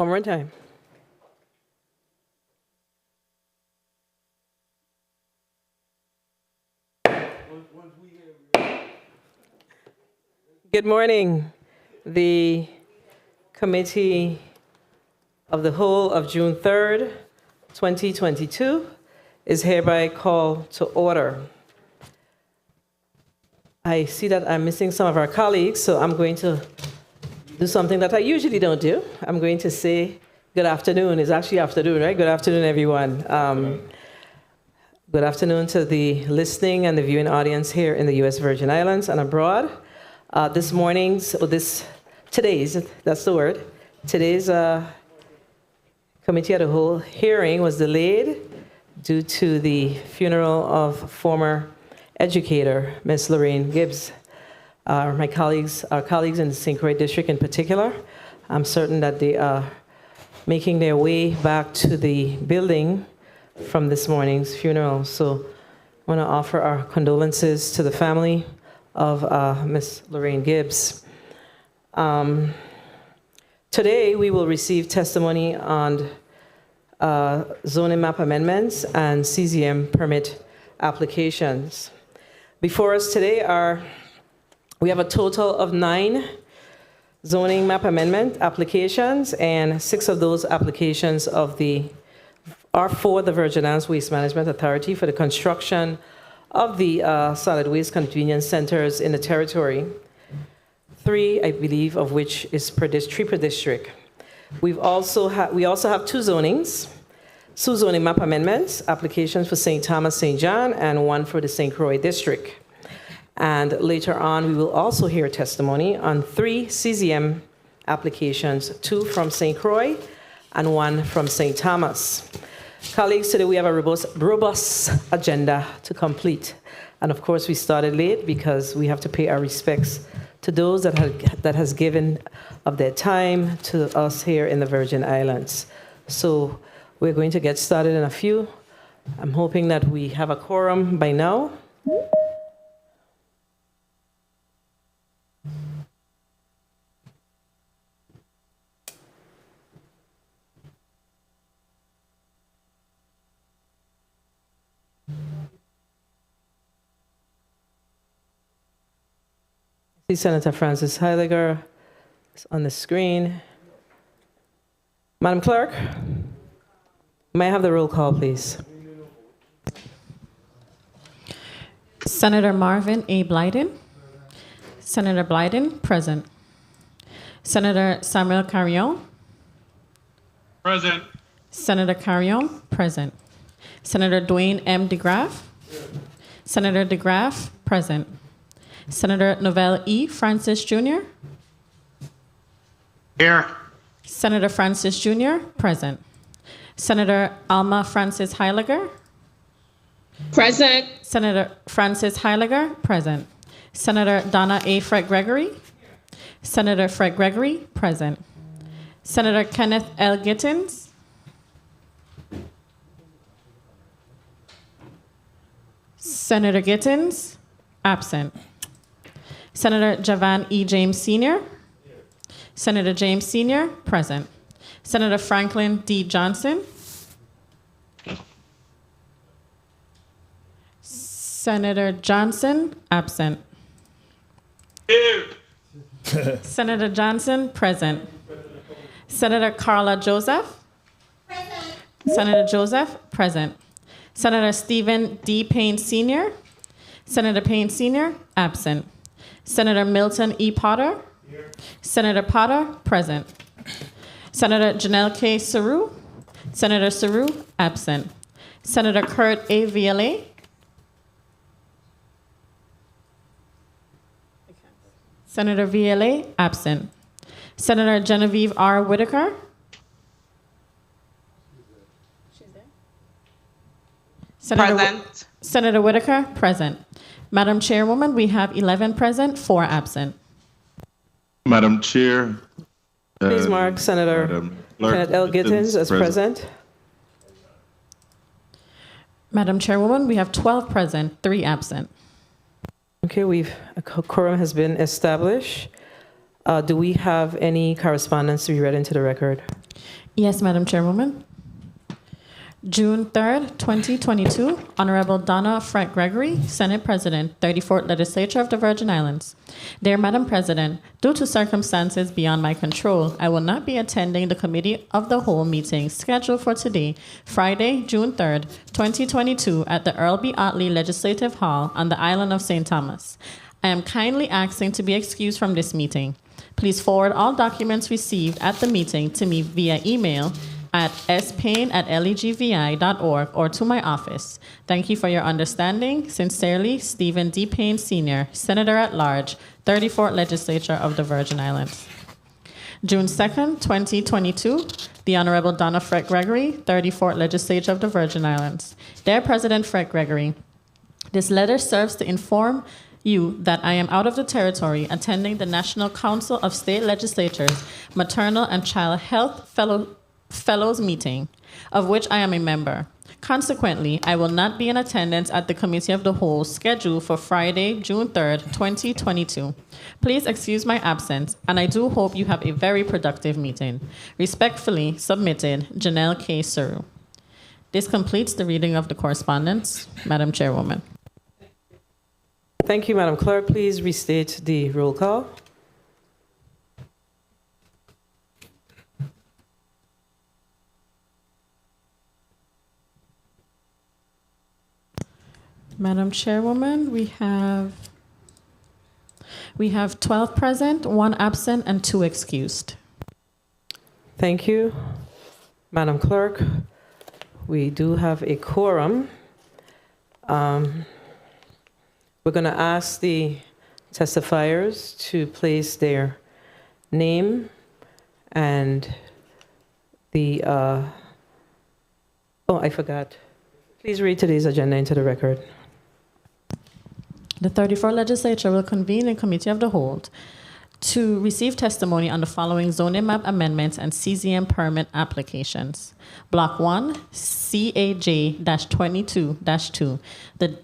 One more time. Good morning. The Committee of the Whole of June 3rd, 2022 is hereby called to order. I see that I'm missing some of our colleagues, so I'm going to do something that I usually don't do. I'm going to say good afternoon. It's actually afternoon, right? Good afternoon, everyone. Good afternoon to the listening and the viewing audience here in the U.S. Virgin Islands and abroad. Today's Committee of the Whole hearing was delayed due to the funeral of former educator, Ms. Lorraine Gibbs. Our colleagues in the St. Croix district in particular, I'm certain that they are making their way back to the building from this morning's funeral. So I want to offer our condolences to the family of Ms. Lorraine Gibbs. Today we will receive testimony on zoning map amendments and CZM permit applications. Before us today we have a total of 9 zoning map amendment applications, and 6 of those applications are for the Virgin Islands Waste Management Authority for the construction of the solid waste convenience centers in the territory. 3, I believe, of which is 3 per district. We also have 2 zonings, 2 zoning map amendments, applications for St. Thomas, St. John, and 1 for the St. Croix district. And later on, we will also hear testimony on 3 CZM applications, 2 from St. Croix and 1 from St. Thomas. Colleagues, today we have a robust agenda to complete. And of course, we started late because we have to pay our respects to those that has given of their time to us here in the Virgin Islands. So we're going to get started in a few. I'm hoping that we have a quorum by now. See Senator Francis Heiliger is on the screen. Madam Clerk, may I have the roll call, please? Senator Marvin A. Blyden. Senator Blyden, present. Senator Samuel Carrion. Present. Senator Carrion, present. Senator Dwayne M. DeGraff. Senator DeGraff, present. Senator Novell E. Francis Jr. Here. Senator Francis Jr., present. Senator Alma Francis Heiliger. Present. Senator Francis Heiliger, present. Senator Donna A. Fred Gregory. Senator Fred Gregory, present. Senator Kenneth L. Gittins. Senator Gittins, absent. Senator Javan E. James Sr. Senator James Sr., present. Senator Franklin D. Johnson. Senator Johnson, absent. Here. Senator Johnson, present. Senator Carla Joseph. Present. Senator Joseph, present. Senator Stephen D. Payne Sr. Senator Payne Sr., absent. Senator Milton E. Potter. Here. Senator Potter, present. Senator Janelle K. Saru. Senator Saru, absent. Senator Kurt A. Viale. Senator Viale, absent. Senator Genevieve R. Whitaker. She's there. Present. Senator Whitaker, present. Madam Chairwoman, we have 11 present, 4 absent. Madam Chair. Please mark Senator Kenneth L. Gittins as present. Madam Chairwoman, we have 12 present, 3 absent. Okay, a quorum has been established. Do we have any correspondence to be read into the record? Yes, Madam Chairwoman. June 3rd, 2022, Honorable Donna Frank Gregory, Senate President, 34th Legislature of the Virgin Islands. Dear Madam President, due to circumstances beyond my control, I will not be attending the Committee of the Whole meeting scheduled for today, Friday, June 3rd, 2022, at the Earl B. Otley Legislative Hall on the island of St. Thomas. I am kindly asking to be excused from this meeting. Please forward all documents received at the meeting to me via email at spayne@legvi.org or to my office. Thank you for your understanding. Sincerely, Stephen D. Payne Sr., Senator at Large, 34th Legislature of the Virgin Islands. June 2nd, 2022, the Honorable Donna Fred Gregory, 34th Legislature of the Virgin Islands. Dear President Fred Gregory, this letter serves to inform you that I am out of the territory attending the National Council of State Legislatures Maternal and Child Health Fellows meeting, of which I am a member. Consequently, I will not be in attendance at the Committee of the Whole scheduled for Friday, June 3rd, 2022. Please excuse my absence, and I do hope you have a very productive meeting. Respectfully submitted, Janelle K. Suru. This completes the reading of the correspondence. Madam Chairwoman. Thank you, Madam Clerk. Please restate the roll call. Madam Chairwoman, we have 12 present, 1 absent, and 2 excused. Thank you, Madam Clerk. We do have a quorum. We're going to ask the testifiers to place their name and the, I forgot. Please read today's agenda into the record. The 34th Legislature will convene a Committee of the Whole to receive testimony on the following zoning map amendments and CZM permit applications. Block 1, CAJ-22-2, the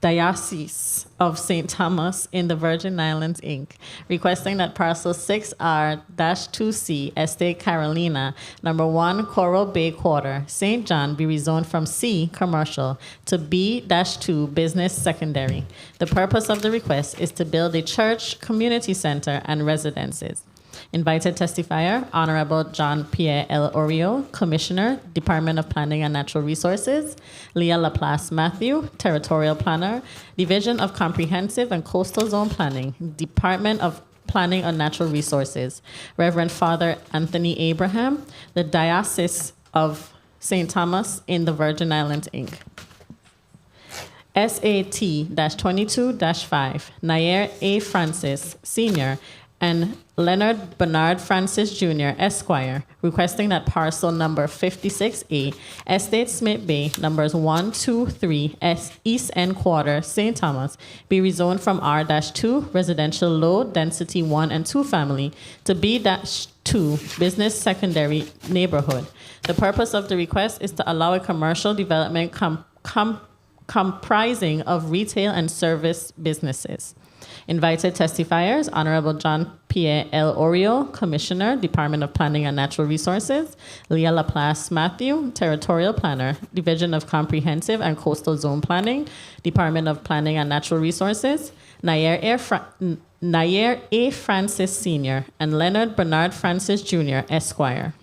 Diocese of St. Thomas in the Virgin Islands, Inc., requesting that parcel 6R-2C, Estate Carolina, number 1, Coral Bay Quarter, St. John, be rezoned from C, commercial, to B-2, business secondary. The purpose of the request is to build a church, community center, and residences. Invited testifier, Honorable John Pierre L. Oriol, Commissioner, Department of Planning and Natural Resources. Leah Laplace Matthew, Territorial Planner, Division of Comprehensive and Coastal Zone Planning, Department of Planning and Natural Resources. Reverend Father Anthony Abraham, the Diocese of St. Thomas in the Virgin Islands, Inc. SAT-22-5, Nair A. Francis, Sr., and Leonard Bernard Francis Jr., Esquire, requesting that parcel number 56A, Estate Smith Bay, numbers 1, 2, 3, East End Quarter, St. Thomas, be rezoned from R-2, residential low density 1 and 2 family, to B-2, business secondary neighborhood. The purpose of the request is to allow a commercial development comprising of retail and service businesses. Invited testifiers, Honorable John Pierre L. Oriol, Commissioner, Department of Planning and Natural Resources. Leah Laplace Matthew, Territorial Planner, Division of Comprehensive and Coastal Zone Planning, Department of Planning and Natural Resources. Nair A. Francis Sr. and Leonard Bernard Francis Jr., Esquire.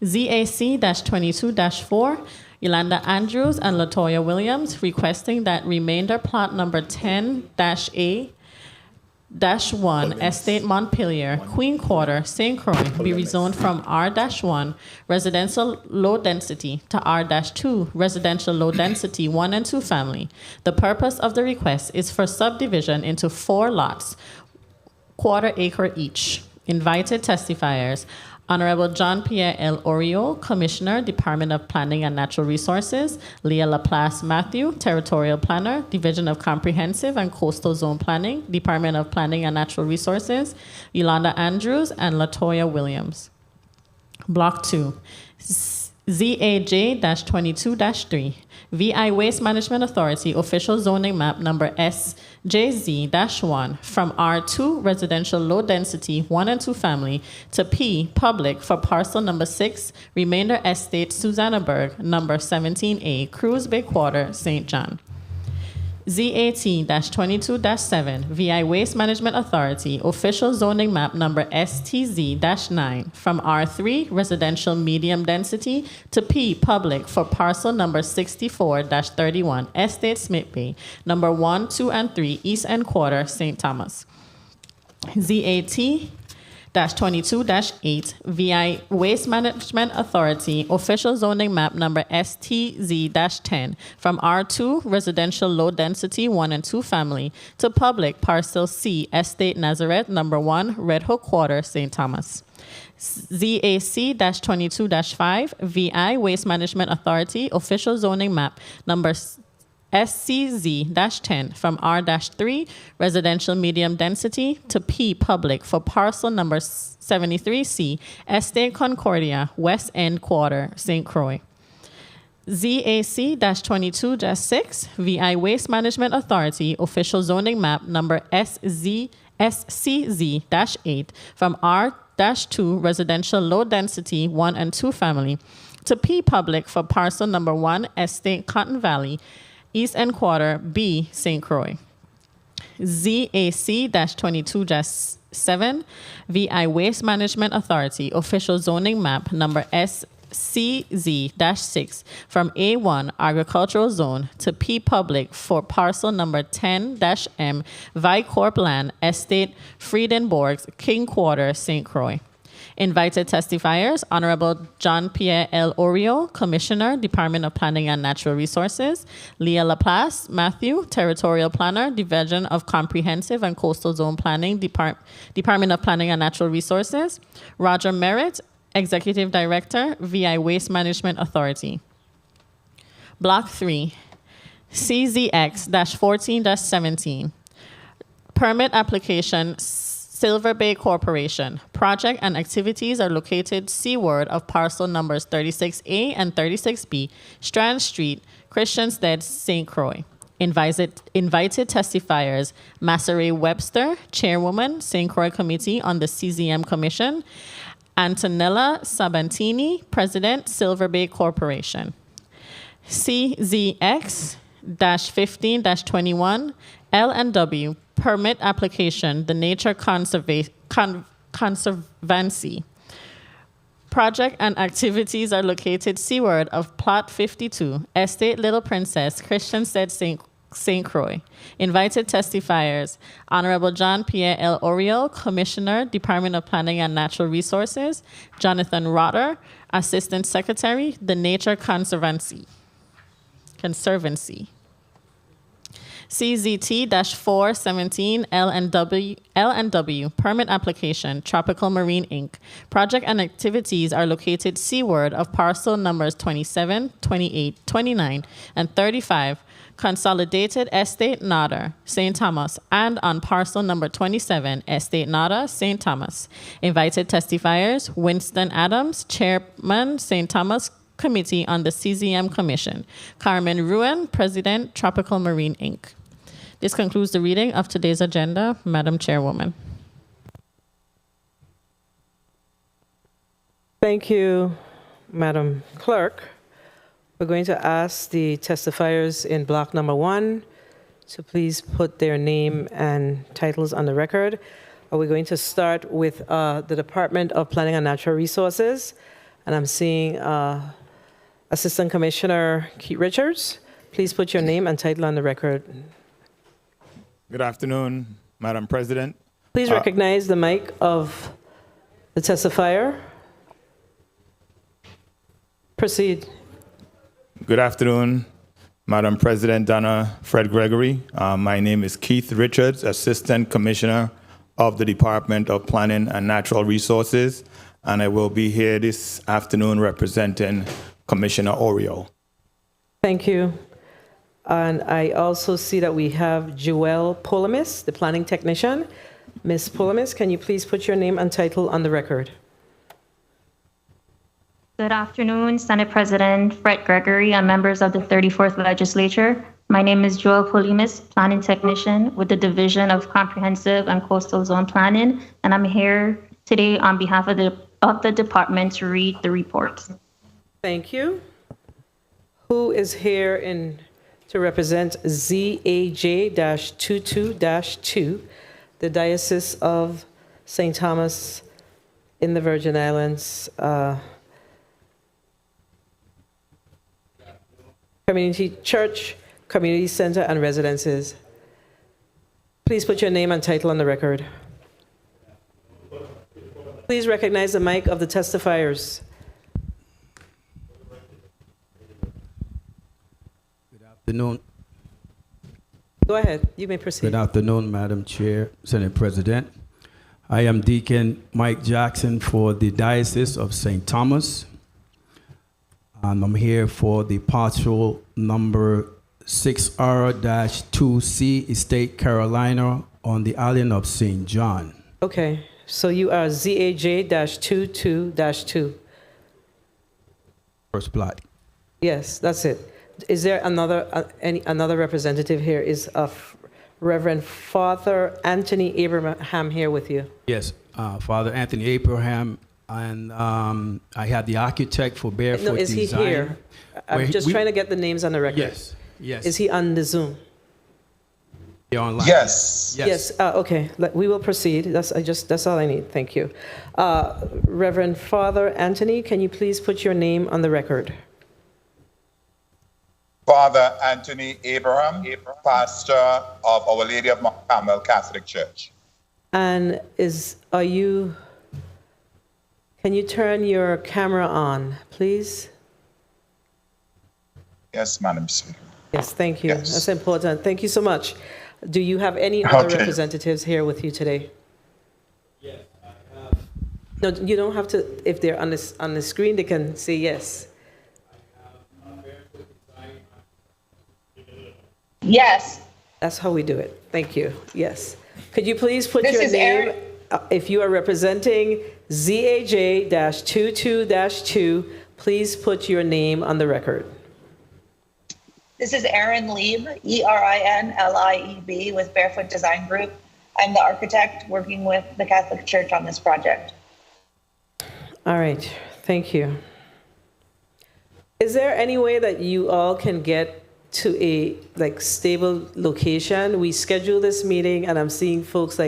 ZAC-22-4, Yolanda Andrews and Latoya Williams, requesting that remainder plot number 10-A-1, Estate Montpelier, Queen Quarter, St. Croix, be rezoned from R-1, residential low density, to R-2, residential low density 1 and 2 family. The purpose of the request is for subdivision into 4 lots, quarter acre each. Invited testifiers, Honorable John Pierre L. Oriol, Commissioner, Department of Planning and Natural Resources. Leah Laplace Matthew, Territorial Planner, Division of Comprehensive and Coastal Zone Planning, Department of Planning and Natural Resources. Yolanda Andrews and Latoya Williams. Block 2, ZAJ-22-3, VI Waste Management Authority official zoning map number SJZ-1 from R2 residential low density 1 and 2 family to P public for parcel number 6 remainder estate Susannaburg number 17A Cruz Bay Quarter St. John. ZAT-22-7 VI Waste Management Authority official zoning map number STZ-9 from R3 residential medium density to P public for parcel number 64-31 Estate Smith Bay number 1, 2, and 3 East End Quarter St. Thomas. ZAT-22-8 VI Waste Management Authority official zoning map number STZ-10 from R2 residential low density 1 and 2 family to public parcel C Estate Nazareth number 1 Red Hook Quarter St. Thomas. ZAC-22-5 VI Waste Management Authority official zoning map number SCZ-10 from R-3 residential medium density to P public for parcel number 73C Estate Concordia West End Quarter St. Croix. ZAC-22-6 VI Waste Management Authority official zoning map number SCZ-8 from R-2 residential low density 1 and 2 family to P public for parcel number 1 Estate Cotton Valley East End Quarter B St. Croix. ZAC-22-7 VI Waste Management Authority official zoning map number SCZ-6 from A1 agricultural zone to P public for parcel number 10-M Vicorp Land Estate Friedenborgs King Quarter St. Croix. Invited testifiers, Honorable John Pierre L. Oriol, Commissioner, Department of Planning and Natural Resources, Leah Laplace Matthew, Territorial Planner, Division of Comprehensive and Coastal Zone Planning, Department of Planning and Natural Resources, Roger Merritt, Executive Director, VI Waste Management Authority. Block 3, CZX-14-17, Permit Application, Silver Bay Corporation. Project and activities are located seaward of parcel numbers 36A and 36B, Strand Street, Christiansted, St. Croix. Invited testifiers, Masseray Webster, Chairwoman, St. Croix Committee on the CZM Commission, Antonella Sabantini, President, Silver Bay Corporation. CZX-15-21, L&W, Permit Application, The Nature Conservancy. Project and activities are located seaward of Plot 52, Estate Little Princess, Christiansted, St. Croix. Invited testifiers, Honorable John Pierre L. Oriol, Commissioner, Department of Planning and Natural Resources, Jonathan Rotter, Assistant Secretary, The Nature Conservancy. CZT-417 L&W Permit Application, Tropical Marine Inc. Project and activities are located seaward of parcel numbers 27, 28, 29, and 35, Consolidated Estate Nada, St. Thomas, and on parcel number 27, Estate Nada, St. Thomas. Invited testifiers, Winston Adams, Chairman, St. Thomas Committee on the CZM Commission. Carmen Ruan, President, Tropical Marine Inc. This concludes the reading of today's agenda, Madam Chairwoman. Thank you, Madam Clerk. We're going to ask the testifiers in block number 1 to please put their name and titles on the record. We're going to start with the Department of Planning and Natural Resources, and I'm seeing Assistant Commissioner Keith Richards. Please put your name and title on the record. Good afternoon, Madam President. Please recognize the mic of the testifier. Proceed. Good afternoon, Madam President Donna Fred Gregory. My name is Keith Richards, Assistant Commissioner of the Department of Planning and Natural Resources, and I will be here this afternoon representing Commissioner Oriol. Thank you. And I also see that we have Joelle Polomis, the planning technician. Ms. Polomis, can you please put your name and title on the record? Good afternoon, Senate President Fred Gregory and members of the 34th Legislature. My name is Joel Polimis, Planning Technician with the Division of Comprehensive and Coastal Zone Planning, and I'm here today on behalf of the department to read the report. Thank you. Who is here to represent ZAJ-22-2, the Diocese of St. Thomas in the Virgin Islands Community Church, Community Center, and Residences? Please put your name and title on the record. Please recognize the mic of the testifiers. Afternoon. Go ahead, you may proceed. Good afternoon, Madam Chair, Senate President. I am Deacon Mike Jackson for the Diocese of St. Thomas, and I'm here for the parcel number 6R-2C, Estate Carolina, on the island of St. John. Okay, so you are ZAJ-22-2. First plot. Yes, that's it. Is there another representative here? Is Reverend Father Anthony Abraham here with you? Yes, Father Anthony Abraham, and I had the architect for Barefoot No, is he Design. here? I'm just trying to get the names on the record. Yes, yes. Is he on the Zoom? You're online? Yes. Yes. Okay. We will proceed. That's all I need. Thank you. Reverend Father Anthony, can you please put your name on the record? Father Anthony Abraham, pastor of Our Lady of Mount Carmel Catholic Church. And can you turn your camera on, please? Yes, Madam Speaker. Yes, thank you. Yes. That's important. Thank you so much. Do you have any other Okay. representatives here with you today? Yes, I have. No, you don't have to. If they're on the screen, they can say yes. Yes. That's how we do it. Thank you. Yes. Could you please put This your is name, Erin. if you are representing ZAJ-22-2, please put your name on the record. This is Erin Lieb, ERINLIEB with Barefoot Design Group. I'm the architect working with the Catholic Church on this project. All right. Thank you. Is there any way that you all can get to a stable location? We schedule this meeting and I'm seeing folks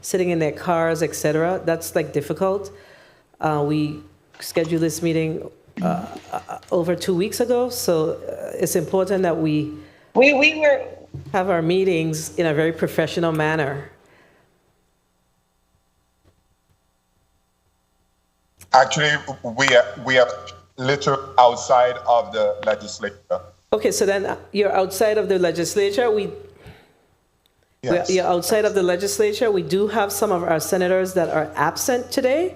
sitting in their cars, etc. That's difficult. We scheduled this meeting over 2 weeks ago, so it's important that we have our meetings in a very professional manner. Actually, we are literally outside of the legislature. Okay, so then you're outside of the legislature. Yes. You're outside of the legislature. We do have some of our senators that are absent today,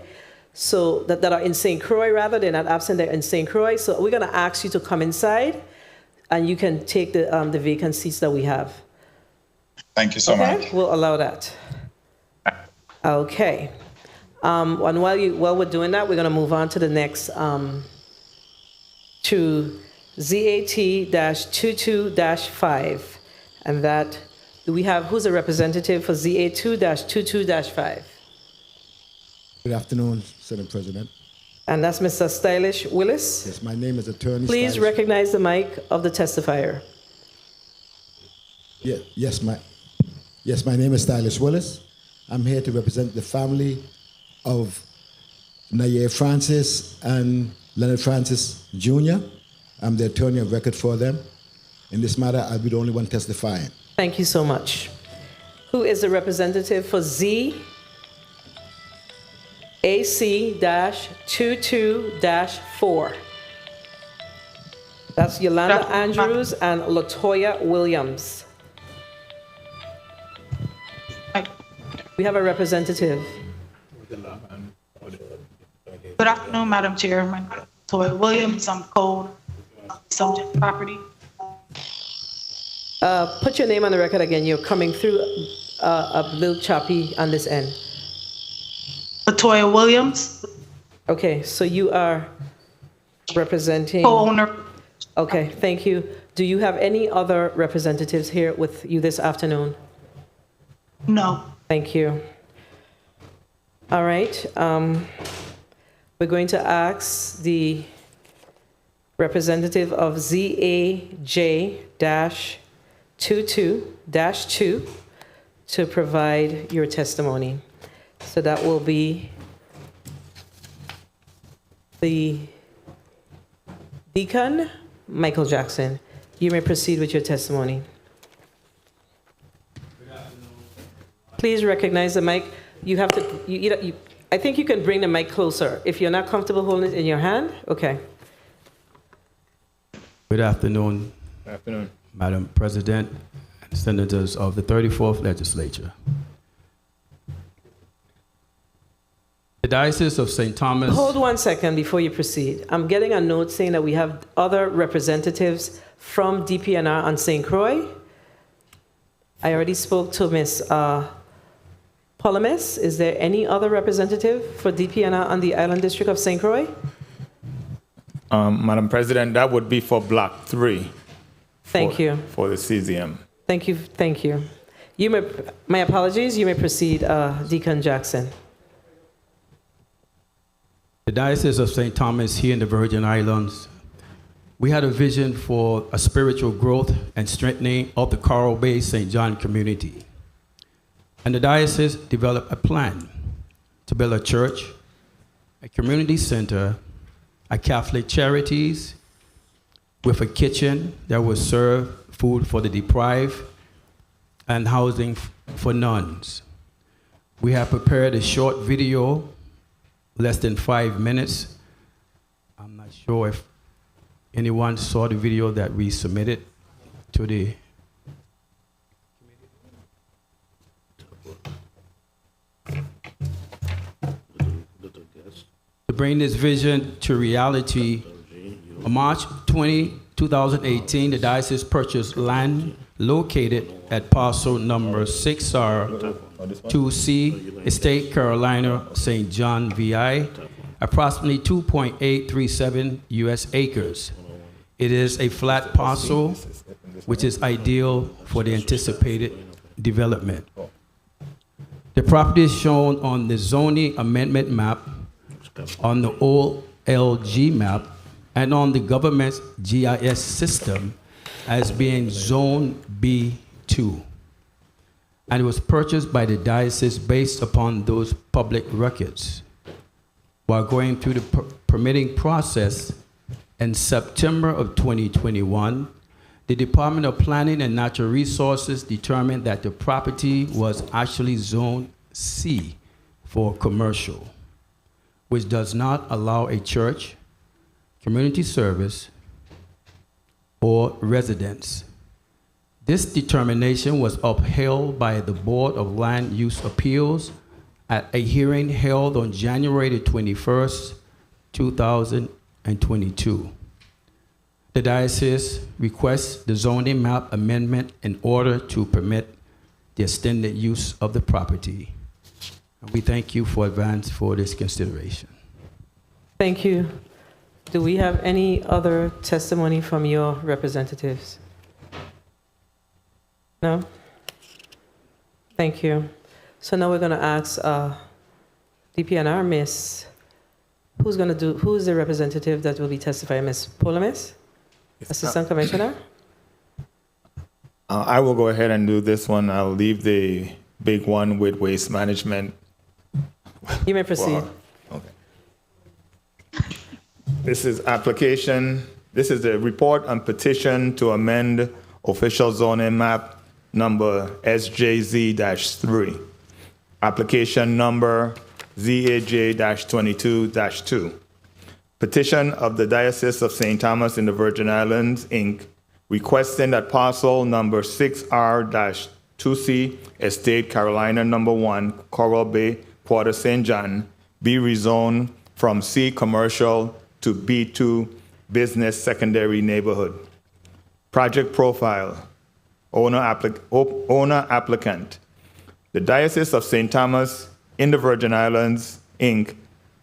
so that are in St. Croix, rather. They're not absent, they're in St. Croix. So we're going to ask you to come inside, and you can take the vacant seats that we have. Thank you so much. We'll allow that. Okay. And while we're doing that, we're going to move on to the next, to ZAT-22-5. And that, who's a representative for ZA2-22-5? Good afternoon, Senate President. And that's Mr. Stylish Willis. Yes, my name is Attorney Please Stylish. recognize the mic of the testifier. Yes, my name is Stylish Willis. I'm here to represent the family of Naye Francis and Leonard Francis Jr. I'm the attorney of record for them. In this matter, I'll be the only one testifying. Thank you so much. Who is the representative for ZAC-22-4? That's Yolanda Andrews and Latoya Williams. We have a representative. Good afternoon, Madam Chair. My name is Toy Williams. I'm code subject property. Put your name on the record again. You're coming through a little choppy on this end. Latoya Williams. Okay, so you are representing? Co-owner. Okay, thank you. Do you have any other representatives here with you this afternoon? No. Thank you. All right. We're going to ask the representative of ZAJ-22-2 to provide your testimony. So that will be the Deacon Michael Jackson. You may proceed with your testimony. Please recognize the mic. You have to, I think you can bring the mic closer. If you're not comfortable holding it in your hand, okay. Good afternoon, Good afternoon. Madam President and Senators of the 34th Legislature. The Diocese of St. Thomas. Hold 1 second before you proceed. I'm getting a note saying that we have other representatives from DPNR on St. Croix. I already spoke to Ms. Polomis. Is there any other representative for DPNR on the Island District of St. Croix? Madam President, that would be for Block 3. Thank you. For the CZM. Thank you. Thank you. You may, my apologies. You may proceed, Deacon Jackson. The Diocese of St. Thomas here in the Virgin Islands, we had a vision for a spiritual growth and strengthening of the Coral Bay St. John community. And the diocese developed a plan to build a church, a community center, a Catholic charities with a kitchen that would serve food for the deprived and housing for nuns. We have prepared a short video, less than 5 minutes. I'm not sure if anyone saw the video that we submitted to the to bring this vision to reality. On March 20, 2018, the diocese purchased land located at parcel number 6R2C, Estate Carolina, St. John, VI, approximately 2.837 US acres. It is a flat parcel, which is ideal for the anticipated development. The property is shown on the zoning amendment map, on the OLG map, and on the government's GIS system as being Zone B2. And it was purchased by the diocese based upon those public records. While going through the permitting process in September of 2021, the Department of Planning and Natural Resources determined that the property was actually Zone C for commercial, which does not allow a church, community service, or residence. This determination was upheld by the Board of Land Use Appeals at a hearing held on January the 21st, 2022. The diocese requests the zoning map amendment in order to permit the extended use of the property. And we thank you for advance for this consideration. Thank you. Do we have any other testimony from your representatives? No? Thank you. So now we're going to ask DPNR, Miss, who's the representative that will be testifying? Miss Polomis, Assistant Commissioner? I will go ahead and do this one. I'll leave the big one with waste management. You may proceed. Okay. This is the report on petition to amend official zoning map number SJZ-3, application number ZAJ-22-2. Petition of the Diocese of St. Thomas in the Virgin Islands, Inc., requesting that parcel number 6R-2C, Estate Carolina number 1, Coral Bay, Quarter St. John, be rezoned from C commercial to B2 business secondary neighborhood. Project profile, owner applicant. The Diocese of St. Thomas in the Virgin Islands, Inc.,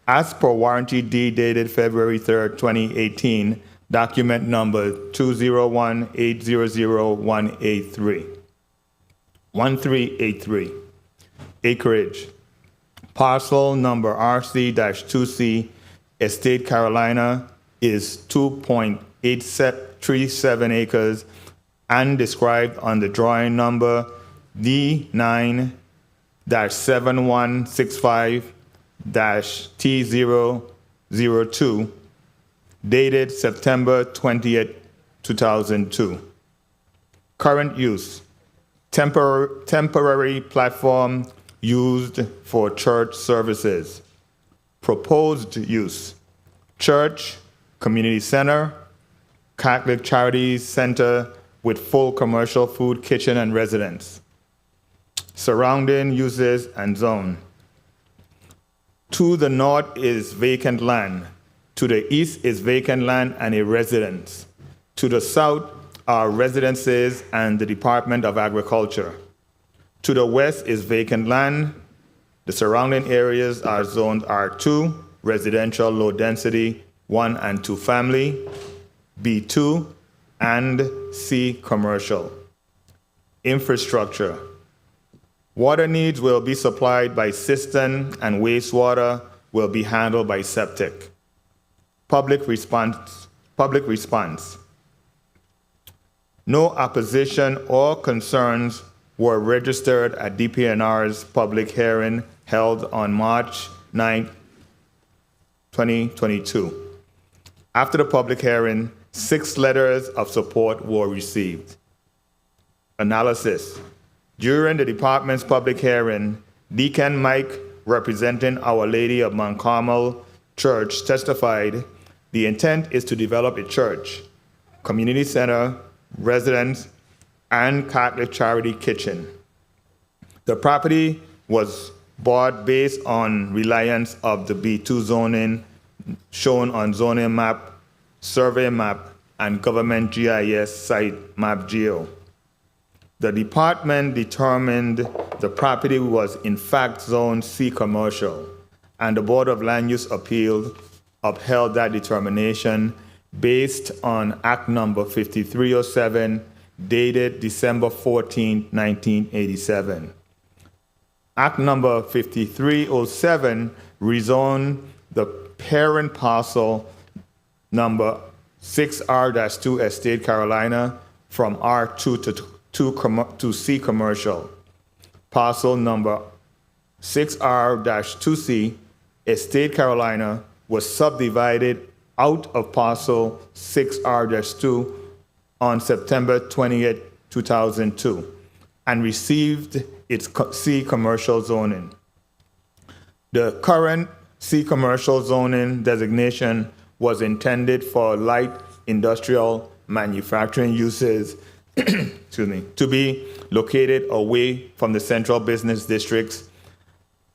as per warranty deed dated February 3rd, 2018, document number 201-800-183. Acreage. Parcel number RC-2C, Estate Carolina, is 2.837 acres and described on the drawing number D9-7165-T002, dated September 20th, 2002. Current use, temporary platform used for church services. Proposed use, church, community center, Catholic Charities Center with full commercial food, kitchen, and residence. Surrounding uses and zone. To the north is vacant land. To the east is vacant land and a residence. To the south are residences and the Department of Agriculture. To the west is vacant land. The surrounding areas are zoned R2, residential low density, 1 and 2 family, B2, and C commercial. Infrastructure. Water needs will be supplied by cistern and wastewater will be handled by septic. Public response. No opposition or concerns were registered at DPNR's public hearing held on March 9, 2022. After the public hearing, 6 letters of support were received. Analysis. During the department's public hearing, Deacon Mike, representing Our Lady of Mount Carmel Church, testified the intent is to develop a church, community center, residence, and Catholic charity kitchen. The property was bought based on reliance of the B2 zoning shown on zoning map, survey map, and government GIS site map geo. The department determined the property was in fact zoned C commercial, and the Board of Land Use Appeal upheld that determination based on Act number 5307, dated December 14, 1987. Act number 5307 rezoned the parent parcel number 6R-2 Estate Carolina from R2 to C commercial. Parcel number 6R-2C Estate Carolina was subdivided out of parcel 6R-2 on September 28, 2002, and received its C commercial zoning. The current C commercial zoning designation was intended for light industrial manufacturing uses to be located away from the central business districts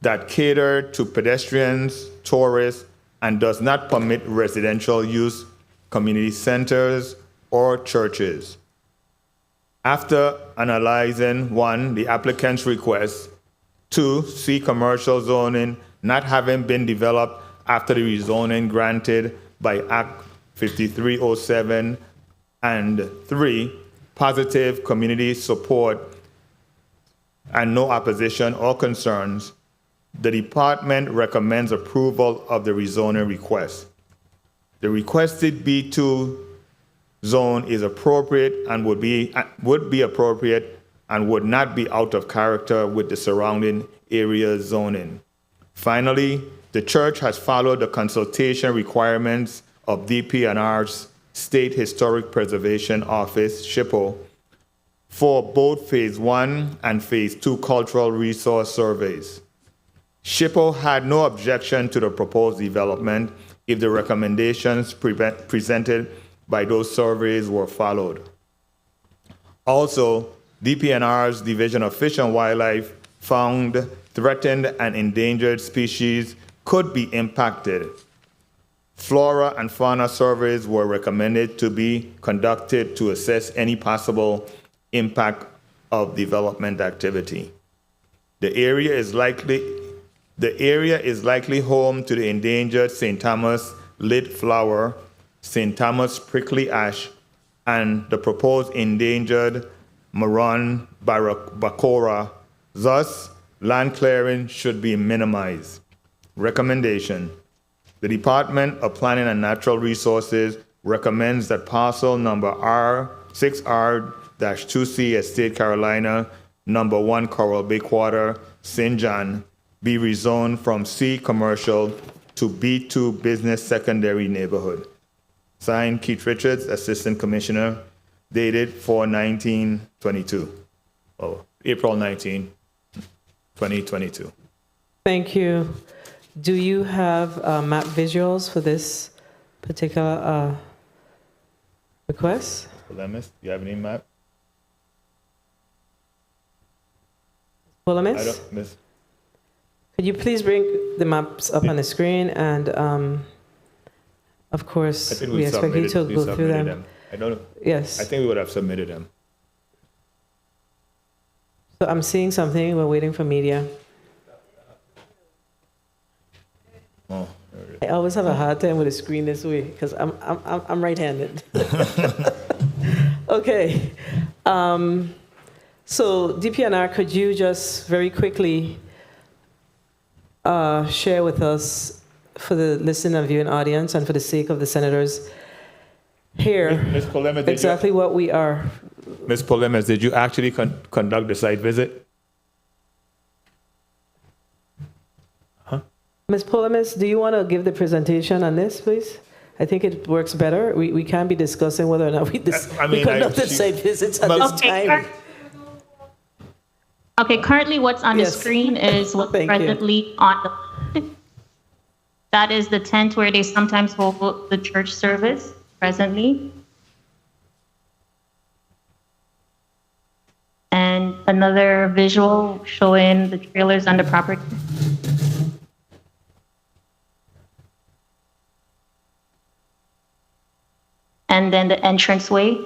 that cater to pedestrians, tourists, and does not permit residential use, community centers, or churches. After analyzing 1, the applicant's request, 2, C commercial zoning not having been developed after the rezoning granted by Act 5307, and 3, positive community support and no opposition or concerns, the department recommends approval of the rezoning request. The requested B2 zone is appropriate and would be appropriate and would not be out of character with the surrounding area zoning. Finally, the church has followed the consultation requirements of DPNR's State Historic Preservation Office, SHPO, for both Phase 1 and Phase 2 cultural resource surveys. SHPO had no objection to the proposed development if the recommendations presented by those surveys were followed. Also, DPNR's Division of Fish and Wildlife found threatened and endangered species could be impacted. Flora and fauna surveys were recommended to be conducted to assess any possible impact of development activity. The area is likely The area is likely home to the endangered St. Thomas lit flower, St. Thomas prickly ash, and the proposed endangered Maron bacora. Thus, land clearing should be minimized. Recommendation. The Department of Planning and Natural Resources recommends that parcel number R6R-2C Estate Carolina, number 1 Coral Bay Quarter, St. John, be rezoned from C Commercial to B2 Business Secondary Neighborhood. Signed, Keith Richards, Assistant Commissioner, dated 4/19/22. April 19, 2022. Thank you. Do you have map visuals for this particular request? Polemis, do you have any map? Polemis? I don't, Miss. Could you please bring the maps up on the screen? And of course, I think we expect you to go through submitted them. I don't know. Yes. I think we would have submitted them. So I'm seeing something. We're waiting for media. Oh, there it is. I always have a hard time with the screen this way because I'm right-handed. Okay. So DPNR, could you just very quickly share with us, for the listening and viewing audience and for the sake of the senators here, Ms. Polemis, exactly what we are. Ms. Polemis, did you actually conduct the site visit? Ms. Polemis, do you want to give the presentation on this, please? I think it works better. We can't be discussing whether or not we conducted site visits at this time. Okay, currently what's on the screen is what's presently on the. That is the tent where they sometimes hold the church service presently. And another visual showing the trailers on the property. And then the entranceway.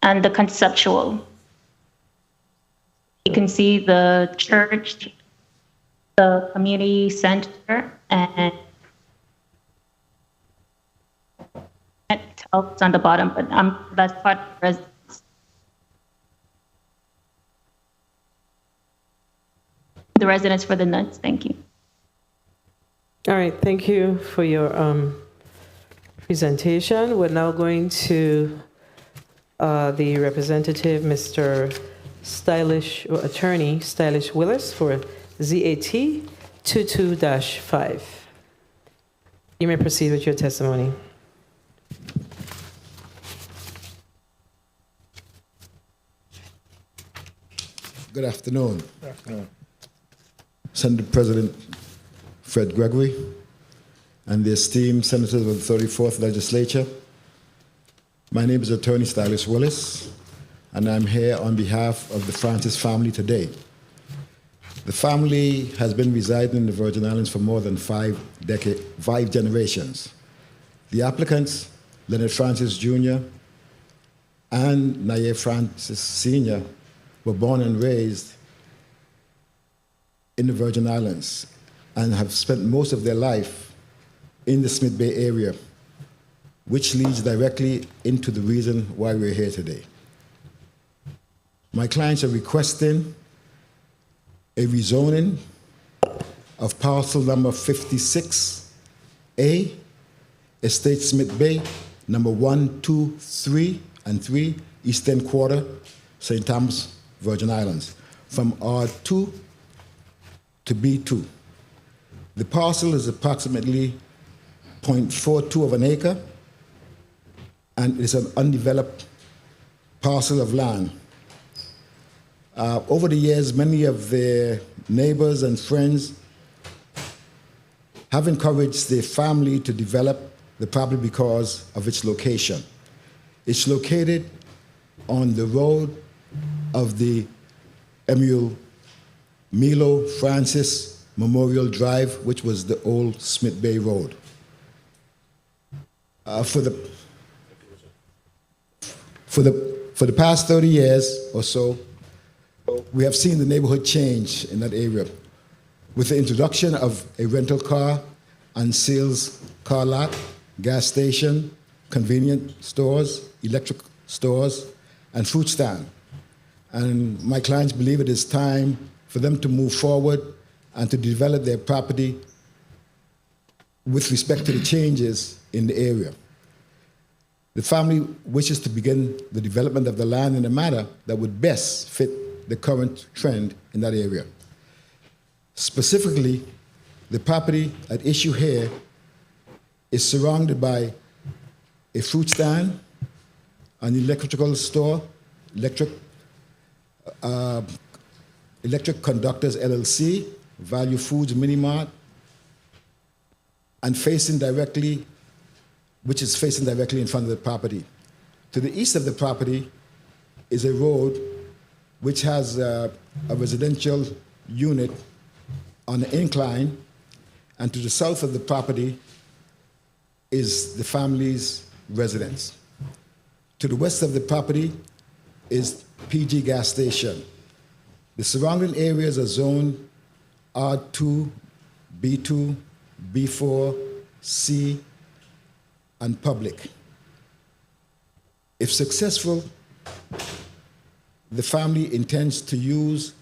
And the conceptual. You can see the church, the community center, and it's on the bottom, but that's part of the residence. The residence for the nuns. Thank you. All right, thank you for your presentation. We're now going to the representative, Mr. Attorney Stylish Willis for ZAT 22-5. You may proceed with your testimony. Good afternoon. Good afternoon. Senate President Fred Gregory and the esteemed senators of the 34th Legislature. My name is Attorney Stylish Willis, and I'm here on behalf of the Francis family today. The family has been residing in the Virgin Islands for more than 5 generations. The applicants, Leonard Francis Jr. and Naye Francis Sr., were born and raised in the Virgin Islands and have spent most of their life in the Smith Bay area, which leads directly into the reason why we're here today. My clients are requesting a rezoning of parcel number 56A, Estate Smith Bay, number 1, 2, 3, and 3, Eastern Quarter, St. Thomas, Virgin Islands, from R2 to B2. The parcel is approximately 0.42 of an acre, and it's an undeveloped parcel of land. Over the years, many of their neighbors and friends have encouraged their family to develop the property because of its location. It's located on the road of the Milo Francis Memorial Drive, which was the old Smith Bay Road. For the For the past 30 years or so, we have seen the neighborhood change in that area with the introduction of a rental car and sales car lot, gas station, convenience stores, electric stores, and fruit stand. And my clients believe it is time for them to move forward and to develop their property with respect to the changes in the area. The family wishes to begin the development of the land in a manner that would best fit the current trend in that area. Specifically, the property at issue here is surrounded by a fruit stand, an electrical store, electric Conductors LLC, Value Foods Mini Mart, and which is facing directly in front of the property. To the east of the property is a road which has a residential unit on an incline, and to the south of the property is the family's residence. To the west of the property is PG gas station. The surrounding areas are zoned R2, B2, B4, C, and public. If successful, the family intends to use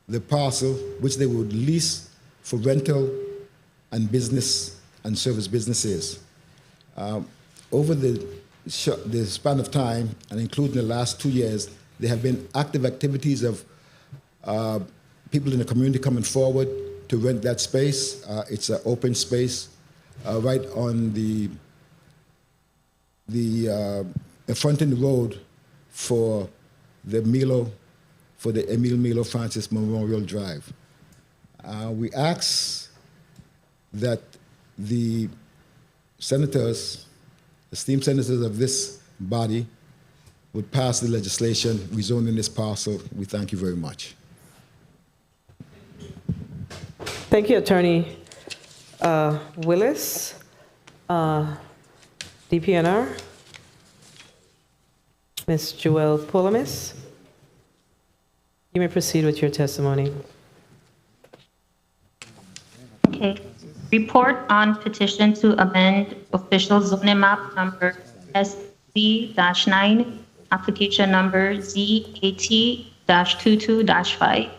the parcel which they would lease for rental and business and service businesses. Over the span of time, and including the last 2 years, there have been active activities of people in the community coming forward to rent that space. It's an open space right on the fronting road for the Emile Milo Francis Memorial Drive. We ask that the senators, esteemed senators of this body, would pass the legislation rezoning this parcel. We thank you very much. Thank you, Attorney Willis. DPNR, Ms. Joelle Polomis. You may proceed with your testimony. Okay. Report on petition to amend official zoning map number SC-9, application number ZAT-22-5.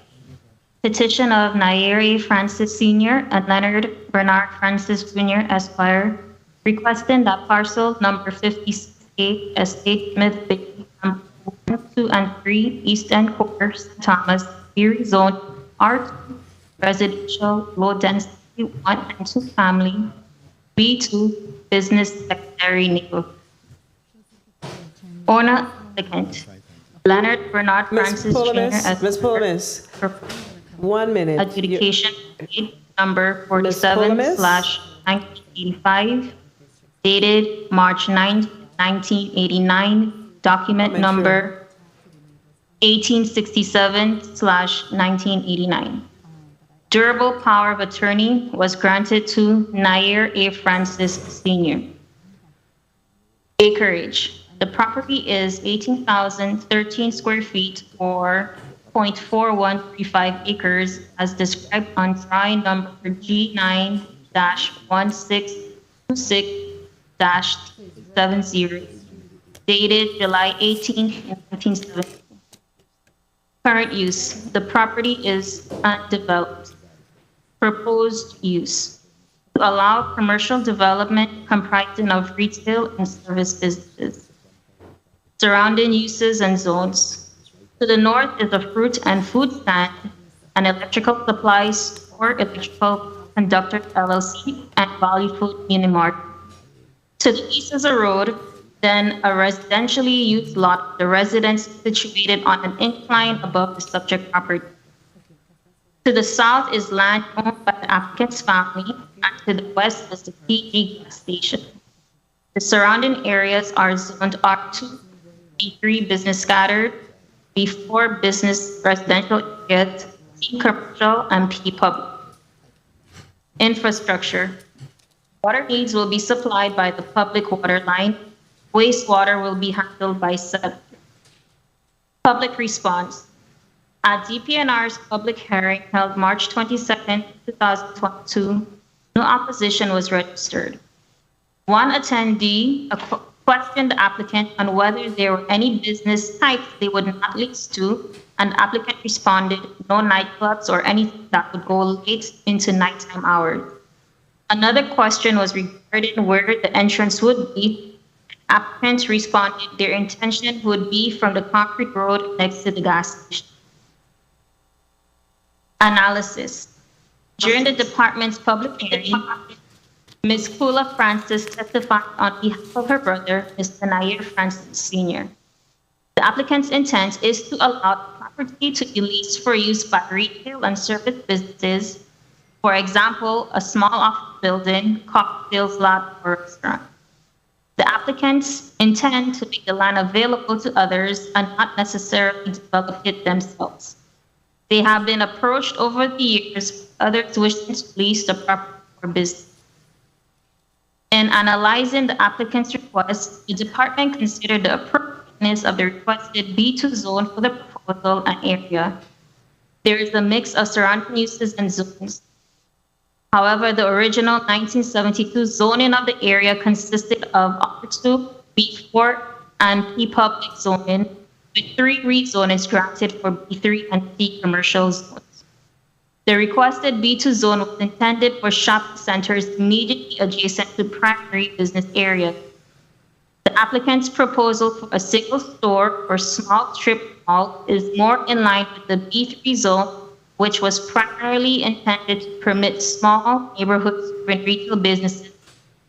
Petition of Nair Francis Sr. and Leonard Bernard Francis Jr. Esquire, requesting that parcel number 56A, Estate Smith Bay, 1, 2, and 3, East End Quarter, St. Thomas, be rezoned R2, residential, low density, 1 and 2 family, B2, business secondary neighborhood. Owner applicant, Leonard Bernard Francis Jr. Ms. Polomis, 1 minute. Adjudication deed number 47/1985, dated March 9, 1989, document number 1867/1989. Durable power of attorney was granted to Nair A. Francis Sr. Acreage. The property is 18,013 square feet or 0.4135 acres as described on drawing number G9-1626-70, dated July 18, 1970. Current use. The property is undeveloped. Proposed use. To allow commercial development comprising of retail and service businesses. Surrounding uses and zones. To the north is a fruit and food stand, an electrical supply store, Electrical Conductors LLC, and Value Food Mini Mart. To the east is a road, then a residentially used lot, the residence situated on an incline above the subject property. To the south is land owned by the applicant's family, and to the west is the PG gas station. The surrounding areas are zoned R2, B3 business scattered, B4 business residential areas, C commercial, and P public. Infrastructure. Water needs will be supplied by the public water line. Wastewater will be handled by SEDA. Public response. At DPNR's public hearing held March 22, 2022, no opposition was registered. One attendee questioned the applicant on whether there were any business types they would not lease to, and the applicant responded, no nightclubs or anything that would go late into nighttime hours. Another question was regarding where the entrance would be. Applicants responded their intention would be from the concrete road next to the gas station. Analysis. During the department's public hearing, Ms. Kula Francis testified on behalf of her brother, Mr. Nair Francis Sr. The applicant's intent is to allow the property to be leased for use by retail and service businesses, for example, a small office building, cocktails lot, or restaurant. The applicants intend to make the land available to others and not necessarily develop it themselves. They have been approached over the years by others wishing to lease the property for business. In analyzing the applicant's request, the department considered the appropriateness of the requested B2 zone for the proposal and area. There is a mix of surrounding uses and zones. However, the original 1972 zoning of the area consisted of R2, B4, and P public zoning, with 3 rezonings granted for B3 and C commercial zones. The requested B2 zone was intended for shopping centers immediately adjacent to primary business areas. The applicant's proposal for a single store or small strip mall is more in line with the B3 zone, which was primarily intended to permit small neighborhood and retail businesses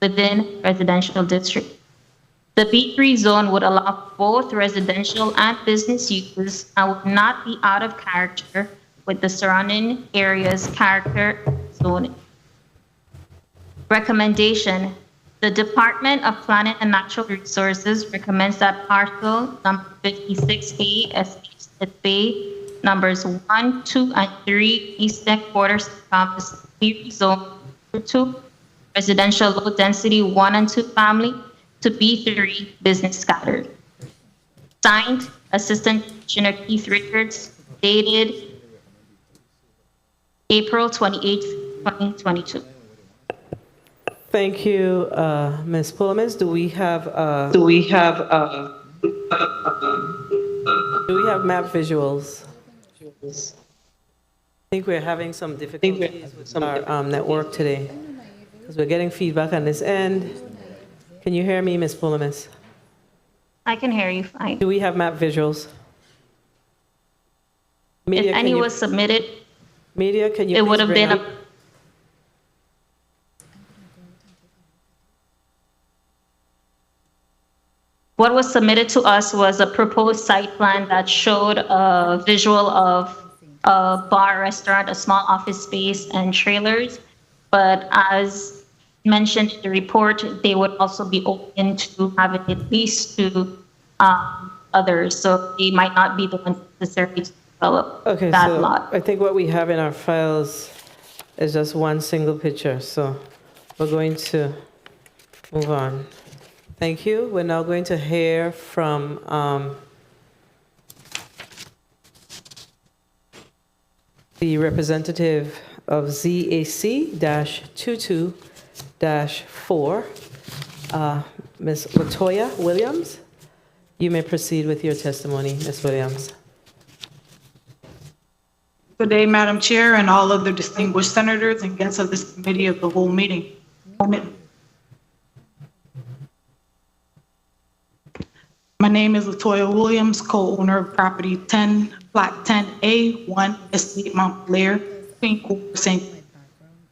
within residential districts. The B3 zone would allow both residential and business uses and would not be out of character with the surrounding area's character zoning. Recommendation. The Department of Planning and Natural Resources recommends that parcel number 56A, SBA, numbers 1, 2, and 3, eastern quarters campus be rezoned to residential low density 1 and 2 family to B3 business scattered. Signed, Assistant Commissioner Keith Richards, dated April 28, 2022. Thank you, Ms. Pulimis. Do we have map visuals? I think we're having some difficulties with our network today because we're getting feedback on this end. Can you hear me, Ms. Pulimis? I can hear you fine. Do we have map visuals? If any was submitted, Media, can you it please would have bring been up? What was submitted to us was a proposed site plan that showed a visual of a bar, restaurant, a small office space, and trailers. But as mentioned in the report, they would also be open to having it leased to others. So they might not be the ones necessarily to develop that lot. I think what we have in our files is just one single picture. So we're going to move on. Thank you. We're now going to hear from the representative of ZAC-22-4, Ms. Latoya Williams. You may proceed with your testimony, Ms. Williams. Good day, Madam Chair, and all other distinguished senators and guests of this committee of the whole meeting. My name is Latoya Williams, co-owner of property 10, Block 10A1, Estate Montpelier, Queen Court, St.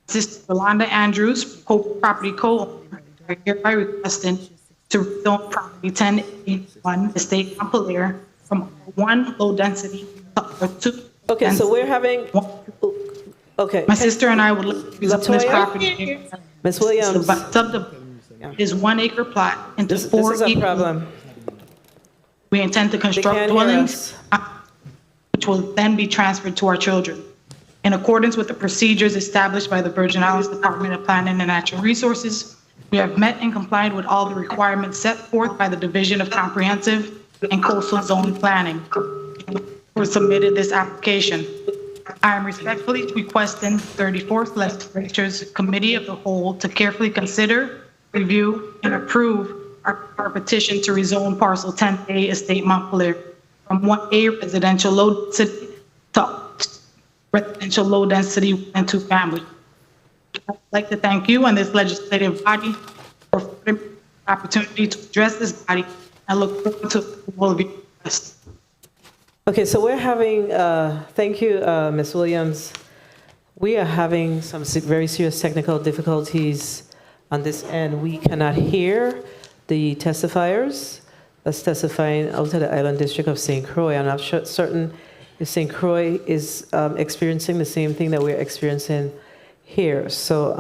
Sister Yolanda Andrews, property co-owner, are hereby requesting to rezone property 10A1, Estate Montpelier, from 1 low density to 2. Okay, so we're having. Okay. My sister and I would like to rezone this property. Ms. Williams. Is 1 acre plot into 4 This is a problem. We intend to construct dwellings, which will then be transferred to our children. In accordance with the procedures established by the Virgin Islands Department of Planning and Natural Resources, We have met and complied with all the requirements set forth by the Division of Comprehensive and Coastal Zone Planning. We submitted this application. I am respectfully requesting 34th Legislature's Committee of the Whole to carefully consider, review, and approve our petition to rezone parcel 10A Estate Montpelier from 1A residential low density to residential low density and 2 family. I'd like to thank you and this legislative body for the opportunity to address this body and look forward to all of your requests. Okay, so we're having, thank you, Ms. Williams. We are having some very serious technical difficulties on this end. We cannot hear the testifiers that's testifying out of the Island District of St. Croix. I'm not certain if St. Croix is experiencing the same thing that we're experiencing here. So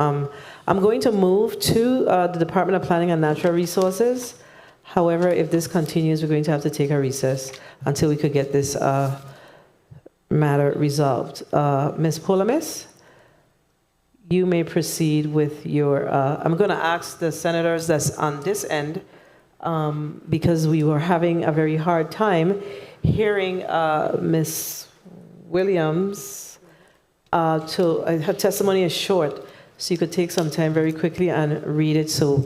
I'm going to move to the Department of Planning and Natural Resources. However, if this continues, we're going to have to take a recess until we could get this matter resolved. Ms. Polamis, you may proceed with your, I'm going to ask the senators that's on this end, because we were having a very hard time hearing Ms. Williams. Her testimony is short, so you could take some time very quickly and read it so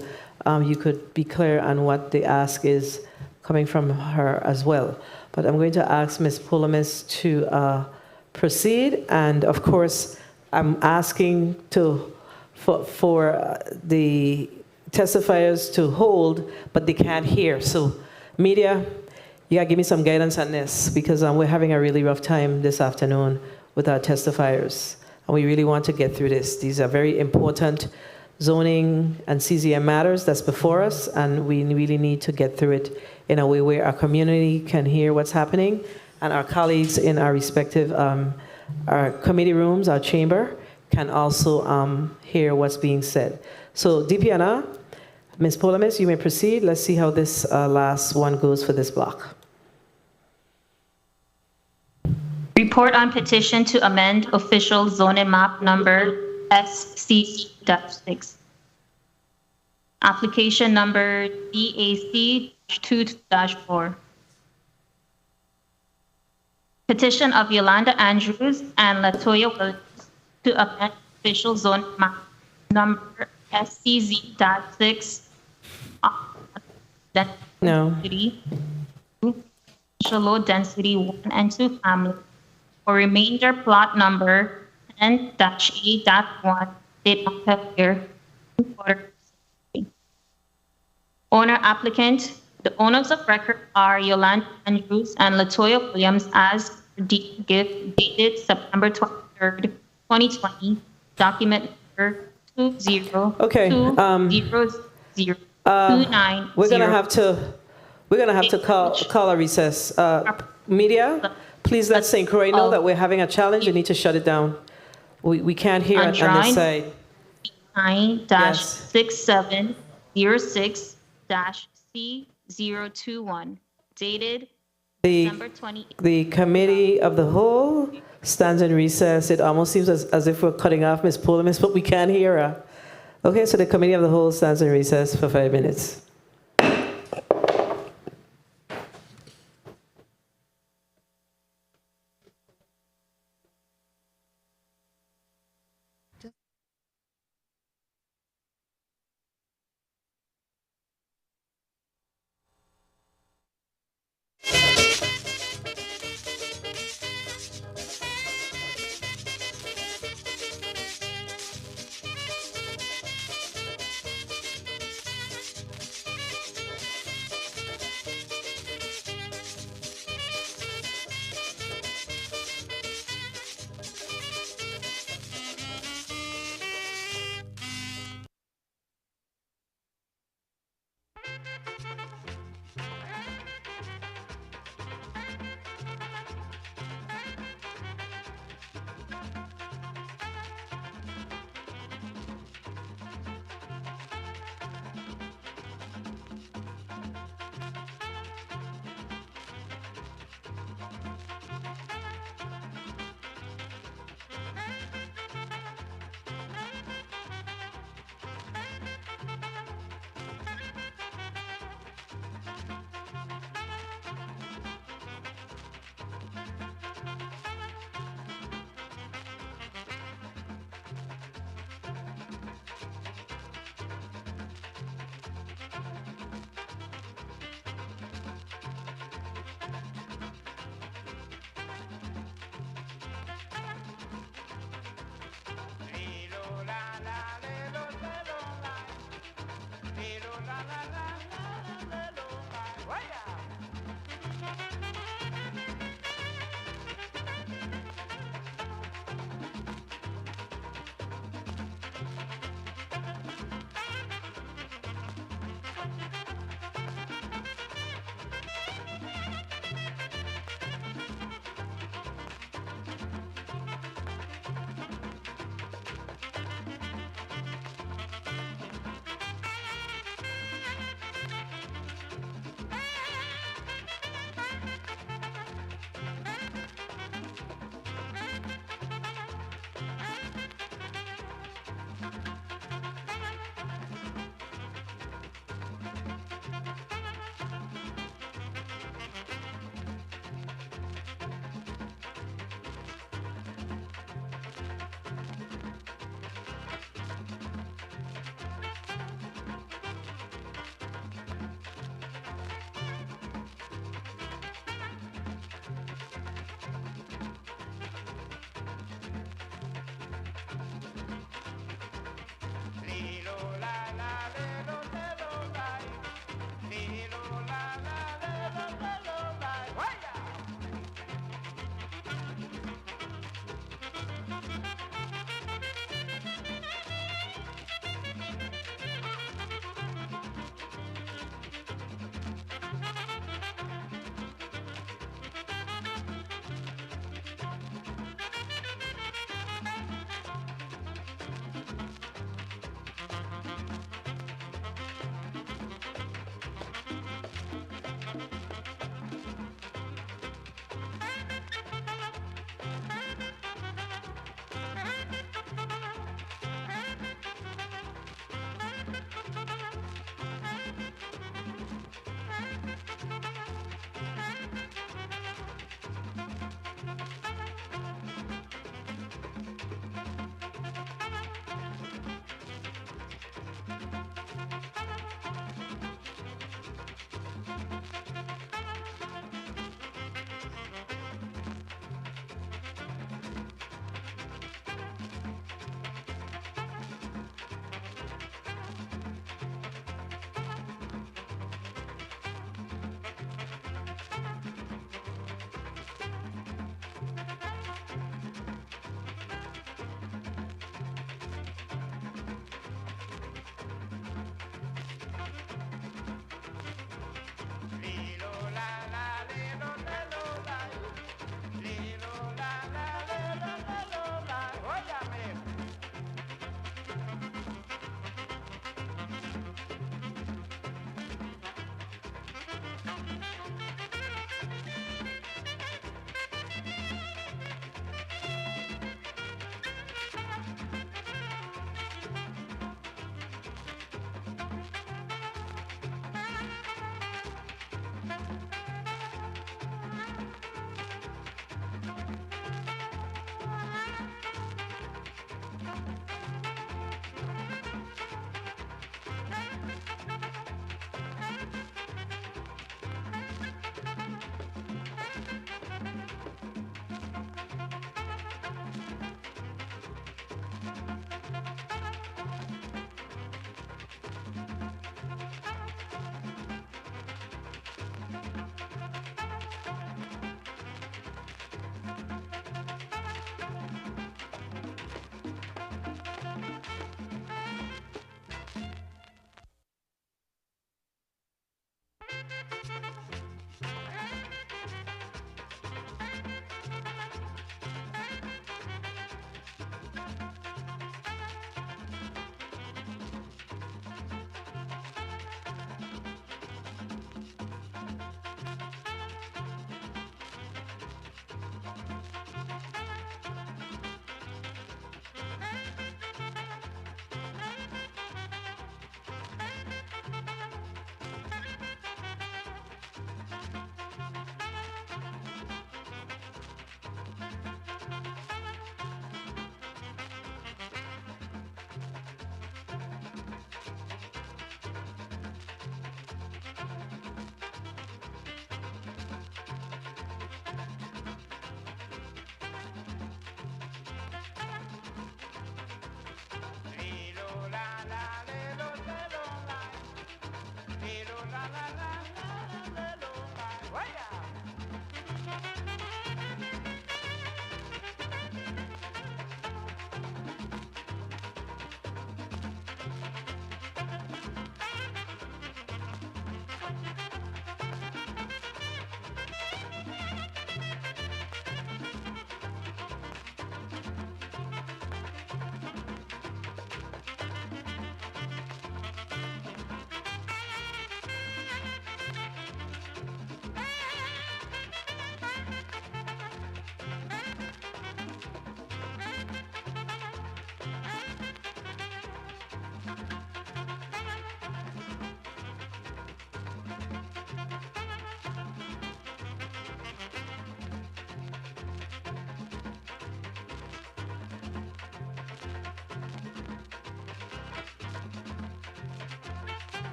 you could be clear on what the ask is coming from her as well. But I'm going to ask Ms. Polamis to proceed, and of course, I'm asking for the testifiers to hold, but they can't hear. So media, you gotta give me some guidance on this, because we're having a really rough time this afternoon with our testifiers, and we really want to get through this. These are very important zoning and CZM matters that's before us, and we really need to get through it in a way where our community can hear what's happening, and our colleagues in our respective our committee rooms, our chamber, can also hear what's being said. So DPNR, Ms. Polamis, you may proceed. Let's see how this last one goes for this block. Report on petition to amend official zoning map number SC-6. Application number DAC-2-4. Petition of Yolanda Andrews and Latoya Williams to amend official zone map number SCZ-6. No. Low density 1 and 2 family for remainder plot number 10-A.1 State Montpelier. Owner applicant. The owners of record are Yolanda Andrews and Latoya Williams as deed gift dated September 23rd, 2020. Document number 20. Okay. 20029. We're gonna have to call a recess. Media, please let St. Croix know that we're having a challenge. You need to shut it down. We can't hear on this side. 9-6706-C021, dated December 20. The committee of the whole stands in recess. It almost seems as if we're cutting off Ms. Polamis, but we can't hear her. Okay, so the committee of the whole stands in recess for 5 minutes.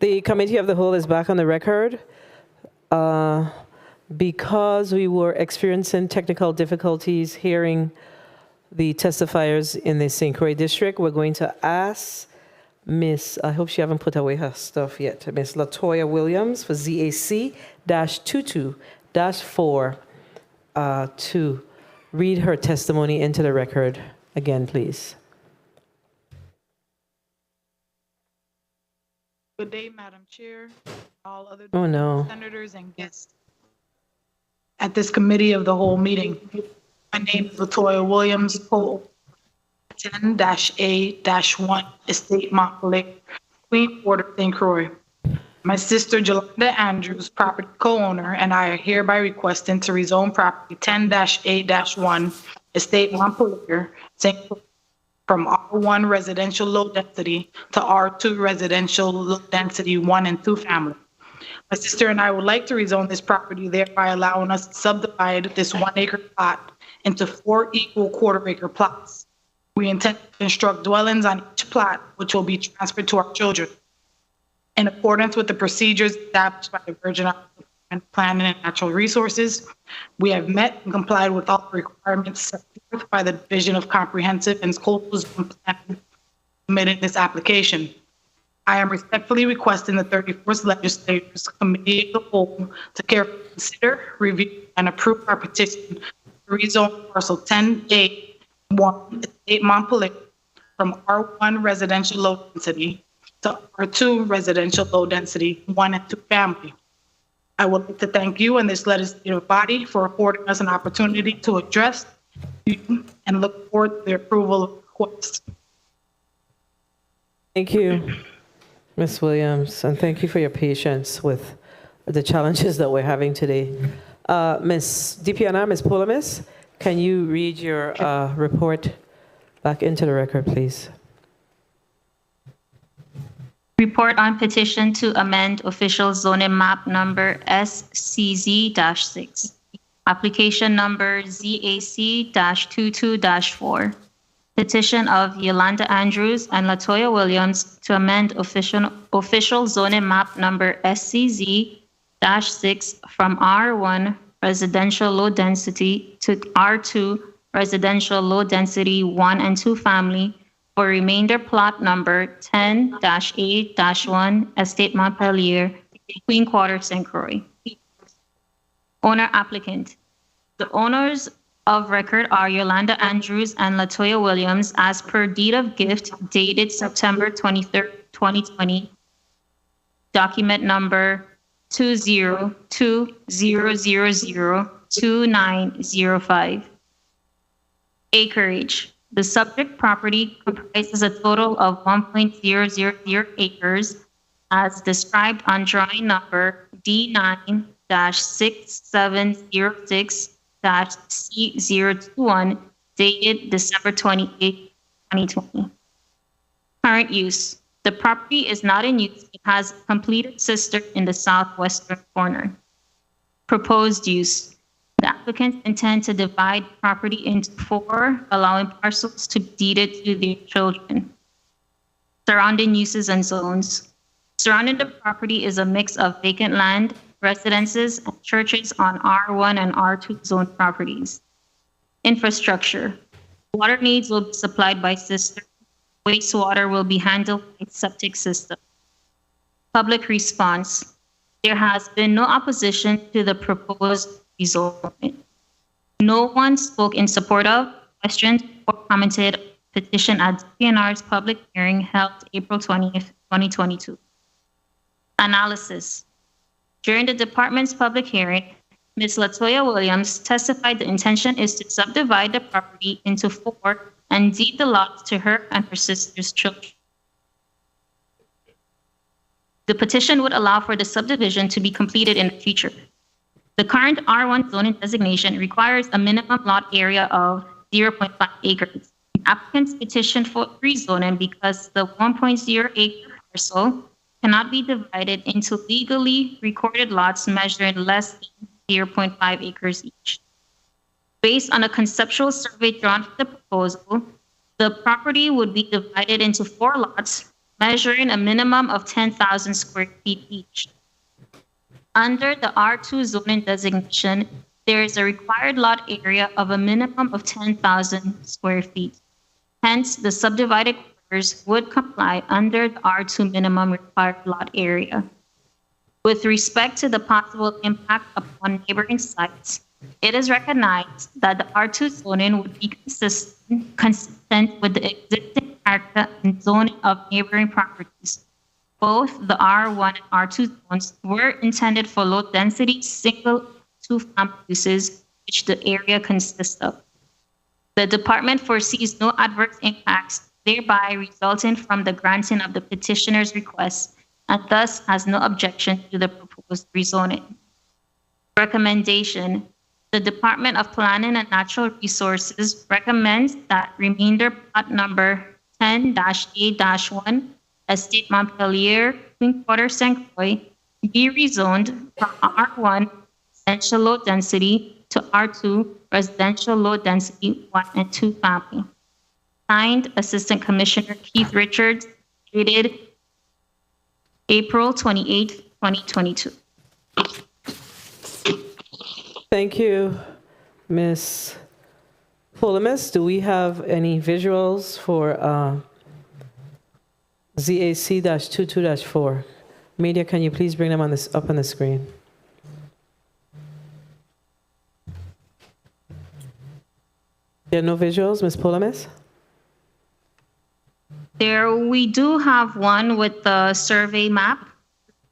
The Committee of the Whole is back on the record. Because we were experiencing technical difficulties hearing the testifiers in the St. Croix district, we're going to ask Miss, I hope she haven't put away her stuff yet, Miss Latoya Williams for ZAC-22-4 to read her testimony into the record again, please. Good day, Madam Chair, all other Oh, no. senators and guests at this Committee of the Whole meeting. My name is Latoya Williams, Cole 10-A-1, Estate Montpelier, Queen Quarter, St. Croix. My sister, Jolanda Andrews, property co-owner, and I are hereby requesting to rezone property 10-A-1, Estate Montpelier, St. Croix, from R1 residential low density to R2 residential low density 1 and 2 family. My sister and I would like to rezone this property, thereby allowing us to subdivide this 1 acre plot into 4 equal quarter-acre plots. We intend to construct dwellings on each plot, which will be transferred to our children. In accordance with the procedures established by the Virgin Islands Department of Planning and Natural Resources, we have met and complied with all the requirements set forth by the Division of Comprehensive and Coastal Zone Planning submitted this application. I am respectfully requesting the 34th Legislature's Committee of the Whole to carefully consider, review, and approve our petition to rezone parcel 10A1 Estate Montpelier from R1 residential low density to R2 residential low density 1 and 2 family. I would like to thank you and this legislative body for affording us an opportunity to address you and look forward to the approval of the request. Thank you, Ms. Williams, and thank you for your patience with the challenges that we're having today. Ms. DPNR, Ms. Polomis, can you read your report back into the record, please? Report on petition to amend official zoning map number SCZ-6. Application number ZAC-22-4. Petition of Yolanda Andrews and Latoya Williams to amend official zoning map number SCZ-6 from R1 residential low density to R2 residential low density 1 and 2 family for remainder plot number 10-A-1 Estate Montpelier, Queen Quarter, St. Croix. Owner applicant. The owners of record are Yolanda Andrews and Latoya Williams as per deed of gift dated September 23rd, 2020. Document number 20200002905. Acreage. The subject property comprises a total of 1.000 acres as described on drawing number D9-6706-C021 dated December 28, 2020. Current use. The property is not in use. It has a completed cistern in the southwestern corner. Proposed use. The applicants intend to divide property into 4, allowing parcels to be deeded to their children. Surrounding uses and zones. Surrounding the property is a mix of vacant land, residences, and churches on R1 and R2 zone properties. Infrastructure. Water needs will be supplied by cistern. Wastewater will be handled by septic system. Public response. There has been no opposition to the proposed rezoning. No one spoke in support of, questioned, or commented petition at DPNR's public hearing held April 20th, 2022. Analysis. During the department's public hearing, Ms. Latoya Williams testified the intention is to subdivide the property into 4 and deed the lots to her and her sister's children. The petition would allow for the subdivision to be completed in the future. The current R1 zoning designation requires a minimum lot area of 0.5 acres. The applicant's petition for rezoning because the 1.0 acre parcel cannot be divided into legally recorded lots measuring less than 0.5 acres each. Based on a conceptual survey drawn for the proposal, the property would be divided into 4 lots measuring a minimum of 10,000 square feet each. Under the R2 zoning designation, there is a required lot area of a minimum of 10,000 square feet. Hence, the subdivided quarters would comply under the R2 minimum required lot area. With respect to the possible impact upon neighboring sites, it is recognized that the R2 zoning would be consistent with the existing character and zoning of neighboring properties. Both the R1 and R2 zones were intended for low-density, single, two-family uses, which the area consists of. The department foresees no adverse impacts, thereby resulting from the granting of the petitioner's request, and thus has no objection to the proposed rezoning. Recommendation: the Department of Planning and Natural Resources recommends that remainder plot number 10-A-1, Estate Montpelier, Queen Quarter, St. Croix, be rezoned from R1 residential low density to R2 residential low density 1 and 2 family. Signed, Assistant Commissioner Keith Richards, dated April 28, 2022. Thank you, Ms. Polomis. Do we have any visuals for ZAC-22-4? Media, can you please bring them up on the screen? There are no visuals, Ms. Polomis? We do have one with the survey map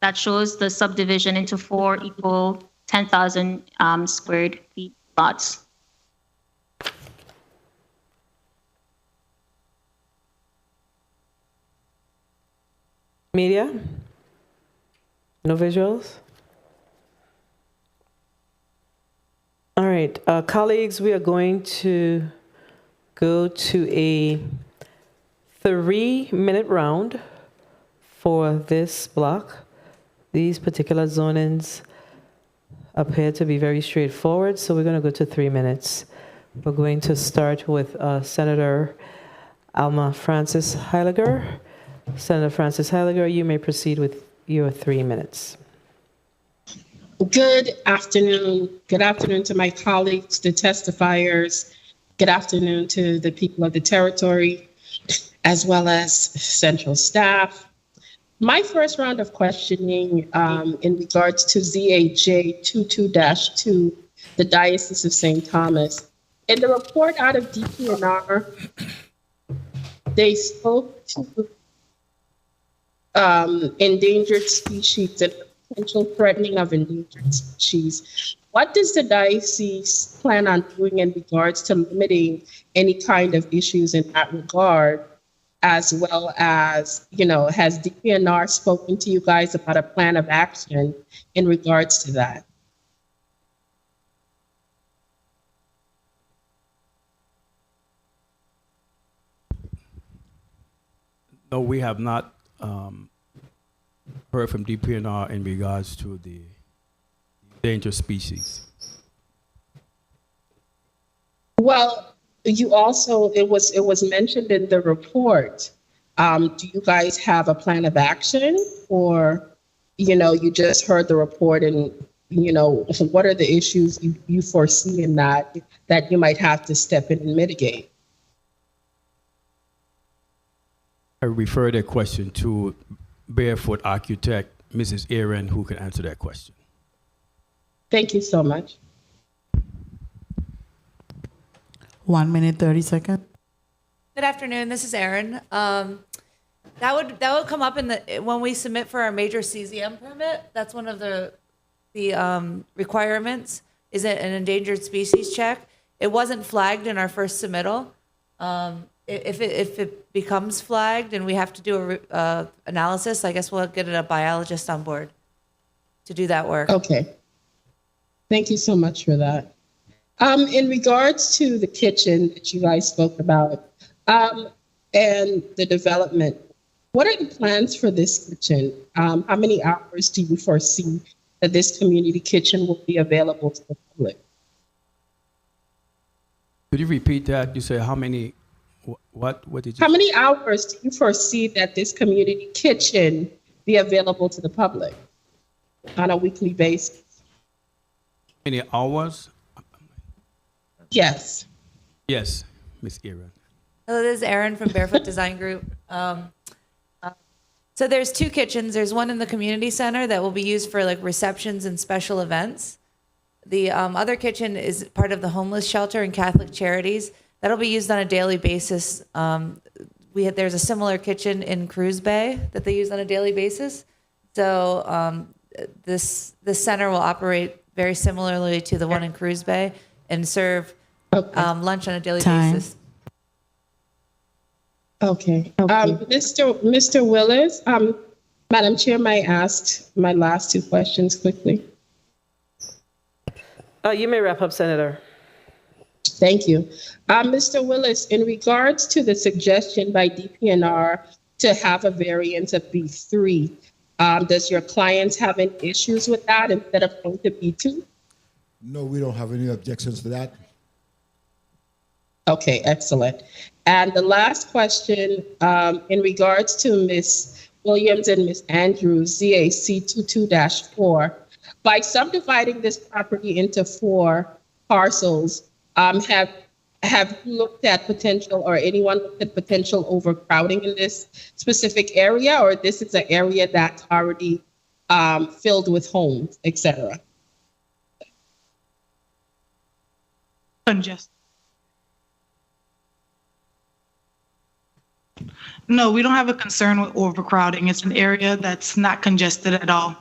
that shows the subdivision into 4 equal 10,000 square feet lots. Media? No visuals? All right, colleagues, we are going to go to a 3-minute round for this block. These particular zonings appear to be very straightforward, so we're going to go to 3 minutes. We're going to start with Senator Alma Francis Heiliger. Senator Francis Heiliger, you may proceed with your 3 minutes. Good afternoon. Good afternoon to my colleagues, the testifiers. Good afternoon to the people of the territory, as well as central staff. My first round of questioning in regards to ZAJ 22-2, the Diocese of St. Thomas. In the report out of DPNR, they spoke to endangered species and potential threatening of endangered species. What does the diocese plan on doing in regards to limiting any kind of issues in that regard, as well as, has DPNR spoken to you guys about a plan of action in regards to that? No, we have not heard from DPNR in regards to the endangered species. Well, you also, it was mentioned in the report. Do you guys have a plan of action, or, you just heard the report and, what are the issues you foresee in that you might have to step in and mitigate? I refer that question to Barefoot Architect, Mrs. Aaron, who can answer that question. Thank you so much. 1 minute, 30 seconds. Good afternoon. This is Erin. That would come up in when we submit for our major CZM permit. That's one of the requirements. Is it an endangered species check? It wasn't flagged in our first submittal. If it becomes flagged and we have to do a analysis, I guess we'll get a biologist on board to do that work. Okay. Thank you so much for that. In regards to the kitchen that you guys spoke about and the development, what are the plans for this kitchen? How many hours do you foresee that this community kitchen will be available to the public? Could you repeat that? You said how many What did you How many hours do you foresee that this community kitchen be available to the public on a weekly basis? Any hours? Yes. Yes, Miss Aaron. Hello, this is Erin from Barefoot Design Group. So there's two kitchens. There's one in the community center that will be used for like receptions and special events. The other kitchen is part of the homeless shelter and Catholic Charities. That'll be used on a daily basis. There's a similar kitchen in Cruz Bay that they use on a daily basis. So this center will operate very similarly to the one in Cruz Bay and serve lunch on a daily basis. Okay. Mr. Willis, Madam Chair, may I ask my last two questions quickly? You may wrap up, Senator. Thank you. Mr. Willis, in regards to the suggestion by DPNR to have a variance of B3, does your clients have any issues with that instead of going to B2? No, we don't have any objections to that. Okay, excellent. And the last question, in regards to Ms. Williams and Ms. Andrews, ZAC 22-4, by subdividing this property into 4 parcels, have you looked at potential, or anyone looked at potential overcrowding in this specific area, or this is an area that's already filled with homes, et cetera? No, we don't have a concern with overcrowding. It's an area that's not congested at all.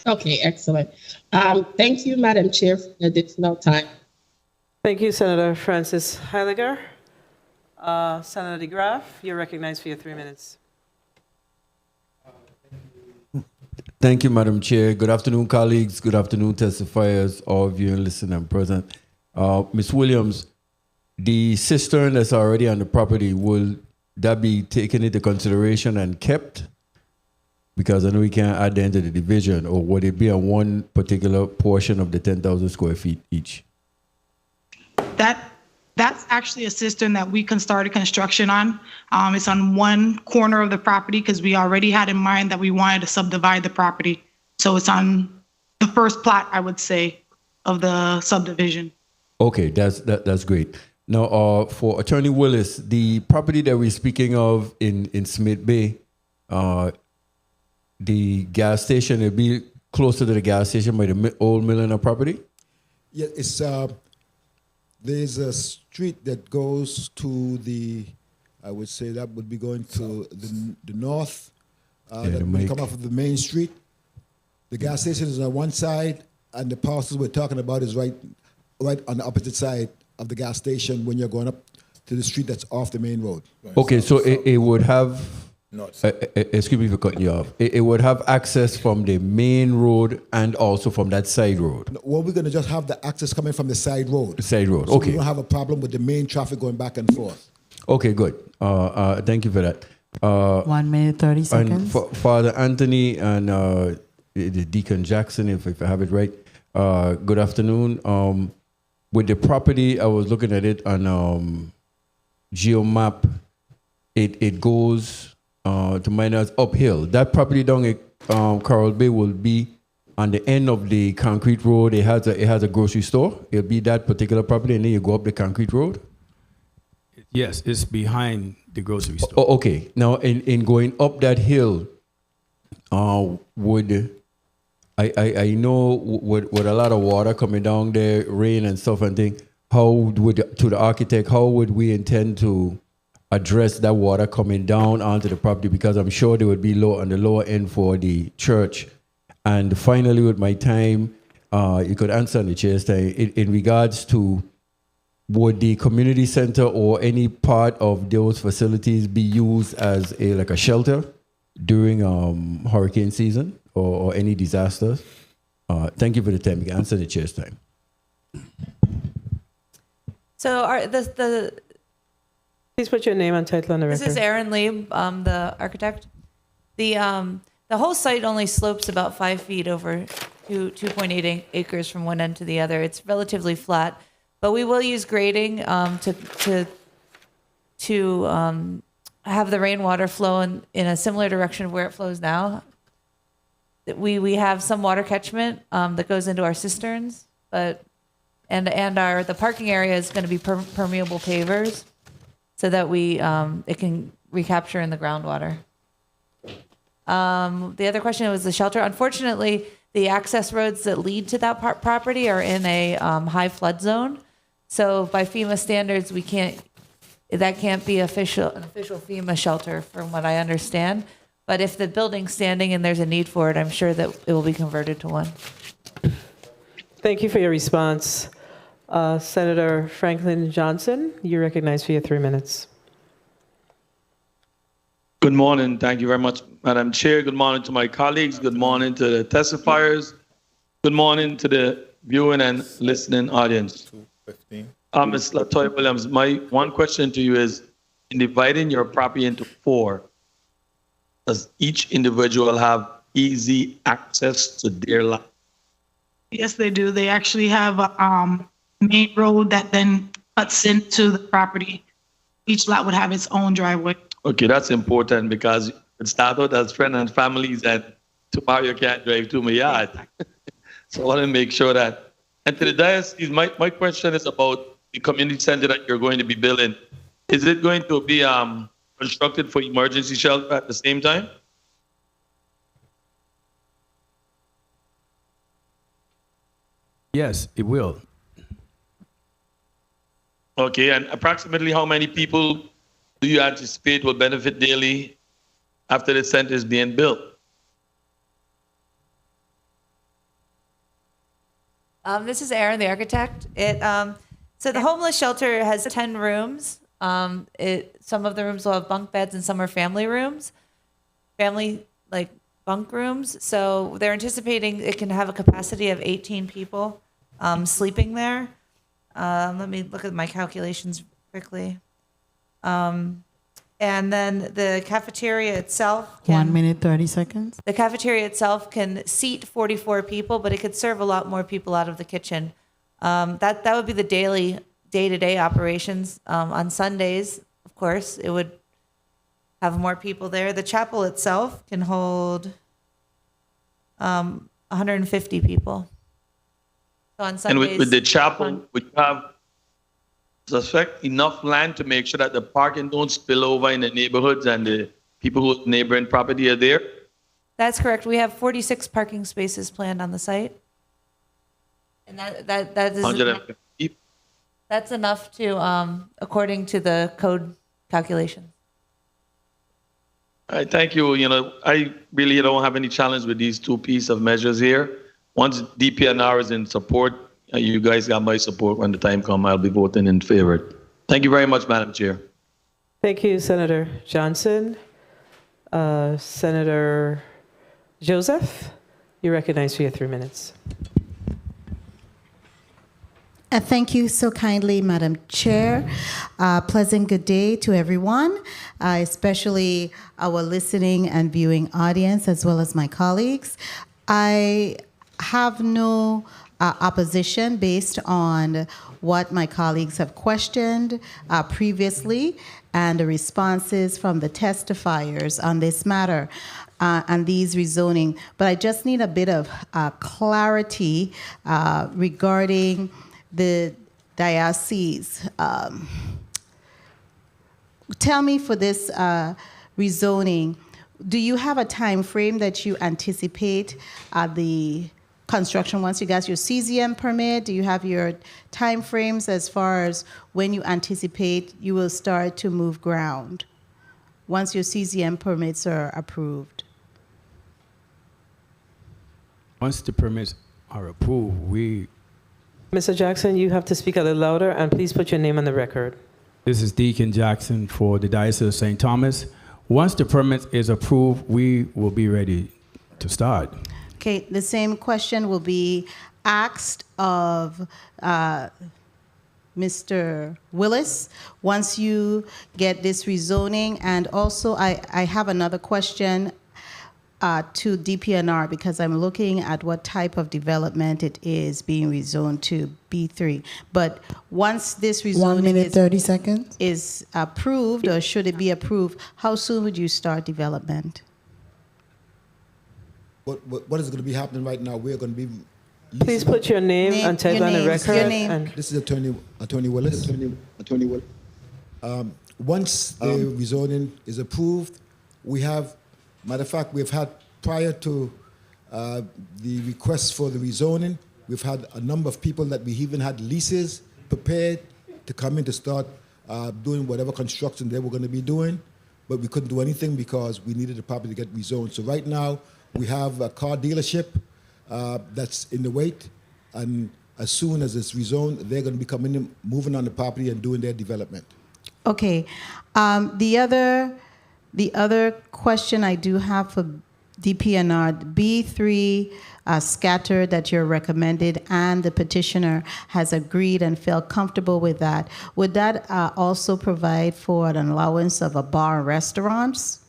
Okay, excellent. Thank you, Madam Chair, for the additional time. Thank you, Senator Francis Heiliger. Senator DeGraff, you're recognized for your 3 minutes. Thank you, Madam Chair. Good afternoon, colleagues. Good afternoon, testifiers, all viewing, listening, and present. Ms. Williams, the cistern that's already on the property, will that be taken into consideration and kept? Because I know we can't add that into the division, or would it be on one particular portion of the 10,000 square feet each? That's actually a cistern that we started construction on. It's on one corner of the property because we already had in mind that we wanted to subdivide the property. So it's on the first plot, I would say, of the subdivision. Okay, that's great. Now, for Attorney Willis, the property that we're speaking of in Smith Bay, the gas station, it'll be closer to the gas station by the old Milliner property? Yeah, it's there's a street that goes to the, I would say that would be going to the north. That would come off of the main street. The gas station is on one side, and the parcels we're talking about is right on the opposite side of the gas station when you're going up to the street that's off the main road. Okay, so it would have, excuse me for cutting you off, it would have access from the main road and also from that side road? Well, we're going to just have the access coming from the side road. The side road, so okay. we don't have a problem with the main traffic going back and forth. Okay, good. Thank you for that. 1 minute, 30 seconds. And Father Anthony and the Deacon Jackson, if I have it right, good afternoon. With the property, I was looking at it on GeoMap. It goes to minus uphill. That property down at Coral Bay will be on the end of the concrete road. It has a grocery store. It'll be that particular property, and then you go up the concrete road. Yes, it's behind the grocery store. Oh, okay. Now, in going up that hill, would I know with a lot of water coming down there, rain and stuff and thing, to the architect, how would we intend to address that water coming down onto the property? Because I'm sure there would be on the lower end for the church. And finally, with my time, you could answer in the chair's time, in regards to would the community center or any part of those facilities be used as a shelter during hurricane season or any disasters? Thank you for the time. You can answer the chair's time. So please put your name and title on the record. This is Erin Lee, the architect. The whole site only slopes about 5 feet over 2.8 acres from one end to the other. It's relatively flat, but we will use grading to to have the rainwater flow in a similar direction of where it flows now. We have some water catchment that goes into our cisterns, but the parking area is going to be permeable pavers, so that it can recapture in the groundwater. The other question was the shelter. Unfortunately, the access roads that lead to that property are in a high flood zone. So by FEMA standards, that can't be an official FEMA shelter from what I understand. But if the building's standing and there's a need for it, I'm sure that it will be converted to one. Thank you for your response. Senator Franklin Johnson, you're recognized for your 3 minutes. Good morning. Thank you very much, Madam Chair. Good morning to my colleagues. Good morning to the testifiers. Good morning to the viewing and listening audience. Ms. Latoya Williams, my one question to you is, in dividing your property into 4, does each individual have easy access to their land? Yes, they do. They actually have a main road that then cuts into the property. Each lot would have its own driveway. Okay, that's important because it started out as friends and families, and tomorrow you can't drive to my yard. So I want to make sure that. And to the diocese, my question is about the community center that you're going to be building. Is it going to be constructed for emergency shelter at the same time? Yes, it will. Okay, and approximately how many people do you anticipate will benefit daily after the center is being built? This is Erin, the architect. So the homeless shelter has 10 rooms. Some of the rooms will have bunk beds and some are family rooms, like bunk rooms. So they're anticipating it can have a capacity of 18 people sleeping there. Let me look at my calculations quickly. And then the cafeteria itself 1 minute, 30 seconds. The cafeteria itself can seat 44 people, but it could serve a lot more people out of the kitchen. That would be the daily, day-to-day operations. On Sundays, of course, it would have more people there. The chapel itself can hold 150 people. So on Sundays, And with the chapel, would you have suspect enough land to make sure that the parking don't spill over in the neighborhoods and the people who neighboring property are there? That's correct. We have 46 parking spaces planned on the site. And that is 150? that's enough to according to the code calculations. All right, thank you. I really don't have any challenge with these 2 pieces of measures here. Once DPNR is in support, you guys got my support. When the time comes, I'll be voting in favor. Thank you very much, Madam Chair. Thank you, Senator Johnson. Senator Joseph, you're recognized for your 3 minutes. Thank you so kindly, Madam Chair. Pleasant good day to everyone, especially our listening and viewing audience, as well as my colleagues. I have no opposition based on what my colleagues have questioned previously and the responses from the testifiers on this matter and these rezoning. But I just need a bit of clarity regarding the diocese. Tell me, for this rezoning, do you have a time frame that you anticipate the construction once you got your CZM permit? Do you have your time frames as far as when you anticipate you will start to move ground once your CZM permits are approved? Once the permits are approved, Mr. Jackson, you have to speak a little louder, and please put your name on the record. This is Deacon Jackson for the Diocese of St. Thomas. Once the permit is approved, we will be ready to start. Okay, the same question will be asked of Mr. Willis once you get this rezoning. And also, I have another question. to DPNR because I'm looking at what type of development it is being rezoned to B3. But once this 1 minute, rezoning 30 seconds. is approved, or should it be approved, how soon would you start development? What is going to be happening right now? We're going to be. Please put your name and title on the record. Your name. And This is Attorney Willis. Attorney Willis. Once the rezoning is approved, we have, matter of fact, we've had prior to the request for the rezoning, we've had a number of people that we even had leases prepared to come in to start doing whatever construction they were going to be doing, but we couldn't do anything because we needed the property to get rezoned. So right now, we have a car dealership that's in the wait, and as soon as it's rezoned, they're going to be coming in, moving on the property and doing their development. Okay. The other question I do have for DPNR, B3 scatter that you're recommended and the petitioner has agreed and felt comfortable with that. Would that also provide for an allowance of a bar and restaurants?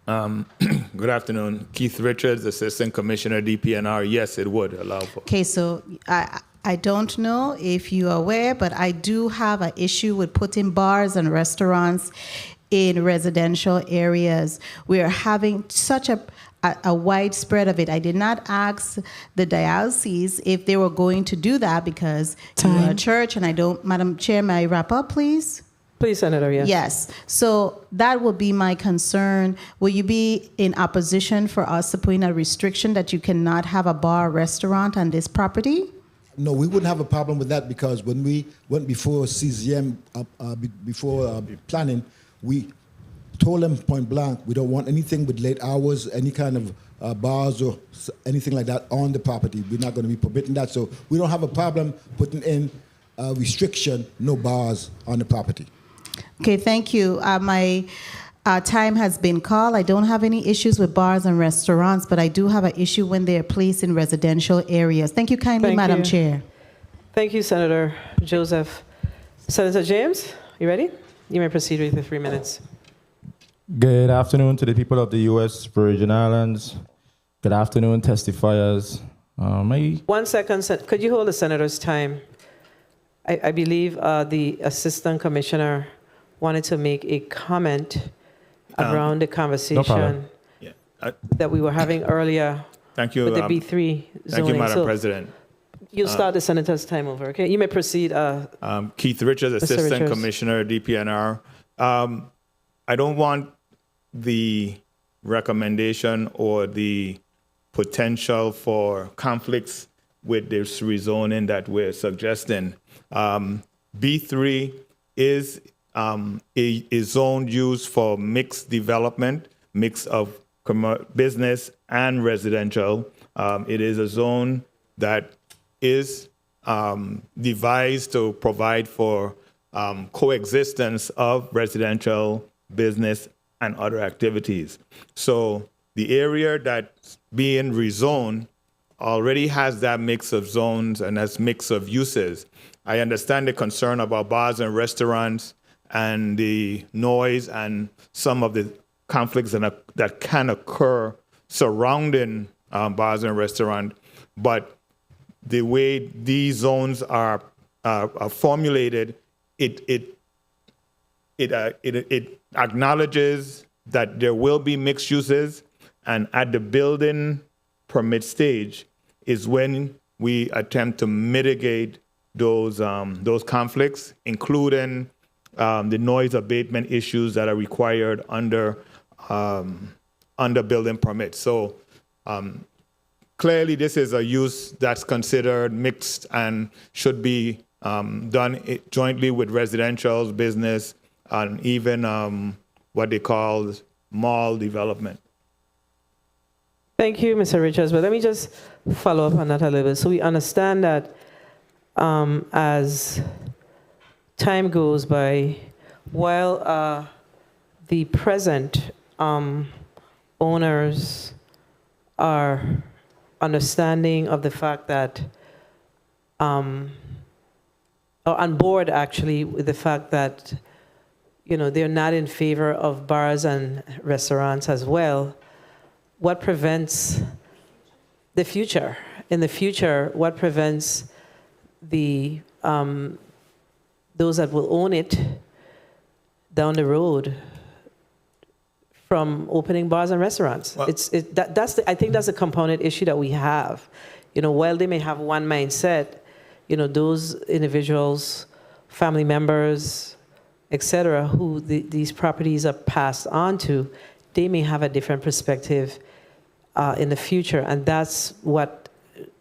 Good afternoon. Keith Richards, Assistant Commissioner, DPNR. Yes, it would allow for. Okay, so I don't know if you're aware, but I do have an issue with putting bars and restaurants in residential areas. We are having such a widespread of it. I did not ask the diocese if they were going to do that because you're a church and I don't. Madam Chair, may I wrap up, please? please, Senator, yes. Yes. So that would be my concern. Will you be in opposition for us to put in a restriction that you cannot have a bar or restaurant on this property? No, we wouldn't have a problem with that because when we went before CZM, before planning, we told them point blank, we don't want anything with late hours, any kind of bars or anything like that on the property. We're not going to be permitting that. So we don't have a problem putting in a restriction, no bars on the property. Okay, thank you. My time has been called. I don't have any issues with bars and restaurants, but I do have an issue when they're placed in residential areas. Thank you kindly, Thank Madam you. Chair. Thank you, Senator Joseph. Senator James, you ready? You may proceed with the 3 minutes. Good afternoon to the people of the U.S. Virgin Islands. Good afternoon, testifiers. 1 second. Could you hold the senator's time? I believe the assistant commissioner wanted to make a comment around the conversation that we were having earlier Thank you. with the B3 zoning. Thank you, Madam So President. you'll start the senator's time over, okay? You may proceed. Keith Richards, Mr. Assistant Richards. Commissioner, DPNR. I don't want the recommendation or the potential for conflicts with this rezoning that we're suggesting. B3 is a zone used for mixed development, mix of business and residential. It is a zone that is devised to provide for coexistence of residential, business, and other activities. So the area that's being rezoned already has that mix of zones and that mix of uses. I understand the concern about bars and restaurants and the noise and some of the conflicts that can occur surrounding bars and restaurants, but the way these zones are formulated, it acknowledges that there will be mixed uses, and at the building permit stage is when we attempt to mitigate those conflicts, including the noise abatement issues that are required under building permits. So clearly, this is a use that's considered mixed and should be done jointly with residential, business, and even what they call mall development. Thank you, Mr. Richards. But let me just follow up on that a little bit. So we understand that as time goes by, while the present owners are understanding of the fact that, or on board actually with the fact that they're not in favor of bars and restaurants as well, what prevents the future? In the future, what prevents the those that will own it down the road from opening bars and restaurants? Well- I think that's a component issue that we have. While they may have one mindset, those individuals, family members, etc., who these properties are passed on to, they may have a different perspective in the future, and that's what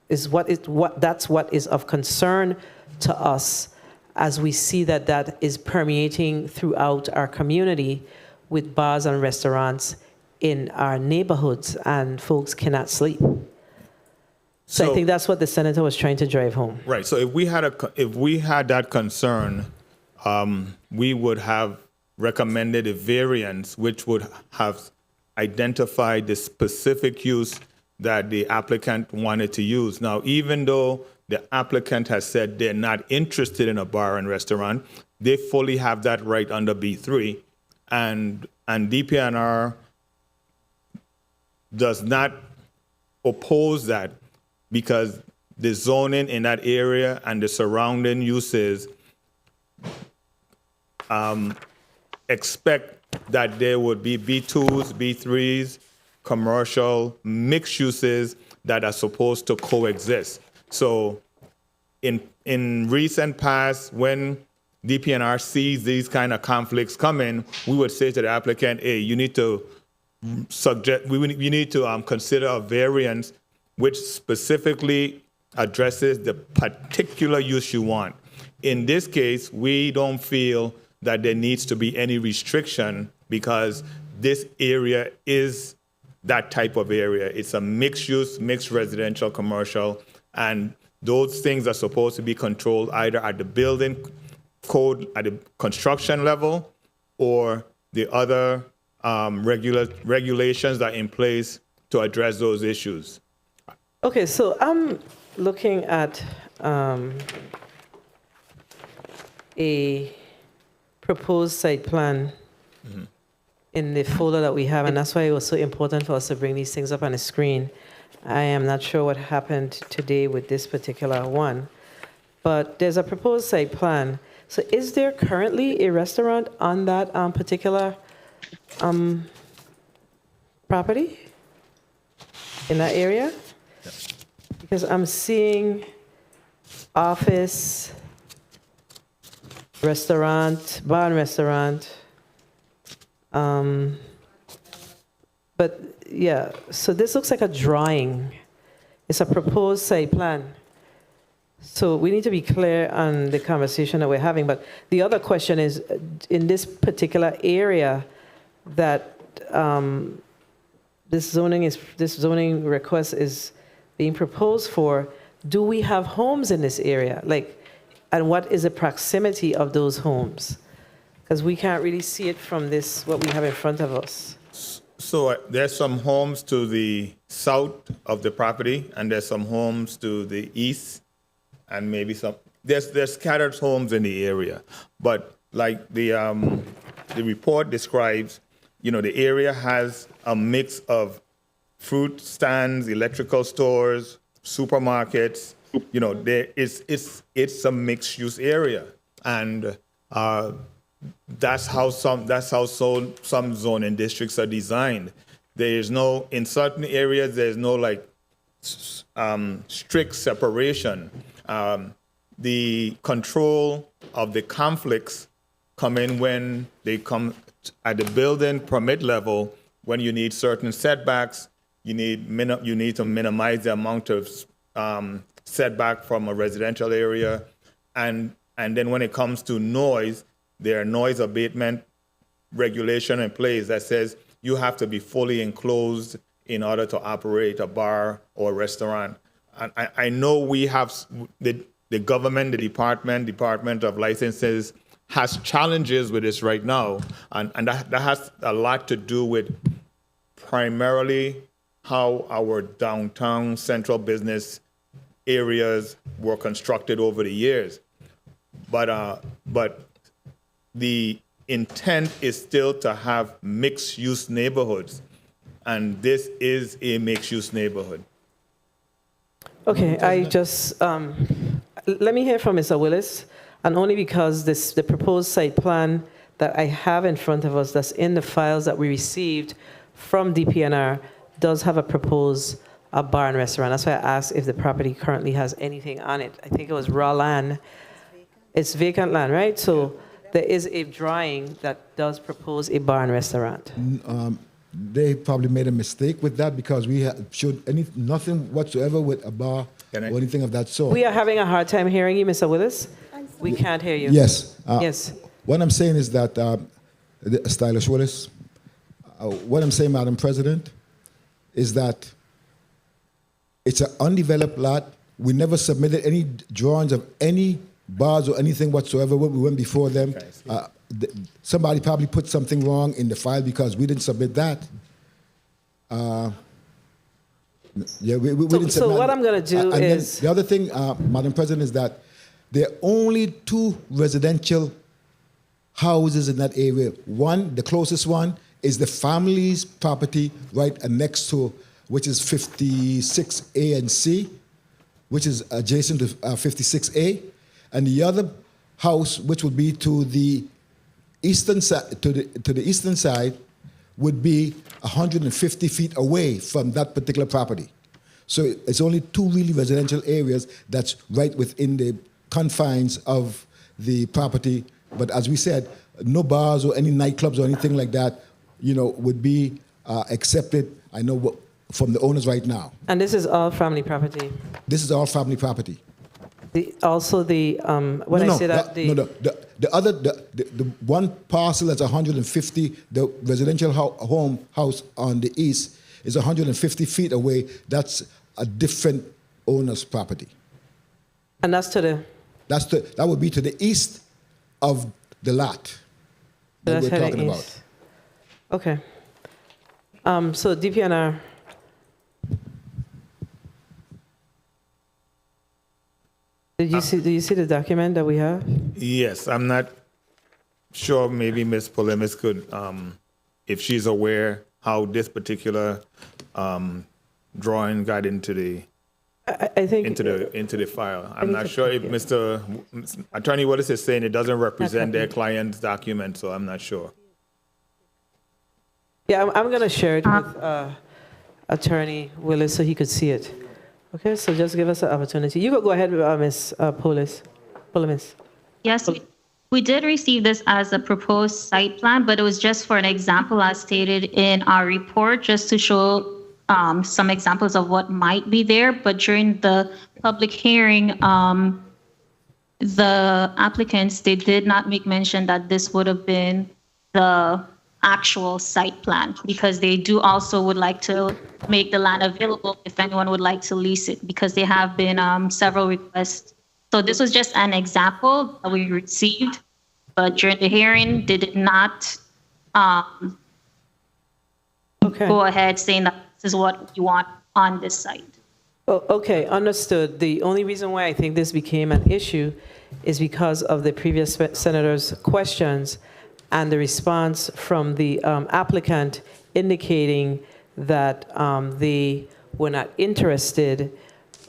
is of concern to us as we see that is permeating throughout our community with bars and restaurants in our neighborhoods, and folks cannot sleep. So I think that's what the senator was trying to drive home. Right. So if we had that concern, we would have recommended a variance which would have identified the specific use that the applicant wanted to use. Now, even though the applicant has said they're not interested in a bar and restaurant, they fully have that right under B3, and DPNR does not oppose that, because the zoning in that area and the surrounding uses expect that there would be B2s, B3s, commercial, mixed uses that are supposed to coexist. So in recent past, when DPNR sees these kind of conflicts coming, we would say to the applicant, hey, you need to consider a variance which specifically addresses the particular use you want. In this case, we don't feel that there needs to be any restriction because this area is that type of area. It's a mixed use, mixed residential, commercial, and those things are supposed to be controlled either at the building code, at the construction level, or the other regulations that are in place to address those issues. Okay, so I'm looking at a proposed site plan in the folder that we have, and that's why it was so important for us to bring these things up on the screen. I am not sure what happened today with this particular one, but there's a proposed site plan. So is there currently a restaurant on that particular property in that area? Because I'm seeing office, restaurant, bar and restaurant. But yeah, so this looks like a drawing. It's a proposed site plan. So we need to be clear on the conversation that we're having. But the other question is, in this particular area that this zoning request is being proposed for, do we have homes in this area? And what is the proximity of those homes? Because we can't really see it from this, what we have in front of us. So there's some homes to the south of the property, and there's some homes to the east, and maybe there's scattered homes in the area. But like the report describes, the area has a mix of fruit stands, electrical stores, supermarkets. It's a mixed use area, and that's how some zoning districts are designed. In certain areas there's no strict separation. The control of the conflicts come in when they come at the building permit level, when you need certain setbacks. You need to minimize the amount of setback from a residential area, and then when it comes to noise, there are noise abatement regulation in place that says you have to be fully enclosed in order to operate a bar or restaurant. And I know we have the government, the Department of Licenses has challenges with this right now, and that has a lot to do with primarily how our downtown central business areas were constructed over the years. But the intent is still to have mixed-use neighborhoods, and this is a mixed-use neighborhood. Okay, I just, let me hear from Mr. Willis, and only because the proposed site plan that I have in front of us, that's in the files that we received from DPNR, does have a proposed bar and restaurant. That's why I asked if the property currently has anything on it. I think it was raw land. It's vacant land, right? So there is a drawing that does propose a bar and restaurant. They probably made a mistake with that because we showed nothing whatsoever with a bar or anything of that sort. We are having a hard time hearing you, Mr. Willis. We can't hear you. Yes. Yes. What I'm saying is that, Stylish Willis, what I'm saying, Madam President, is that it's an undeveloped lot. We never submitted any drawings of any bars or anything whatsoever when we went before them. Somebody probably put something wrong in the file because we didn't submit that. Yeah, we didn't submit. So what I'm going to do is... The other thing, Madam President, is that there are only 2 residential houses in that area. One, the closest one, is the family's property right next to, which is 56A and C, which is adjacent to 56A. And the other house, which would be to the eastern side, to the eastern side, would be 150 feet away from that particular property. So it's only 2 really residential areas that's right within the confines of the property. But as we said, no bars or any nightclubs or anything like that, would be accepted. I know from the owners right now. And this is all family property. This is all family property. The one parcel that's 150, the residential house on the east is 150 feet away. That's a different owner's property. And that's to the? That would be to the east of the lot that we're talking about. Okay. So DPNR. Do you see the document that we have? Yes, I'm not sure. Maybe Ms. Polimis could, if she's aware how this particular drawing got into the into the file. I'm not sure if Mr. Attorney Willis is saying it doesn't represent their client's document, so I'm not sure. Yeah, I'm going to share it with Attorney Willis so he could see it. Okay, so just give us an opportunity. You go ahead, Ms. Polimis. Yes, we did receive this as a proposed site plan, but it was just for an example as stated in our report, just to show some examples of what might be there. But during the public hearing, the applicants, they did not make mention that this would have been the actual site plan, because they do also would like to make the land available if anyone would like to lease it, because there have been several requests. So this was just an example that we received, but during the hearing, they did not go ahead saying that this is what we want on this site. Oh, okay, understood. The only reason why I think this became an issue is because of the previous senator's questions and the response from the applicant indicating that they were not interested,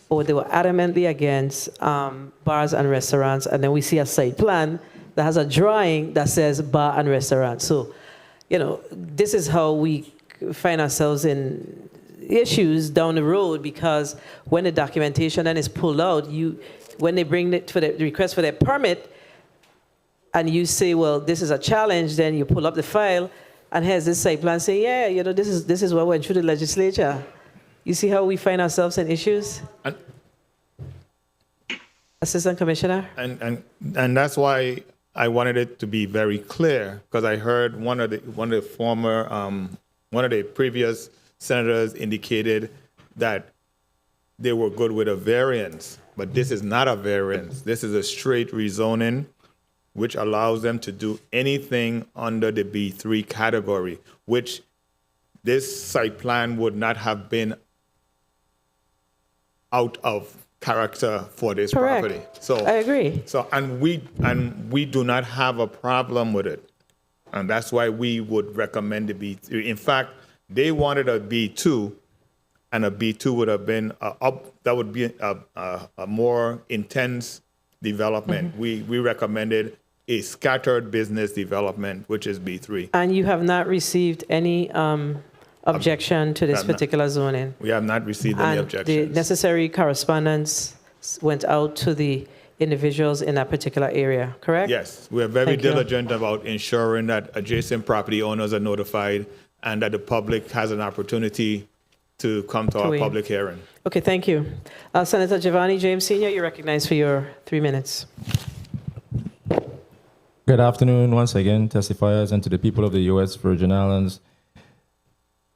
or they were adamantly against bars and restaurants. And then we see a site plan that has a drawing that says bar and restaurant. So, this is how we find ourselves in issues down the road, because when the documentation then is pulled out, when they bring it for the request for their permit, and you say, well, this is a challenge, then you pull up the file, and here's this site plan saying, yeah, this is what went through the legislature. You see how we find ourselves in issues? Assistant Commissioner? And that's why I wanted it to be very clear, because I heard one of the previous senators indicated that they were good with a variance, but this is not a variance. This is a straight rezoning, which allows them to do anything under the B3 category, which this site plan would not have been out of character for this property. So I agree. So and we do not have a problem with it. And that's why we would recommend the B3. In fact, they wanted a B2, and a B2 would have been that would be a more intense development. We recommended a scattered business development, which is B3. And you have not received any objection to this have not. particular zoning? We have not received any And objections. the necessary correspondence went out to the individuals in that particular area, correct? Yes, we are very Thank you. diligent about ensuring that adjacent property owners are notified and that the public has an opportunity to come to our weigh in. public hearing. Okay, thank you. Senator Giovanni James Sr., you're recognized for your 3 minutes. Good afternoon once again, testifiers, and to the people of the U.S. Virgin Islands.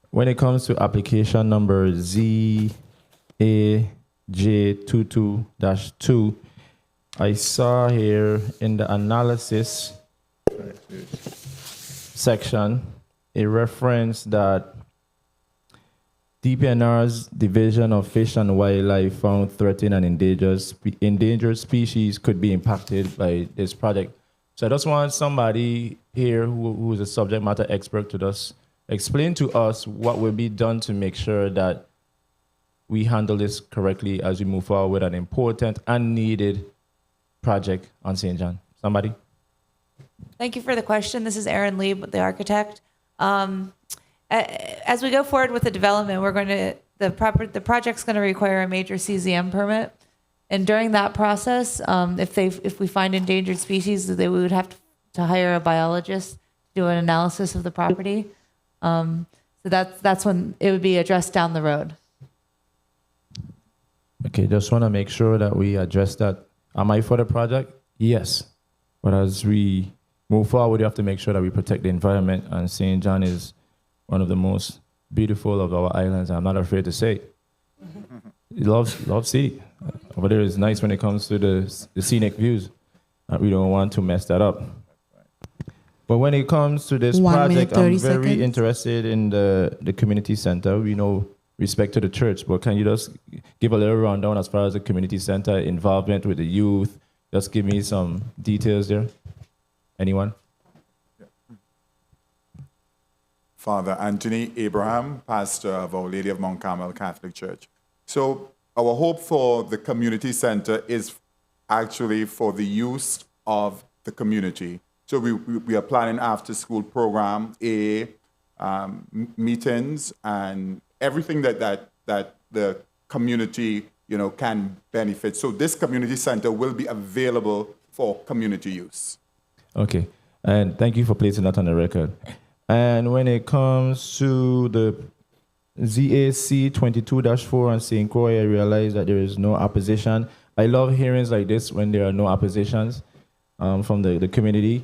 When it comes to application number ZAJ22-2, I saw here in the analysis section a reference that DPNR's Division of Fish and Wildlife found threatened and endangered species could be impacted by this project. So I just want somebody here who is a subject matter expert to just explain to us what will be done to make sure that we handle this correctly as we move forward with an important and needed project on St. John. Somebody? Thank you for the question. This is Erin Lee, the architect. As we go forward with the development, the project's going to require a major CZM permit. And during that process, if we find endangered species, we would have to hire a biologist to do an analysis of the property. So that's when it would be addressed down the road. Okay, just want to make sure that we address that. Am I for the project? Yes. But as we move forward, we have to make sure that we protect the environment. And St. John is one of the most beautiful of our islands. I'm not afraid to say. Love city. Over there is nice when it comes to the scenic views. We don't want to mess that up. But when it comes to this 1 minute, project, I'm 30 very seconds. interested in the community center. We know respect to the church, but can you just give a little rundown as far as the community center involvement with the youth? Just give me some details there. Anyone? Father Anthony Abraham, pastor of Our Lady of Mount Carmel Catholic Church. So our hope for the community center is actually for the use of the community. So we are planning after-school program, meetings, and everything that the community can benefit. So this community center will be available for community use. Okay, and thank you for placing that on the record. And when it comes to the ZAC 22-4 and St. Croix, I realize that there is no opposition. I love hearings like this when there are no oppositions from the community.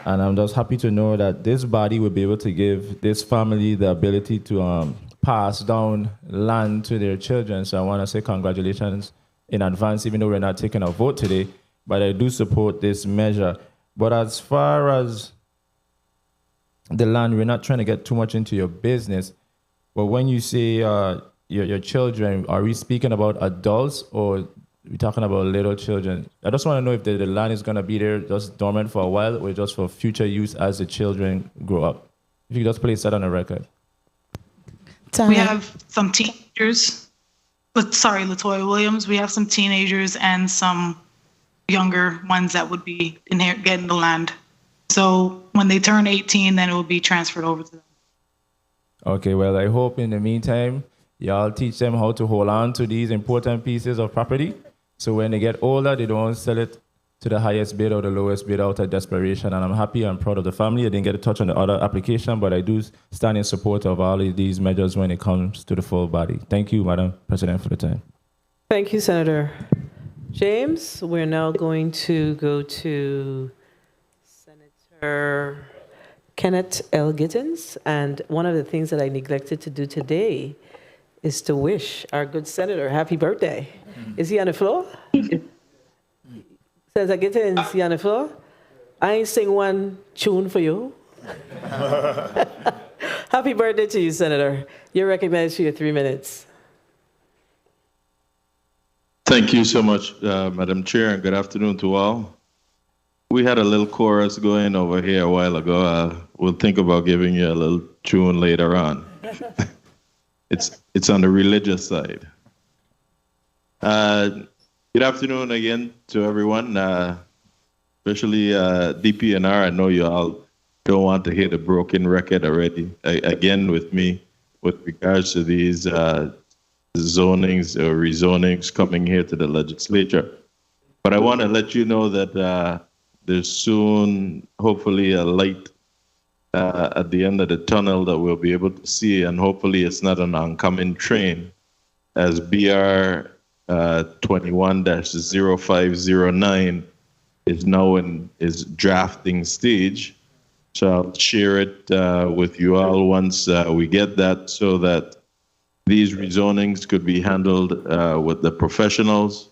And I'm just happy to know that this body will be able to give this family the ability to pass down land to their children. So I want to say congratulations in advance, even though we're not taking a vote today. But I do support this measure. But as far as the land, we're not trying to get too much into your business. But when you say your children, are we speaking about adults or we're talking about little children? I just want to know if the land is going to be there just dormant for a while or just for future use as the children grow up. If you could just place that on the record. We have some teenagers. Latoya Williams. We have some teenagers and some younger ones that would be getting the land. So when they turn 18, then it will be transferred over to them. Okay, well, I hope in the meantime, y'all teach them how to hold on to these important pieces of property. So when they get older, they don't sell it to the highest bid or the lowest bid out of desperation. And I'm happy and proud of the family. I didn't get to touch on the other application, but I do stand in support of all of these measures when it comes to the full body. Thank you, Madam President, for the time. Thank you, Senator James. We're now going to go to Senator Kenneth L. Gittins. And one of the things that I neglected to do today is to wish our good senator happy birthday. Is he on the floor? Senator Gittins, is he on the floor? I ain't sing one tune for you. Happy birthday to you, Senator. You're recognized for your 3 minutes. Thank you so much, Madam Chair, and good afternoon to all. We had a little chorus going over here a while ago. we'll think about giving you a little tune later on. It's on the religious side. Good afternoon again to everyone, especially DPNR. I know you all don't want to hear the broken record already. Again, with me, with regards to these zonings or rezonings coming here to the legislature. But I want to let you know that there's soon, hopefully, a light at the end of the tunnel that we'll be able to see, and hopefully it's not an oncoming train, as BR 21-0509 is now in its drafting stage. So I'll share it with you all once we get that, so that these rezonings could be handled with the professionals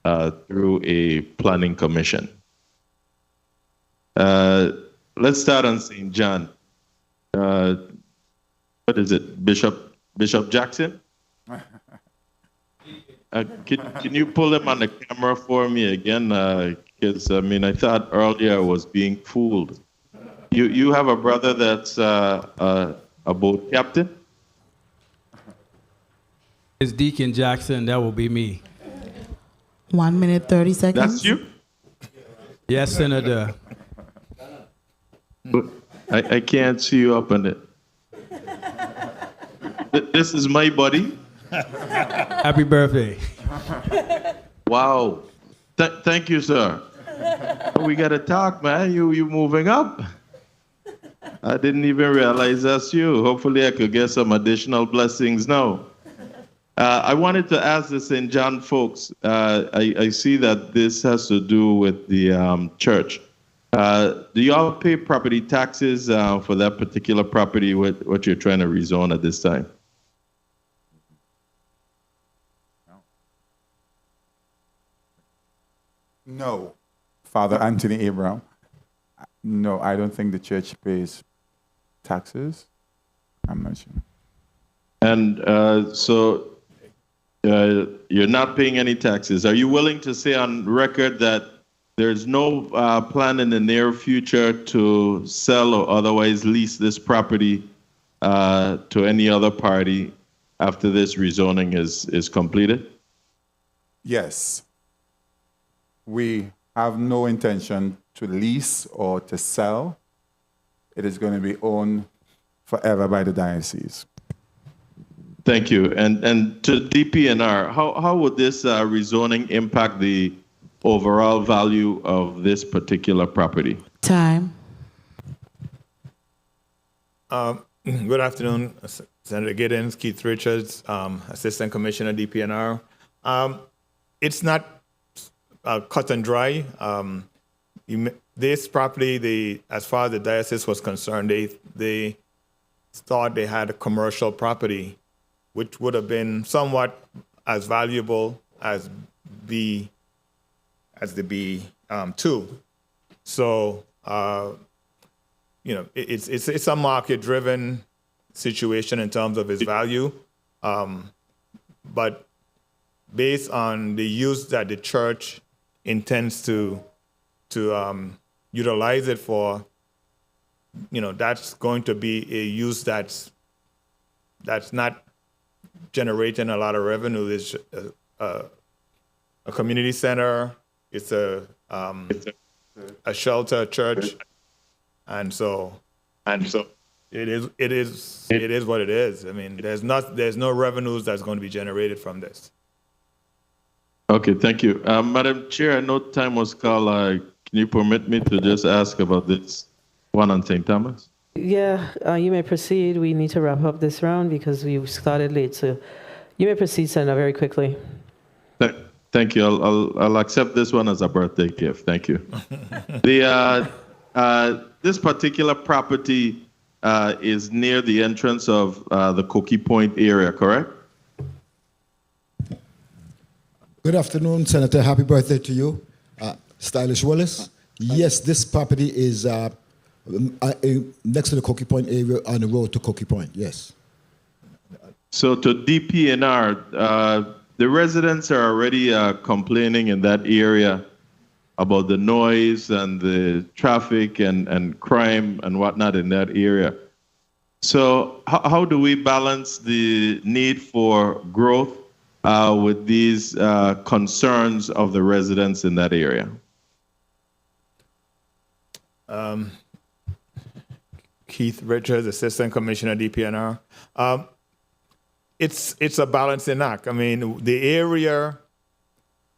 through a planning commission. Let's start on St. John. What is it, Bishop Jackson? Can you pull him on the camera for me again? Because I thought earlier I was being fooled. You have a brother that's a boat captain? It's Deacon Jackson. That will be me. 1 minute, 30 seconds. That's you? Yes, Senator. I can't see you up on it. This is my buddy. Happy birthday. Wow. Thank you, sir. We got to talk, man. You moving up. I didn't even realize that's you. Hopefully I could get some additional blessings now. I wanted to ask the St. John folks. I see that this has to do with the church. Do you all pay property taxes for that particular property, what you're trying to rezone at this time? No. Father Anthony Abraham. No, I don't think the church pays taxes. I'm not sure. And so you're not paying any taxes. Are you willing to say on record that there's no plan in the near future to sell or otherwise lease this property to any other party after this rezoning is completed? Yes. We have no intention to lease or to sell. It is going to be owned forever by the diocese. Thank you. And to DPNR, how would this rezoning impact the overall value of this particular property? Time. Good afternoon, Senator Giddens, Keith Richards, Assistant Commissioner, DPNR. It's not cut and dry. This property, as far as the diocese was concerned, they thought they had a commercial property, which would have been somewhat as valuable as the B2. So, it's a market-driven situation in terms of its value, but based on the use that the church intends to utilize it for, that's going to be a use that's not generating a lot of revenue. It's a community center. It's a shelter, church, and so it is what it is. I mean, there's no revenues that's going to be generated from this. Okay, thank you. Madam Chair, I know time was called. Can you permit me to just ask about this one on St. Thomas? Yeah, you may proceed. We need to wrap up this round because we started late. So you may proceed, Senator, very quickly. Thank you. I'll accept this one as a birthday gift. Thank you. This particular property is near the entrance of the Cookie Point area, correct? Good afternoon, Senator. Happy birthday to you. Stylish Willis. Yes, this property is next to the Cookie Point area on the road to Cookie Point, yes. So to DPNR, the residents are already complaining in that area about the noise and the traffic and crime and whatnot in that area. So how do we balance the need for growth with these concerns of the residents in that area? Keith Richards, Assistant Commissioner, DPNR. It's a balancing act. I mean, the area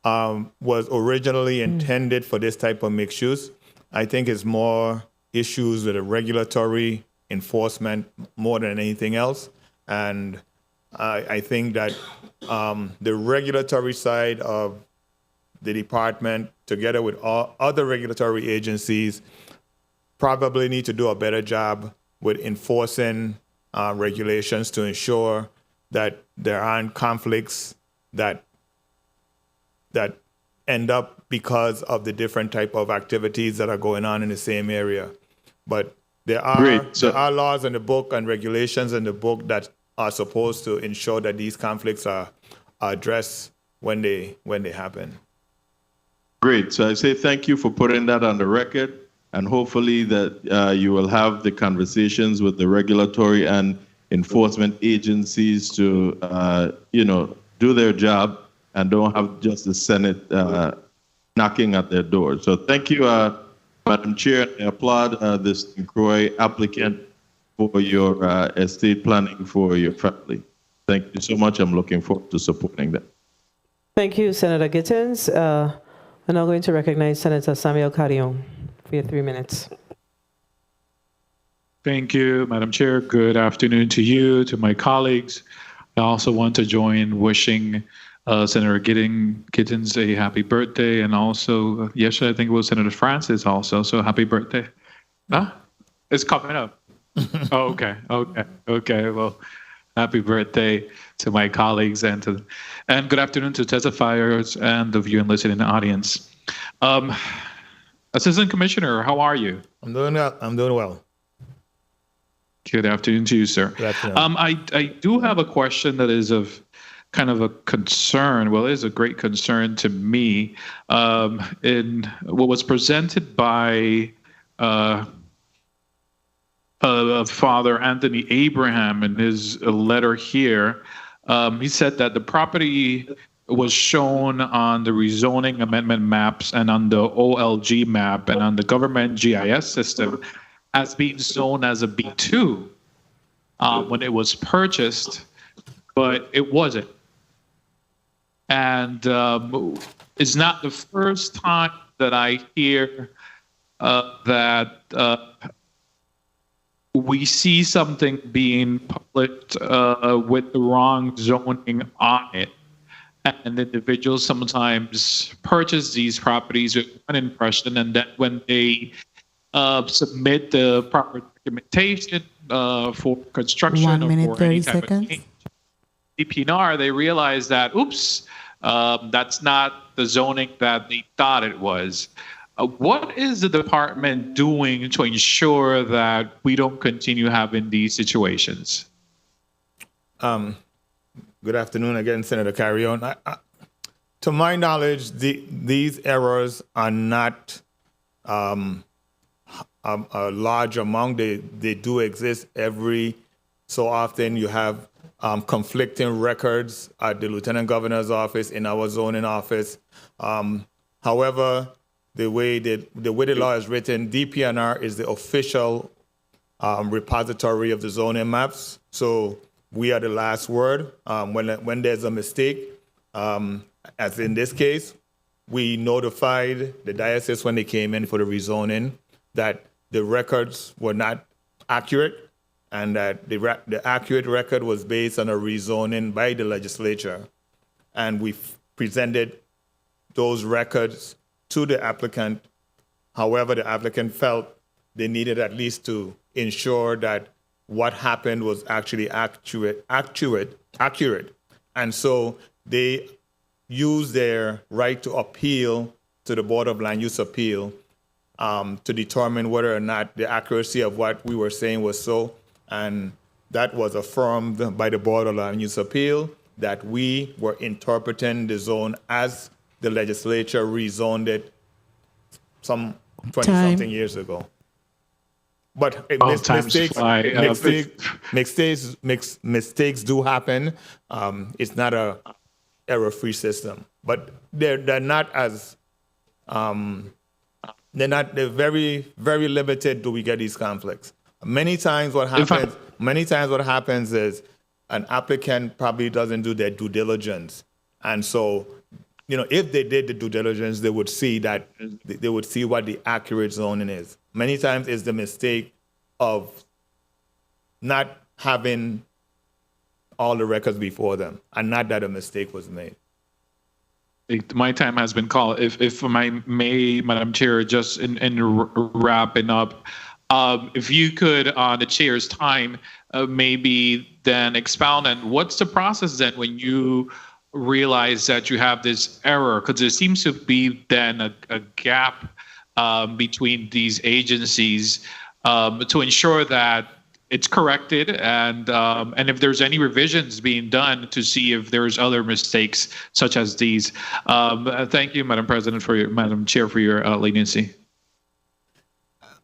was originally intended for this type of mixed use. I think it's more issues with the regulatory enforcement more than anything else. And I think that the regulatory side of the department, together with all other regulatory agencies, probably need to do a better job with enforcing regulations to ensure that there aren't conflicts that end up because of the different type of activities that are going on in the same area. But there are laws in the book and regulations in the book that are supposed to ensure that these conflicts are addressed when they happen. Great. So I say thank you for putting that on the record, and hopefully that you will have the conversations with the regulatory and enforcement agencies to, do their job and don't have just the Senate knocking at their door. So thank you, Madam Chair. I applaud this Croy applicant for your estate planning for your family. Thank you so much. I'm looking forward to supporting that. Thank you, Senator Gittins. I'm now going to recognize Senator Samuel Carrion for your 3 minutes. Thank you, Madam Chair. Good afternoon to you, to my colleagues. I also want to join wishing Senator Gittins a happy birthday, and also yesterday I think it was Senator Francis also. So happy birthday! It's coming up. Oh, okay. Well, happy birthday to my colleagues and good afternoon to testifiers and the viewing and listening audience. Assistant Commissioner, how are you? I'm doing well. Good afternoon to you, sir. Good afternoon. I do have a question that is of kind of a concern. Well, it is a great concern to me. In what was presented by Father Anthony Abraham in his letter here, he said that the property was shown on the rezoning amendment maps and on the OLG map and on the government GIS system as being zoned as a B2 when it was purchased, but it wasn't. And it's not the first time that I hear that we see something being published with the wrong zoning on it. And individuals sometimes purchase these properties with one impression, and then when they submit the proper documentation for construction 1 minute, or for any 30 type seconds. of change, DPNR, they realize that, oops, that's not the zoning that they thought it was. What is the department doing to ensure that we don't continue having these situations? Good afternoon again, Senator Carrion. To my knowledge, these errors are not a large amount. They do exist every so often. You have conflicting records at the Lieutenant Governor's office, in our zoning office. However, the way the law is written, DPNR is the official repository of the zoning maps. So we are the last word. When there's a mistake, as in this case, we notified the diocese when they came in for the rezoning that the records were not accurate, and that the accurate record was based on a rezoning by the legislature. And we presented those records to the applicant. However, the applicant felt they needed at least to ensure that what happened was actually accurate. And so they used their right to appeal to the Board of Land Use Appeal to determine whether or not the accuracy of what we were saying was so. And that was affirmed by the Board of Land Use Appeal, that we were interpreting the zone as the legislature rezoned it some 20 Time. something years ago. But times fly. mistakes do happen. It's not a error-free system, but they're not as they're very, very limited. Do we get these conflicts? Many times what happens is an applicant probably doesn't do their due diligence, and so if they did the due diligence, they would see that they would see what the accurate zoning is. Many times it's the mistake of not having all the records before them, and not that a mistake was made. My time has been called. If I may, Madam Chair, just in wrapping up, if you could, on the chair's time, maybe then expound on what's the process then when you realize that you have this error, because there seems to be then a gap between these agencies to ensure that it's corrected, and if there's any revisions being done to see if there's other mistakes such as these. Thank you, Madam President, Madam Chair, for your leniency.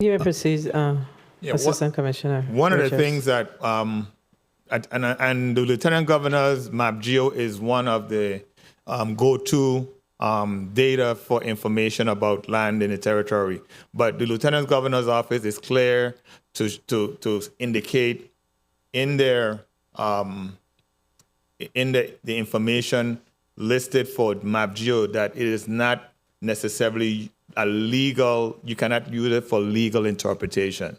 You may proceed, Assistant Commissioner. One of the Richards. things that and the Lieutenant Governor's MapGeo is one of the go-to data for information about land in the territory. But the Lieutenant Governor's office is clear to indicate in their in the information listed for MapGeo that it is not necessarily a legal. You cannot use it for legal interpretation,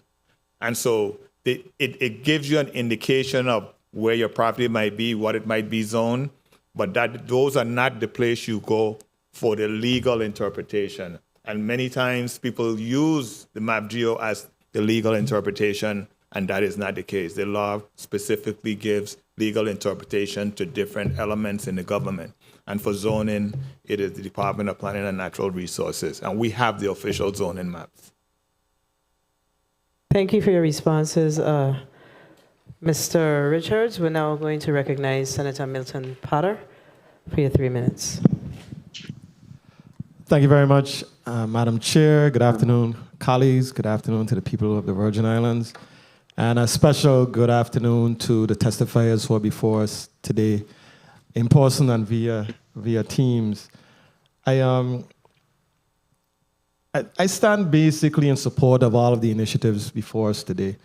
and so it gives you an indication of where your property might be, what it might be zoned, but that those are not the place you go for the legal interpretation. And many times people use the MapGeo as the legal interpretation, and that is not the case. The law specifically gives legal interpretation to different elements in the government. And for zoning, it is the Department of Planning and Natural Resources, and we have the official zoning maps. Thank you for your responses, Mr. Richards. We're now going to recognize Senator Milton Potter for your 3 minutes. Thank you very much, Madam Chair. Good afternoon, colleagues. Good afternoon to the people of the Virgin Islands. And a special good afternoon to the testifiers who are before us today in person and via Teams. I stand basically in support of all of the initiatives before us today.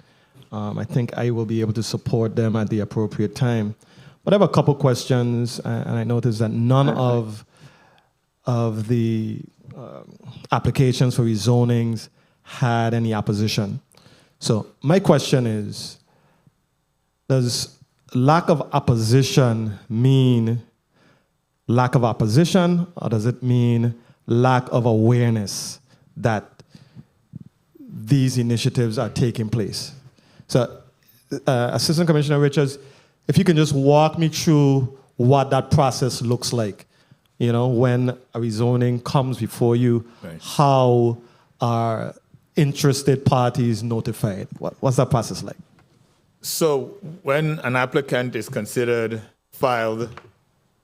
I think I will be able to support them at the appropriate time. But I have a couple questions, and I noticed that none of the applications for rezonings had any opposition. So my question is, does lack of opposition mean lack of opposition, or does it mean lack of awareness that these initiatives are taking place? So, Assistant Commissioner Richards, if you can just walk me through what that process looks like. When a rezoning comes before you, right, how are interested parties notified? What's that process like? So when an applicant is filed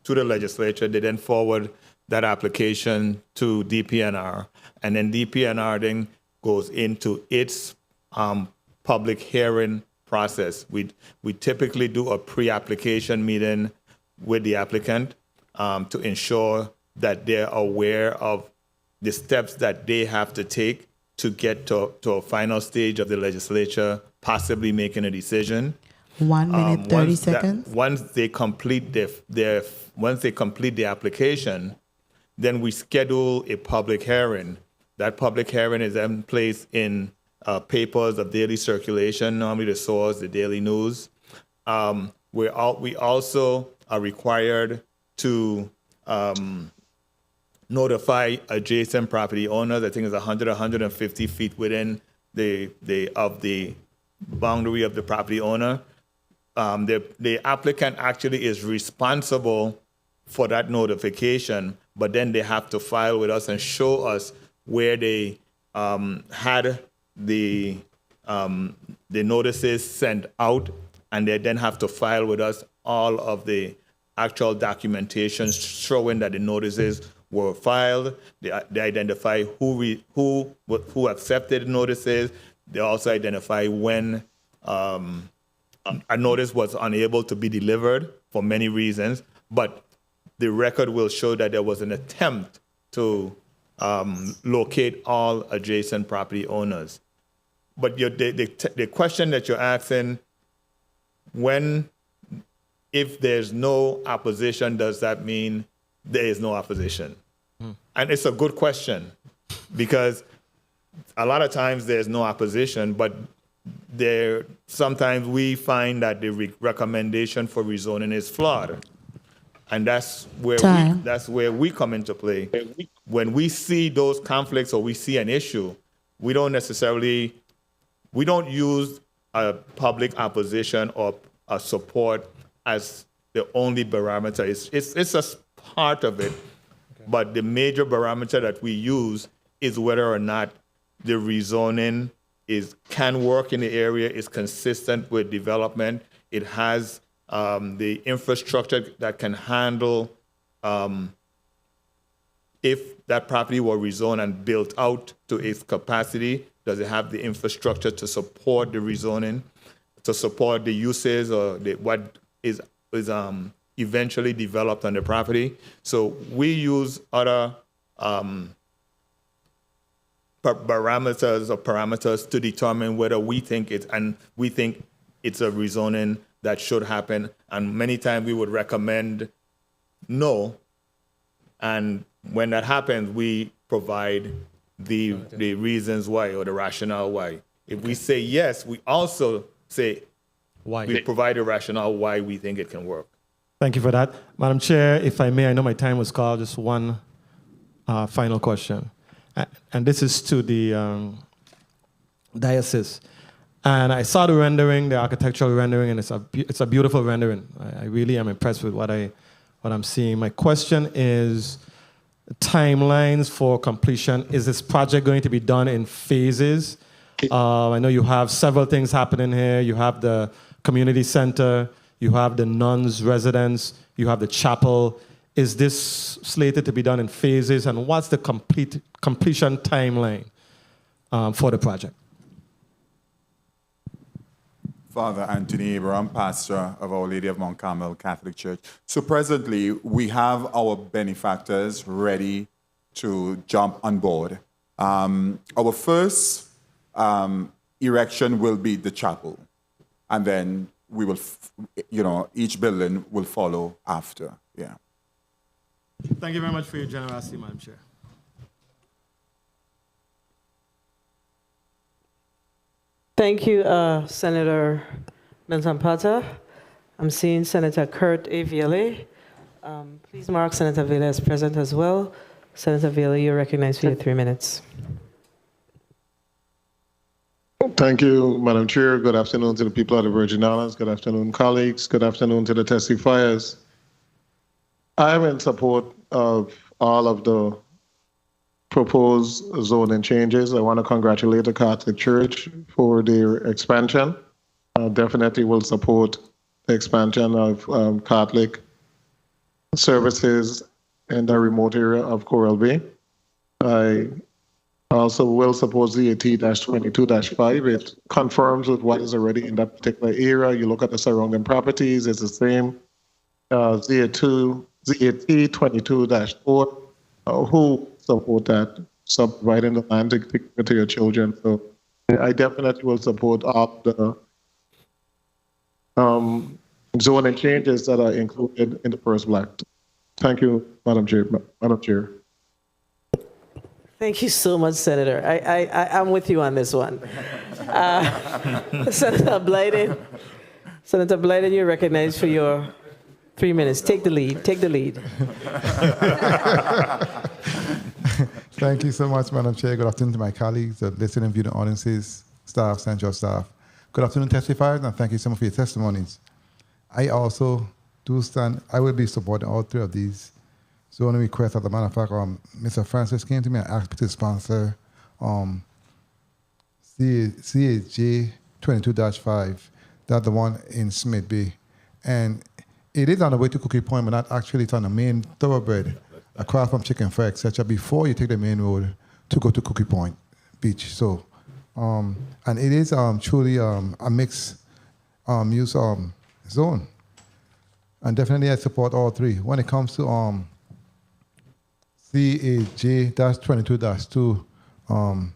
to the legislature, they then forward that application to DPNR, and then DPNR then goes into its public hearing process. We typically do a pre-application meeting with the applicant to ensure that they're aware of the steps that they have to take to get to a final stage of the legislature, possibly making a decision. 1 minute, 30 seconds. Once they complete the application, then we schedule a public hearing. That public hearing is then placed in papers of daily circulation, normally the Source, the Daily News. We also are required to notify adjacent property owners. I think it's 150 feet within the boundary of the property owner. The applicant actually is responsible for that notification, but then they have to file with us and show us where they had the notices sent out, and they then have to file with us all of the actual documentation showing that the notices were filed. They identify who accepted notices. They also identify when a notice was unable to be delivered for many reasons, but the record will show that there was an attempt to locate all adjacent property owners. But the question that you're asking, if there's no opposition, does that mean there is no opposition? And it's a good question, because a lot of times there's no opposition, but sometimes we find that the recommendation for rezoning is flawed. And that's where we come into play. When we see those conflicts or we see an issue, we don't use a public opposition or a support as the only barometer. It's a part of it, but the major barometer that we use is whether or not the rezoning can work in the area, is consistent with development, it has the infrastructure that can handle if that property were rezoned and built out to its capacity. Does it have the infrastructure to support the rezoning, to support the uses or what is eventually developed on the property? So we use other parameters to determine whether we think it's a rezoning that should happen. And many times we would recommend no. And when that happens, we provide the reasons why or the rationale why. If we say yes, we also say why. We provide a rationale why we think it can work. Thank you for that. Madam Chair, if I may, I know my time was called, just one final question. And this is to the diocese. And I saw the rendering, the architectural rendering, and it's a beautiful rendering. I really am impressed with what I'm seeing. My question is timelines for completion. Is this project going to be done in phases? I know you have several things happening here. You have the community center, you have the nuns' residence, you have the chapel. Is this slated to be done in phases? And what's the completion timeline for the project? Father Anthony Abraham, pastor of Our Lady of Mount Carmel Catholic Church. So presently, we have our benefactors ready to jump on board. Our first erection will be the chapel, and then we will, each building will follow after. Yeah. Thank you very much for your generosity, Madam Chair. Thank you, Senator Benson-Potter. I'm seeing Senator Kurt A. Ville. Please mark Senator Ville as present as well. Senator Ville, you're recognized for your 3 minutes. Thank you, Madam Chair. Good afternoon to the people of the Virgin Islands. Good afternoon, colleagues. Good afternoon to the testifiers. I am in support of all of the proposed zoning changes. I want to congratulate the Catholic Church for their expansion. Definitely will support the expansion of Catholic services in the remote area of Coral Bay. I also will support ZAT-22-5. It confirms with what is already in that particular area. You look at the surrounding properties, it's the same. ZAT-22-4, who support that, subdividing the land to your children. So I definitely will support all the zoning changes that are included in the first block. Thank you, Madam Chair. Thank you so much, Senator. I'm with you on this one. Senator Blyden, you're recognized for your 3 minutes. Take the lead. Thank you so much, Madam Chair. Good afternoon to my colleagues, the listening and viewing audiences, staff, central staff. Good afternoon, testifiers, and thank you so much for your testimonies. I also I will be supporting all three of these zoning requests. As a matter of fact, Mr. Francis came to me and asked me to sponsor CAJ 22-5. That's the one in Smith Bay. And it is on the way to Cookie Point, but not actually. It's on the main thoroughbred. across from Chicken Fry, etc., before you take the main road to go to Cookie Point Beach. So, and it is truly a mixed use zone. And definitely I support all three. When it comes to CAJ-22-2,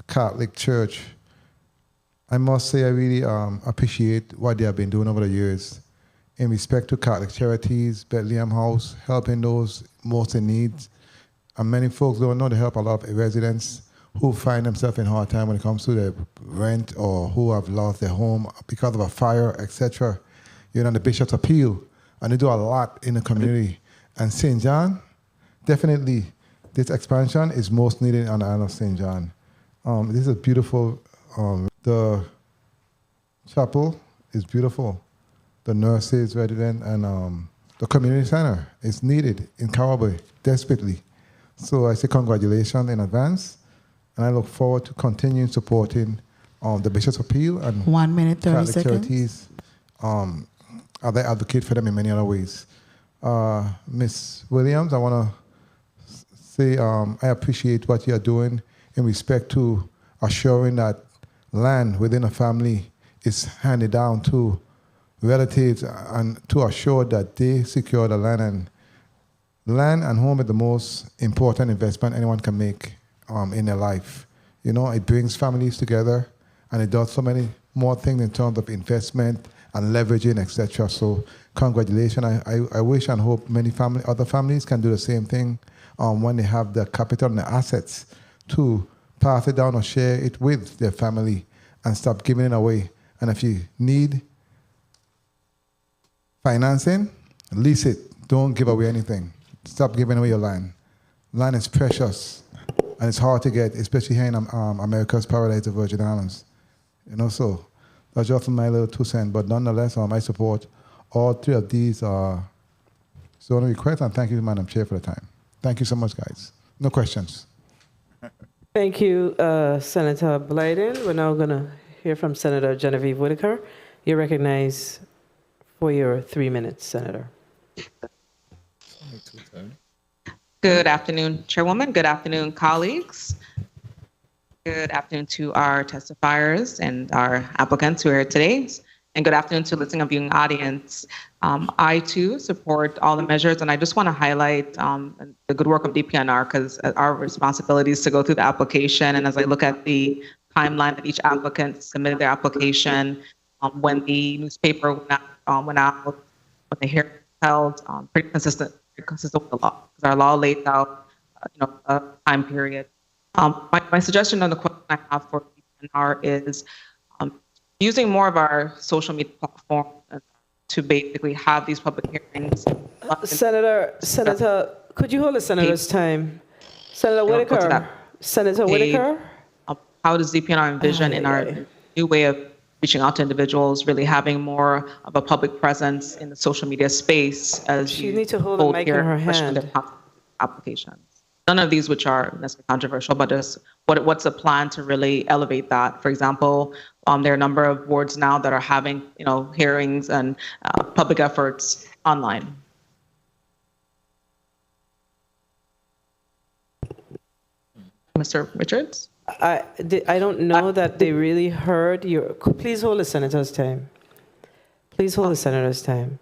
Catholic Church, I must say I really appreciate what they have been doing over the years in respect to Catholic Charities, Bethlehem House, helping those most in need. And many folks don't know they help a lot of residents who find themselves in hard time when it comes to their rent or who have lost their home because of a fire, etc. You know, the Bishop's Appeal, and they do a lot in the community. And St. John, definitely, this expansion is most needed on the island of St. John. This is beautiful. The chapel is beautiful. The nurses, resident, and the community center is needed in Carraway desperately. So I say congratulations in advance, and I look forward to continuing supporting the Bishop's Appeal and 1 minute, 30 Catholic seconds. Charities. As I advocate for them in many other ways. Ms. Williams, I want to say I appreciate what you're doing in respect to assuring that land within a family is handed down to relatives and to assure that they secure the land. And land and home is the most important investment anyone can make in their life. You know, it brings families together, and it does so many more things in terms of investment and leveraging, etc. So congratulations. I wish and hope many other families can do the same thing when they have the capital and the assets to pass it down or share it with their family and stop giving it away. And if you need financing, lease it. Don't give away anything. Stop giving away your land. Land is precious, and it's hard to get, especially here in America's paradise, the Virgin Islands. You know, so that's just my little 2 cents. But nonetheless, I support all three of these zoning requests, and thank you, Madam Chair, for the time. Thank you so much, guys. No questions. Thank you, Senator Blyden. We're now going to hear from Senator Genevieve Whitaker. You're recognized for your 3 minutes, Senator. Good afternoon, Chairwoman. Good afternoon, colleagues. Good afternoon to our testifiers and our applicants who are here today. And good afternoon to listening and viewing audience. I too support all the measures, and I just want to highlight the good work of DPNR, because our responsibility is to go through the application. And as I look at the timeline that each applicant submitted their application, when the newspaper went out, when the hearing was held, pretty consistent with the law, because our law lays out, a time period. My suggestion on the question I have for DPNR is using more of our social media platform to basically have these public hearings. Senator, could you hold the senator's time? Senator Whitaker. Senator Whitaker. How does DPNR envision in our new way of reaching out to individuals, really having more of a public presence in the social media space as you need to hold the mic in her hand. Applications. None of these which are necessarily controversial, but just what's the plan to really elevate that? For example, there are a number of boards now that are having hearings and public efforts online. Mr. Richards? I don't know that they really heard your. Please hold the senator's time. Please hold the senator's time.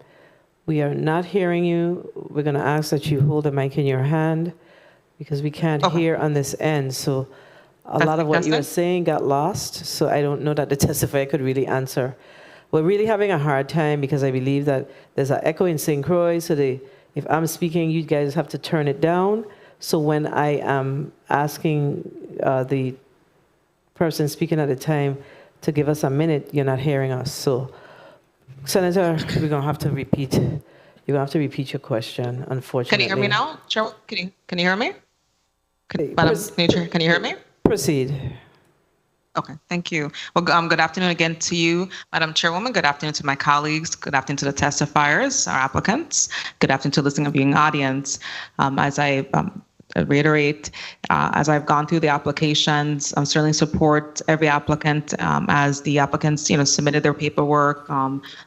We are not hearing you. We're going to ask that you hold the mic in your hand, because we can't hear on this end. So a lot of what you were saying got lost. So I don't know that the testifier could really answer. We're really having a hard time, because I believe that there's an echo in St. Croix. So if I'm speaking, you guys have to turn it down. So when I am asking the person speaking at the time to give us a minute, you're not hearing us. So, Senator, we're going to have to repeat. You're going to have to repeat your question, unfortunately. Can you hear me now? Can you hear me? Madam Nature, can you hear me? Proceed. Okay, thank you. Well, good afternoon again to you, Madam Chairwoman. Good afternoon to my colleagues. Good afternoon to the testifiers, our applicants. Good afternoon to the listening and viewing audience. As I reiterate, as I've gone through the applications, I certainly support every applicant as the applicants, submitted their paperwork.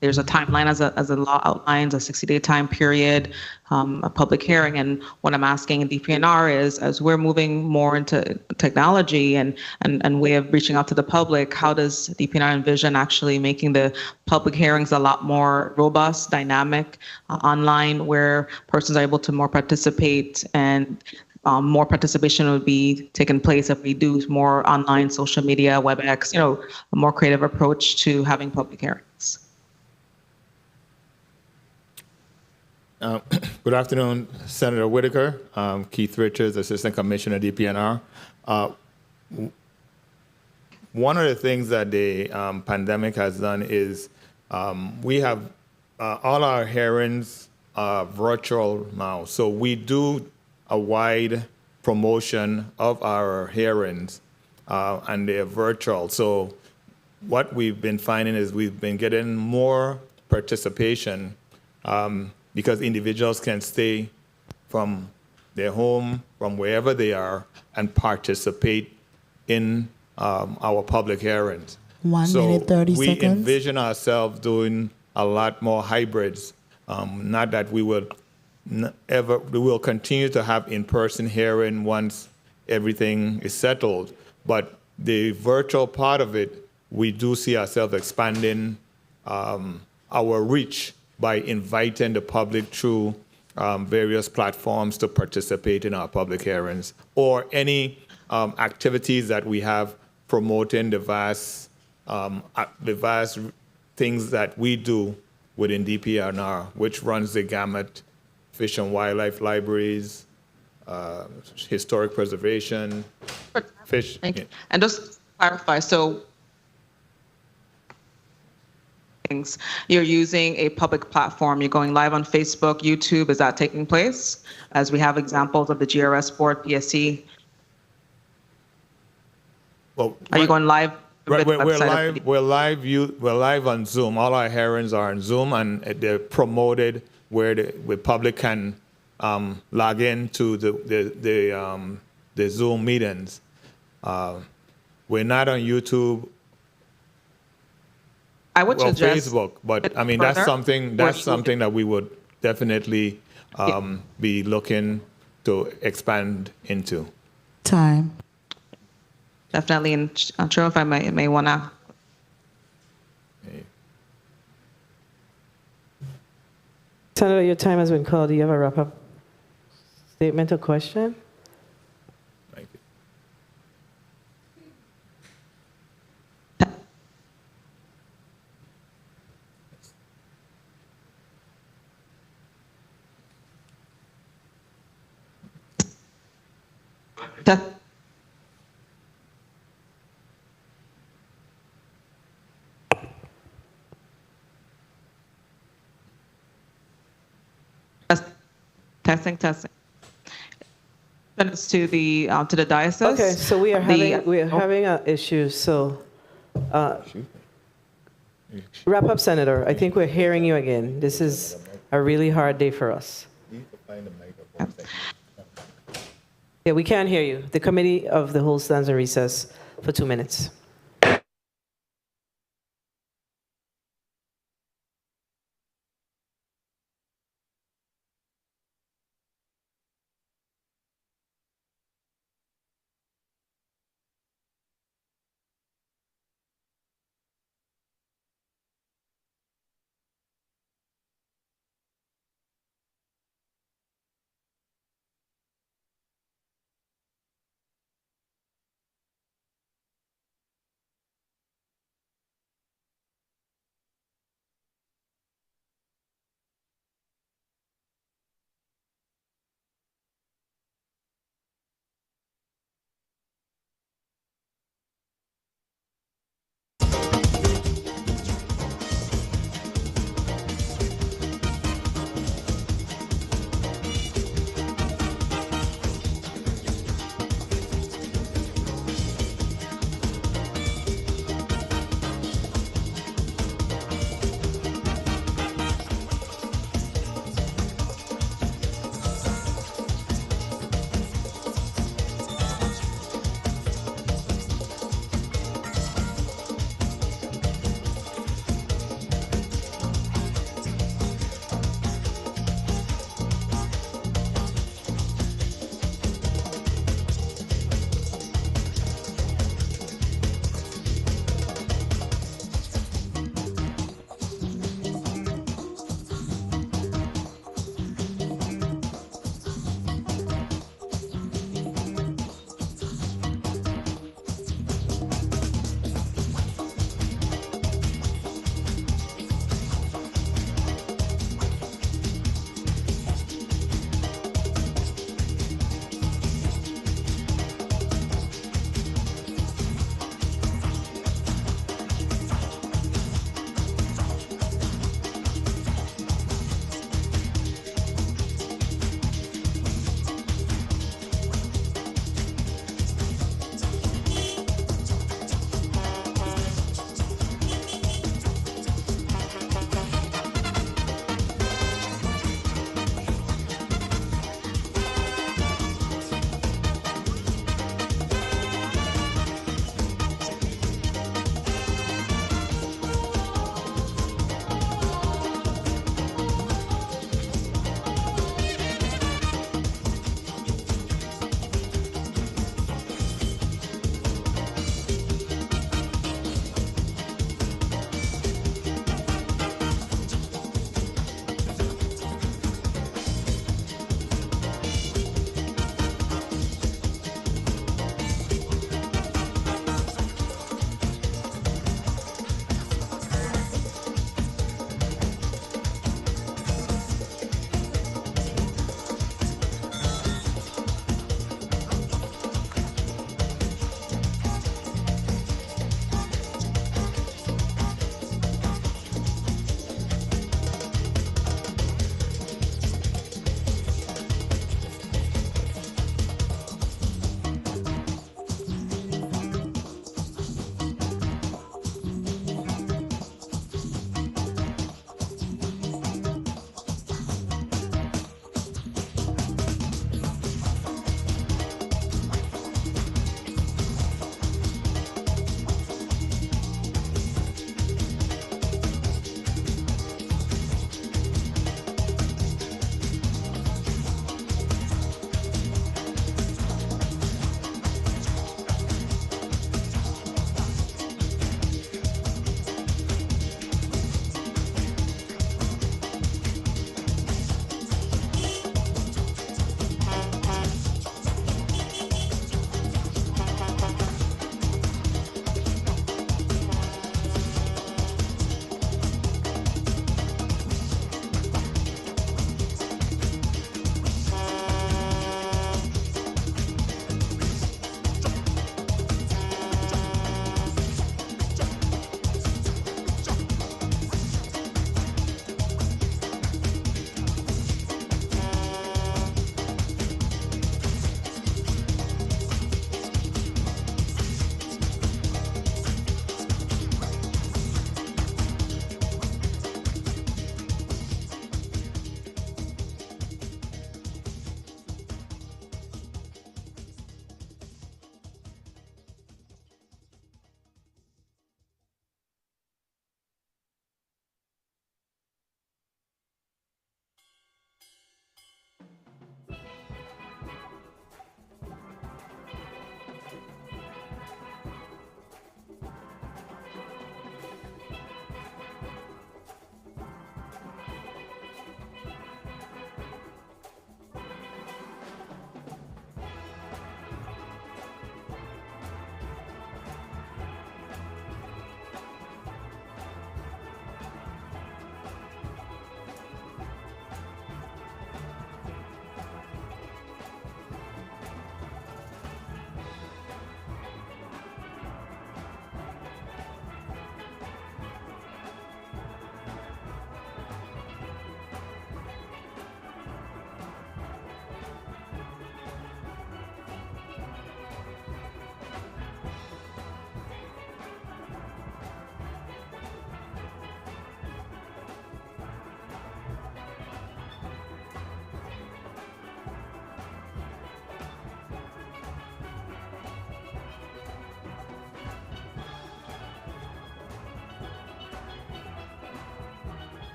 There's a timeline as the law outlines, a 60-day time period, a public hearing. And what I'm asking in DPNR is, as we're moving more into technology and way of reaching out to the public, how does DPNR envision actually making the public hearings a lot more robust, dynamic, online, where persons are able to more participate, and more participation would be taking place if we do more online social media, WebEx, a more creative approach to having public hearings. Good afternoon, Senator Whitaker. Keith Richards, Assistant Commissioner, DPNR. One of the things that the pandemic has done is we have all our hearings virtual now. So we do a wide promotion of our hearings and they're virtual. So what we've been finding is we've been getting more participation because individuals can stay from their home, from wherever they are, and participate in our public hearings. 1 minute, 30 we seconds. envision ourselves doing a lot more hybrids. Not that we will we will continue to have in-person hearing once everything is settled, but the virtual part of it, we do see ourselves expanding our reach by inviting the public through various platforms to participate in our public hearings, or any activities that we have promoting the vast things that we do within DPNR, which runs the gamut: fish and wildlife libraries, historic preservation, fish. Thank you. And just to clarify, so you're using a public platform, you're going live on Facebook, YouTube, is that taking place? As we have examples of the GRS board, PSC. Well, are you going live? Right, we're live on Zoom. All our hearings are on Zoom, and they're promoted where the public can log in to the Zoom meetings. We're not on YouTube. I would suggest Facebook, but I mean that's something that we would definitely be looking to expand into. Time. Definitely, and I'm sure if I may want to. Senator, your time has been called. Do you have a wrap-up statement or question? Thank you. Testing. Send us to the diocese. Okay, so we are having an issue. So wrap up, Senator. I think we're hearing you again. This is a really hard day for us. Yeah, we can't hear you. The committee of the whole stands in recess for 2 minutes.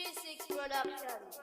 G6 Productions.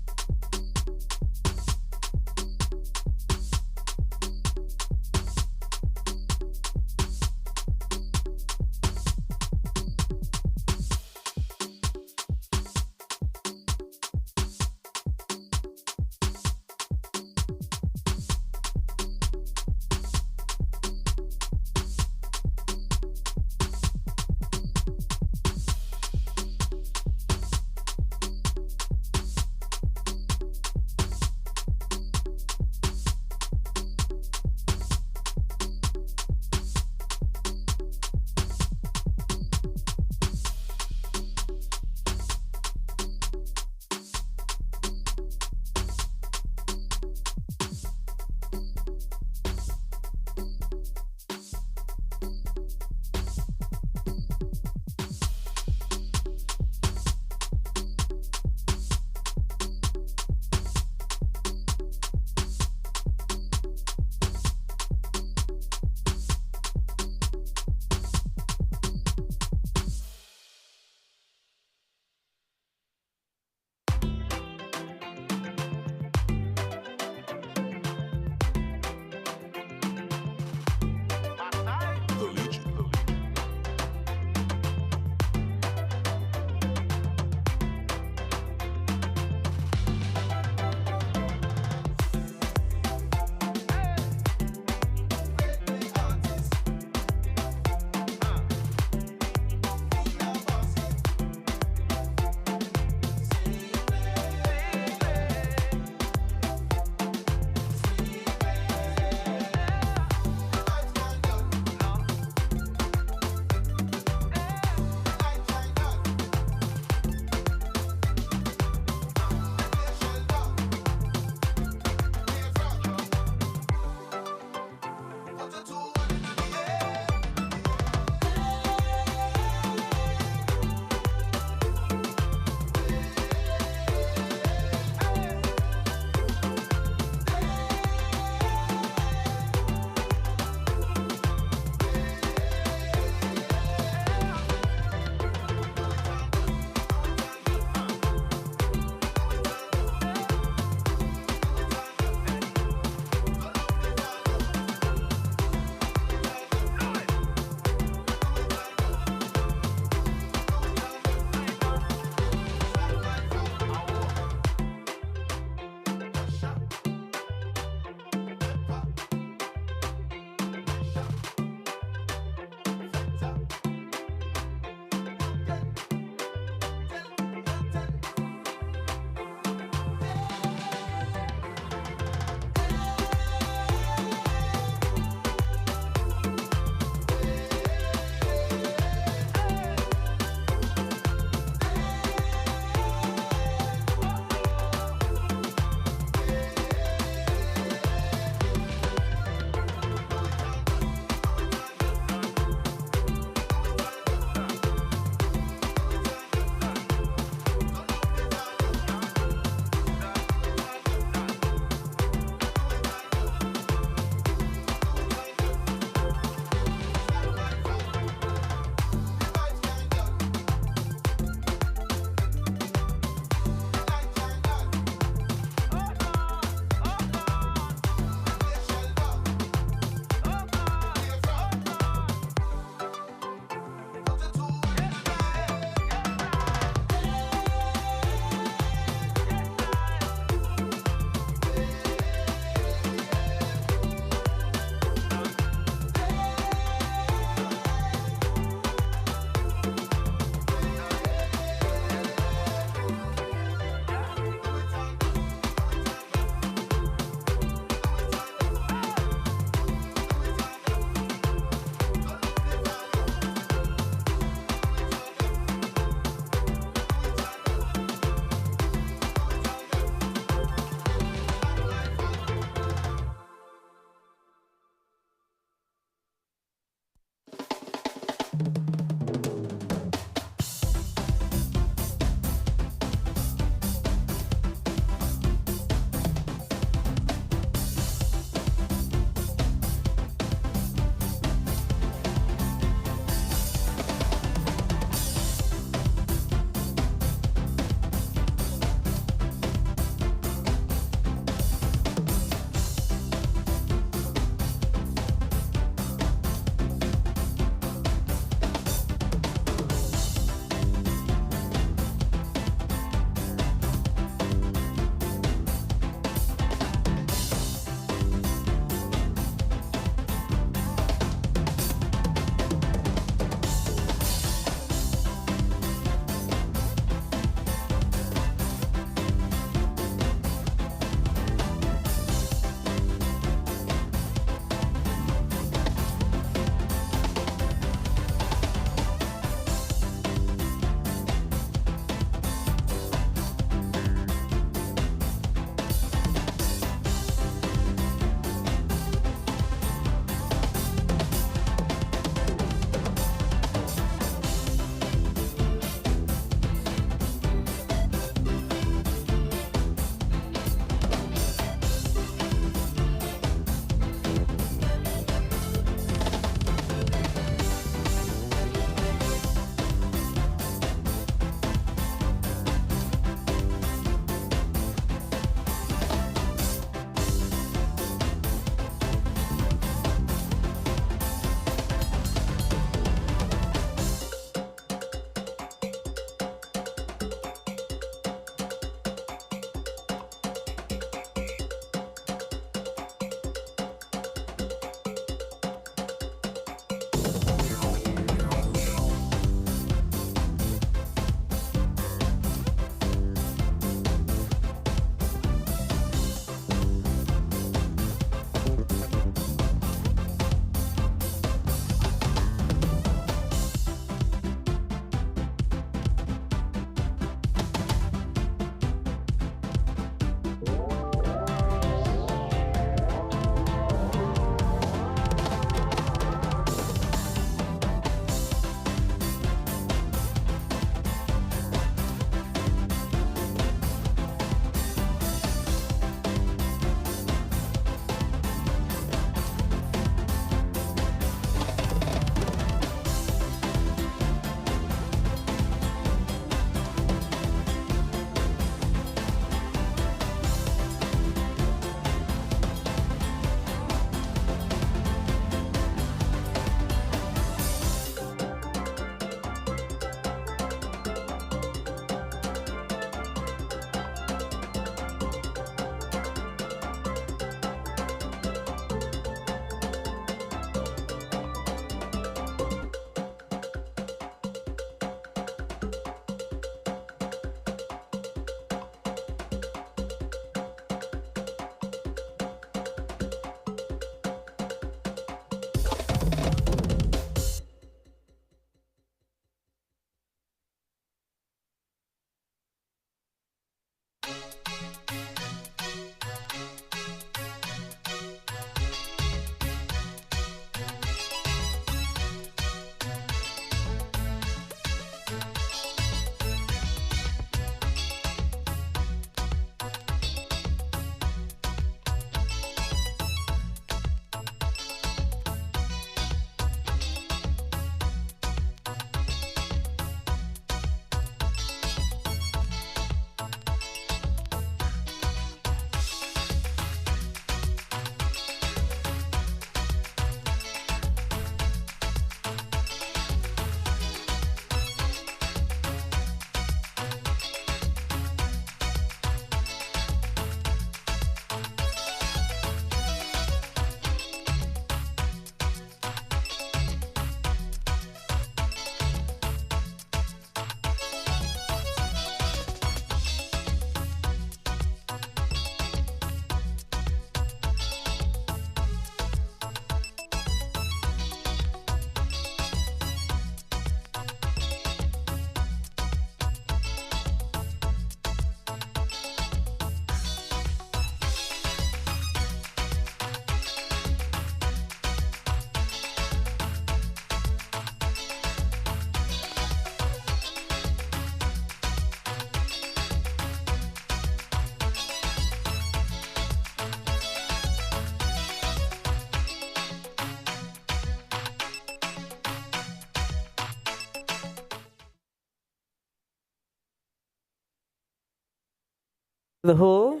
the whole,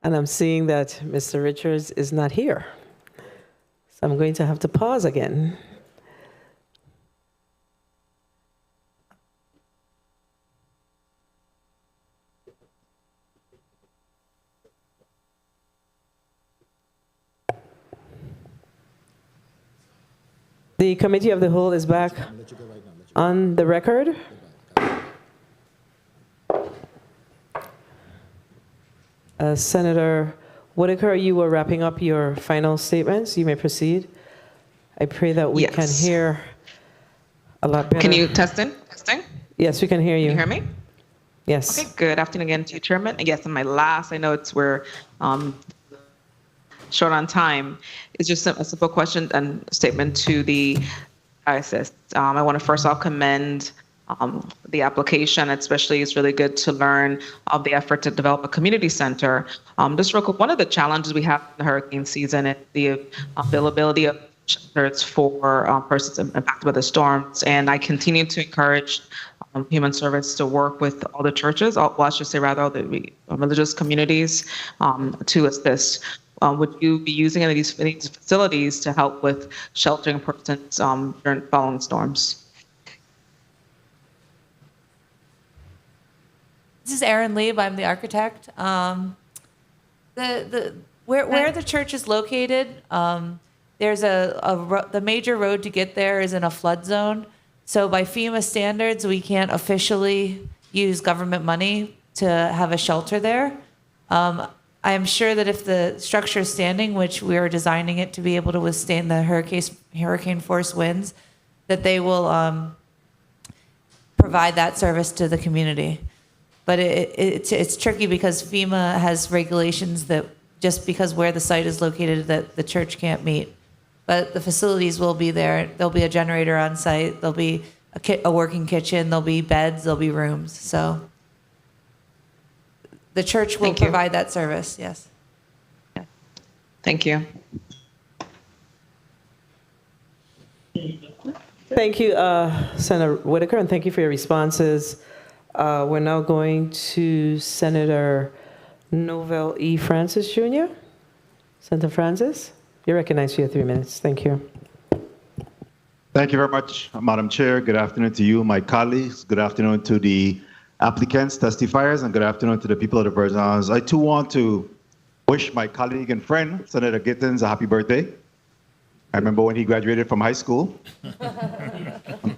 and I'm seeing that Mr. Richards is not here. So I'm going to have to pause again. The Committee of the Whole is back on the record. Senator Whitaker, you were wrapping up your final statements. You may proceed. I pray that we can hear a lot better. Can you testing? Yes, we can hear you. Can you hear me? Yes. Okay, good afternoon again to you, Chairman. And yes, in my last, I know we're short on time. It's just a simple question and statement to the diocese. I want to first off commend the application, especially it's really good to learn of the effort to develop a community center. Just real quick, one of the challenges we have in the hurricane season is the availability of shelters for persons impacted by the storms. And I continue to encourage Human Service to work with all the churches, well, I should say rather all the religious communities to assist. Would you be using any of these facilities to help with sheltering persons during following storms? This is Erin Lieb. I'm the architect. Where the church is located, there's the major road to get there is in a flood zone. So by FEMA standards, we can't officially use government money to have a shelter there. I am sure that if the structure is standing, which we are designing it to be able to withstand the hurricane force winds, that they will provide that service to the community. But it's tricky because FEMA has regulations that just because where the site is located that the church can't meet. But the facilities will be there. There'll be a generator on site. There'll be a working kitchen. There'll be beds. There'll be rooms. So the church will provide that service, yes. Thank you. Thank you, Senator Whitaker, and thank you for your responses. We're now going to Senator Novell E. Francis Jr. Senator Francis, you're recognized for your 3 minutes. Thank you. Thank you very much, Madam Chair. Good afternoon to you, my colleagues. Good afternoon to the applicants, testifiers, and good afternoon to the people of the Virgin Islands. I too want to wish my colleague and friend, Senator Gittens, a happy birthday. I remember when he graduated from high school. I'm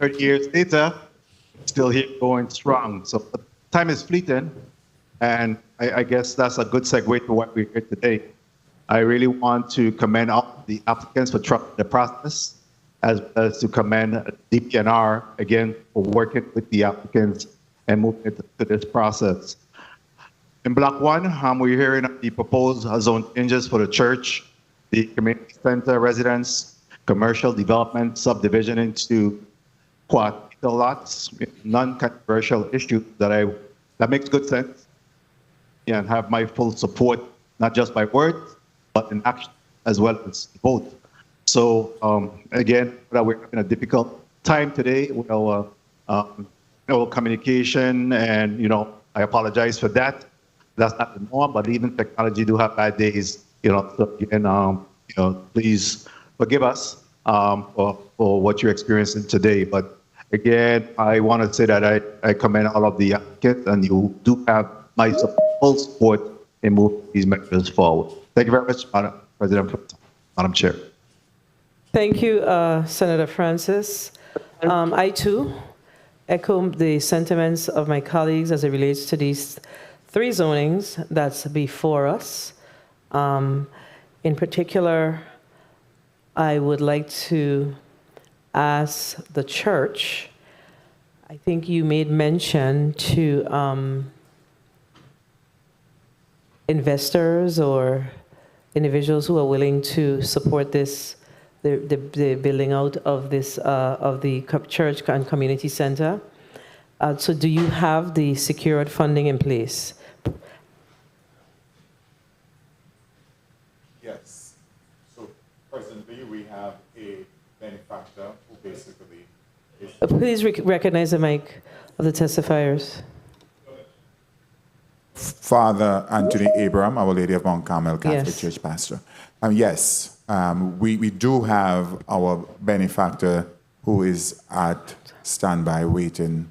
30 years later, still here going strong. So time is fleeting, and I guess that's a good segue to what we're here today. I really want to commend all the applicants for trusting the process, as well as to commend DPNR, again, for working with the applicants and moving into this process. In Block 1, we're hearing the proposed zone changes for the church, the community center residents, commercial development subdivision into quad lots, non-controversial issue that makes good sense, and have my full support, not just by words, but in action as well as vote. So again, we're having a difficult time today with our communication, and I apologize for that. That's not the norm, but even technology do have bad days. So again, please forgive us for what you're experiencing today. But again, I want to say that I commend all of the applicants, and you do have my full support in moving these measures forward. Thank you very much, Madam President, Madam Chair. Thank you, Senator Francis. I too echo the sentiments of my colleagues as it relates to these 3 zonings that's before us. In particular, I would like to ask the church, I think you made mention to investors or individuals who are willing to support this, the building out of this, of the church and community center. So do you have the secured funding in place? Yes. So presently we have a benefactor who basically is... Please recognize the mic of the testifiers. Father Anthony Abraham, Our Lady of Mount Carmel Catholic Yes. Church pastor. Yes, we do have our benefactor who is at standby waiting.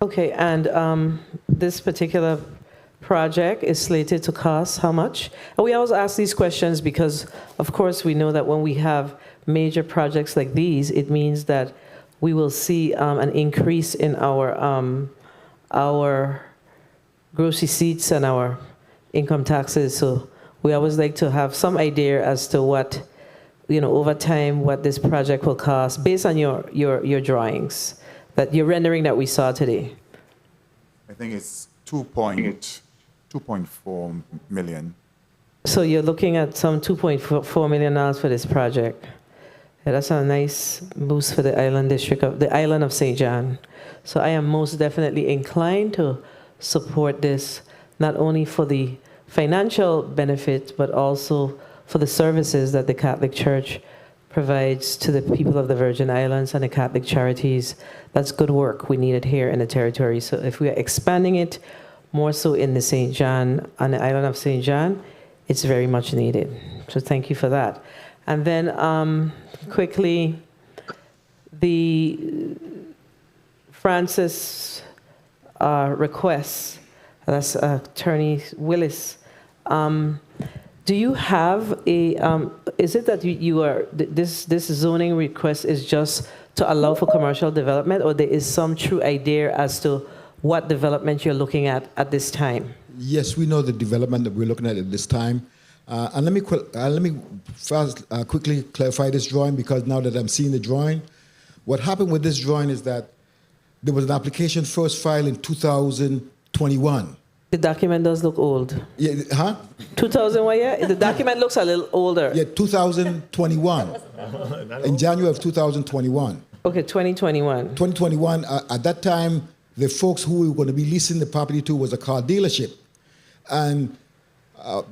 Okay, and this particular project is slated to cost how much? And we always ask these questions because, of course, we know that when we have major projects like these, it means that we will see an increase in our gross receipts and our income taxes. So we always like to have some idea as to what, over time, what this project will cost based on your drawings, that your rendering that we saw today. I think it's 2.4 million. So you're looking at some $2.4 million for this project. Yeah, that's a nice boost for the island of St. John. So I am most definitely inclined to support this, not only for the financial benefit, but also for the services that the Catholic Church provides to the people of the Virgin Islands and the Catholic charities. That's good work. We need it here in the territory. So if we are expanding it more so in the St. John, on the island of St. John, it's very much needed. So thank you for that. And then quickly, the Francis request, that's Attorney Willis. Do you have a, is it that you are, this zoning request is just to allow for commercial development, or there is some true idea as to what development you're looking at this time? Yes, we know the development that we're looking at this time. And let me first quickly clarify this drawing, because now that I'm seeing the drawing, what happened with this drawing is that there was an application first filed in 2021. The document does look old. Yeah, huh? 2000 what year? The document looks a little older. Yeah, 2021. In January of 2021. Okay, 2021. 2021, at that time, the folks who we were going to be leasing the property to was a car dealership. And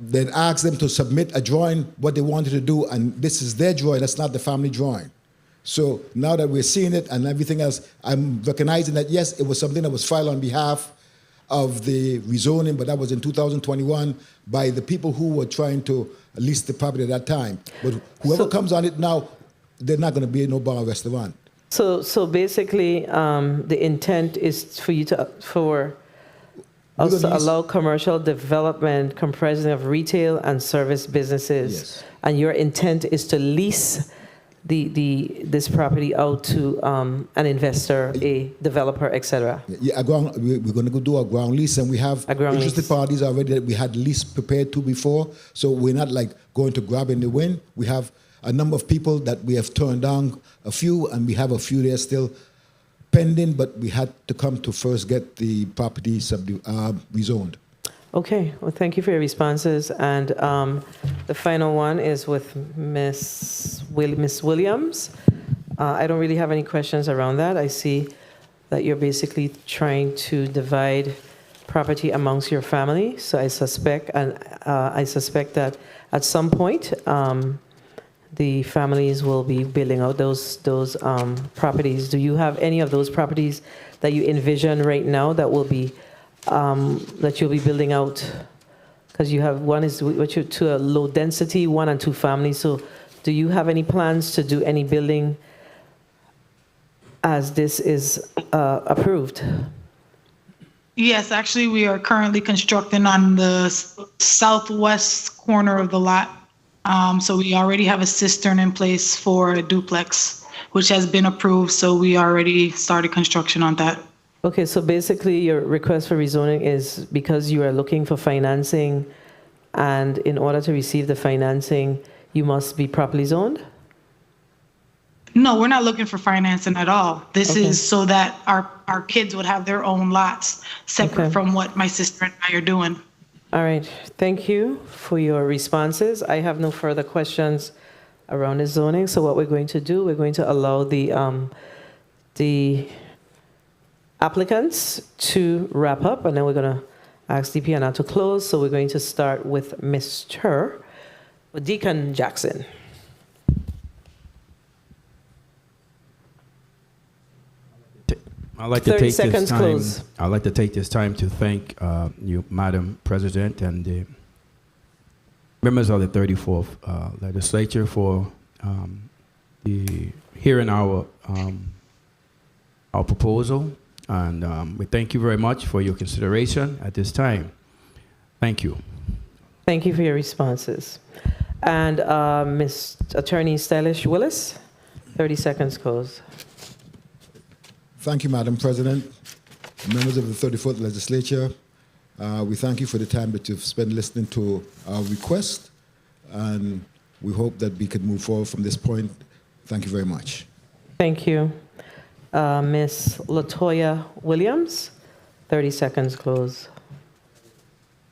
then asked them to submit a drawing, what they wanted to do, and this is their drawing, that's not the family drawing. So now that we're seeing it and everything else, I'm recognizing that, yes, it was something that was filed on behalf of the rezoning, but that was in 2021 by the people who were trying to lease the property at that time. But whoever comes on it now, they're not going to be no bar or restaurant. So basically, the intent is for you to, for us to allow commercial development comprising of retail and service businesses. Yes. And your intent is to lease this property out to an investor, a developer, etc. Yeah, we're going to do a ground lease, and we have interested parties already that we had lease prepared to before. So we're not like going to grab in the wind. We have a number of people that we have turned down, a few, and we have a few there still pending, but we had to come to first get the property rezoned. Okay, well, thank you for your responses. And the final one is with Miss Williams. I don't really have any questions around that. I see that you're basically trying to divide property amongst your family. So I suspect that at some point, the families will be building out those properties. Do you have any of those properties that you envision right now that will be that you'll be building out? Because you have one is to a low density, 1 and 2 families. So do you have any plans to do any building as this is approved? Yes, actually, we are currently constructing on the southwest corner of the lot. So we already have a cistern in place for a duplex, which has been approved. So we already started construction on that. Okay, so basically your request for rezoning is because you are looking for financing, and in order to receive the financing, you must be properly zoned? No, we're not looking for financing at all. This is so that our kids would have their own lots separate from what my sister and I are doing. All right, thank you for your responses. I have no further questions around the zoning. So what we're going to do, we're going to allow the applicants to wrap up, and then we're going to ask DPNR to close. So we're going to start with Mr. Deacon Jackson. I'd like to 30 take seconds this time. close. I'd like to take this time to thank you, Madam President, and the members of the 34th Legislature for hearing our proposal, and we thank you very much for your consideration at this time. Thank you. Thank you for your responses. And Ms. Attorney Stylish Willis, 30 seconds close. Thank you, Madam President. Members of the 34th Legislature, we thank you for the time that you've spent listening to our request, and we hope that we can move forward from this point. Thank you very much. Thank you. Ms. Latoya Williams, 30 seconds close.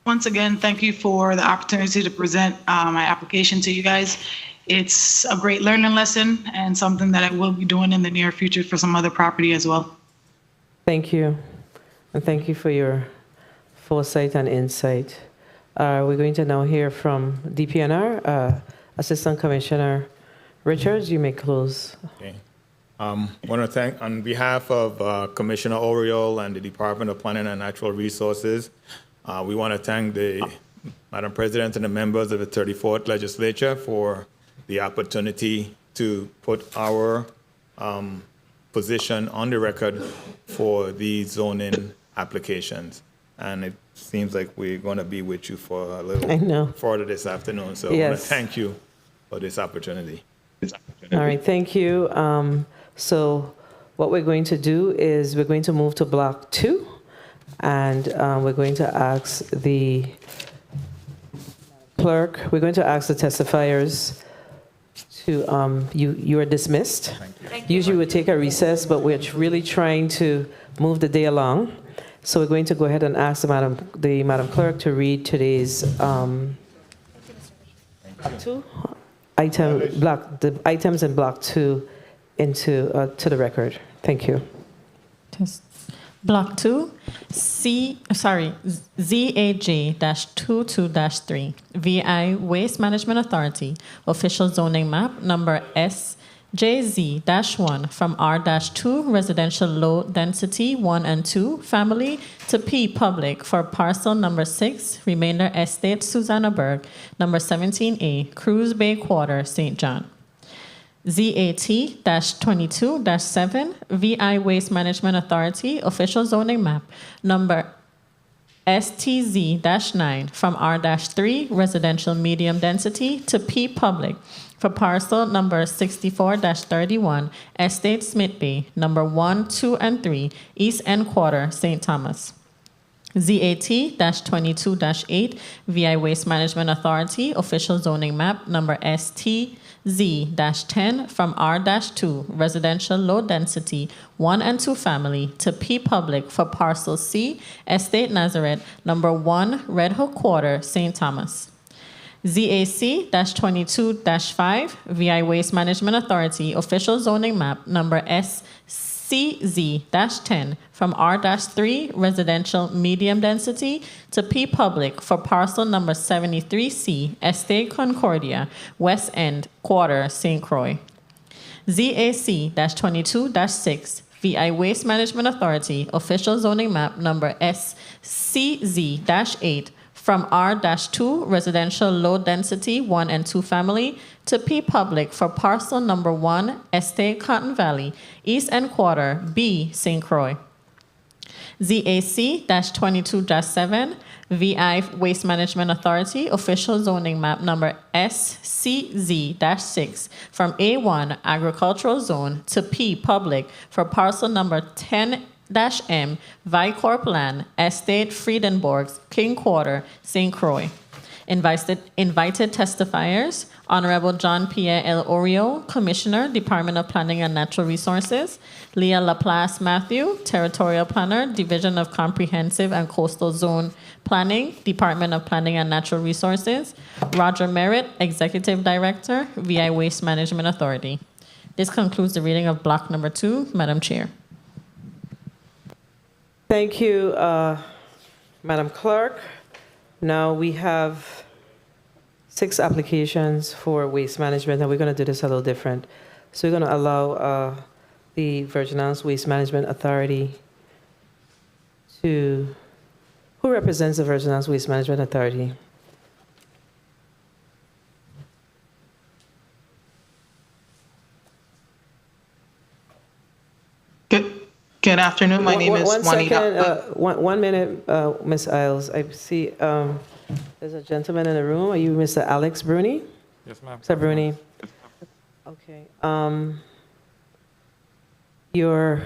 Once again, thank you for the opportunity to present my application to you guys. It's a great learning lesson and something that I will be doing in the near future for some other property as well. Thank you. And thank you for your foresight and insight. We're going to now hear from DPNR, Assistant Commissioner Richards. You may close. Okay. I want to thank, on behalf of Commissioner Oriole and the Department of Planning and Natural Resources, we want to thank the Madam President and the members of the 34th Legislature for the opportunity to put our position on the record for the zoning applications. And it seems like we're going to be with you for a little further this afternoon. So I want to thank you for this opportunity. All right, thank you. So what we're going to do is we're going to move to Block 2, and we're going to ask the clerk, we're going to ask the testifiers to, you are dismissed. Usually we would take a recess, but we're really trying to move the day along. So we're going to go ahead and ask the Madam Clerk to read today's the items in Block 2 into to the record. Thank you. Block 2, ZAJ-22-3, VI Waste Management Authority, official zoning map number SJZ-1 from R-2 residential low density 1 and 2 family to P public for parcel number 6, remainder estate Susannaburg, number 17A, Cruz Bay Quarter, St. John. ZAT-22-7, VI Waste Management Authority, official zoning map, number STZ-9, from R-3, residential medium density, to P public, for parcel number 64-31, Estate Smith Bay, number 1, 2, and 3, East End Quarter, St. Thomas. ZAT-22-8, VI Waste Management Authority, official zoning map, number STZ-10 from R-2, residential low density 1 and 2 family to P public for parcel C, Estate Nazareth, number 1, Red Hook Quarter, St. Thomas. ZAC-22-5, VI Waste Management Authority, official zoning map, number SCZ-10 from R-3, residential medium density to P public for parcel number 73C, Estate Concordia, West End Quarter, St. Croix. ZAC-22-6, VI Waste Management Authority, official zoning map, number SCZ-8 from R-2, residential low density 1 and 2 family to P public for parcel number 1, Estate Cotton Valley, East End Quarter, B, St. Croix. ZAC-22-7, VI Waste Management Authority, official zoning map number SCZ-6 from A1, agricultural zone to P public for parcel number 10-M, Vicorp Land, Estate Friedenborgs, King Quarter, St. Croix. Invited testifiers, Honorable John Pierre L. Oriole, Commissioner, Department of Planning and Natural Resources, Leah Laplace Matthew, Territorial Planner, Division of Comprehensive and Coastal Zone Planning, Department of Planning and Natural Resources, Roger Merritt, Executive Director, VI Waste Management Authority. This concludes the reading of block number 2, Madam Chair. Thank you, Madam Clerk. Now we have 6 applications for waste management, and we're going to do this a little different. So we're going to allow the Virgin Islands Waste Management Authority to, who represents the Virgin Islands Waste Management Authority? Good afternoon. My name is One Juanita. second, 1 minute, Ms. Isles. I see there's a gentleman in the room. Are you Mr. Alex Bruni? Yes, ma'am. Mr. Bruni. Okay. Your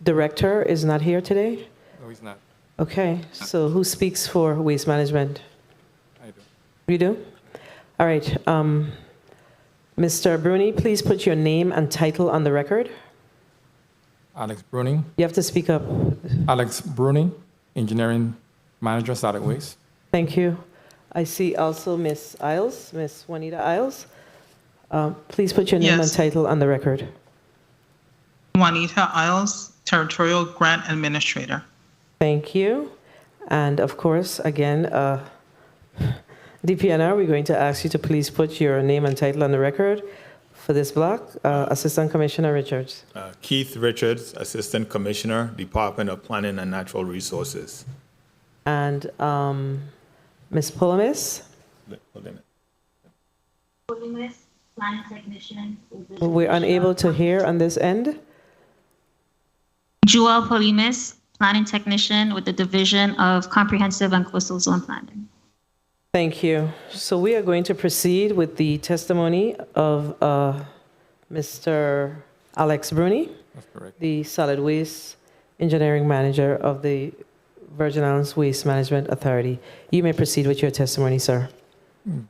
director is not here today? No, he's not. Okay, so who speaks for waste management? I do. You do? All right. Mr. Bruni, please put your name and title on the record. Alex Bruning. You have to speak up. Alex Bruning, Engineering Manager, Solid Waste. Thank you. I see also Ms. Isles, Ms. Juanita Isles. Please put your name and Yes. title on the record. Juanita Isles, Territorial Grant Administrator. Thank you. And of course, again, DPNR, we're going to ask you to please put your name and title on the record for this block. Assistant Commissioner Richards. Keith Richards, Assistant Commissioner, Department of Planning and Natural Resources. And Ms. Polomis. Planning Technician. We're unable to hear on this end. Joel Polimis, Planning Technician with the Division of Comprehensive and Coastal Zone Planning. Thank you. So we are going to proceed with the testimony of Mr. Alex Bruni, That's correct. the Solid Waste Engineering Manager of the Virgin Islands Waste Management Authority. You may proceed with your testimony, sir.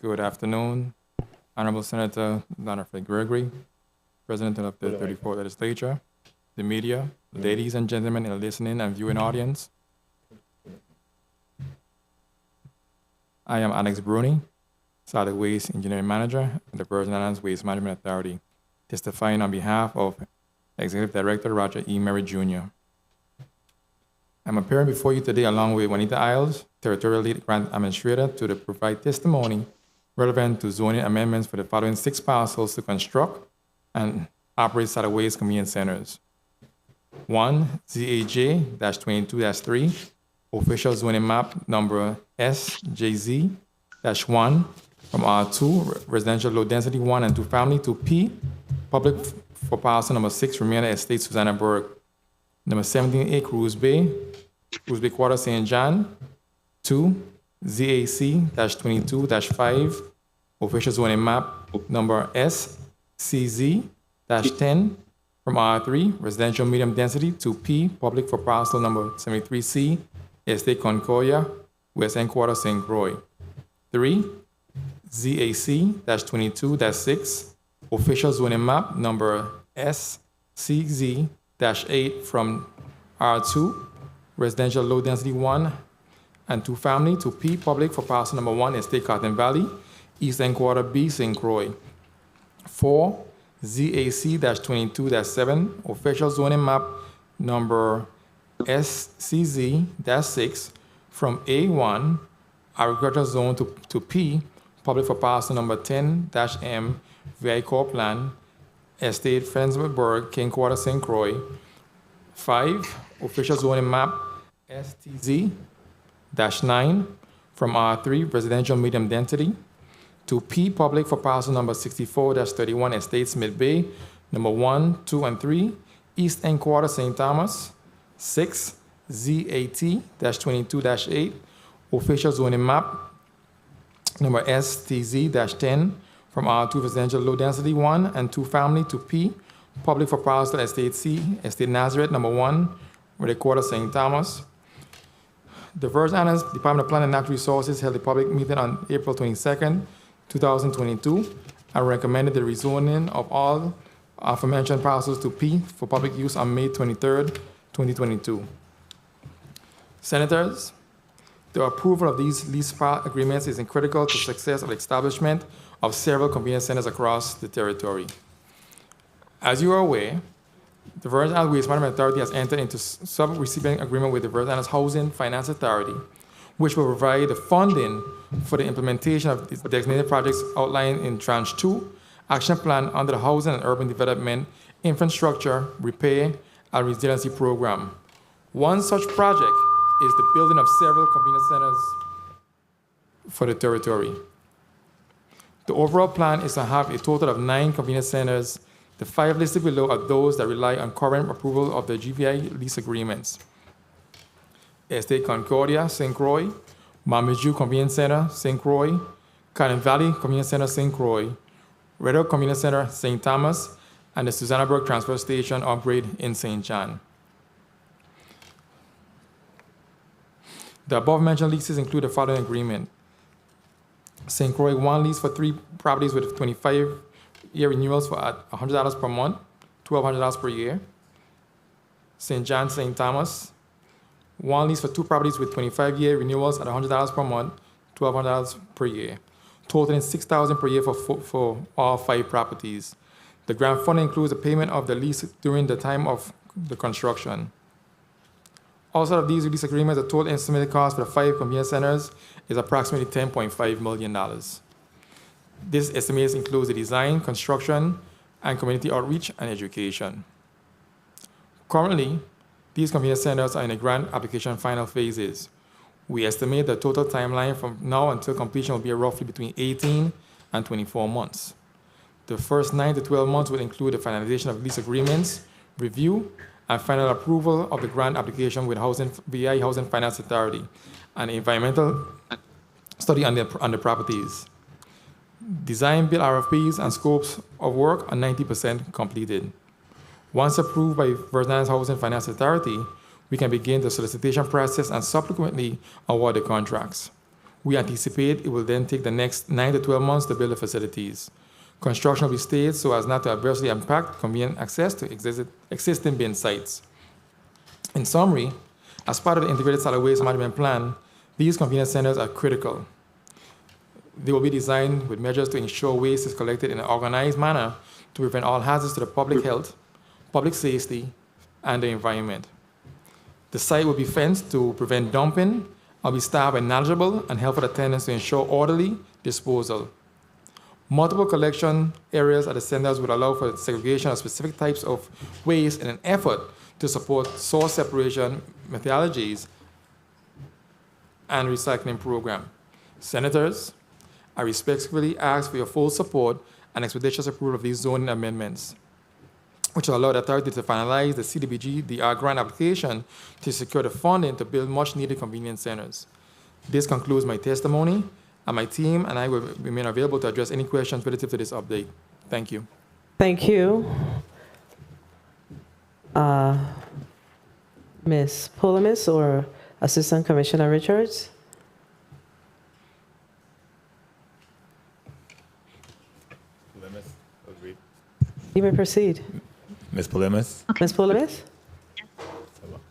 Good afternoon, Honorable Senator Donna Fred Gregory, President of the 34th Legislature, the media, ladies and gentlemen in the listening and viewing audience. I am Alex Bruni, Solid Waste Engineering Manager at the Virgin Islands Waste Management Authority, testifying on behalf of Executive Director Roger E. Merritt Jr. I'm appearing before you today along with Juanita Isles, Territorial Lead Grant Administrator, to provide testimony relevant to zoning amendments for the following 6 parcels to construct and operate solid waste convenience centers. 1, ZAJ-22-3, official zoning map number SJZ-1 from R2, residential low density 1 and 2 family, to P, public for parcel number 6, Remainder Estate, Susannaburg, number 17A, Cruz Bay Quarter, St. John. 2, ZAC-22-5, official zoning map number SCZ-10 from R3, residential medium density, to P, public for parcel number 73C, Estate Concordia, West End Quarter, St. Croix. 3, ZAC-22-6, official zoning map number SCZ-8 from R2, residential low density 1 and 2 family, to P, public for parcel number 1, Estate Cotton Valley, East End Quarter B, St. Croix. 4, ZAC-22-7, official zoning map number SCZ-6 from A1, agricultural zone, to P, public for parcel number 10-M, Vehicle Plan, Estate Fensburg, King Quarter, St. Croix. 5, official zoning map STZ-9 from R3, residential medium density, to P, public for parcel number 64-31, Estate Smith Bay, number 1, 2, and 3, East End Quarter, St. Thomas. 6, ZAT-22-8, official zoning map number STZ-10 from R2, residential low density 1 and 2 family, to P, public for parcel Estate C, Estate Nazareth, number 1, Ready Quarter, St. Thomas. The Virgin Islands Department of Planning and Natural Resources held a public meeting on April 22nd, 2022, and recommended the rezoning of all aforementioned parcels to P for public use on May 23rd, 2022. Senators, the approval of these lease agreements is critical to success of the establishment of several convenience centers across the territory. As you are aware, the Virgin Islands Waste Management Authority has entered into sub-receiving agreement with the Virgin Islands Housing Finance Authority, which will provide the funding for the implementation of the designated projects outlined in Tranche 2 Action Plan under the Housing and Urban Development infrastructure, repair, and resiliency program. One such project is the building of several convenience centers for the territory. The overall plan is to have a total of 9 convenience centers. The 5 listed below are those that rely on current approval of the GVI lease agreements. Estate Concordia, St. Croix, Mamiju Convenience Center, St. Croix, Cannon Valley Convenience Center, St. Croix, Red Oak Convenience Center, St. Thomas, and the Susannaburg Transfer Station upgrade in St. John. The above-mentioned leases include the following agreement. St. Croix, 1 lease for 3 properties with 25-year renewals for $100 per month, $1,200 per year. St. John, St. Thomas, 1 lease for 2 properties with 25-year renewals at $100 per month, $1,200 per year, totaling $6,000 per year for all 5 properties. The grant fund includes the payment of the lease during the time of the construction. Also, of these lease agreements, the total estimated cost for the 5 convenience centers is approximately $10.5 million. This estimate includes the design, construction, and community outreach and education. Currently, these convenience centers are in the grant application final phases. We estimate the total timeline from now until completion will be roughly between 18 and 24 months. The first 9 to 12 months will include the finalization of lease agreements, review, and final approval of the grant application with VI Housing Finance Authority, and environmental study on the properties. Design, build RFPs, and scopes of work are 90% completed. Once approved by Virgin Islands Housing Finance Authority, we can begin the solicitation process and subsequently award the contracts. We anticipate it will then take the next 9 to 12 months to build the facilities. Construction will be staged so as not to adversely impact convenient access to existing bin sites. In summary, as part of the Integrated Solid Waste Management Plan, these convenience centers are critical. They will be designed with measures to ensure waste is collected in an organized manner to prevent all hazards to the public health, public safety, and the environment. The site will be fenced to prevent dumping, will be staffed by knowledgeable and helpful attendants to ensure orderly disposal. Multiple collection areas at the centers would allow for segregation of specific types of waste in an effort to support source separation methodologies and recycling program. Senators, I respectfully ask for your full support and expeditious approval of these zoning amendments, which will allow the authority to finalize the CDBG-DR grant application to secure the funding to build much-needed convenience centers. This concludes my testimony, and my team and I will remain available to address any questions relative to this update. Thank you. Thank you. Ms. Polomis or Assistant Commissioner Richards? You may proceed. Ms. Polimis? Ms. Polomis?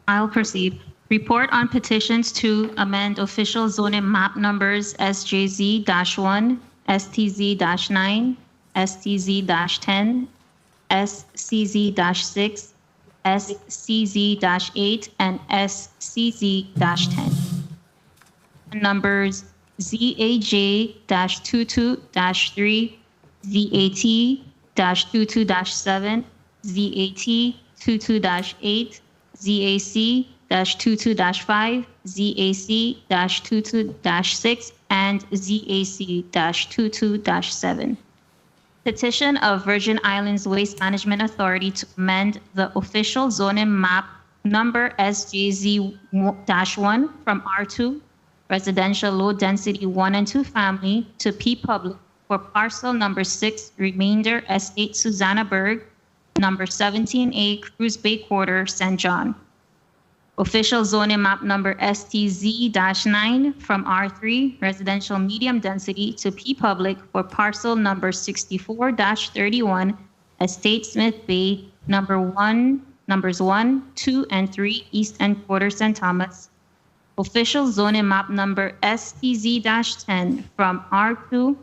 I'll proceed. Report on petitions to amend official zoning map numbers SJZ-1, STZ-9, STZ-10, SCZ-6, SCZ-8, and SCZ-10. Numbers ZAJ-22-3, ZAT-22-7, ZAT-22-8, ZAC-22-5, ZAC-22-6, and ZAC-22-7. Petition of Virgin Islands Waste Management Authority to amend the official zoning map number SJZ-1 from R2, residential low density 1 and 2 family, to P public for parcel number 6, remainder estate Susannaburg, number 17A, Cruise Bay Quarter, St. John. Official zoning map number STZ-9 from R3, residential medium density, to P public for parcel number 64-31, estate Smith Bay, numbers 1, 2, and 3, East End Quarter, St. Thomas. Official zoning map number STZ-10 from R2,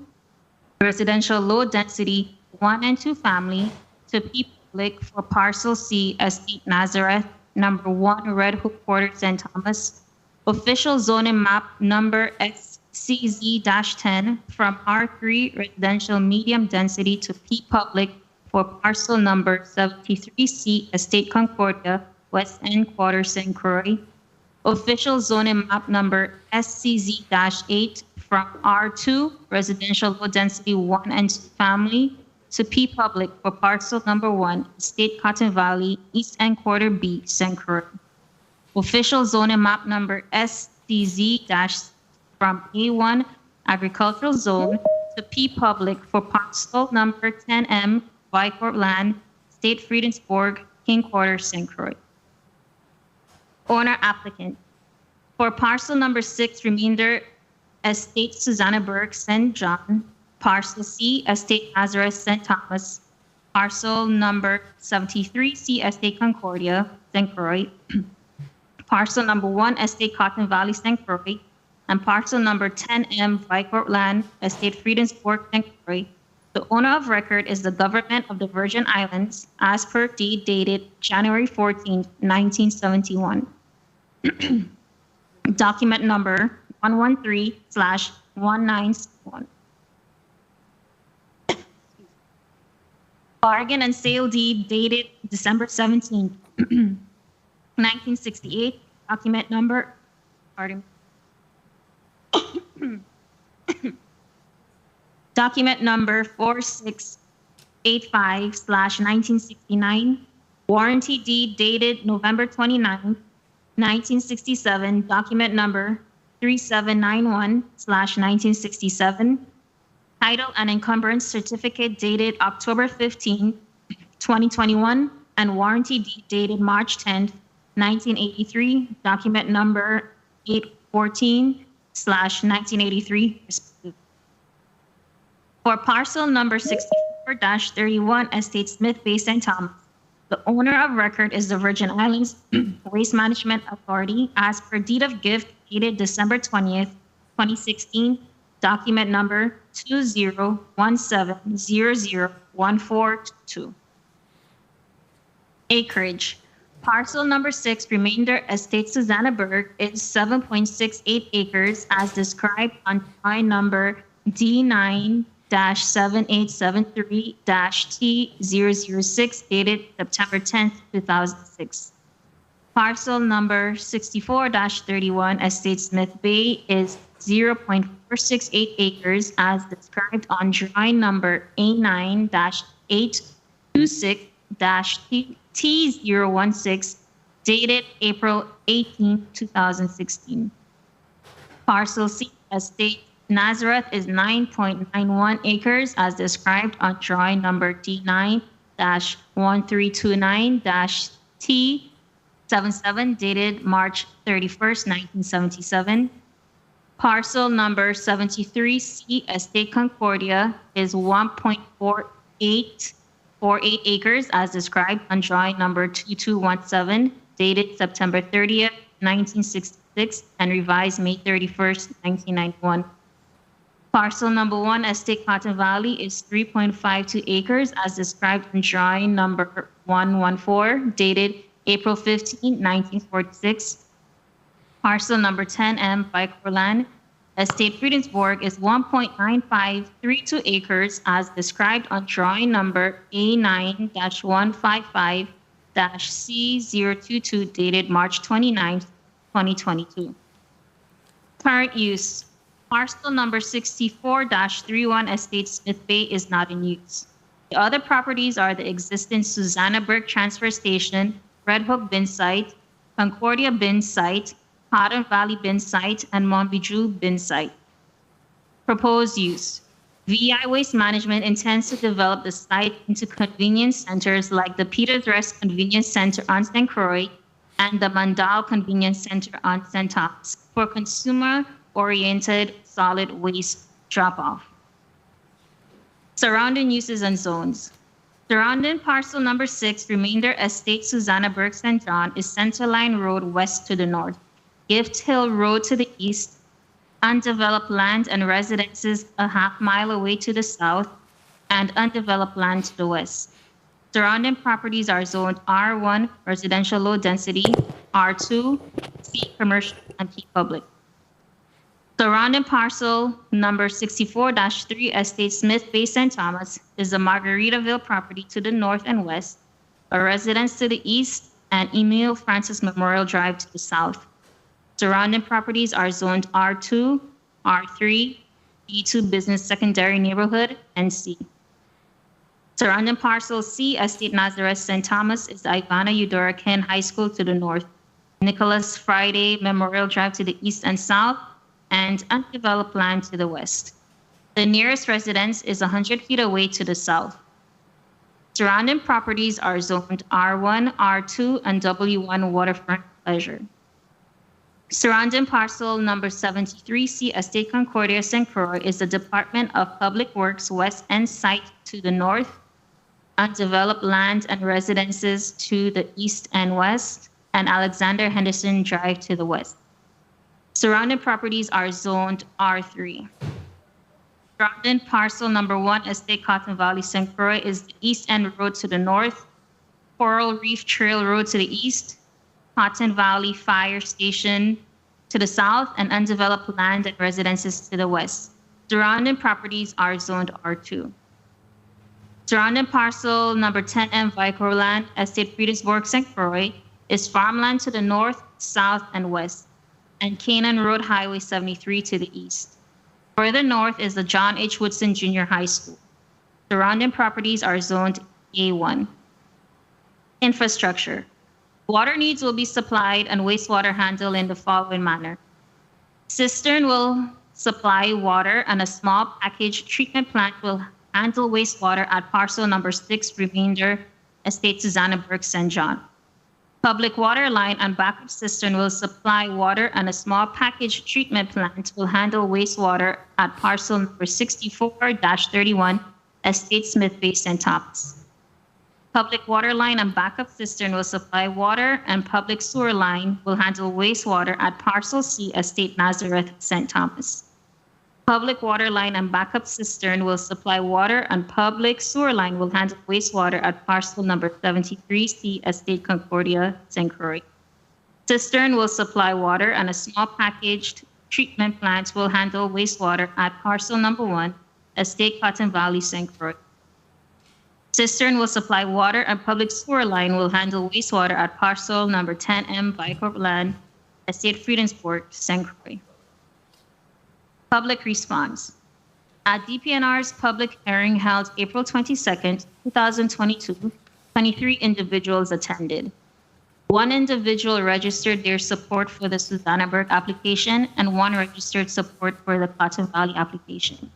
residential low density 1 and 2 family, to P public for parcel C, estate Nazareth, number 1, Red Hook Quarter, St. Thomas. Official zoning map number SCZ-10 from R3, residential medium density, to P public for parcel number 73C, Estate Concordia, West End Quarter, St. Croix. Official zoning map number SCZ-8 from R2, residential low density 1 and 2 family, to P Public for parcel number 1, Estate Cotton Valley, East End Quarter B, St. Croix. Official zoning map number SCZ- from A1, agricultural zone, to P Public for parcel number 10M, Vicorp land, State Friedensborg, King Quarter, St. Croix. Owner applicant. For parcel number 6, remainder Estate Susanna Burke, St. John. Parcel C, Estate Nazareth, St. Thomas. Parcel number 73C, Estate Concordia, St. Croix. Parcel number 1, Estate Cotton Valley, St. Croix. And parcel number 10M, Vicorp land, Estate Friedensborg, St. Croix. The owner of record is the government of the Virgin Islands as per deed dated January 14, 1971. Document number 113/1961. Bargain and sale deed dated December 17, 1968. Document number, pardon. Document number 4685/1969. Warranty deed dated November 29, 1967. Document number 3791/1967. Title and encumbrance certificate dated October 15, 2021. And warranty deed dated March 10, 1983. Document number 814/1983. For parcel number 64-31, Estate Smith Bay, St. Thomas, the owner of record is the Virgin Islands Waste Management Authority as per deed of gift dated December 20th, 2016, document number 2017001422. Acreage. Parcel number 6, remainder Estate Susanna Burke, is 7.68 acres as described on line number D9-7873-T006 dated September 10th, 2006. Parcel number 64-31, Estate Smith Bay, is 0.468 acres as described on drawing number A9-826-T016 dated April 18, 2016. Parcel C, Estate Nazareth, is 9.91 acres as described on drawing number D9-1329-T77 dated March 31st, 1977. Parcel number 73C, Estate Concordia, is 1.4848 acres as described on drawing number 2217 dated September 30th, 1966 and revised May 31st, 1991. Parcel number 1, Estate Cotton Valley, is 3.52 acres as described in drawing number 114 dated April 15, 1946. Parcel number 10M, Vicorp land, Estate Friedensborg, is 1.9532 acres as described on drawing number A9-155-C022 dated March 29, 2022. Current use. Parcel number 64-31, Estate Smith Bay, is not in use. The other properties are the existing Susanna Burke Transfer Station, Red Hook Bin Site, Concordia Bin Site, Cotton Valley Bin Site, and Montbijou Bin Site. Proposed use. VI Waste Management intends to develop the site into convenience centers like the Peters Rest Convenience Center on St. Croix and the Mandal Convenience Center on St. Thomas for consumer-oriented solid waste drop-off. Surrounding uses and zones. Surrounding parcel number 6, remainder Estate Susanna Burke, St. John, is Centerline Road west to the north, Gift Hill Road to the east, undeveloped land and residences a half-mile away to the south, and undeveloped land to the west. Surrounding properties are zoned R1, residential low density, R2, C, commercial, and P, public. Surrounding parcel number 64-3 Estate Smith Bay St. Thomas is the Margaritaville property to the north and west, a residence to the east, and Emil Francis Memorial Drive to the south. Surrounding properties are zoned R2, R3, B2 Business Secondary Neighborhood, and C. Surrounding parcel C, Estate Nazareth St. Thomas, is the Ivana Eudora Ken High School to the north, Nicholas Friday Memorial Drive to the east and south, and undeveloped land to the west. The nearest residence is 100 feet away to the south. Surrounding properties are zoned R1, R2, and W1 waterfront pleasure. Surrounding parcel number 73C, Estate Concordia St. Croix, is the Department of Public Works West End site to the north, undeveloped land and residences to the east and west, and Alexander Henderson Drive to the west. Surrounding properties are zoned R3. Surrounding parcel number 1, Estate Cotton Valley St. Croix, is the East End Road to the north, Coral Reef Trail Road to the east, Cotton Valley Fire Station to the south, and undeveloped land and residences to the west. Surrounding properties are zoned R2. Surrounding parcel number 10M Vicor Land, Estate Friedensburg St. Croix, is farmland to the north, south, and west, and Canaan Road Highway 73 to the east. Further north is the John H. Woodson Junior High School. Surrounding properties are zoned A1. Infrastructure. Water needs will be supplied and wastewater handled in the following manner. Cistern will supply water and a small package treatment plant will handle wastewater at parcel number 6, remainder, Estate Susanna Burke St. John. Public water line and backup cistern will supply water and a small package treatment plant will handle wastewater at parcel number 64-31, Estate Smith Bay St. Thomas. Public water line and backup cistern will supply water and public sewer line will handle wastewater at parcel C, Estate Nazareth St. Thomas. Public water line and backup cistern will supply water and public sewer line will handle wastewater at parcel number 73C, Estate Concordia, St. Croix. Cistern will supply water and a small packaged treatment plant will handle wastewater at parcel number 1, Estate Cotton Valley, St. Croix. Cistern will supply water and public sewer line will handle wastewater at parcel number 10M Vicor Land, Estate Friedensburg, St. Croix. Public response. At DPNR's public hearing held April 22nd, 2022, 23 individuals attended. 1 individual registered their support for the Susanna Burke application and 1 registered support for the Cotton Valley application.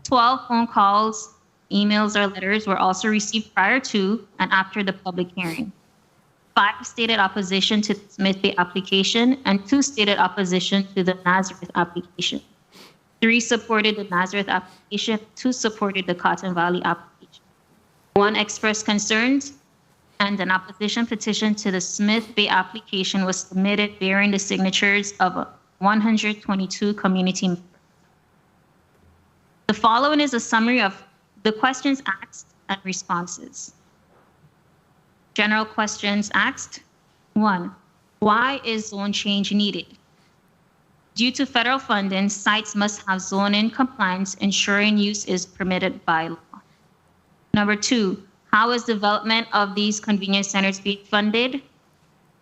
12 phone calls, emails, or letters were also received prior to and after the public hearing. 5 stated opposition to the Smith Bay application and 2 stated opposition to the Nazareth application. 3 supported the Nazareth application, 2 supported the Cotton Valley application. 1 expressed concerns, and an opposition petition to the Smith Bay application was submitted bearing the signatures of 122 community members. The following is a summary of the questions asked and responses. General questions asked. 1. Why is zone change needed? Due to federal funding, sites must have zoning compliance, ensuring use is permitted by law. Number 2, how is development of these convenience centers being funded?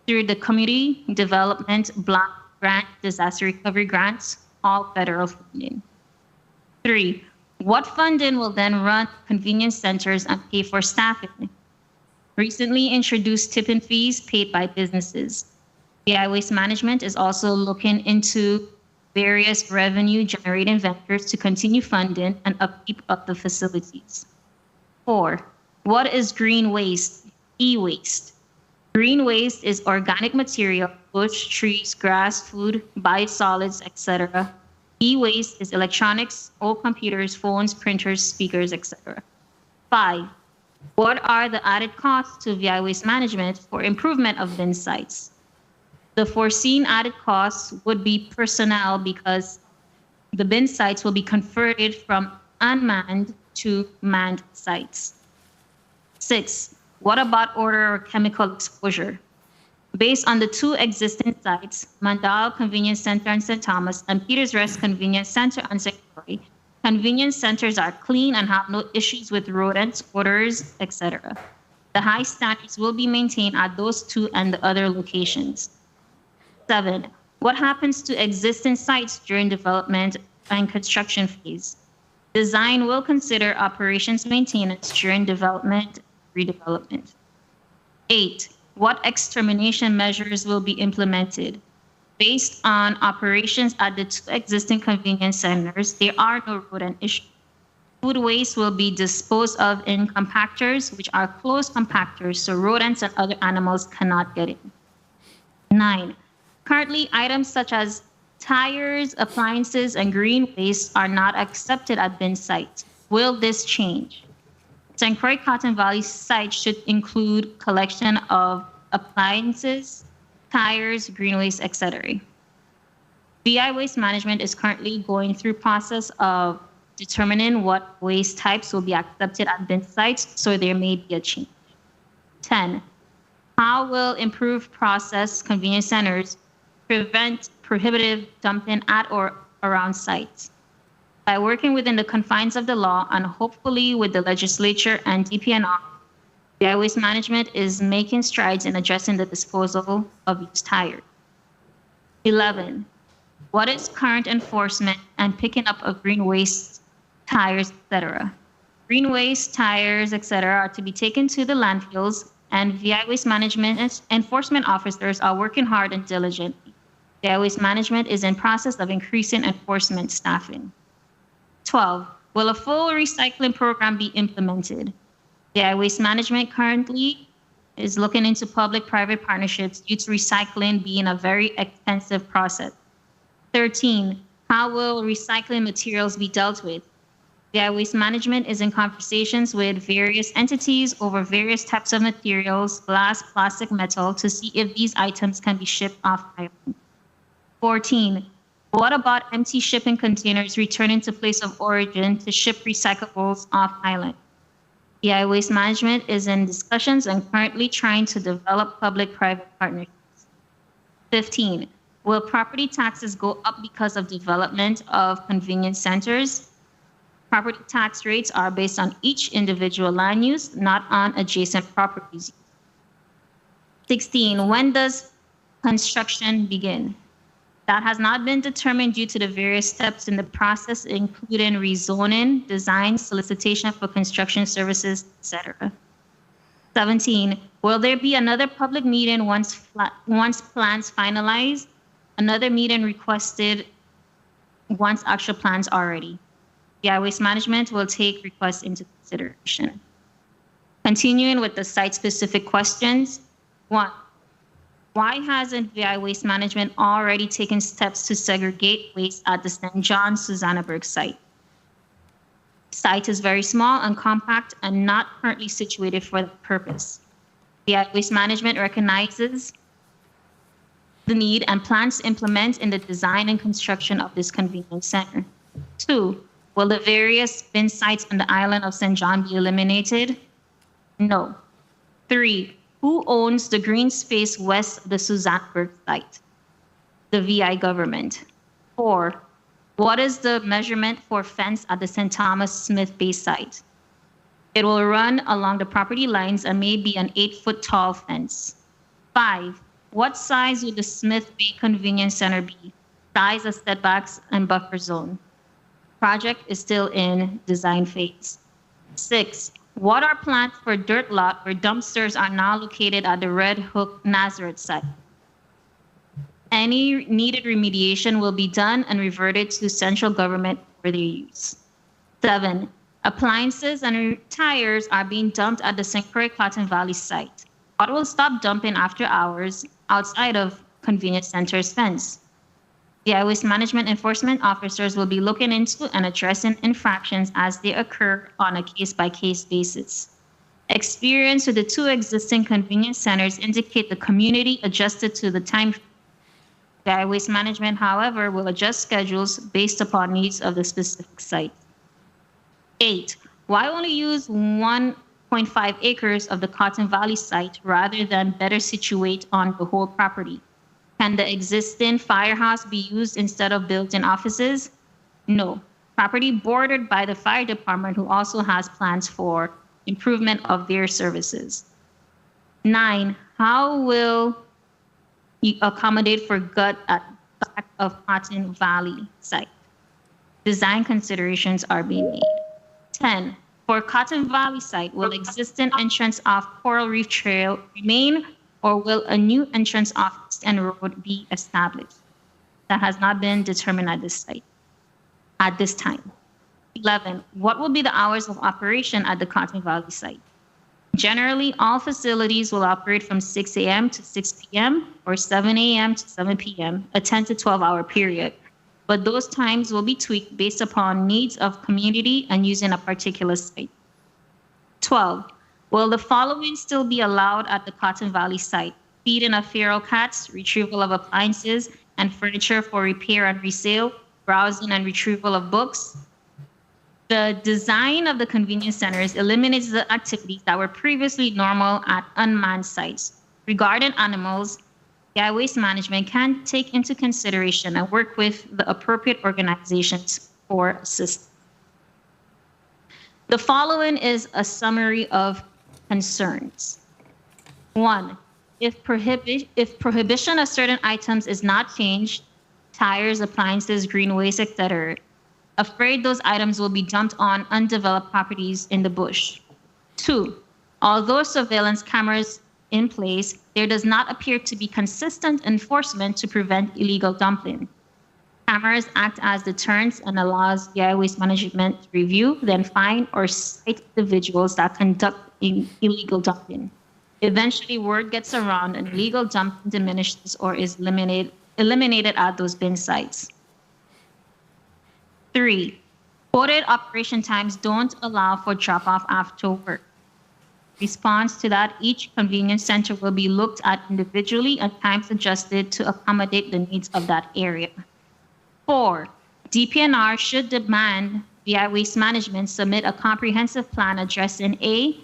Through the Community Development Block Grant, Disaster Recovery Grants, all federal funding. 3, what funding will then run convenience centers and pay for staffing? Recently introduced tipping fees paid by businesses. VI Waste Management is also looking into various revenue-generating ventures to continue funding and upkeep of the facilities. 4, what is green waste, e-waste? Green waste is organic material, bush, trees, grass, food, biosolids, etc. E-waste is electronics, old computers, phones, printers, speakers, etc. 5, what are the added costs to VI Waste Management for improvement of bin sites? The foreseen added costs would be personnel because the bin sites will be converted from unmanned to manned sites. 6, what about odor or chemical exposure? Based on the two existing sites, Mandal Convenience Center in St. Thomas and Peters Rest Convenience Center on St. Croix, convenience centers are clean and have no issues with rodents, odors, etc. The high standards will be maintained at those two and the other locations. 7. What happens to existing sites during development and construction phase? Design will consider operations maintenance during development, redevelopment. 8. What extermination measures will be implemented? Based on operations at the two existing convenience centers, there are no rodent issues. Food waste will be disposed of in compactors, which are closed compactors, so rodents and other animals cannot get in. 9. Currently, items such as tires, appliances, and green waste are not accepted at bin sites. Will this change? St. Croix Cotton Valley site should include collection of appliances, tires, green waste, etc. VI Waste Management is currently going through process of determining what waste types will be accepted at bin sites, so there may be a change. 10. How will improved process convenience centers prevent prohibitive dumping at or around sites? By working within the confines of the law and hopefully with the legislature and DPNR, VI Waste Management is making strides in addressing the disposal of used tires. 11. What is current enforcement and picking up of green waste, tires, etc.? Green waste, tires, etc. are to be taken to the landfills, and VI Waste Management enforcement officers are working hard and diligently. VI Waste Management is in process of increasing enforcement staffing. 12. Will a full recycling program be implemented? VI Waste Management currently is looking into public-private partnerships due to recycling being a very expensive process. 13. How will recycling materials be dealt with? VI Waste Management is in conversations with various entities over various types of materials, glass, plastic, metal, to see if these items can be shipped off island. 14. What about empty shipping containers returning to place of origin to ship recyclables off island? VI Waste Management is in discussions and currently trying to develop public-private partnerships. 15. Will property taxes go up because of development of convenience centers? Property tax rates are based on each individual land use, not on adjacent properties. 16. When does construction begin? That has not been determined due to the various steps in the process, including rezoning, design, solicitation for construction services, etc. 17. Will there be another public meeting once plans finalized? Another meeting requested once actual plans are ready. VI Waste Management will take requests into consideration. Continuing with the site-specific questions. 1. Why hasn't VI Waste Management already taken steps to segregate waste at the St. John Susannaburg site? Site is very small and compact and not currently situated for the purpose. VI Waste Management recognizes the need and plans to implement in the design and construction of this convenience center. 2. Will the various bin sites on the island of St. John be eliminated? No. 3. Who owns the green space west of the Susannaburg site? The VI government. 4. What is the measurement for fence at the St. Thomas Smith Bay site? It will run along the property lines and may be an 8-foot tall fence. 5. What size would the Smith Bay Convenience Center be? Size of setbacks and buffer zone. Project is still in design phase. 6. What are plans for dirt lot where dumpsters are now located at the Red Hook Nazareth site? Any needed remediation will be done and reverted to central government for their use. 7. Appliances and tires are being dumped at the St. Croix Cotton Valley site. What will stop dumping after hours outside of convenience center's fence? VI Waste Management enforcement officers will be looking into and addressing infractions as they occur on a case-by-case basis. Experience with the two existing convenience centers indicate the community adjusted to the time. VI Waste Management, however, will adjust schedules based upon needs of the specific site. 8. Why only use 1.5 4.5 acres of the Cotton Valley site rather than better situate on the whole property? Can the existing firehouse be used instead of built-in offices? No. Property bordered by the fire department, who also has plans for improvement of their services. 9, how will you accommodate for gut at back of Cotton Valley site? Design considerations are being made. 10, for Cotton Valley site, will existing entrance off Coral Reef Trail remain, or will a new entrance off East End Road be established? That has not been determined at this site at this time. 11, what will be the hours of operation at the Cotton Valley site? Generally, all facilities will operate from 6 a.m. to 6 p.m. or 7 a.m. to 7 p.m., a 10 to 12-hour period. But those times will be tweaked based upon needs of community and using a particular site. 12, will the following still be allowed at the Cotton Valley site? Feeding of feral cats, retrieval of appliances and furniture for repair and resale, browsing and retrieval of books. The design of the convenience centers eliminates the activities that were previously normal at unmanned sites. Regarding animals, VI Waste Management can take into consideration and work with the appropriate organizations for assistance. The following is a summary of concerns. 1, if prohibition of certain items is not changed, tires, appliances, green waste, etc., afraid those items will be dumped on undeveloped properties in the bush. 2, although surveillance cameras in place, there does not appear to be consistent enforcement to prevent illegal dumping. Cameras act as deterrents and allows VI Waste Management to review, then fine or cite individuals that conduct illegal dumping. Eventually, word gets around and illegal dumping diminishes or is eliminated at those bin sites. 3, quoted operation times don't allow for drop-off after work. Response to that, each convenience center will be looked at individually and times adjusted to accommodate the needs of that area. 4, DPNR should demand VI Waste Management submit a comprehensive plan addressing A,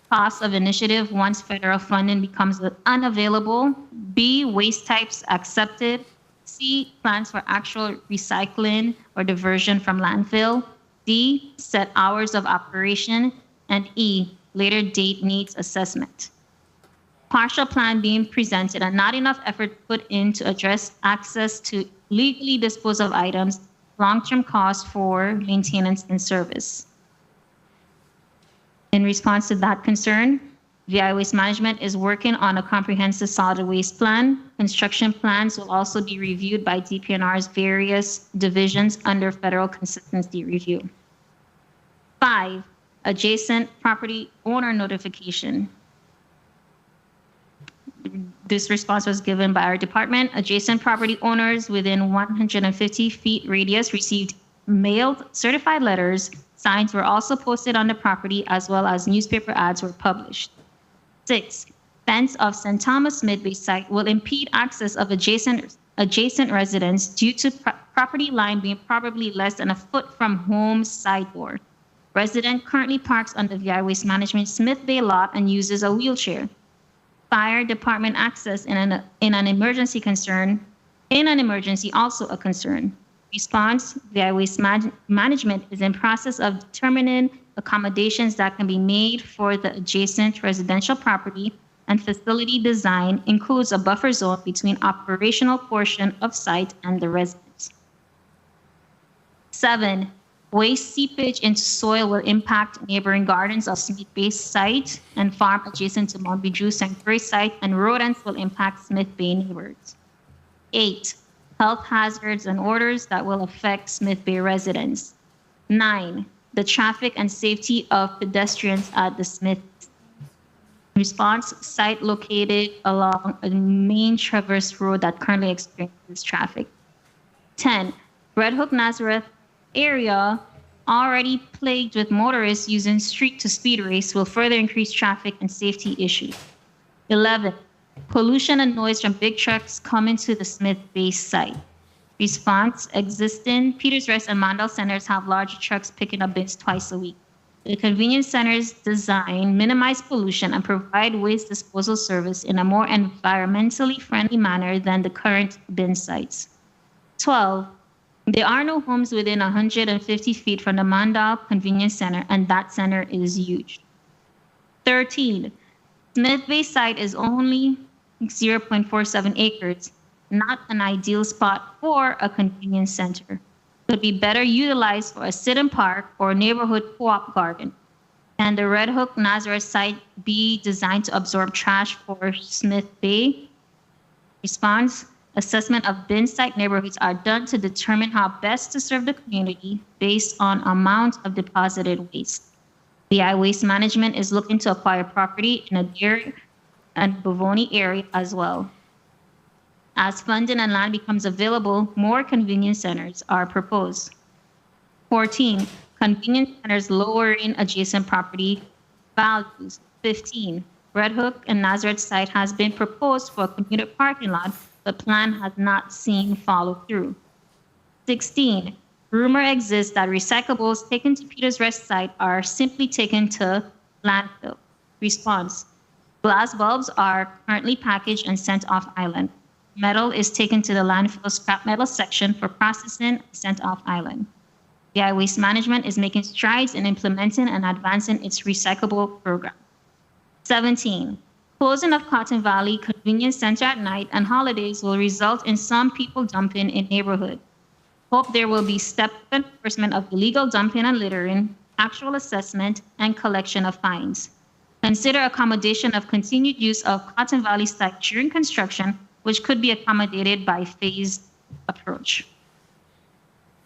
cost of initiative once federal funding becomes unavailable, B, waste types accepted, C, plans for actual recycling or diversion from landfill, D, set hours of operation, and E, later date needs assessment. Partial plan being presented and not enough effort put in to address access to legally dispose of items, long-term costs for maintenance and service. In response to that concern, VI Waste Management is working on a comprehensive solid waste plan. Construction plans will also be reviewed by DPNR's various divisions under federal consistency review. 5, adjacent property owner notification. This response was given by our department. Adjacent property owners within 150 feet radius received mailed certified letters. Signs were also posted on the property as well as newspaper ads were published. 6, fence of St. Thomas Midway site will impede access of adjacent residents due to property line being probably less than a foot from home's side door. Resident currently parks on the VI Waste Management Smith Bay lot and uses a wheelchair. Fire department access in an emergency also a concern. Response, VI Waste Management is in process of determining accommodations that can be made for the adjacent residential property, and facility design includes a buffer zone between operational portion of site and the residents. 7, waste seepage into soil will impact neighboring gardens of Smith Bay site and farm adjacent to Mount Bijou Sanctuary site, and rodents will impact Smith Bay neighbors. 8, health hazards and orders that will affect Smith Bay residents. 9, the traffic and safety of pedestrians at the Smith. Response, site located along a main traverse road that currently experiences traffic. 10, Red Hook Nazareth area already plagued with motorists using street to speed race will further increase traffic and safety issues. 11, pollution and noise from big trucks coming to the Smith Bay site. Response, existing Peters Rest and Mondale centers have larger trucks picking up bins twice a week. The convenience center's design minimize pollution and provide waste disposal service in a more environmentally friendly manner than the current bin sites. 12. There are no homes within 150 feet from the Mandal Convenience Center, and that center is huge. 13. Smith Bay site is only 0.47 acres, not an ideal spot for a convenience center. Could be better utilized for a sit-in park or neighborhood co-op garden. Can the Red Hook Nazareth site be designed to absorb trash for Smith Bay? Response: assessment of bin site neighborhoods are done to determine how best to serve the community based on amount of deposited waste. VI Waste Management is looking to acquire property in Adair and Bovoni area as well. As funding and land becomes available, more convenience centers are proposed. 14, convenience centers lowering adjacent property values. 15, Red Hook and Nazareth site has been proposed for a commuter parking lot, but plan has not seen follow through. 16, rumor exists that recyclables taken to Peters Rest site are simply taken to landfill. Response: glass bulbs are currently packaged and sent off island. Metal is taken to the landfill scrap metal section for processing and sent off island. VI Waste Management is making strides in implementing and advancing its recyclable program. 17, closing of Cotton Valley Convenience Center at night and holidays will result in some people dumping in neighborhood. Hope there will be step enforcement of illegal dumping and littering, actual assessment, and collection of fines. Consider accommodation of continued use of Cotton Valley site during construction, which could be accommodated by phased approach.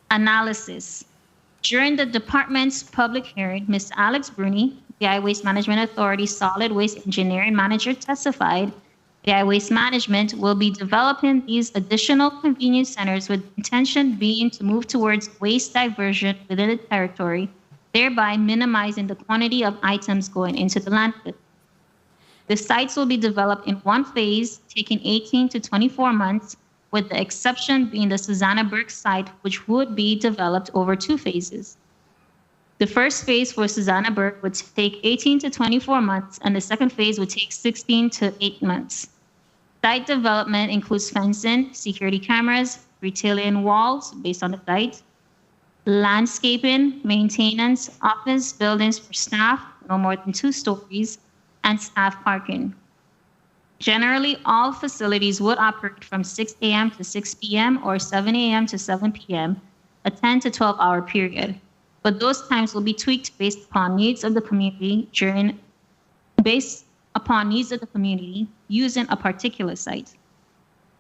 Analysis. During the department's public hearing, Ms. Alex Bruni, VI Waste Management Authority Solid Waste Engineering Manager, testified VI Waste Management will be developing these additional convenience centers with intention being to move towards waste diversion within the territory, thereby minimizing the quantity of items going into the landfill. The sites will be developed in one phase, taking 18 to 24 months, with the exception being the Susanna Burke site, which would be developed over 2 phases. The first phase for Susanna Burke would take 18 to 24 months, and the second phase would take 16 to 8 months. Site development includes fencing, security cameras, retailing walls based on the site, landscaping, maintenance, office buildings for staff, no more than 2 stories, and staff parking. Generally, all facilities would operate from 6 a.m. to 6 p.m. or 7 a.m. to 7 p.m., a 10 to 12-hour period. But those times will be tweaked based upon needs of the community using a particular site.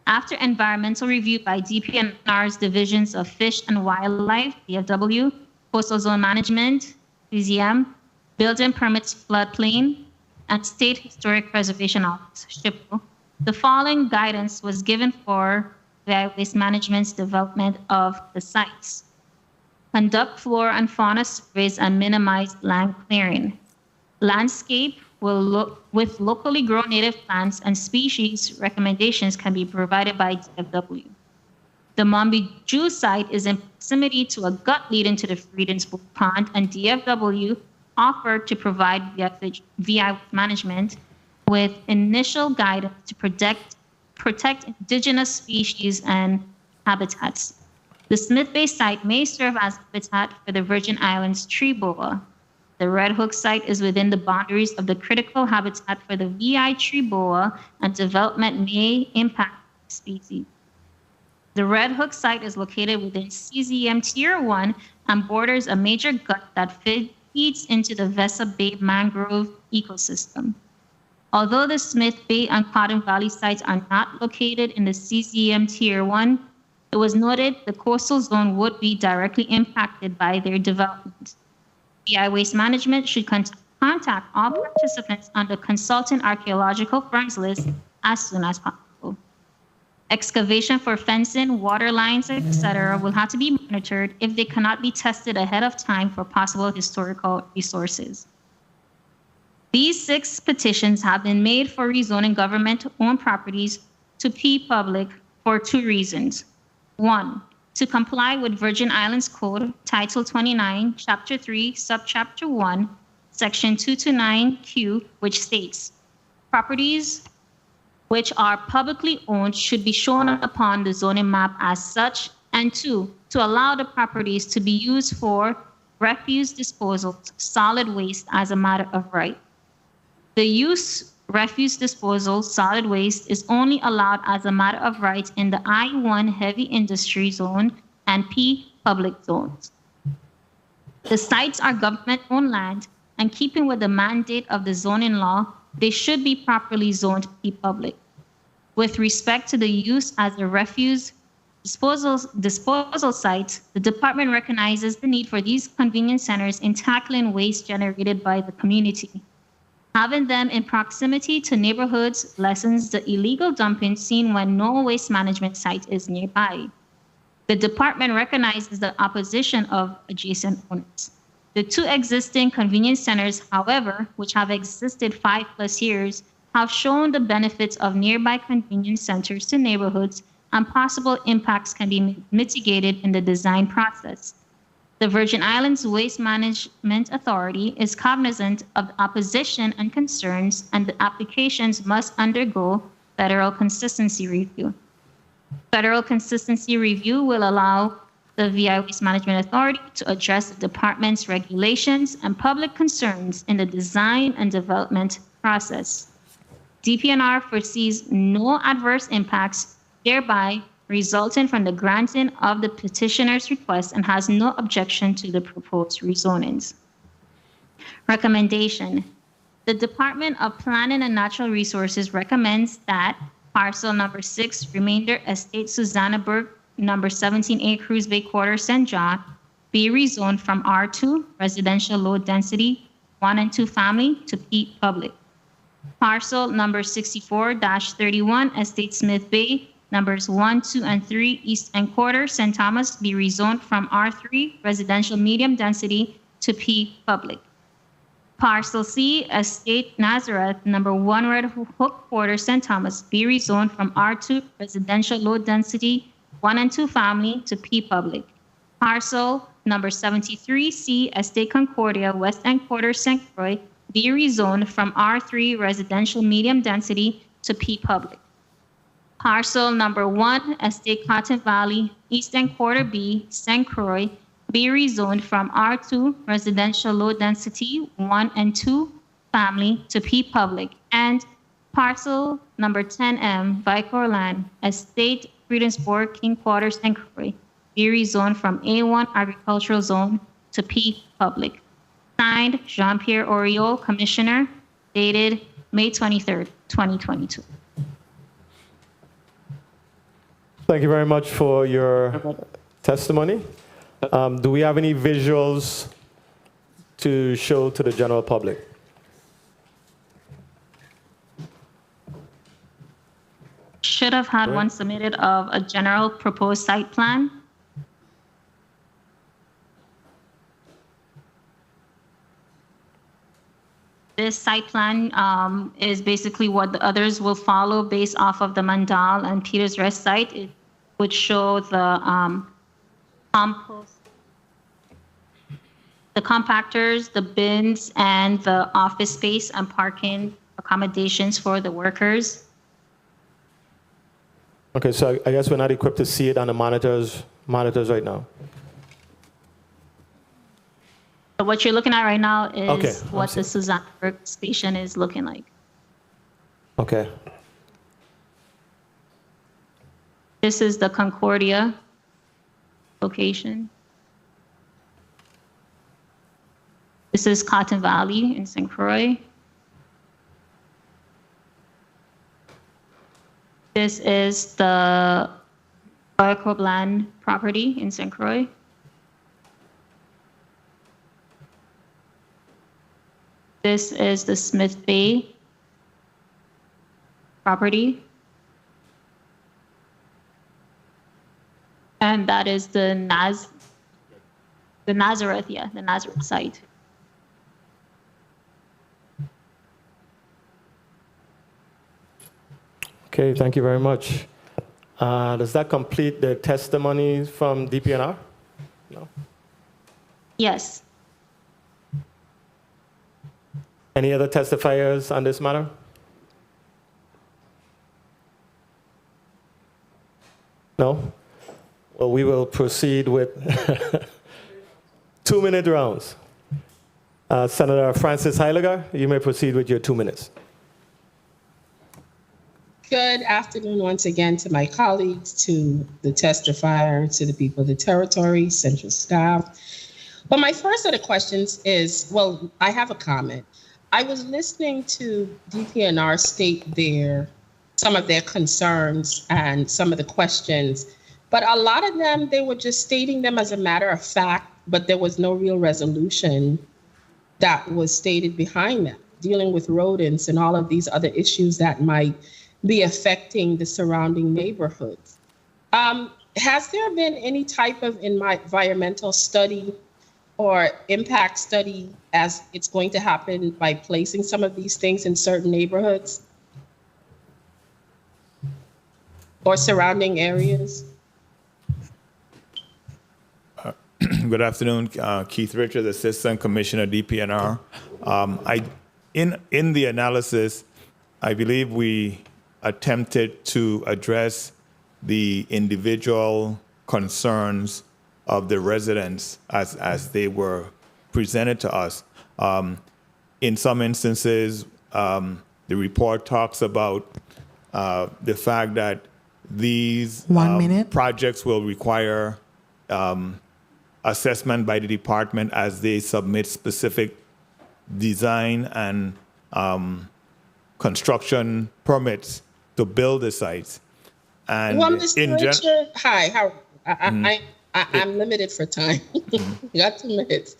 After environmental review by DPNR's divisions of Fish and Wildlife, DFW, Coastal Zone Management, CZM, Building Permits Floodplain, and State Historic Preservation Office, SHPO, the following guidance was given for VI Waste Management's development of the sites. Conduct flora and fauna surveys and minimize land clearing. Landscape with locally grown native plants and species recommendations can be provided by DFW. The Mombi Jew site is in proximity to a gut leading to the Friedensburg Pond, and DFW offered to provide VI Management with initial guidance to protect indigenous species and habitats. The Smith Bay site may serve as habitat for the Virgin Islands tree boa. The Red Hook site is within the boundaries of the critical habitat for the VI tree boa, and development may impact species. The Red Hook site is located within CZM Tier 1 and borders a major gut that feeds into the Vesa Bay mangrove ecosystem. Although the Smith Bay and Cotton Valley sites are not located in the CZM Tier 1, it was noted the coastal zone would be directly impacted by their development. VI Waste Management should contact all participants on the consultant archaeological firms list as soon as possible. Excavation for fencing, water lines, etc. will have to be monitored if they cannot be tested ahead of time for possible historical resources. These 6 petitions have been made for rezoning government-owned properties to P Public for 2 reasons. 1, to comply with Virgin Islands Code, Title 29, Chapter 3, Subchapter 1, Section 229Q, which states, properties which are publicly owned should be shown upon the zoning map as such, and 2, to allow the properties to be used for refuse disposal, solid waste as a matter of right. The use refuse disposal, solid waste is only allowed as a matter of right in the I-1 heavy industry zone and P public zones. The sites are government-owned land, and keeping with the mandate of the zoning law, they should be properly zoned P public. With respect to the use as a refuse disposal site, the department recognizes the need for these convenience centers in tackling waste generated by the community. Having them in proximity to neighborhoods lessens the illegal dumping seen when no waste management site is nearby. The department recognizes the opposition of adjacent owners. The 2 existing convenience centers, however, which have existed 5+ years, have shown the benefits of nearby convenience centers to neighborhoods, and possible impacts can be mitigated in the design process. The Virgin Islands Waste Management Authority is cognizant of the opposition and concerns, and the applications must undergo federal consistency review. Federal consistency review will allow the VI Waste Management Authority to address the department's regulations and public concerns in the design and development process. DPNR foresees no adverse impacts, thereby resulting from the granting of the petitioner's request, and has no objection to the proposed rezonings. Recommendation. The Department of Planning and Natural Resources recommends that parcel number 6, Remainder Estate Susannaburg, number 17A, Cruise Bay Quarter, St. John, be rezoned from R2, residential low density, 1 and 2 family, to P public. Parcel number 64-31, Estate Smith Bay, numbers 1, 2, and 3, East End Quarter, St. Thomas, be rezoned from R3, residential medium density, to P public. Parcel C, Estate Nazareth, number 1, Red Hook Quarter, St. Thomas, be rezoned from R2, residential low density, 1 and 2 family, to P public. Parcel number 73C, Estate Concordia, West End Quarter, St. Croix, be rezoned from R3, residential medium density, to P public. Parcel number 1, Estate Cotton Valley, East End Quarter B, St. Croix, be rezoned from R2, residential low density, 1 and 2 family, to P public. And parcel number 10M, Vicor Land, Estate Friedensburg, King Quarter, St. Croix, be rezoned from A1 agricultural zone to P public. Signed, Jean-Pierre Oriol, Commissioner, dated May 23rd, 2022. Thank you very much for your testimony. Do we have any visuals to show to the general public? Should have had one submitted of a general proposed site plan. This site plan is basically what the others will follow based off of the Mandal and Peters Rest site. It would show the compost, the compactors, the bins, and the office space and parking accommodations for the workers. Okay, so I guess we're not equipped to see it on the monitors right now. So what you're looking at right now is Okay, what the Susannaburg station is looking like. Okay. This is the Concordia location. This is Cotton Valley in St. Croix. This is the Vicor Land property in St. Croix. This is the Smith Bay property. And that is the Nazareth, the Nazareth site. Okay, thank you very much. Does that complete the testimony from DPNR? No. Yes. Any other testifiers on this matter? No? Well, we will proceed with 2-minute rounds. Senator Francis Heiliger, you may proceed with your 2 minutes. Good afternoon once again to my colleagues, to the testifier, to the people of the territory, central staff. Well, my first set of questions is, well, I have a comment. I was listening to DPNR state some of their concerns and some of the questions, but a lot of them, they were just stating them as a matter of fact, but there was no real resolution that was stated behind them, dealing with rodents and all of these other issues that might be affecting the surrounding neighborhoods. Has there been any type of environmental study or impact study as it's going to happen by placing some of these things in certain neighborhoods or surrounding areas? Good afternoon, Keith Richards, Assistant Commissioner, DPNR. In the analysis, I believe we attempted to address the individual concerns of the residents as they were presented to us. In some instances, the report talks about the fact that these projects will require assessment by the department as they submit specific design and construction permits to build the sites. And well, Mr. Richard, hi, I'm limited for time. Got 2 minutes.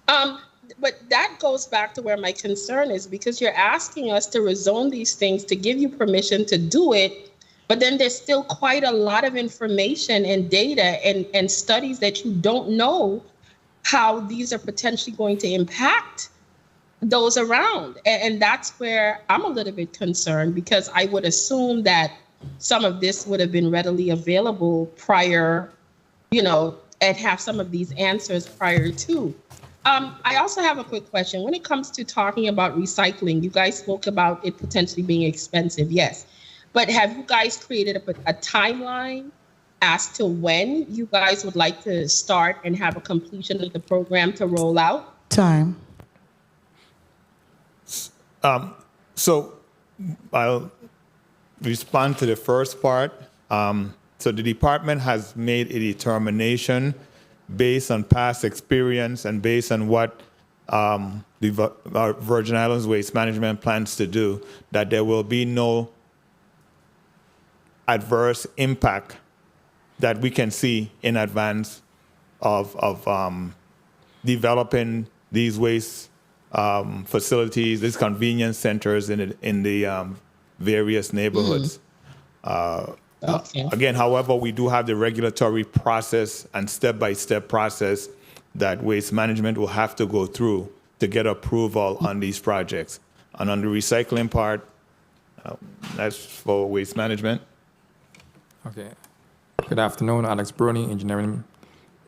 But that goes back to where my concern is, because you're asking us to rezone these things to give you permission to do it, but then there's still quite a lot of information and data and studies that you don't know how these are potentially going to impact those around. And that's where I'm a little bit concerned, because I would assume that some of this would have been readily available prior, and have some of these answers prior to. I also have a quick question. When it comes to talking about recycling, you guys spoke about it potentially being expensive, yes. But have you guys created a timeline as to when you guys would like to start and have a completion of the program to roll out? Time. So I'll respond to the first part. So the department has made a determination based on past experience and based on what the Virgin Islands Waste Management plans to do, that there will be no adverse impact that we can see in advance of developing these waste facilities, these convenience centers in the various neighborhoods. Okay. Again, however, we do have the regulatory process and step-by-step process that Waste Management will have to go through to get approval on these projects. And on the recycling part, that's for Waste Management. Okay. Good afternoon, Alex Bruni, Engineering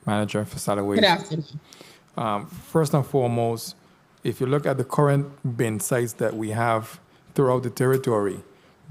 Manager for Solid Waste. Good afternoon. First and foremost, if you look at the current bin sites that we have throughout the territory,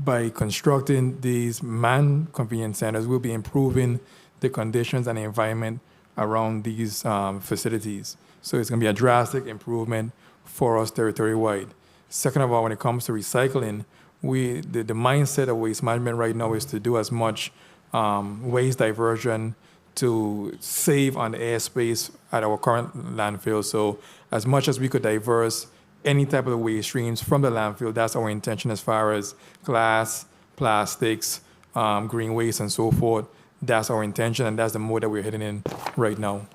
by constructing these manned convenience centers, we'll be improving the conditions and the environment around these facilities. So it's going to be a drastic improvement for us territory-wide. Second of all, when it comes to recycling, the mindset of Waste Management right now is to do as much waste diversion to save on the airspace at our current landfill. So as much as we could diverse any type of waste streams from the landfill, that's our intention as far as glass, plastics, green waste, and so forth. That's our intention, and that's the mode that we're heading in right now.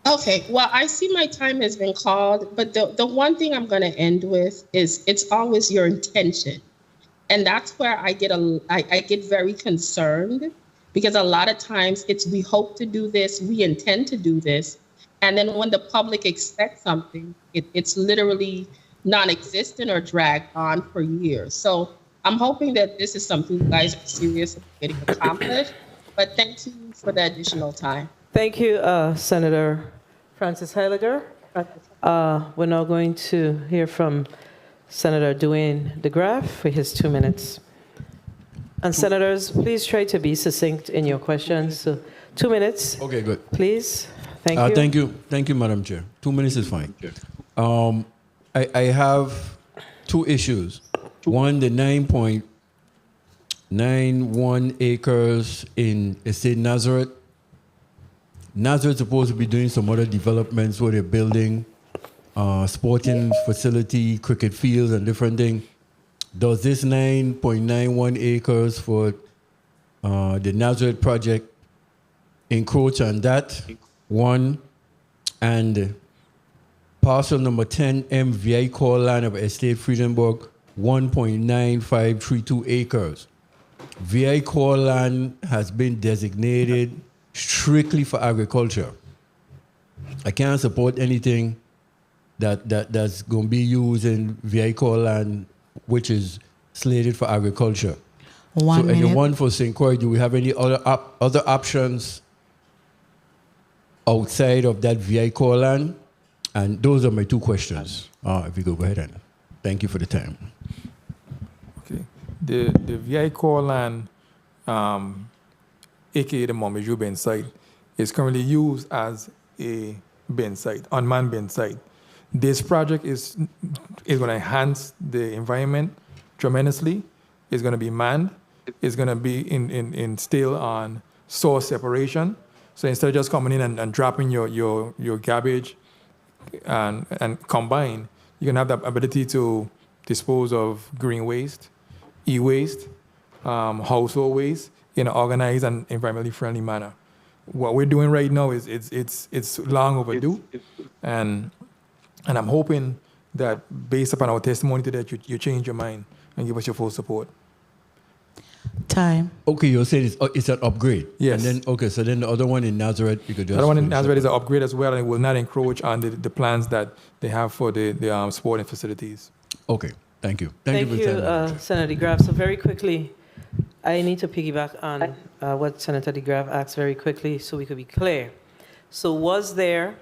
Okay, well, I see my time has been called, but the one thing I'm going to end with is it's always your intention. And that's where I get very concerned, because a lot of times it's we hope to do this, we intend to do this, and then when the public expects something, it's literally non-existent or dragged on for years. So I'm hoping that this is something you guys are serious about getting accomplished, but thank you for the additional time. Thank you, Senator Francis Heiliger. We're now going to hear from Senator Dwayne DeGraff for his 2 minutes. And senators, please try to be succinct in your questions. So 2 minutes. Okay, good. Please. Thank you. Thank you, Madam Chair. 2 minutes is fine. I have two issues. One, the 9.91 acres in Estate Nazareth. Nazareth is supposed to be doing some other developments where they're building sporting facility, cricket fields, and different things. Does this 9.91 acres for the Nazareth project encroach on that? One, and parcel number 10M VI core land of Estate Friedenberg, 1.9532 acres. VI core land has been designated strictly for agriculture. I can't support anything that's going to be used in VI core land which is slated for agriculture. One And the minute. one for St. Croix, do we have any other options outside of that VI core land? And those are my two questions. If you could go ahead and thank you for the time. Okay. The VI core land, aka the Montbijou bin site, is currently used as a bin site, unmanned bin site. This project is going to enhance the environment tremendously. It's going to be manned. It's going to be in still on source separation. So instead of just coming in and dropping your garbage and combine, you can have the ability to dispose of green waste, e-waste, household waste in an organized and environmentally friendly manner. What we're doing right now is it's long overdue, and I'm hoping that based upon our testimony today, you change your mind and give us your full support. Time. Okay, you're saying it's an upgrade. Yes. And then so then the other one in Nazareth, you could just. The other one in Nazareth is an upgrade as well, and it will not encroach on the plans that they have for the sporting facilities. Okay, thank you. Thank you, Senator DeGraff. So very quickly, I need to piggyback on what Senator DeGraff asked very quickly so we could be clear. So was there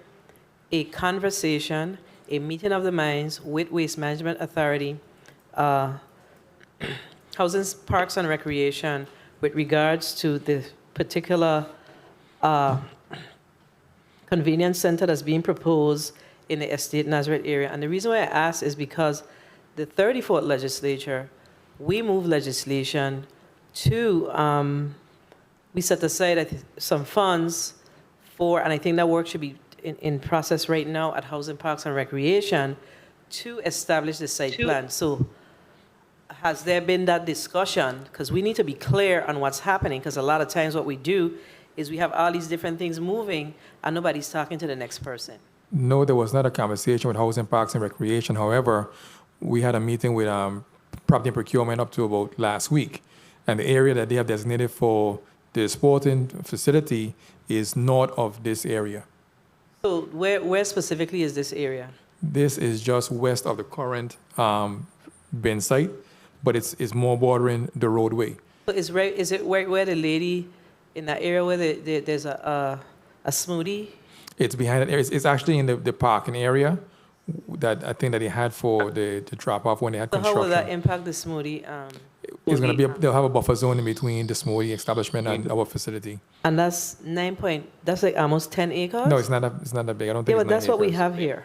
a conversation, a meeting of the minds with Waste Management Authority, Housing, Parks and Recreation with regards to the particular convenience center that's being proposed in the Estate Nazareth area? And the reason why I ask is because the 34th legislature, we moved legislation to, we set aside some funds for, and I think that work should be in process right now at Housing, Parks and Recreation to establish the site plan. So has there been that discussion? Because we need to be clear on what's happening, because a lot of times what we do is we have all these different things moving and nobody's talking to the next person. No, there was not a conversation with Housing, Parks and Recreation. However, we had a meeting with Property and Procurement up to about last week. And the area that they have designated for the sporting facility is north of this area. So where specifically is this area? This is just west of the current bin site, but it's more bordering the roadway. So is it where the lady in that area where there's a smoothie? It's behind it. It's actually in the parking area that I think that they had for the drop off when they had So how construction. will that impact the smoothie? It's going to be, they'll have a buffer zone in between the smoothie establishment and our facility. And that's that's like almost 10 acres? No, it's not that big. I don't think Yeah, it's but that's 9 what we acres. have here.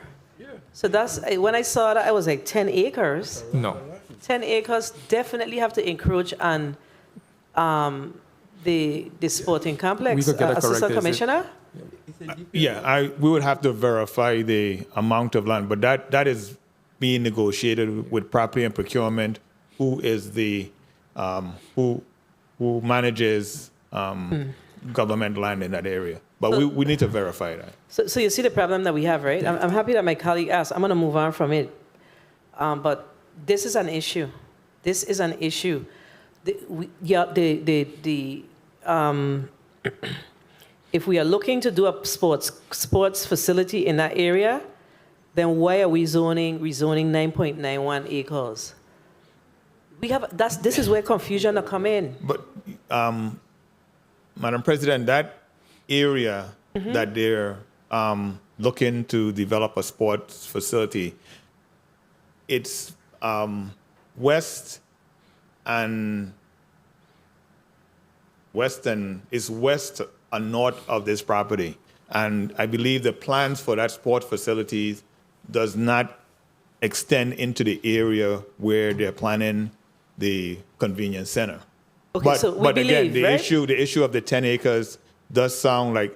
So that's, when I saw that, I was like 10 acres. No. 10 acres definitely have to encroach on the sporting complex. We could get that Assistant corrected. Commissioner? Yeah, we would have to verify the amount of land, but that is being negotiated with Property and Procurement, who is the who manages government land in that area. But we need to verify that. So you see the problem that we have, right? I'm happy that my colleague asked. I'm going to move on from it. But this is an issue. This is an issue. If we are looking to do a sports facility in that area, then why are we rezoning 9.91 acres? This is where confusion will come in. But, Madam President, that area that they're looking to develop a sports facility, it's west and north of this property. And I believe the plans for that sport facility does not extend into the area where they're planning the convenience center. Okay, but so we but believe, again, the right? issue of the 10 acres does sound like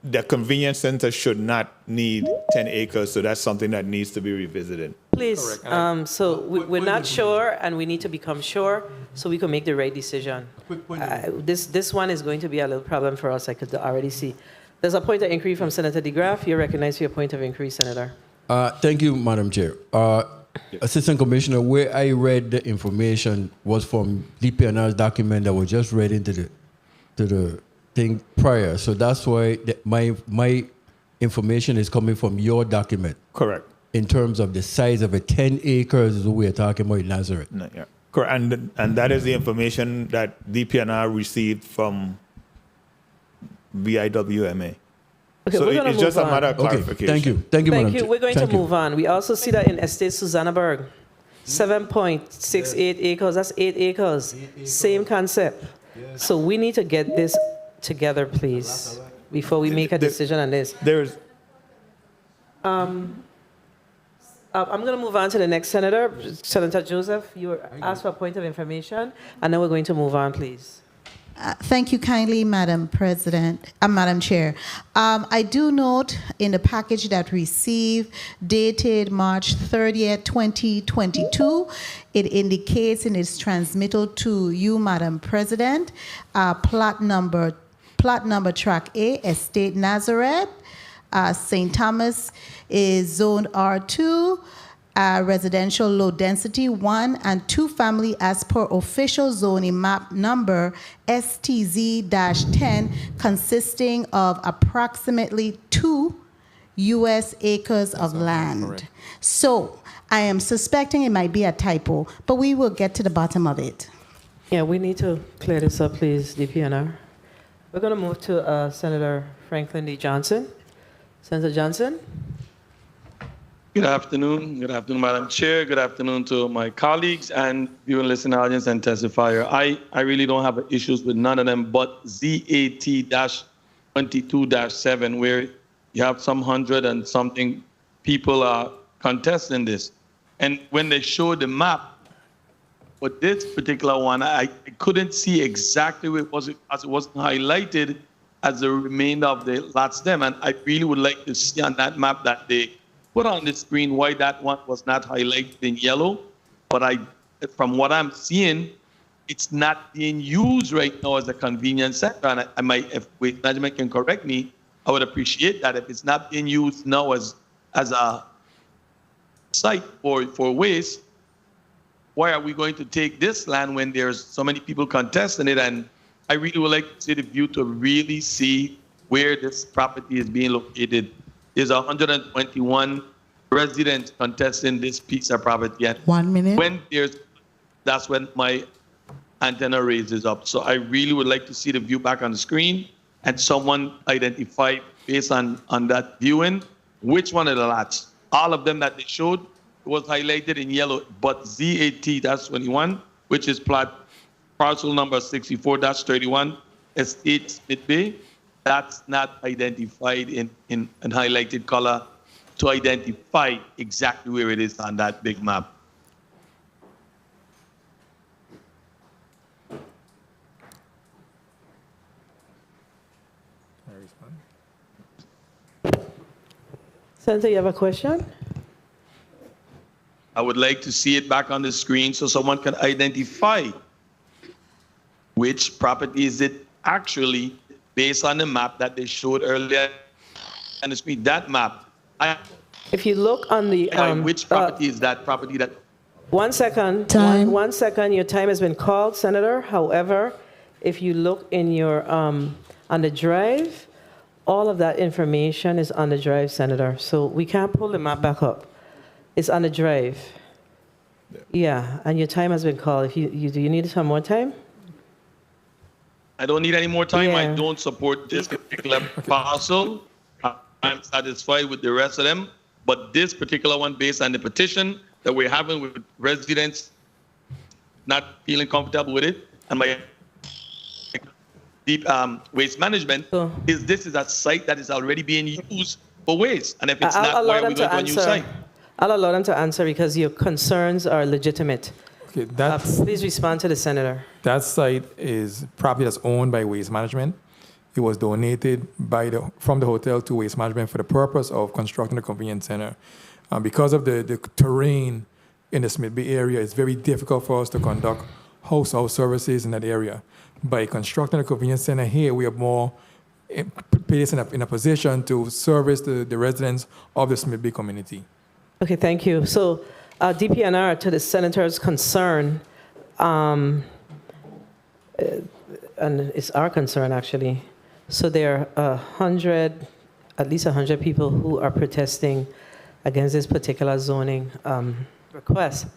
the convenience center should not need 10 acres, so that's something that needs to be revisited. Please, so we're not sure, and we need to become sure so we can make the right decision. This one is going to be a little problem for us, I could already see. There's a point of inquiry from Senator DeGraff. You're recognized for your point of inquiry, Senator. Thank you, Madam Chair. Assistant Commissioner, where I read the information was from DPNR's document that was just read into the thing prior. So that's why my information is coming from your document. Correct. In terms of the size of it, 10 acres is what we're talking about in Nazareth. No, yeah. Correct. And that is the information that DPNR received from BIWMA. Okay, so we're gonna it's just a move on. matter of Okay, clarification. thank you. Thank you, Madam Thank you. Chair. We're going Thank to you. move on. We also see that in Estate Susannaburg, 7.68 acres. That's 8 acres. Same concept. So we need to get this together, please, before we make a decision on this. There's I'm going to move on to the next senator. Senator Joseph, you were asked for a point of information, and then we're going to move on, please. Thank you kindly, Madam President, Madam Chair. I do note in the package that received dated March 30th, 2022, it indicates in its transmittal to you, Madam President, plot number track A, Estate Nazareth, St. Thomas is zoned R2, residential low density 1 and 2 family as per official zoning map number STZ-10, consisting of approximately 2 U.S. acres of land. Correct. So I am suspecting it might be a typo, but we will get to the bottom of it. Yeah, we need to clear this up, please, DPNR. We're going to move to Senator Franklin D. Johnson. Senator Johnson? Good afternoon. Good afternoon, Madam Chair. Good afternoon to my colleagues and viewing listening audience and testifier. I really don't have issues with none of them but ZAT-22-7, where you have some 100 and something people are contesting this. And when they show the map, but this particular one, I couldn't see exactly what it was, as it wasn't highlighted as the remainder of the lots them. And I really would like to see on that map that they put on the screen why that one was not highlighted in yellow. But from what I'm seeing, it's not being used right now as a convenience center. And I might, if management can correct me, I would appreciate that. If it's not being used now as a site for waste, why are we going to take this land when there's so many people contesting it? And I really would like to see the view to really see where this property is being located. There's 121 residents contesting this piece of property. And 1 minute. That's when my antenna raises up. So I really would like to see the view back on the screen and someone identify based on that viewing which one of the lots. All of them that they showed was highlighted in yellow, but ZAT-21, which is plot parcel number 64-31, Estate Smith Bay, that's not identified in highlighted color to identify exactly where it is on that big map. Senator, you have a question? I would like to see it back on the screen so someone can identify which property is it actually based on the map that they showed earlier on the screen. That map. If you look on the... which property is that property that... 1 second. Time. 1 second. Your time has been called, Senator. However, if you look in your on the drive, all of that information is on the drive, Senator. So we can't pull the map back up. It's on the drive. Yeah, and your time has been called. If do you need some more time? I don't need any more time. I Yeah. don't support this particular parcel. I'm satisfied with the rest of them, but this particular one, based on the petition that we're having with residents not feeling comfortable with it, and my deep waste management, this is a site that is already being used for waste, and if it's I'll not, allow why are them we to going to a new answer. site? I'll allow them to answer because your concerns are legitimate. Okay, that's, Please respond to the senator. that site is property that's owned by Waste Management. It was donated from the hotel to Waste Management for the purpose of constructing a convenience center. Because of the terrain in the Smith Bay area, it's very difficult for us to conduct house services in that area. By constructing a convenience center here, we are more placed in a position to service the residents of the Smith Bay community. Okay, thank you. So, DPNR, to the senator's concern, and it's our concern actually. So there are at least 100 people who are protesting against this particular zoning request.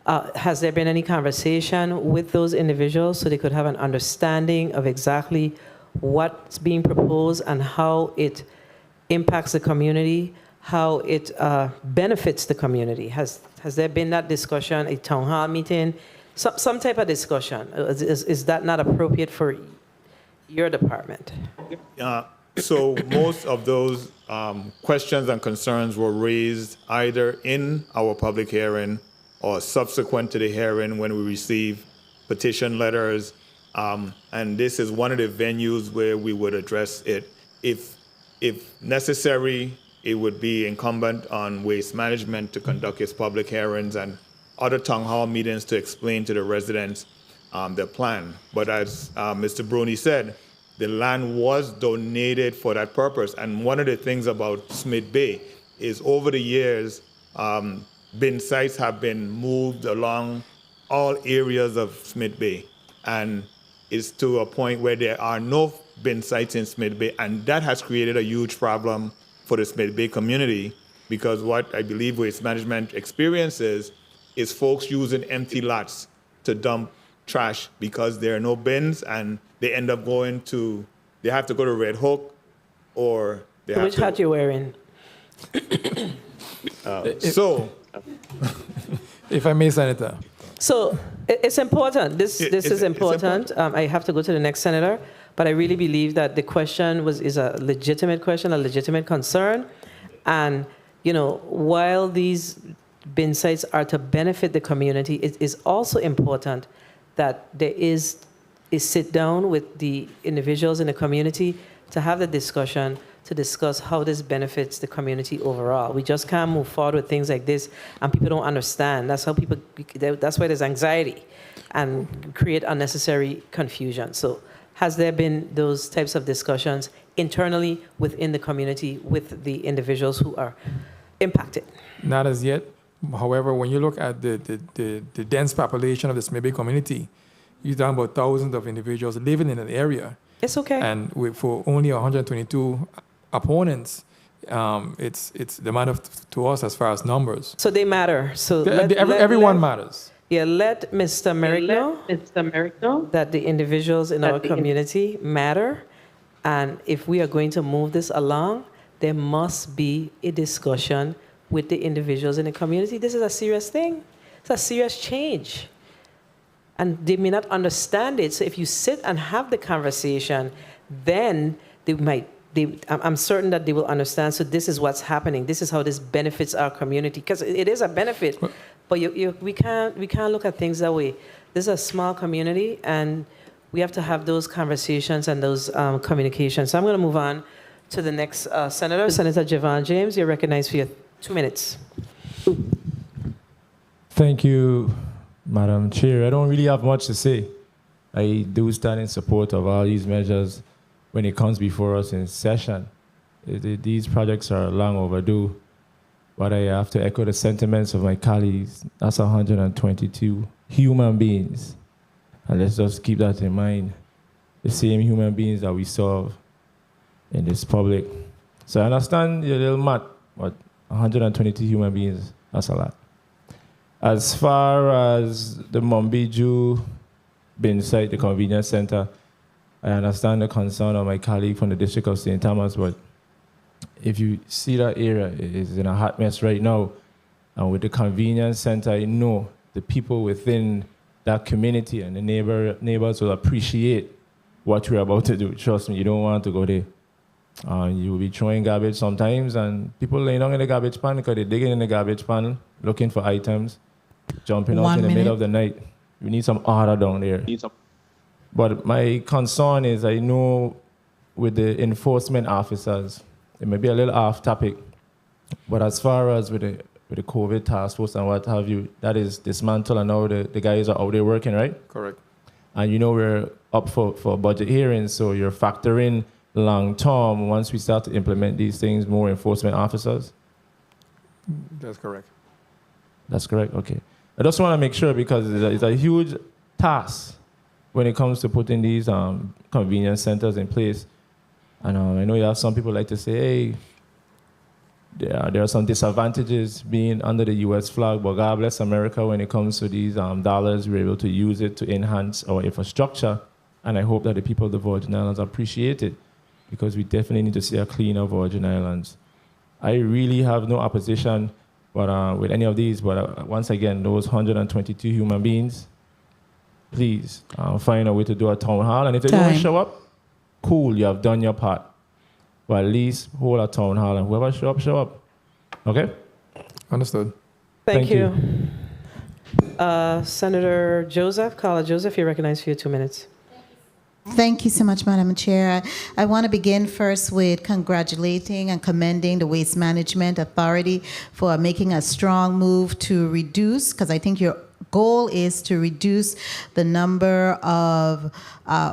Has there been any conversation with those individuals so they could have an understanding of exactly what's being proposed and how it impacts the community, how it benefits the community? Has there been that discussion, a town hall meeting, some type of discussion? Is that not appropriate for your department? So most of those questions and concerns were raised either in our public hearing or subsequent to the hearing when we receive petition letters. And this is one of the venues where we would address it. If necessary, it would be incumbent on Waste Management to conduct its public hearings and other town hall meetings to explain to the residents their plan. But as Mr. Bruni said, the land was donated for that purpose. And one of the things about Smith Bay is over the years, bin sites have been moved along all areas of Smith Bay. And it's to a point where there are no bin sites in Smith Bay. And that has created a huge problem for the Smith Bay community, because what I believe Waste Management experiences is folks using empty lots to dump trash because there are no bins, and they end up they have to go to Red Hook, or they have Which hat you wearing? If I may, Senator. So it's important. This is important. I have to go to the next senator, but I really believe that the question is a legitimate question, a legitimate concern. And, while these bin sites are to benefit the community, it is also important that there is a sit down with the individuals in the community to have the discussion, to discuss how this benefits the community overall. We just can't move forward with things like this and people don't understand. That's why there's anxiety and create unnecessary confusion. So has there been those types of discussions internally within the community with the individuals who are impacted? Not as yet. However, when you look at the dense population of the Smith Bay community, you're talking about thousands of individuals living in an area. It's okay. And for only 122 opponents, it's the matter to us as far as numbers. So they matter. So everyone matters. Yeah, let Mr. Merrick know that the individuals in our community matter. And if we are going to move this along, there must be a discussion with the individuals in the community. This is a serious thing. It's a serious change. And they may not understand it. So if you sit and have the conversation, then I'm certain that they will understand. So this is what's happening. This is how this benefits our community, because it is a benefit. But we can't look at things that way. This is a small community, and we have to have those conversations and those communications. So I'm going to move on to the next senator, Senator Javon James. You're recognized for your 2 minutes. Thank you, Madam Chair. I don't really have much to say. I do stand in support of all these measures when it comes before us in session. These projects are long overdue, but I have to echo the sentiments of my colleagues. That's 122 human beings. And let's just keep that in mind. The same human beings that we serve in this public. So I understand your little math, but 122 human beings, that's a lot. As far as the Mombiju bin site, the convenience center, I understand the concern of my colleague from the district of St. Thomas, but if you see that area, it is in a hot mess right now. And with the convenience center, I know the people within that community and the neighbors will appreciate what we're about to do. Trust me, you don't want to go there. You will be throwing garbage sometimes, and people laying down in the garbage pan because they're digging in the garbage pan, looking for items, jumping out in the middle of the night. We need some order down there. But my concern is, I know with the enforcement officers, it may be a little off topic, but as far as with the COVID task force and what have you, that is dismantled, and now the guys are out there working, right? Correct. And you know we're up for budget hearings, so you're factoring long term, once we start to implement these things, more enforcement officers? That's correct. That's correct, okay. I just want to make sure, because it's a huge task when it comes to putting these convenience centers in place. And I know you have some people like to say, hey, there are some disadvantages being under the U.S. flag, but God bless America, when it comes to these dollars, we're able to use it to enhance our infrastructure. And I hope that the people of the Virgin Islands appreciate it, because we definitely need to see a cleaner Virgin Islands. I really have no opposition with any of these, but once again, those 122 human beings, please find a way to do a town hall. And if they don't show up, cool, you have done your part. But at least hold a town hall, and whoever show up. Okay? Understood. Thank you. Senator Joseph, Carla Joseph, you're recognized for your 2 minutes. Thank you so much, Madam Chair. I want to begin first with congratulating and commending the Waste Management Authority for making a strong move to reduce, because I think your goal is to reduce the number of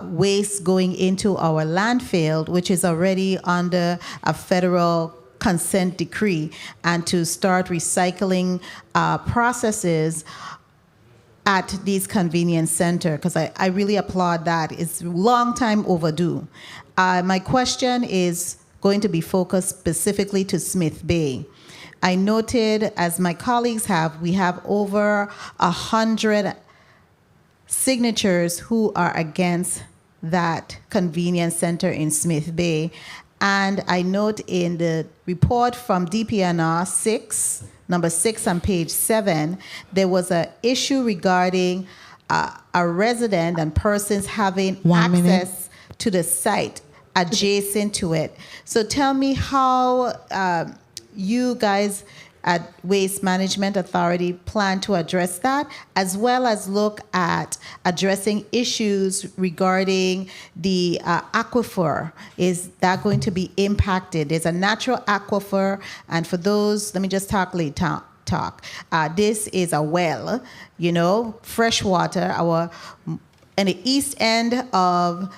waste going into our landfill, which is already under a federal consent decree, and to start recycling processes at these convenience centers, because I really applaud that. It's a long time overdue. My question is going to be focused specifically to Smith Bay. I noted, as my colleagues have, we have over 100 signatures who are against that convenience center in Smith Bay. And I note in the report from DPNR 6, number 6 on page 7, there was an issue regarding a resident and persons having access to the site adjacent to it. So tell me how you guys at Waste Management Authority plan to address that, as well as look at addressing issues regarding the aquifer. Is that going to be impacted? There's a natural aquifer, and for those, let me just talk. This is a well, fresh water. In the east end of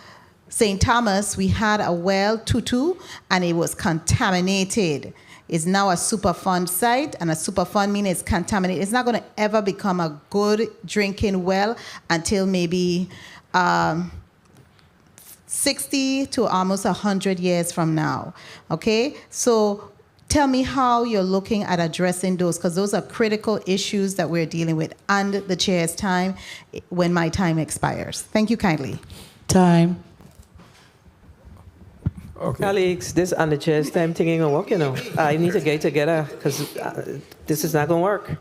St. Thomas, we had a well, Tutu, and it was contaminated. It's now a Superfund site, and a Superfund means it's contaminated. It's not going to ever become a good drinking well until maybe 60 to almost 100 years from now, okay? So tell me how you're looking at addressing those, because those are critical issues that we're dealing with and the chair's time when my time expires. Thank you kindly. Time. Okay. Colleagues, this on the chair's time thinking of work, I need to get together, because this is not going to work.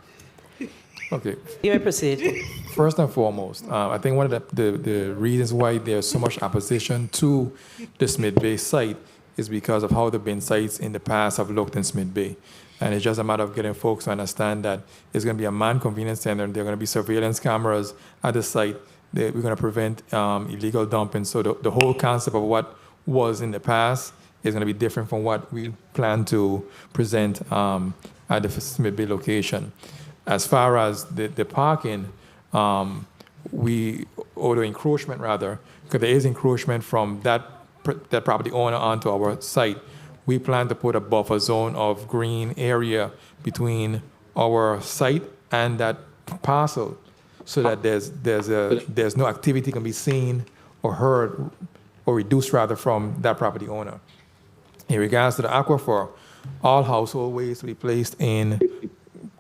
Okay. You may proceed. First and foremost, I think one of the reasons why there's so much opposition to the Smith Bay site is because of how the bin sites in the past have looked in Smith Bay. And it's just a matter of getting folks to understand that it's going to be a manned convenience center. There are going to be surveillance cameras at the site. We're going to prevent illegal dumping. So the whole concept of what was in the past is going to be different from what we plan to present at the Smith Bay location. As far as the parking, or the encroachment rather, because there is encroachment from that property owner onto our site, we plan to put a buffer zone of green area between our site and that parcel, so that there's no activity can be seen or heard or reduced rather from that property owner. In regards to the aquifer, all household waste will be placed in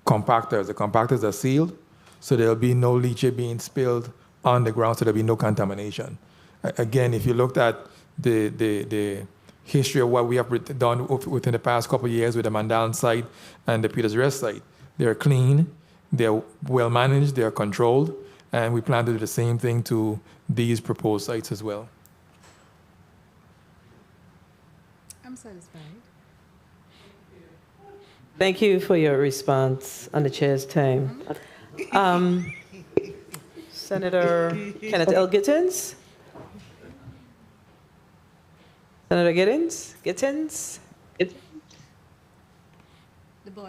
compactors. The compactors are sealed, so there'll be no leachate being spilled on the ground, so there'll be no contamination. Again, if you looked at the history of what we have done within the past couple of years with the Mandalan site and the Peters Rest site, they're clean, they're well managed, they're controlled, and we plan to do the same thing to these proposed sites as well. I'm satisfied. Thank you for your response on the chair's time. Senator Kenneth L. Gittins? Senator Gittins?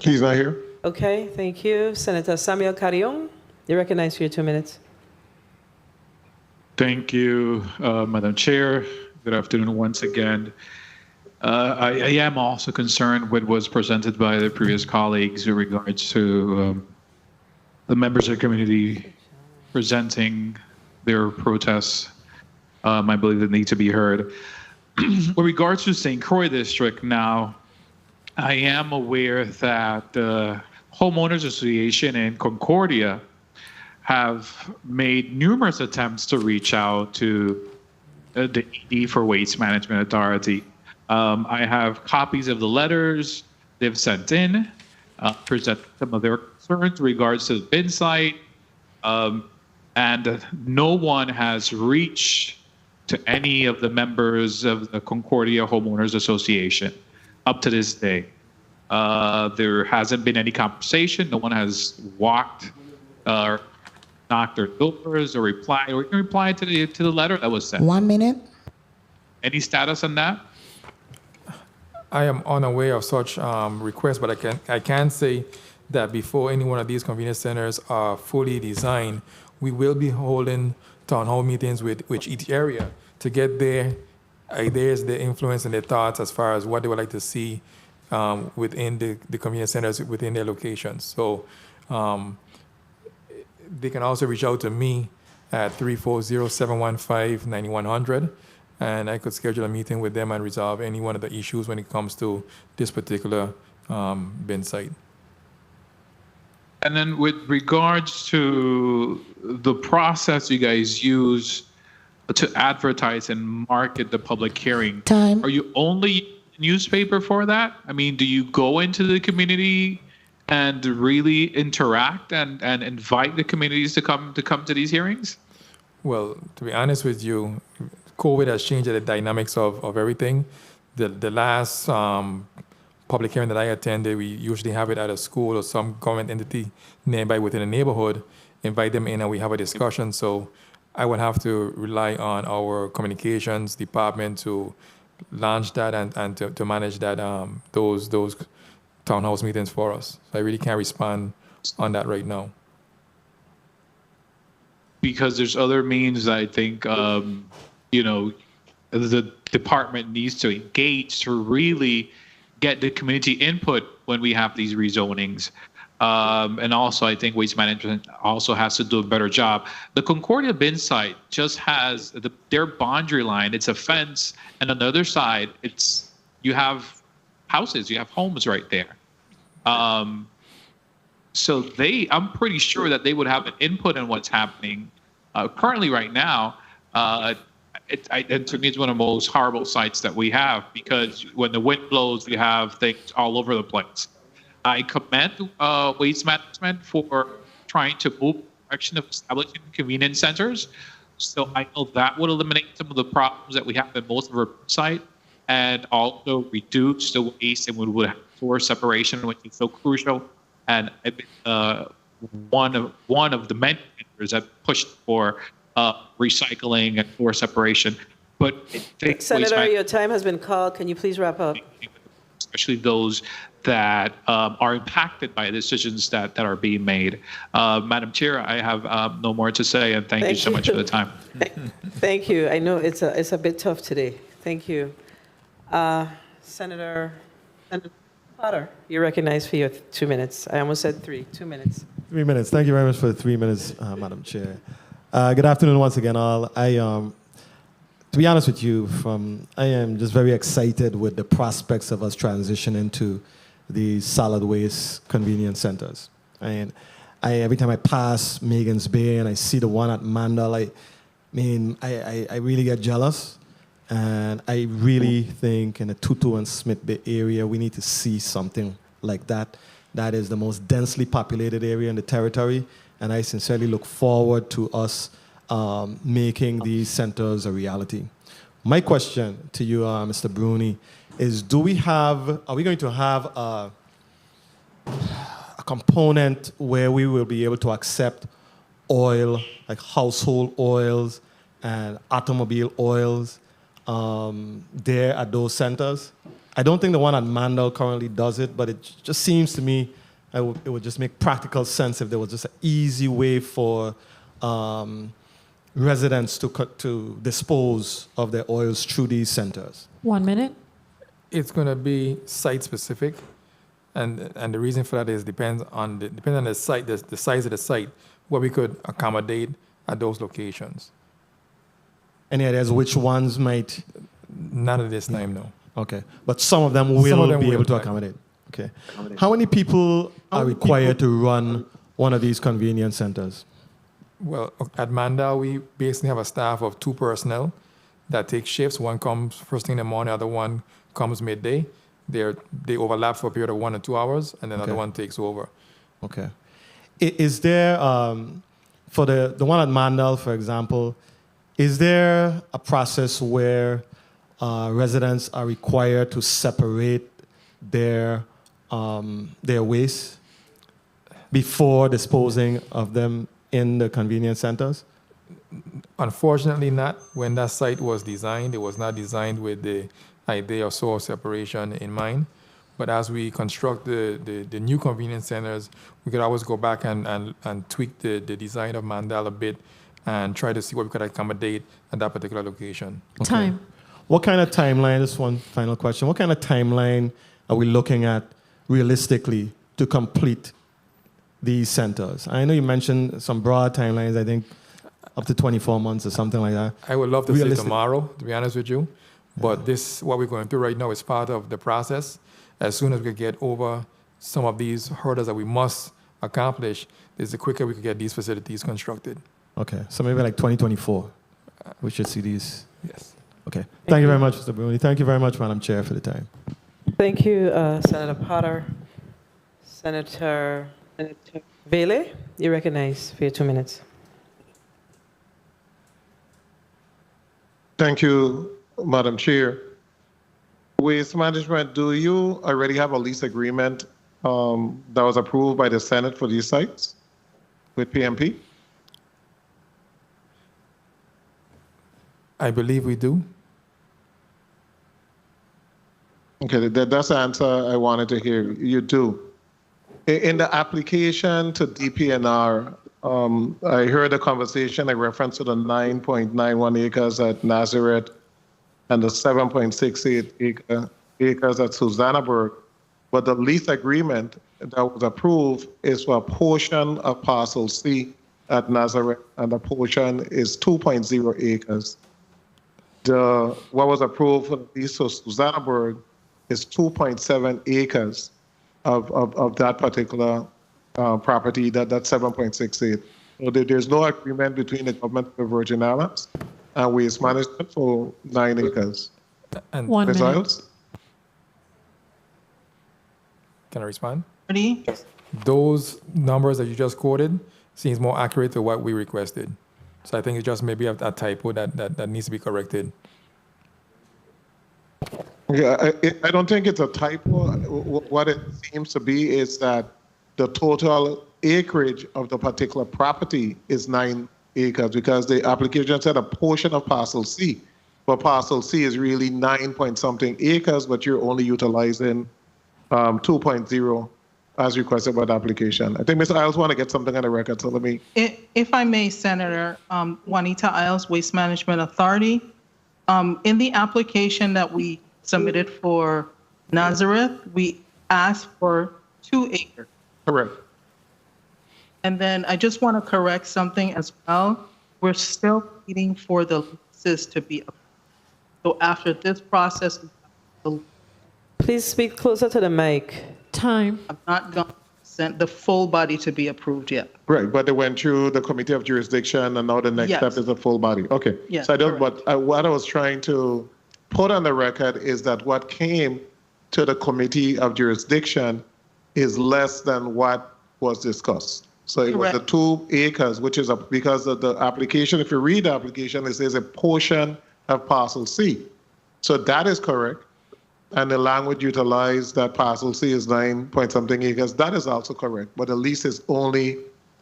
He's not here. Okay, thank you. Senator Samuel Carrion, you're recognized for your 2 minutes. Thank you, Madam Chair. Good afternoon once again. I am also concerned with what was presented by the previous colleagues with regards to the members of the community presenting their protests. I believe that need to be heard. With regards to St. Croix District now, I am aware that the Homeowners Association in Concordia have made numerous attempts to reach out to the ED for Waste Management Authority. I have copies of the letters they've sent in, present some of their concerns in regards to the bin site, and no one has reached to any of the members of the Concordia Homeowners Association up to this day. There hasn't been any conversation. No one has walked or knocked their doors or replied to the letter that was sent. 1 minute. Any status on that? I am unaware of such requests, but I can say that before any one of these convenience centers are fully designed, we will be holding town hall meetings with each area to get their ideas, their influence, and their thoughts as far as what they would like to see within the convenience centers within their locations. So they can also reach out to me at 340-715-9100, and I could schedule a meeting with them and resolve any one of the issues when it comes to this particular bin site. And then with regards to the process you guys use to advertise and market the public hearing, are you only newspaper for that? I mean, do you go into the community and really interact and invite the communities to come to these hearings? Well, to be honest with you, COVID has changed the dynamics of everything. The last public hearing that I attended, we usually have it at a school or some government entity nearby within a neighborhood, invite them in and we have a discussion. So I would have to rely on our communications department to launch that and to manage that those townhouse meetings for us. So I really can't respond on that right now. Because there's other means I think the department needs to engage to really get the community input when we have these rezonings. And also, I think Waste Management also has to do a better job. The Concordia bin site just has their boundary line. It's a fence, and on the other side, you have houses, you have homes right there. So I'm pretty sure that they would have an input in what's happening currently right now. And to me, it's one of the most horrible sites that we have, because when the wind blows, you have things all over the place. I commend Waste Management for trying to move in the direction of establishing convenience centers. So I know that would eliminate some of the problems that we have in most of our site, and also reduce the waste, and we would have force separation, which is so crucial. And one of the many vendors that pushed for recycling and force separation. But Senator, your time has been called. Can you please wrap up? Especially those that are impacted by decisions that are being made. Madam Chair, I have no more to say, and thank you so much for the time. Thank you. I know it's a bit tough today. Thank you. Senator Potter, you're recognized for your 2 minutes. I almost said 3. 2 minutes. 3 minutes. Thank you very much for the 3 minutes, Madam Chair. Good afternoon once again, all. To be honest with you, I am just very excited with the prospects of us transitioning to the solid waste convenience centers. And every time I pass Megan's Bay and I see the one at Mandel, I really get jealous. And I really think in the Tutu and Smith Bay area, we need to see something like that. That is the most densely populated area in the territory. And I sincerely look forward to us making these centers a reality. My question to you, Mr. Bruni, is are we going to have a component where we will be able to accept oil, like household oils and automobile oils there at those centers? I don't think the one at Mandel currently does it, but it just seems to me it would just make practical sense if there was just an easy way for residents to dispose of their oils through these centers. 1 minute. It's going to be site specific, and the reason for that is depends on the site, the size of the site, what we could accommodate at those locations. Any ideas which ones might? None at this time, no. Okay, but some of them will be able to accommodate. Okay. How many people are required to run one of these convenience centers? Well, at Mandel, we basically have a staff of 2 personnel that take shifts. One comes first thing in the morning, the other one comes midday. They overlap for a period of 1 or 2 hours, and then the other one takes over. Okay. Is there, for the one at Mandel, for example, is there a process where residents are required to separate their waste before disposing of them in the convenience centers? Unfortunately not. When that site was designed, it was not designed with the idea of source separation in mind. But as we construct the new convenience centers, we could always go back and tweak the design of Mandel a bit and try to see what we could accommodate at that particular location. Okay. Time. What kind of timeline, this one final question, what kind of timeline are we looking at realistically to complete these centers? I know you mentioned some broad timelines, I think up to 24 months or something like that. I would love to say tomorrow, to be honest with you. But this, what we're going through right now, is part of the process. As soon as we get over some of these hurdles that we must accomplish, the quicker we can get these facilities constructed. Okay, so maybe like 2024, we should see these. Yes. Okay. Thank you very much, Mr. Bruni. Thank you very much, Madam Chair, for the time. Thank you, Senator Potter. Senator Vele, you recognize for your 2 minutes. Thank you, Madam Chair. Waste Management, do you already have a lease agreement that was approved by the Senate for these sites with PMP? I believe we do. Okay, that's the answer I wanted to hear. You do. In the application to DPNR, I heard a conversation, a reference to the 9.91 acres at Nazareth and the 7.68 acres at Susannaburg. But the lease agreement that was approved is for a portion of Parcel C at Nazareth, and the portion is 2.0 acres. What was approved for the lease of Susannaburg is 2.7 acres of that particular property, that's 7.68. So there's no agreement between the government of the Virgin Islands and Waste Management for 9 acres. And 1 Ms. minute. Isles? Can I respond? Ready? Those numbers that you just quoted seems more accurate to what we requested. So I think it's just maybe a typo that needs to be corrected. Yeah, I don't think it's a typo. What it seems to be is that the total acreage of the particular property is 9 acres because the application said a portion of Parcel C. But Parcel C is really 9-point-something acres, but you're only utilizing 2.0 as requested by the application. I think Mr. Isles want to get something on the record, so let me. If I may, Senator, Juanita Isles, Waste Management Authority. In the application that we submitted for Nazareth, we asked for 2 acres. Correct. And then I just want to correct something as well. We're still waiting for the leases to be approved. So after this process, Please speak closer to the mic. Time. I'm not going to sent the full body to be approved yet. Right, but they went through the committee of jurisdiction, and now the next Yes. step is the full body. Okay. Yes, So I don't. correct. But what I was trying to put on the record is that what came to the committee of jurisdiction is less than what was discussed. So it was the 2 acres, which is because of the application. If you read the application, it says a portion of parcel C. So that is correct. And the language utilized that parcel C is 9-point-something acres. That is also correct. But the lease is only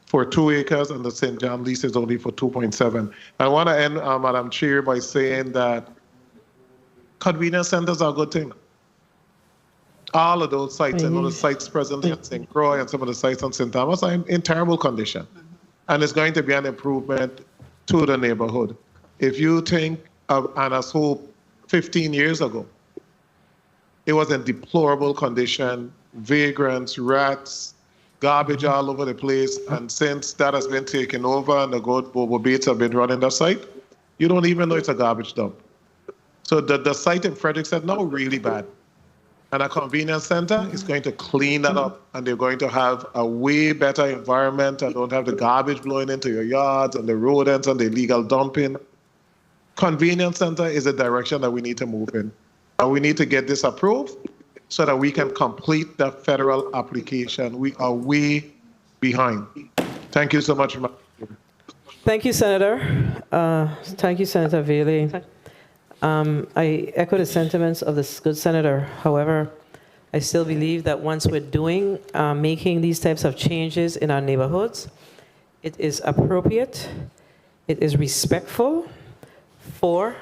for 2 acres, and the St. John lease is only for 2.7. I want to end, Madam Chair, by saying that convenience centers are a good thing. All of those sites, I know the sites presently at St. Croix and some of the sites on St. Thomas are in terrible condition. And it's going to be an improvement to the neighborhood. If you think of Anna's Hope 15 years ago, it was in deplorable condition, vagrants, rats, garbage all over the place. And since that has been taken over and the good Bobo Bates have been running the site, you don't even know it's a garbage dump. So the site in Frederick said, no, really bad. And a convenience center is going to clean that up, and they're going to have a way better environment and don't have the garbage blowing into your yards and the rodents and the illegal dumping. Convenience center is a direction that we need to move in. And we need to get this approved so that we can complete the federal application. We are way behind. Thank you so much. Thank you, Senator. Thank you, Senator Velie. I echo the sentiments of this good senator. However, I still believe that once we're making these types of changes in our neighborhoods, it is appropriate, it is respectful for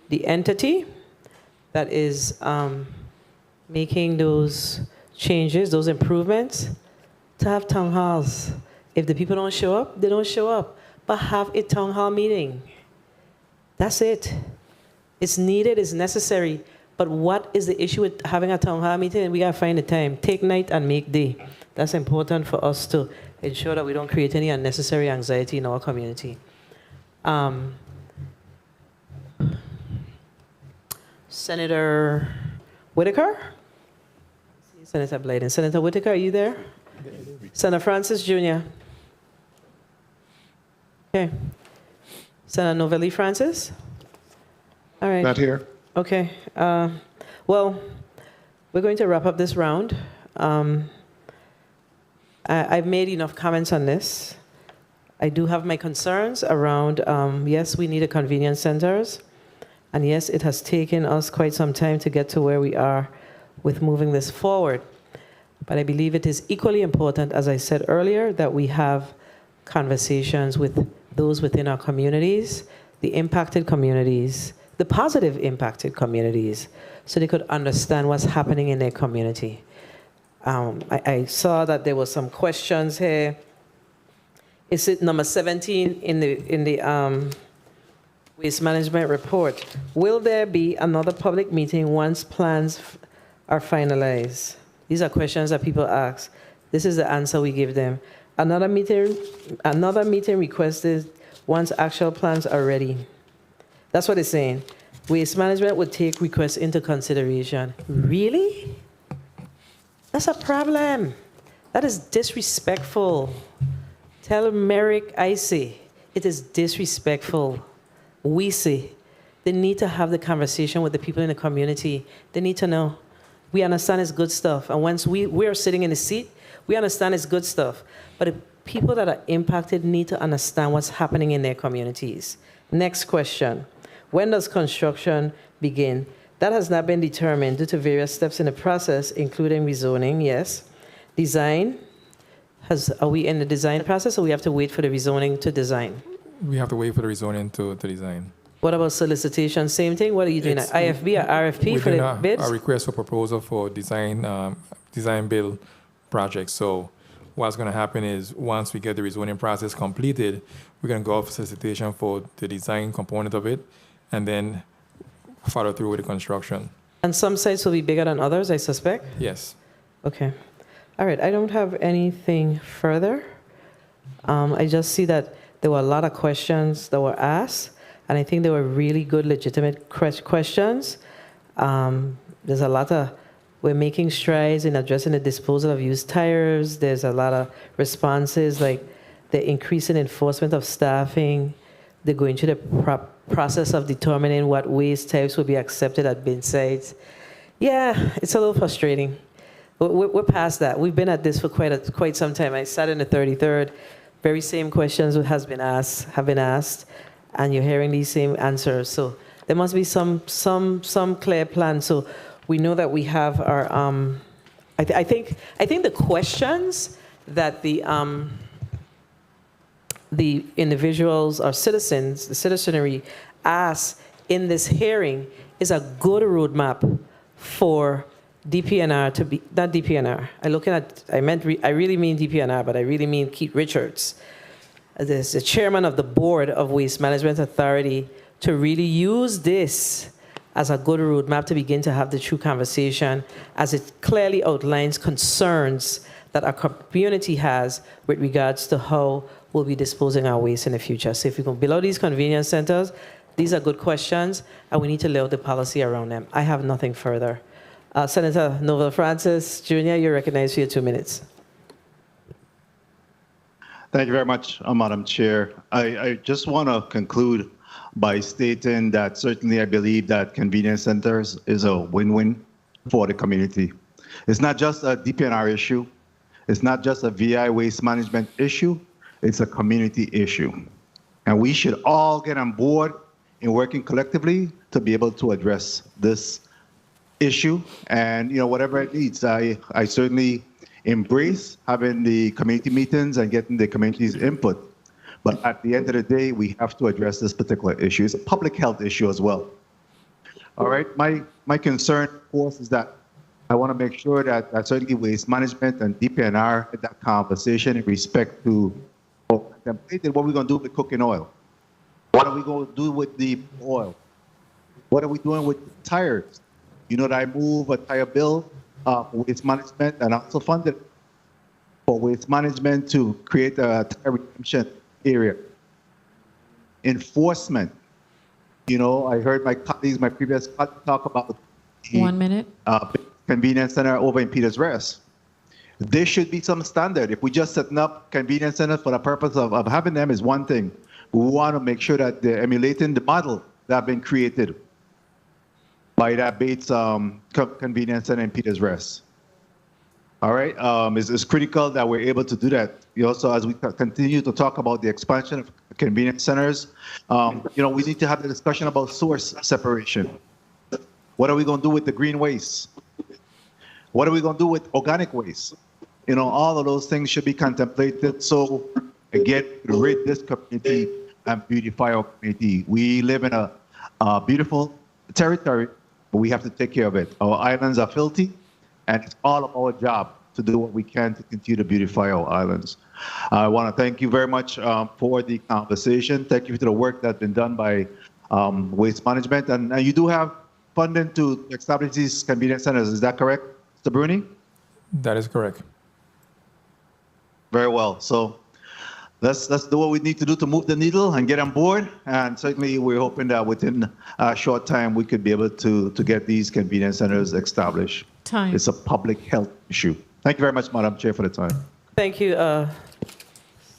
the entity that is making those changes, those improvements, to have town halls. If the people don't show up, they don't show up. But have a town hall meeting. That's it. It's needed, it's necessary. But what is the issue with having a town hall meeting? We gotta find the time. Take night and make day. That's important for us to ensure that we don't create any unnecessary anxiety in our community. Senator Whitaker? Senator Blayden. Senator Whitaker, are you there? Senator Francis Jr. Okay. Senator Novelli Francis? All right. Not here. Okay. Well, we're going to wrap up this round. I've made enough comments on this. I do have my concerns around, yes, we need a convenience centers. And yes, it has taken us quite some time to get to where we are with moving this forward. But I believe it is equally important, as I said earlier, that we have conversations with those within our communities, the impacted communities, the positive impacted communities, so they could understand what's happening in their community. I saw that there were some questions here. Is it number 17 in the waste management report? Will there be another public meeting once plans are finalized? These are questions that people ask. This is the answer we give them. Another meeting requested once actual plans are ready. That's what it's saying. Waste management would take requests into consideration. Really? That's a problem. That is disrespectful. Tell Merrick I say, it is disrespectful. We say, they need to have the conversation with the people in the community. They need to know. We understand it's good stuff. And once we're sitting in the seat, we understand it's good stuff. But the people that are impacted need to understand what's happening in their communities. Next question. When does construction begin? That has not been determined due to various steps in the process, including rezoning, yes. Design, are we in the design process, or we have to wait for the rezoning to design? We have to wait for the rezoning to design. What about solicitation? Same thing? What are you doing? IFB or RFP for the bids? A request for proposal for design build project. So what's going to happen is once we get the rezoning process completed, we're going to go off solicitation for the design component of it, and then follow through with the construction. And some sites will be bigger than others, I suspect? Yes. Okay. All right. I don't have anything further. I just see that there were a lot of questions that were asked, and I think they were really good, legitimate questions. There's a lot of We're making strides in addressing the disposal of used tires. There's a lot of responses, like the increase in enforcement of staffing. They're going through the process of determining what waste types will be accepted at bin sites. Yeah, it's a little frustrating. We're past that. We've been at this for quite some time. I sat in the 33rd. Very same questions have been asked, and you're hearing these same answers. So there must be some clear plan. So we know that we have our. I think the questions that the individuals or citizens, the citizenry, ask in this hearing is a good roadmap for DPNR to be, not DPNR. I really mean DPNR, but I really mean Keith Richards, as the chairman of the board of Waste Management Authority, to really use this as a good roadmap to begin to have the true conversation, as it clearly outlines concerns that our community has with regards to how we'll be disposing our waste in the future. So if we can build out these convenience centers, these are good questions, and we need to lay out the policy around them. I have nothing further. Senator Novell Francis Jr., you're recognized for your 2 minutes. Thank you very much, Madam Chair. I just want to conclude by stating that certainly I believe that convenience centers is a win-win for the community. It's not just a DPNR issue. It's not just a VI waste management issue. It's a community issue. And we should all get on board in working collectively to be able to address this issue, and whatever it needs. I certainly embrace having the community meetings and getting the community's input. But at the end of the day, we have to address this particular issue. It's a public health issue as well. All right, my concern, of course, is that I want to make sure that certainly waste management and DPNR had that conversation in respect to what we're going to do with cooking oil. What are we going to do with the oil? What are we doing with tires? That I move a tire bill for waste management and also funded for waste management to create a tire redemption area. Enforcement. I heard my previous colleagues talk about the 1 minute. Convenience center over in Peters Rest. There should be some standard. If we just setting up convenience centers for the purpose of having them is one thing. We want to make sure that they're emulating the model that have been created by that Bates Convenience Center in Peters Rest. All right, it's critical that we're able to do that. Also, as we continue to talk about the expansion of convenience centers, we need to have the discussion about source separation. What are we going to do with the green waste? What are we going to do with organic waste? All of those things should be contemplated. So, again, rid this community and beautify our community. We live in a beautiful territory, but we have to take care of it. Our islands are filthy, and it's all of our job to do what we can to continue to beautify our islands. I want to thank you very much for the conversation. Thank you for the work that's been done by Waste Management. And you do have funding to establish these convenience centers. Is that correct, Mr. Bruni? That is correct. Very well. So let's do what we need to do to move the needle and get on board. And certainly we're hoping that within a short time we could be able to get these convenience centers established. Time. It's a public health issue. Thank you very much, Madam Chair, for the time. Thank you,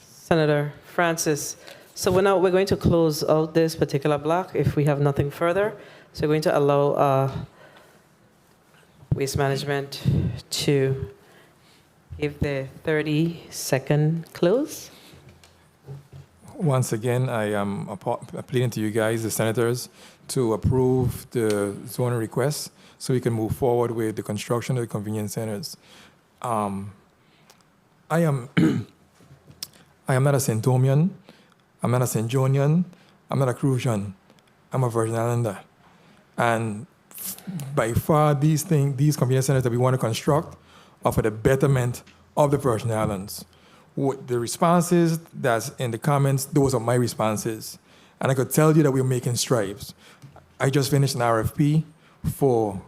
Senator Francis. So we're going to close out this particular block if we have nothing further. So we're going to allow Waste Management to give the 30-second close. Once again, I am appealing to you guys, the senators, to approve the zoning request so we can move forward with the construction of the convenience centers. I am not a St. Thomian, I'm not a St. Johnian, I'm not a Crucian, I'm a Virgin Islander. And by far, these convenience centers that we want to construct are for the betterment of the Virgin Islands. The responses that's in the comments, those are my responses. And I could tell you that we're making strides. I just finished an RFP for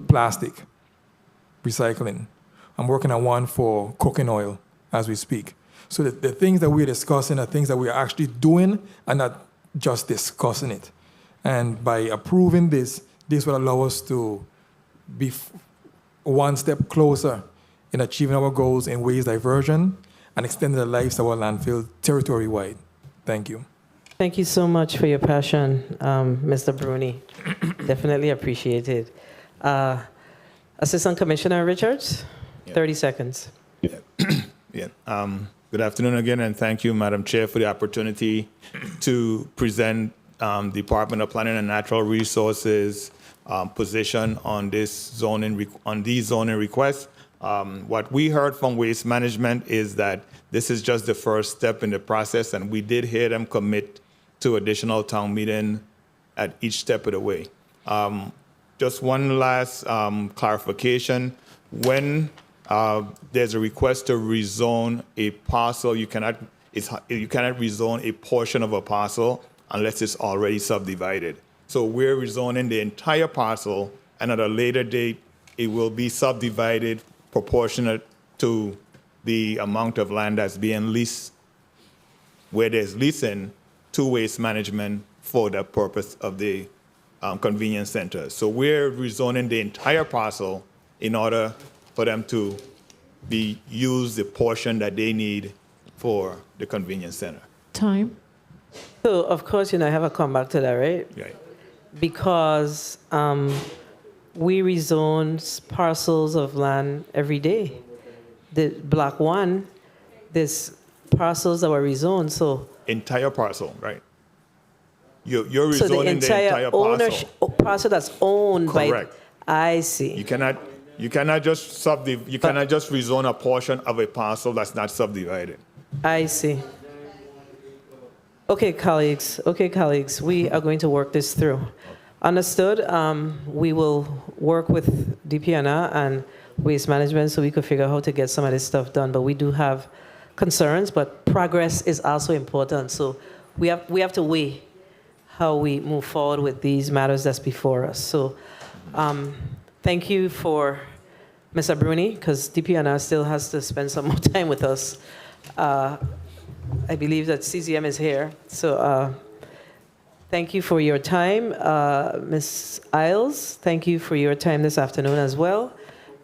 plastic recycling. I'm working on one for cooking oil as we speak. So the things that we're discussing are things that we're actually doing and not just discussing it. And by approving this, this will allow us to be one step closer in achieving our goals in waste diversion and extending the lives of our landfill territory-wide. Thank you. Thank you so much for your passion, Mr. Bruni. Definitely appreciated. Assistant Commissioner Richards, 30 seconds. Yeah. Good afternoon again, and thank you, Madam Chair, for the opportunity to present Department of Planning and Natural Resources position on these zoning requests. What we heard from Waste Management is that this is just the first step in the process, and we did hear them commit to additional town meeting at each step of the way. Just one last clarification. When there's a request to rezone a parcel, you cannot rezone a portion of a parcel unless it's already subdivided. So we're rezoning the entire parcel, and at a later date, it will be subdivided proportionate to the amount of land that's being leased, where there's leasing to Waste Management for the purpose of the convenience center. So we're rezoning the entire parcel in order for them to be used the portion that they need for the convenience center. Time. So, of course, I have a comeback to that, right? Right. Because we rezone parcels of land every day. The Block 1, there's parcels that were rezoned, so... Entire parcel, right? You're rezoning So the the entire ownership, parcel. parcel that's owned Correct. by... I see. You cannot just rezone a portion of a parcel that's not subdivided. I see. Okay, colleagues, we are going to work this through. Understood. We will work with DPNR and Waste Management so we could figure out how to get some of this stuff done. But we do have concerns, but progress is also important. So we have to weigh how we move forward with these matters that's before us. So thank you for Mr. Bruni, because DPNR still has to spend some more time with us. I believe that CZM is here. So thank you for your time. Ms. Isles, thank you for your time this afternoon as well.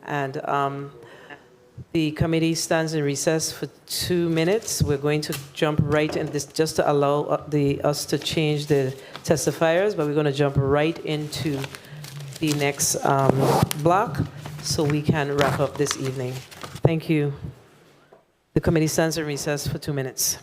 And the committee stands in recess for 2 minutes. We're going to jump right in this just to allow us to change the testifiers, but we're going to jump right into the next block so we can wrap up this evening. Thank you. The committee stands in recess for 2 minutes.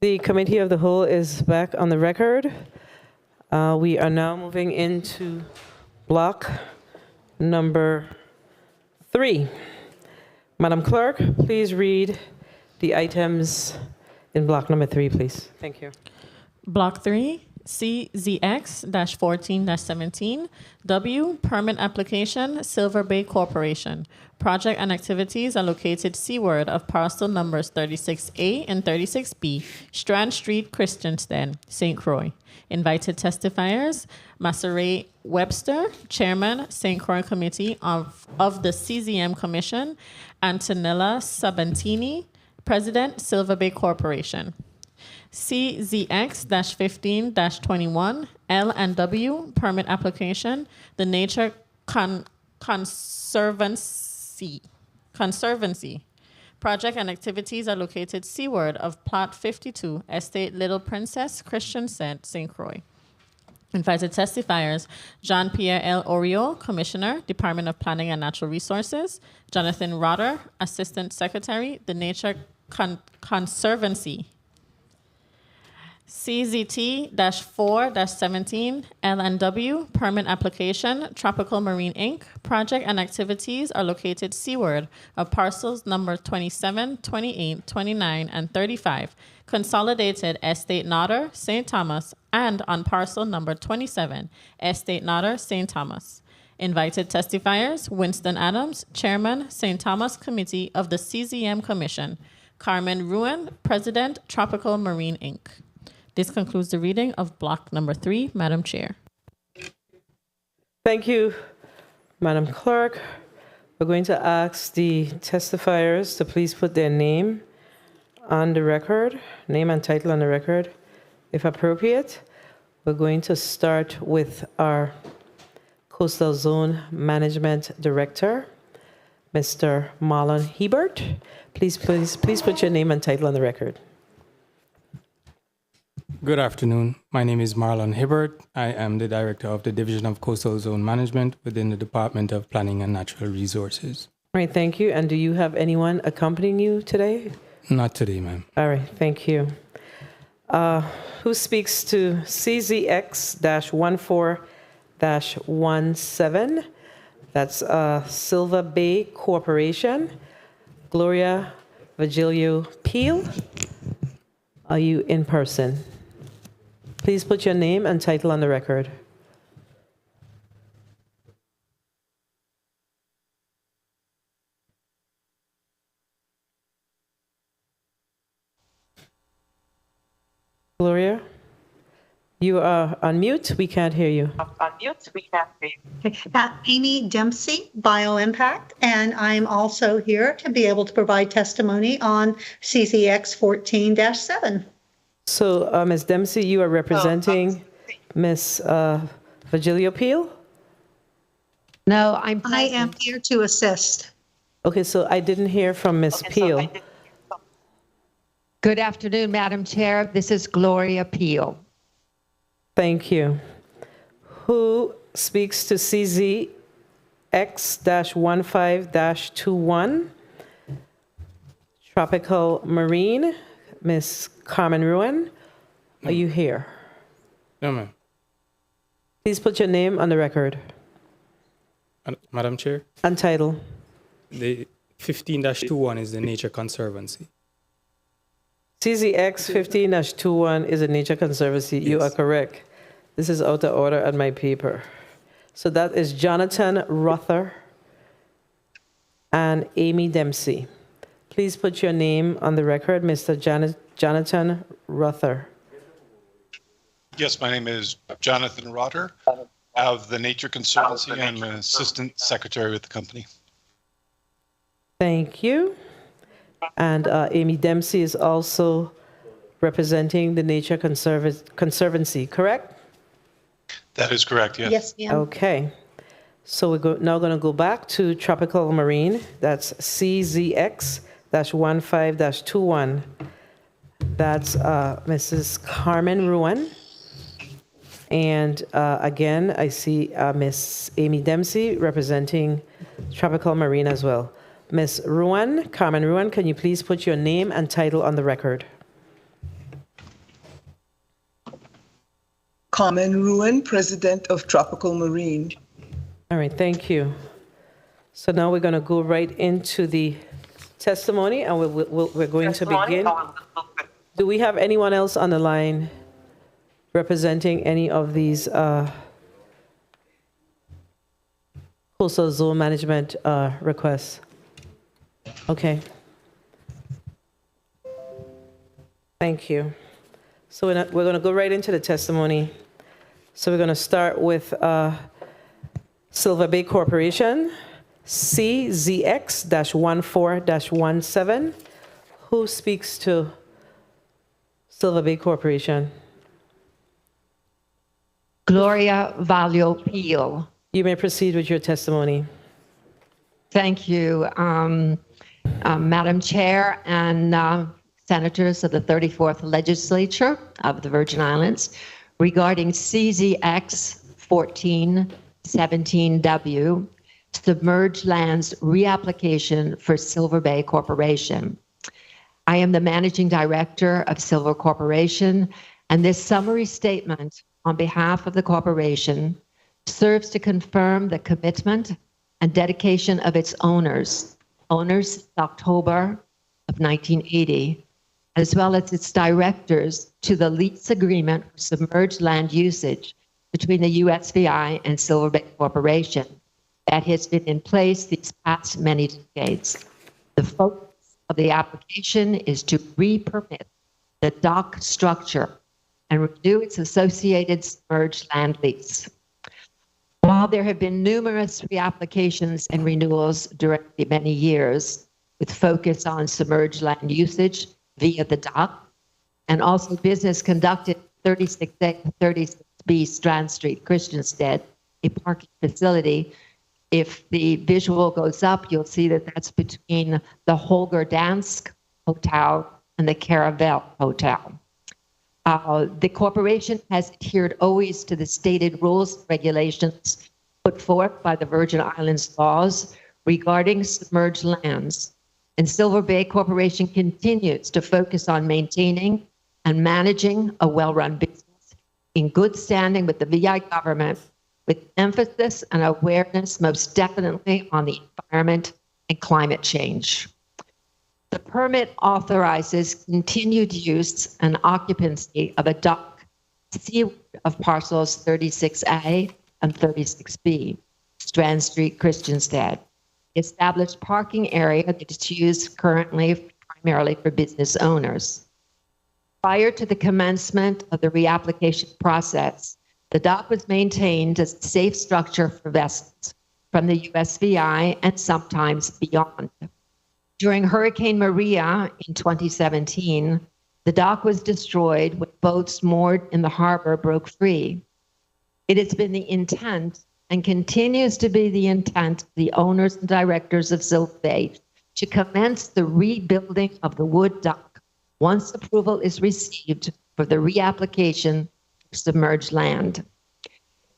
The Committee of the Whole is back on the record. We are now moving into block number 3. Madam Clerk, please read the items in block number 3, please. Thank you. Block 3, CZX-14-17, W, permit application, Silver Bay Corporation. Project and activities are located seaward of parcel numbers 36A and 36B, Strand Street, Christiansted, St. Croix. Invited testifiers, Masseray Webster, Chairman, St. Croix Committee of the CZM Commission, Antonella Sabantini, President, Silver Bay Corporation. CZX-15-21, L&W, permit application, the Nature Conservancy. Project and activities are located seaward of Plot 52, Estate Little Princess, Christiansted, St. Croix. Invited testifiers, John Pierre L. Oriol, Commissioner, Department of Planning and Natural Resources, Jonathan Rotter, Assistant Secretary, the Nature Conservancy. CZT-4-17, L&W, permit application, Tropical Marine Inc. Project and activities are located seaward of parcels number 27, 28, 29, and 35, Consolidated Estate Nodder, St. Thomas, and on parcel number 27, Estate Nodder, St. Thomas. Invited testifiers, Winston Adams, Chairman, St. Thomas Committee of the CZM Commission, Carmen Ruin, President, Tropical Marine Inc. This concludes the reading of block number 3, Madam Chair. Thank you, Madam Clerk. We're going to ask the testifiers to please put their name on the record, name and title on the record, if appropriate. We're going to start with our Coastal Zone Management Director, Mr. Marlon Hebert. Please put your name and title on the record. Good afternoon. My name is Marlon Hibbert. I am the Director of the Division of Coastal Zone Management within the Department of Planning and Natural Resources. All right, thank you. And do you have anyone accompanying you today? Not today, ma'am. All right, thank you. Who speaks to CZX-14-17? That's Silver Bay Corporation. Gloria Virgilio Peel. Are you in person? Please put your name and title on the record. Gloria, you are on mute. We can't hear you. Amy Dempsey, Bioimpact, and I'm also here to be able to provide testimony on CZX 14-7. So, Ms. Dempsey, you are representing Ms. Virgilio Peel? No, I am here to assist. Okay, so I didn't hear from Ms. Peel. Good afternoon, Madam Chair. This is Gloria Peel. Thank you. Who speaks to CZX-15-21, Tropical Marine, Ms. Carmen Ruin? Are you here? No, ma'am. Please put your name on the record. Madam Chair? And title. The 15-21 is the Nature Conservancy. CZX-15-21 is a Nature Conservancy. You are correct. This is out of order on my paper. So that is Jonathan Rother and Amy Dempsey. Please put your name on the record, Mr. Jonathan Rother. Yes, my name is Jonathan Rotter of the Nature Conservancy. I'm an assistant secretary with the company. Thank you. And Amy Dempsey is also representing the Nature Conservancy, correct? That is correct, yes. Yes, ma'am. Okay. So we're now going to go back to Tropical Marine. That's CZX-15-21. That's Mrs. Carmen Ruin. And again, I see Miss Amy Dempsey representing Tropical Marine as well. Ms. Ruin, Carmen Ruin, can you please put your name and title on the record? Carmen Ruin, President of Tropical Marine. All right, thank you. So now we're going to go right into the testimony, and we're going to begin. Do we have anyone else on the line representing any of these coastal zone management requests? Okay. Thank you. So we're going to go right into the testimony. So we're going to start with Silver Bay Corporation, CZX-14-17. Who speaks to Silver Bay Corporation? Gloria Valio Peel. You may proceed with your testimony. Thank you, Madam Chair and Senators of the 34th Legislature of the Virgin Islands regarding CZX 1417W, Submerged Lands Reapplication for Silver Bay Corporation. I am the Managing Director of Silver Corporation, and this summary statement on behalf of the corporation serves to confirm the commitment and dedication of its owners October of 1980, as well as its directors, to the lease agreement for submerged land usage between the USVI and Silver Bay Corporation that has been in place these past many decades. The focus of the application is to re-permit the dock structure and renew its associated submerged land lease. While there have been numerous reapplications and renewals during the many years, with focus on submerged land usage via the dock, and also business conducted 36A to 36B Strand Street, Christiansted, a parking facility. If the visual goes up, you'll see that that's between the Holger Dansk Hotel and the Caravel Hotel. The corporation has adhered always to the stated rules and regulations put forth by the Virgin Islands laws regarding submerged lands. And Silver Bay Corporation continues to focus on maintaining and managing a well-run business in good standing with the VI government, with emphasis and awareness most definitely on the environment and climate change. The permit authorizes continued use and occupancy of a dock seaward of parcels 36A and 36B, Strand Street, Christiansted. Established parking area that is used currently primarily for business owners. Prior to the commencement of the reapplication process, the dock was maintained as a safe structure for vessels from the USVI and sometimes beyond. During Hurricane Maria in 2017, the dock was destroyed when boats moored in the harbor broke free. It has been the intent and continues to be the intent of the owners and directors of Silver Bay to commence the rebuilding of the wood dock once approval is received for the reapplication of submerged land.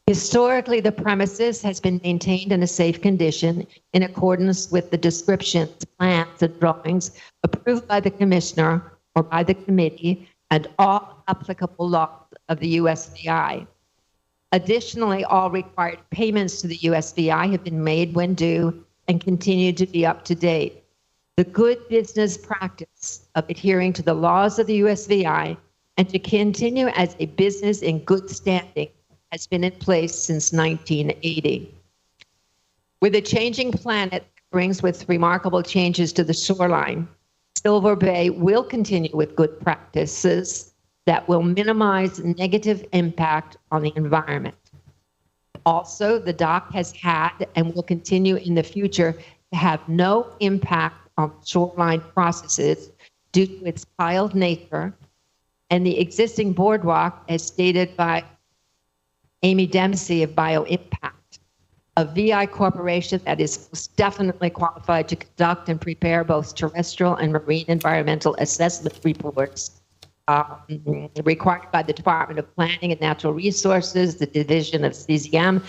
Historically, the premises has been maintained in a safe condition in accordance with the descriptions, plans, and drawings approved by the commissioner or by the committee and all applicable laws of the USVI. Additionally, all required payments to the USVI have been made when due and continue to be up to date. The good business practice of adhering to the laws of the USVI and to continue as a business in good standing has been in place since 1980. With a changing planet that brings with remarkable changes to the shoreline, Silver Bay will continue with good practices that will minimize negative impact on the environment. Also, the dock has had and will continue in the future to have no impact on shoreline processes due to its piled nature, and the existing boardwalk, as stated by Amy Dempsey of BioImpact, a VI corporation that is most definitely qualified to conduct and prepare both terrestrial and marine environmental assessment reports required by the Department of Planning and Natural Resources, the Division of CZM,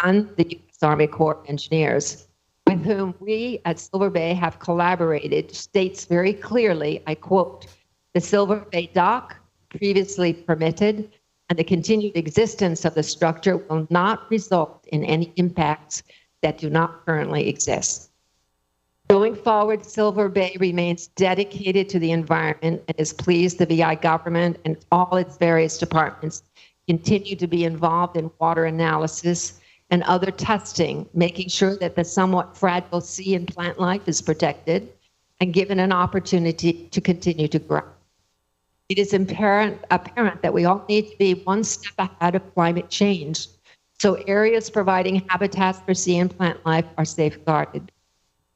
and the U.S. Army Corps of Engineers, with whom we at Silver Bay have collaborated, states very clearly, I quote, "The Silver Bay dock, previously permitted, and the continued existence of the structure will not result in any impacts that do not currently exist. Going forward, Silver Bay remains dedicated to the environment and is pleased the VI government and all its various departments continue to be involved in water analysis and other testing, making sure that the somewhat fragile sea and plant life is protected and given an opportunity to continue to grow. It is apparent that we all need to be one step ahead of climate change, so areas providing habitats for sea and plant life are safeguarded.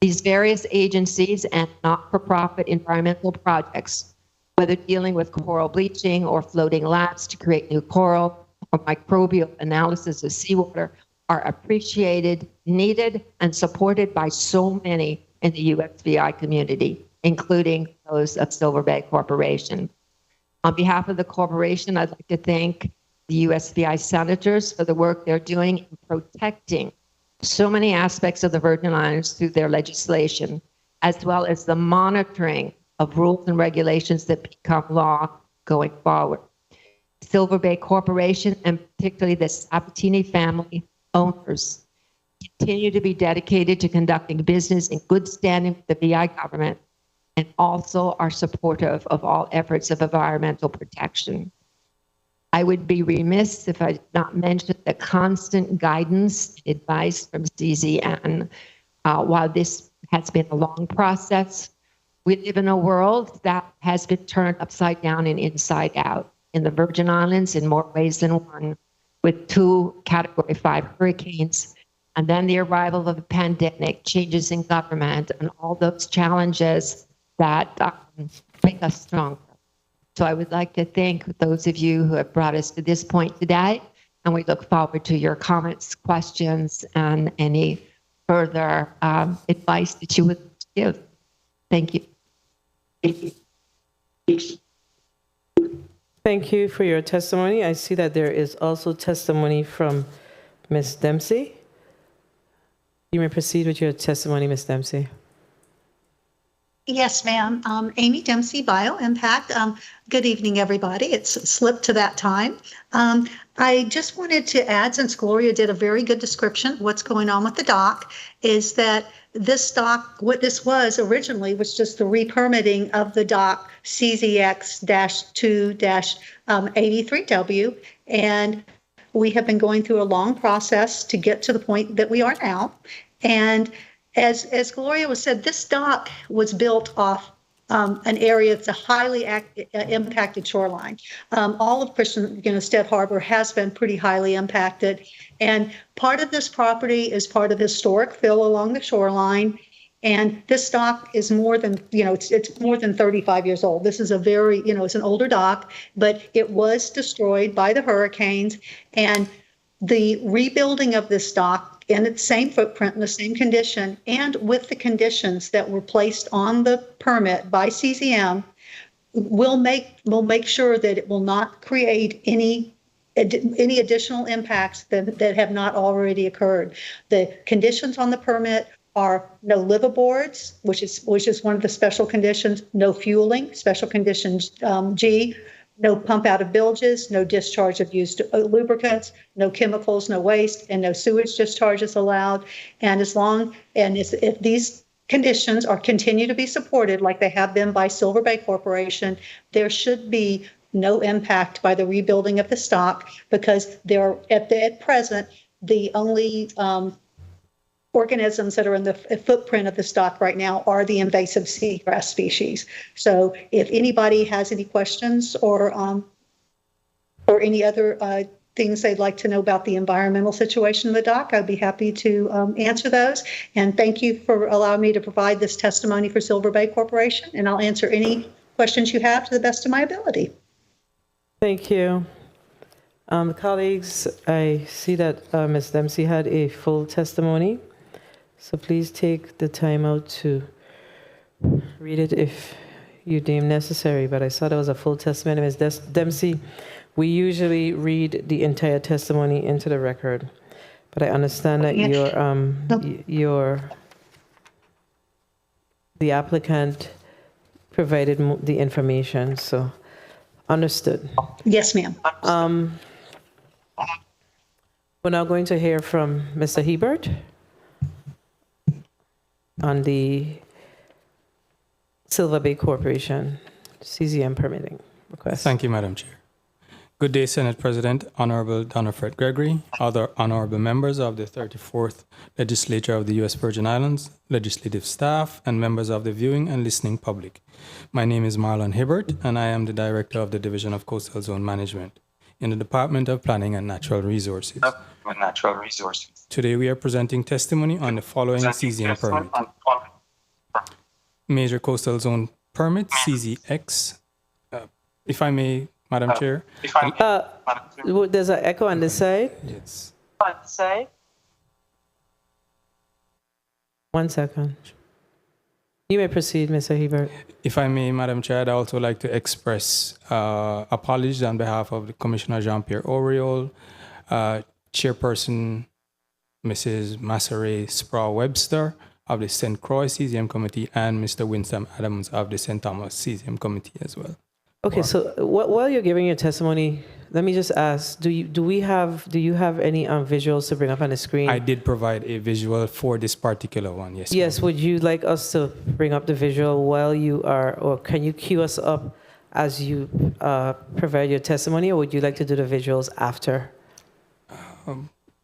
These various agencies and not-for-profit environmental projects, whether dealing with coral bleaching or floating labs to create new coral or microbial analysis of seawater, are appreciated, needed, and supported by so many in the USVI community, including those of Silver Bay Corporation. On behalf of the corporation, I'd like to thank the USVI senators for the work they're doing in protecting so many aspects of the Virgin Islands through their legislation, as well as the monitoring of rules and regulations that become law going forward. Silver Bay Corporation, and particularly the Sabatini family owners, continue to be dedicated to conducting business in good standing with the VI government, and also are supportive of all efforts of environmental protection. I would be remiss if I did not mention the constant guidance and advice from CZN. While this has been a long process, we live in a world that has been turned upside down and inside out in the Virgin Islands in more ways than one, with 2 Category 5 hurricanes, and then the arrival of a pandemic, changes in government, and all those challenges that make us stronger. So I would like to thank those of you who have brought us to this point today, and we look forward to your comments, questions, and any further advice that you would give. Thank you. Thank you for your testimony. I see that there is also testimony from Ms. Dempsey. You may proceed with your testimony, Ms. Dempsey. Yes, ma'am. Amy Dempsey, Bioimpact. Good evening, everybody. It's slipped to that time. I just wanted to add, since Gloria did a very good description of what's going on with the dock, is that this dock, what this was originally, was just the re-permitting of the dock CZX-2-83W. And we have been going through a long process to get to the point that we are now. And as Gloria was said, this dock was built off an area that's a highly impacted shoreline. All of Stead Harbor has been pretty highly impacted. And part of this property is part of historic fill along the shoreline. And this dock is more than, it's more than 35 years old. This is a very, it's an older dock, but it was destroyed by the hurricanes. And the rebuilding of this dock in its same footprint, in the same condition, and with the conditions that were placed on the permit by CZM, will make sure that it will not create any additional impacts that have not already occurred. The conditions on the permit are no liveaboards, which is one of the special conditions, no fueling, special conditions G, no pump out of bilges, no discharge of used lubricants, no chemicals, no waste, and no sewage discharges allowed. And if these conditions continue to be supported like they have been by Silver Bay Corporation, there should be no impact by the rebuilding of the stock, because they're at present the only organisms that are in the footprint of the stock right now are the invasive seagrass species. So if anybody has any questions or any other things they'd like to know about the environmental situation of the dock, I'd be happy to answer those. And thank you for allowing me to provide this testimony for Silver Bay Corporation, and I'll answer any questions you have to the best of my ability. Thank you. Colleagues, I see that Ms. Dempsey had a full testimony. So please take the time out to read it if you deem necessary. But I saw there was a full testimony. Ms. Dempsey, we usually read the entire testimony into the record. But I understand that the applicant provided the information. So Understood. Yes, ma'am. We're now going to hear from Mr. Hebert on the Silver Bay Corporation CZM permitting request. Thank you, Madam Chair. Good day, Senate President, Honorable Donna Fred Gregory, other honorable members of the 34th Legislature of the U.S. Virgin Islands, legislative staff, and members of the viewing and listening public. My name is Marlon Hibbert, and I am the Director of the Division of Coastal Zone Management in the Department of Planning and Natural Resources. Today, we are presenting testimony on the following CZM permit. Major Coastal Zone Permit, CZX. If I may, Madam Chair. There's an echo on this side. Yes. 1 second. You may proceed, Mr. Hebert. If I may, Madam Chair, I'd also like to express apologies on behalf of the Commissioner Jean-Pierre Oriol, Chairperson Mrs. Masseray Sproul-Webster of the St. Croix CZM Committee, and Mr. Winston Adams of the St. Thomas CZM Committee as well. Okay, so while you're giving your testimony, let me just ask: do you have any visuals to bring up on the screen? I did provide a visual for this particular one. Yes. Yes. Would you like us to bring up the visual while you are, or can you cue us up as you provide your testimony, or would you like to do the visuals after?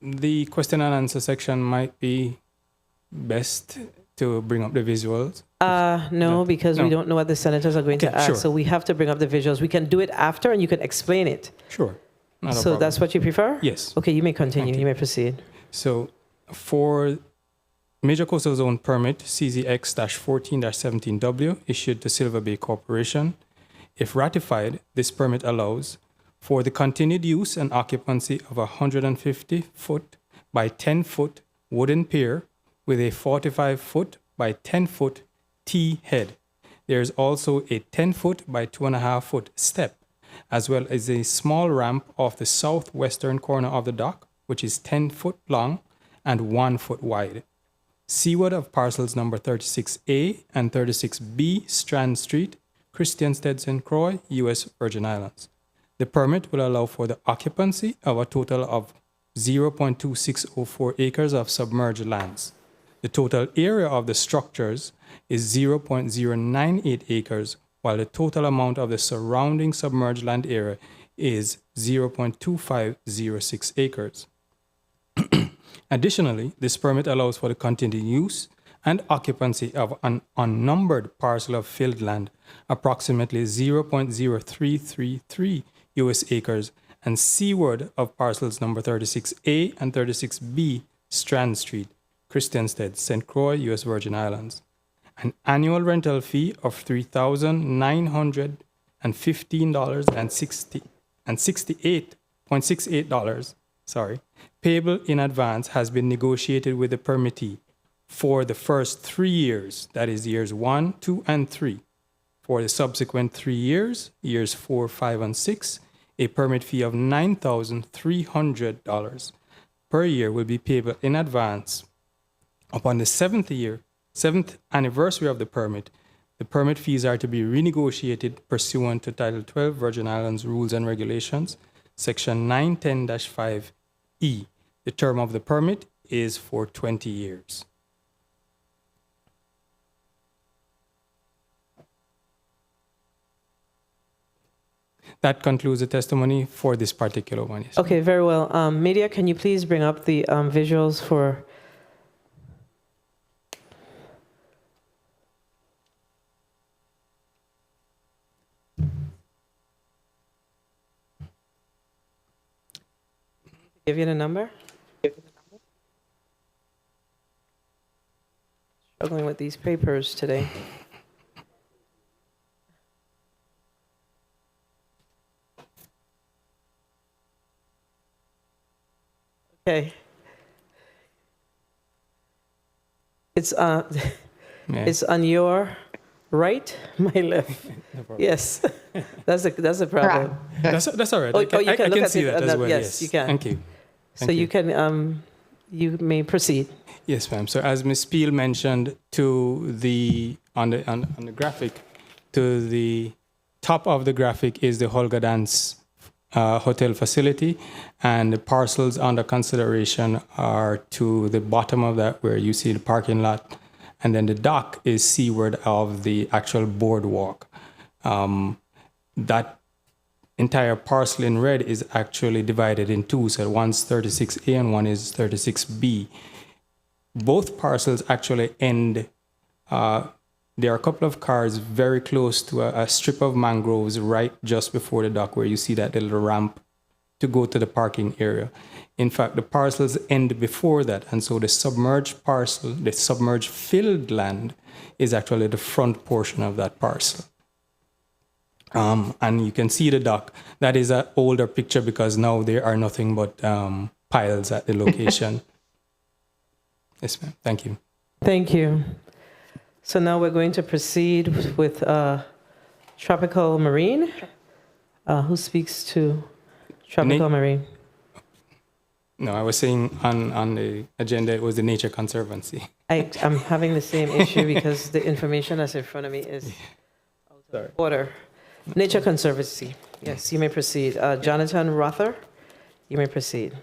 The question and answer section might be best to bring up the visuals. No, because we don't know what the senators are going to ask. Sure. So we have to bring up the visuals. We can do it after and you can explain it. Sure. Not a So problem. that's what you prefer? Yes. Okay, you may continue. You may proceed. So for Major Coastal Zone Permit CZX-14-17W issued to Silver Bay Corporation, if ratified, this permit allows for the continued use and occupancy of a 150-foot by 10-foot wooden pier with a 45-foot by 10-foot T head. There is also a 10-foot by 2.5-foot step, as well as a small ramp off the southwestern corner of the dock, which is 10 foot long and 1 foot wide. Seaward of parcels number 36A and 36B Strand Street, Christiansted, St. Croix, U.S. Virgin Islands. The permit will allow for the occupancy of a total of 0.2604 acres of submerged lands. The total area of the structures is 0.098 acres, while the total amount of the surrounding submerged land area is 0.2506 acres. Additionally, this permit allows for the continued use and occupancy of an unnumbered parcel of filled land, approximately 0.0333 US acres, and seaward of parcels number 36A and 36B Strand Street, Christiansted, St. Croix, U.S. Virgin Islands. An annual rental fee of $3,915.68, payable in advance, has been negotiated with the permittee for the first 3 years, that is years 1, 2, and 3. For the subsequent 3 years, years 4, 5, and 6, a permit fee of $9,300 per year will be payable in advance. Upon the seventh anniversary of the permit fees are to be renegotiated pursuant to Title 12 Virgin Islands Rules and Regulations, Section 910-5E. The term of the permit is for 20 years. That concludes the testimony for this particular one. Yes. Okay, very well. Media, can you please bring up the visuals for... Give you the number? Struggling with these papers today. Okay. It's it's on your right, my left. Yes, that's a problem. That's all right. Oh, I can look at see it, that as well. Yes, you can. Thank you. So you can you may proceed. Yes, ma'am. So as Ms. Peel mentioned, to the on the graphic, to the top of the graphic is the Holga Dance hotel facility, and the parcels under consideration are to the bottom of that, where you see the parking lot, and then the dock is seaward of the actual boardwalk. That entire parcel in red is actually divided in two, so one's 36A and one is 36B. Both parcels actually end. There are a couple of cars very close to a strip of mangroves right just before the dock, where you see that little ramp to go to the parking area. In fact, the parcels end before that, and so the submerged parcel, the submerged filled land, is actually the front portion of that parcel. And you can see the dock. That is an older picture because now there are nothing but piles at the location. Yes, ma'am. Thank you. Thank you. So now we're going to proceed with Tropical Marine. Who speaks to Tropical Marine? No, I was saying on the agenda it was the Nature Conservancy. I'm having the same issue because the information that's in front of me is out of order. Nature Conservancy. Yes, you may proceed. Jonathan Rother, you may proceed.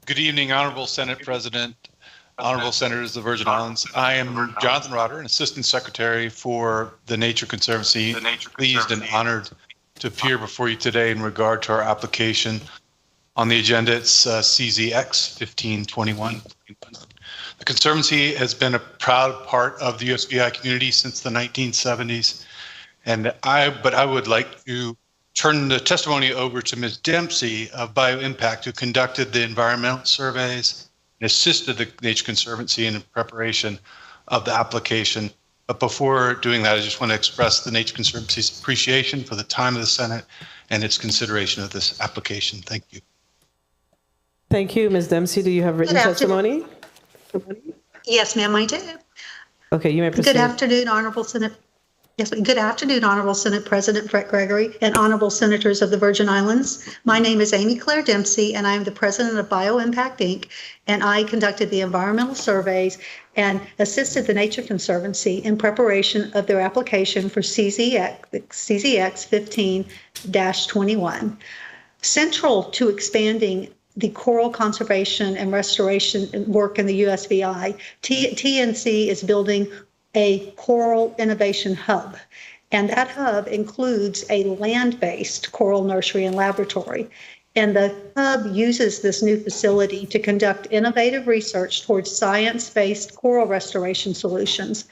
Good evening, Honorable Senate President, Honorable Senators of the Virgin Islands. I am Jonathan Rotter, an Assistant Secretary for the Nature Conservancy. Pleased and honored to appear before you today in regard to our application. On the agenda, it's CZX 1521. The Conservancy has been a proud part of the USVI community since the 1970s. But I would like to turn the testimony over to Ms. Dempsey of BioImpact, who conducted the environmental surveys and assisted the Nature Conservancy in the preparation of the application. But before doing that, I just want to express the Nature Conservancy's appreciation for the time of the Senate and its consideration of this application. Thank you. Thank you. Ms. Dempsey, do you have written testimony? Yes, ma'am, I do. Okay, you may proceed. Good afternoon, Honorable Senate. Yes, good afternoon, Honorable Senate President Fred Gregory and Honorable Senators of the Virgin Islands. My name is Amy Claire Dempsey, and I am the President of BioImpact, Inc., and I conducted the environmental surveys and assisted the Nature Conservancy in preparation of their application for CZX 15-21. Central to expanding the coral conservation and restoration work in the USVI, TNC is building a coral innovation hub, and that hub includes a land-based coral nursery and laboratory. And the hub uses this new facility to conduct innovative research towards science-based coral restoration solutions.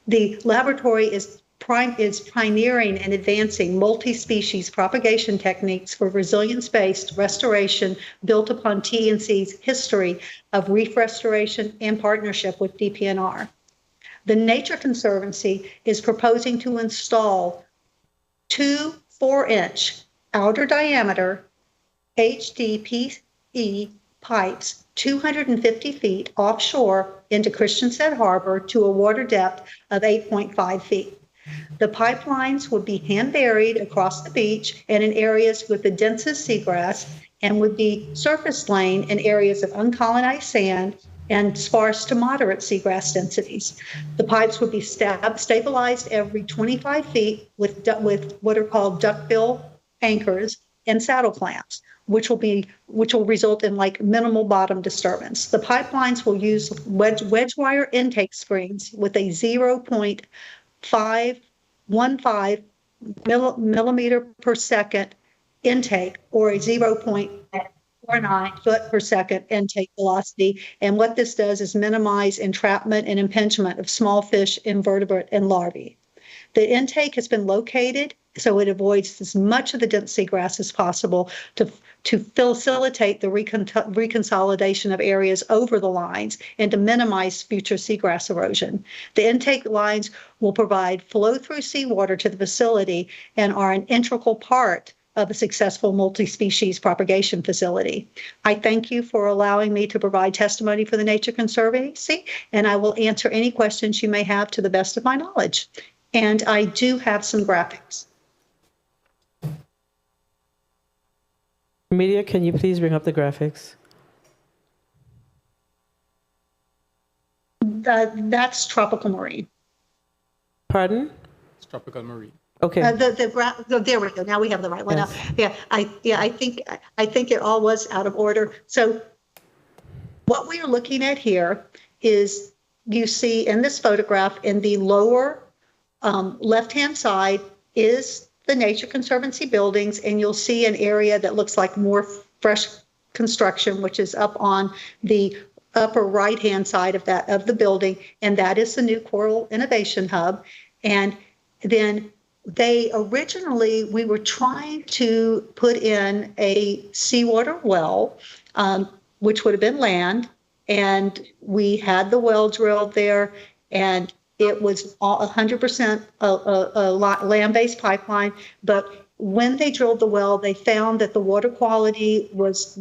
The laboratory is pioneering and advancing multi-species propagation techniques for resilience-based restoration built upon TNC's history of reef restoration and partnership with DPNR. The Nature Conservancy is proposing to install two 4-inch outer diameter HDPE pipes 250 feet offshore into Christiansted Harbor to a water depth of 8.5 feet. The pipelines would be hand buried across the beach and in areas with the densest seagrass, and would be surface laying in areas of uncolonized sand and sparse to moderate seagrass densities. The pipes would be stabilized every 25 feet with what are called duckbill anchors and saddle clamps, which will result in like minimal bottom disturbance. The pipelines will use wedge wire intake screens with a 0.515 millimeter per second intake, or a 0.49 foot per second intake velocity. And what this does is minimize entrapment and impingement of small fish, invertebrate, and larvae. The intake has been located so it avoids as much of the dense seagrass as possible to facilitate the reconsolidation of areas over the lines and to minimize future seagrass erosion. The intake lines will provide flow-through seawater to the facility and are an integral part of a successful multi-species propagation facility. I thank you for allowing me to provide testimony for the Nature Conservancy, and I will answer any questions you may have to the best of my knowledge. And I do have some graphics. Media, can you please bring up the graphics? That's tropical marine. Pardon? It's tropical marine. Okay. There we go. Now we have the right one up. Yeah, I think it all was out of order. So what we are looking at here is, you see in this photograph in the lower left-hand side is the Nature Conservancy buildings, and you'll see an area that looks like more fresh construction, which is up on the upper right-hand side of the building, and that is the new Coral Innovation Hub. And then we were trying to put in a seawater well, which would have been land, and we had the well drilled there, and it was 100% a land-based pipeline. But when they drilled the well, they found that the water quality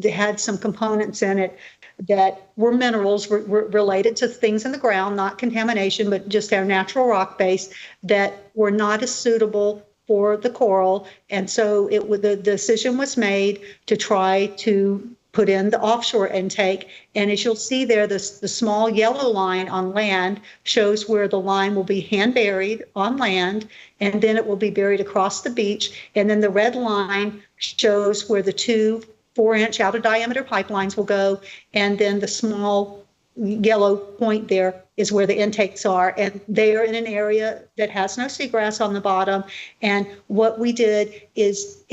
had some components in it that were minerals were related to things in the ground, not contamination, but just our natural rock base, that were not as suitable for the coral. And so the decision was made to try to put in the offshore intake. And as you'll see there, the small yellow line on land shows where the line will be hand buried on land, and then it will be buried across the beach. And then the red line shows where the 2 4-inch outer diameter pipelines will go. And then the small yellow point there is where the intakes are. And they are in an area that has no seagrass on the bottom. And what we did is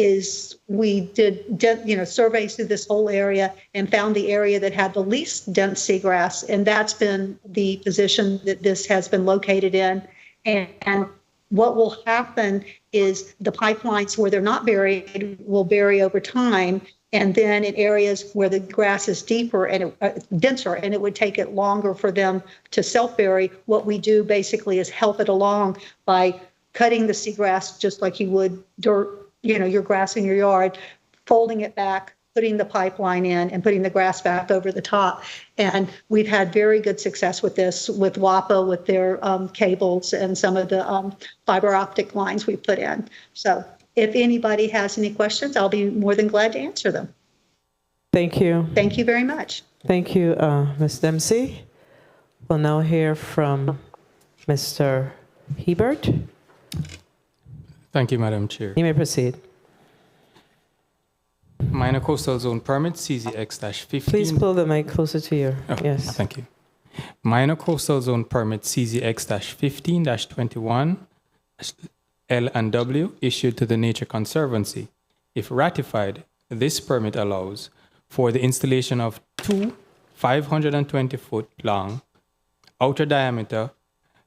we did surveys through this whole area and found the area that had the least dense seagrass. And that's been the position that this has been located in. And what will happen is the pipelines where they're not buried will bury over time. And then in areas where the grass is deeper and denser, and it would take it longer for them to self-bury, what we do basically is help it along by cutting the seagrass just like you would dirt, your grass in your yard, folding it back, putting the pipeline in, and putting the grass back over the top. And we've had very good success with this, with WAPA, with their cables and some of the fiber optic lines we put in. So if anybody has any questions, I'll be more than glad to answer them. Thank you. Thank you very much. Thank you, Ms. Dempsey. We'll now hear from Mr. Hebert. Thank you, Madam Chair. You may proceed. Minor Coastal Zone Permit, CZX-15. Please pull the mic closer to your, yes. Thank you. Minor Coastal Zone Permit, CZX-15-21, L&W, issued to the Nature Conservancy. If ratified, this permit allows for the installation of 2 520-foot long, outer diameter,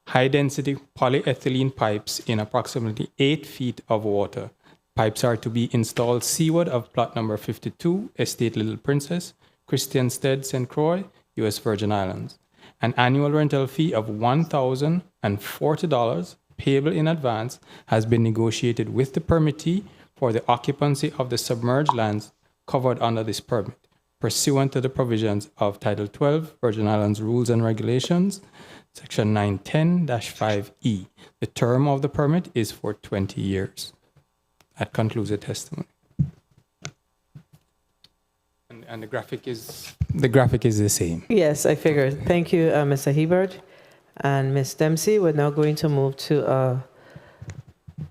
high-density polyethylene pipes in approximately 8 feet of water. Pipes are to be installed seaward of plot number 52, Estate Little Princess, Christiansted, St. Croix, U.S. Virgin Islands. An annual rental fee of $1,040 payable in advance has been negotiated with the permittee for the occupancy of the submerged lands covered under this permit, pursuant to the provisions of Title 12, Virgin Islands Rules and Regulations, Section 910-5E. The term of the permit is for 20 years. That concludes the testimony. And the graphic is the same. Yes, I figured. Thank you, Mr. Hebert. And Ms. Dempsey, we're now going to move to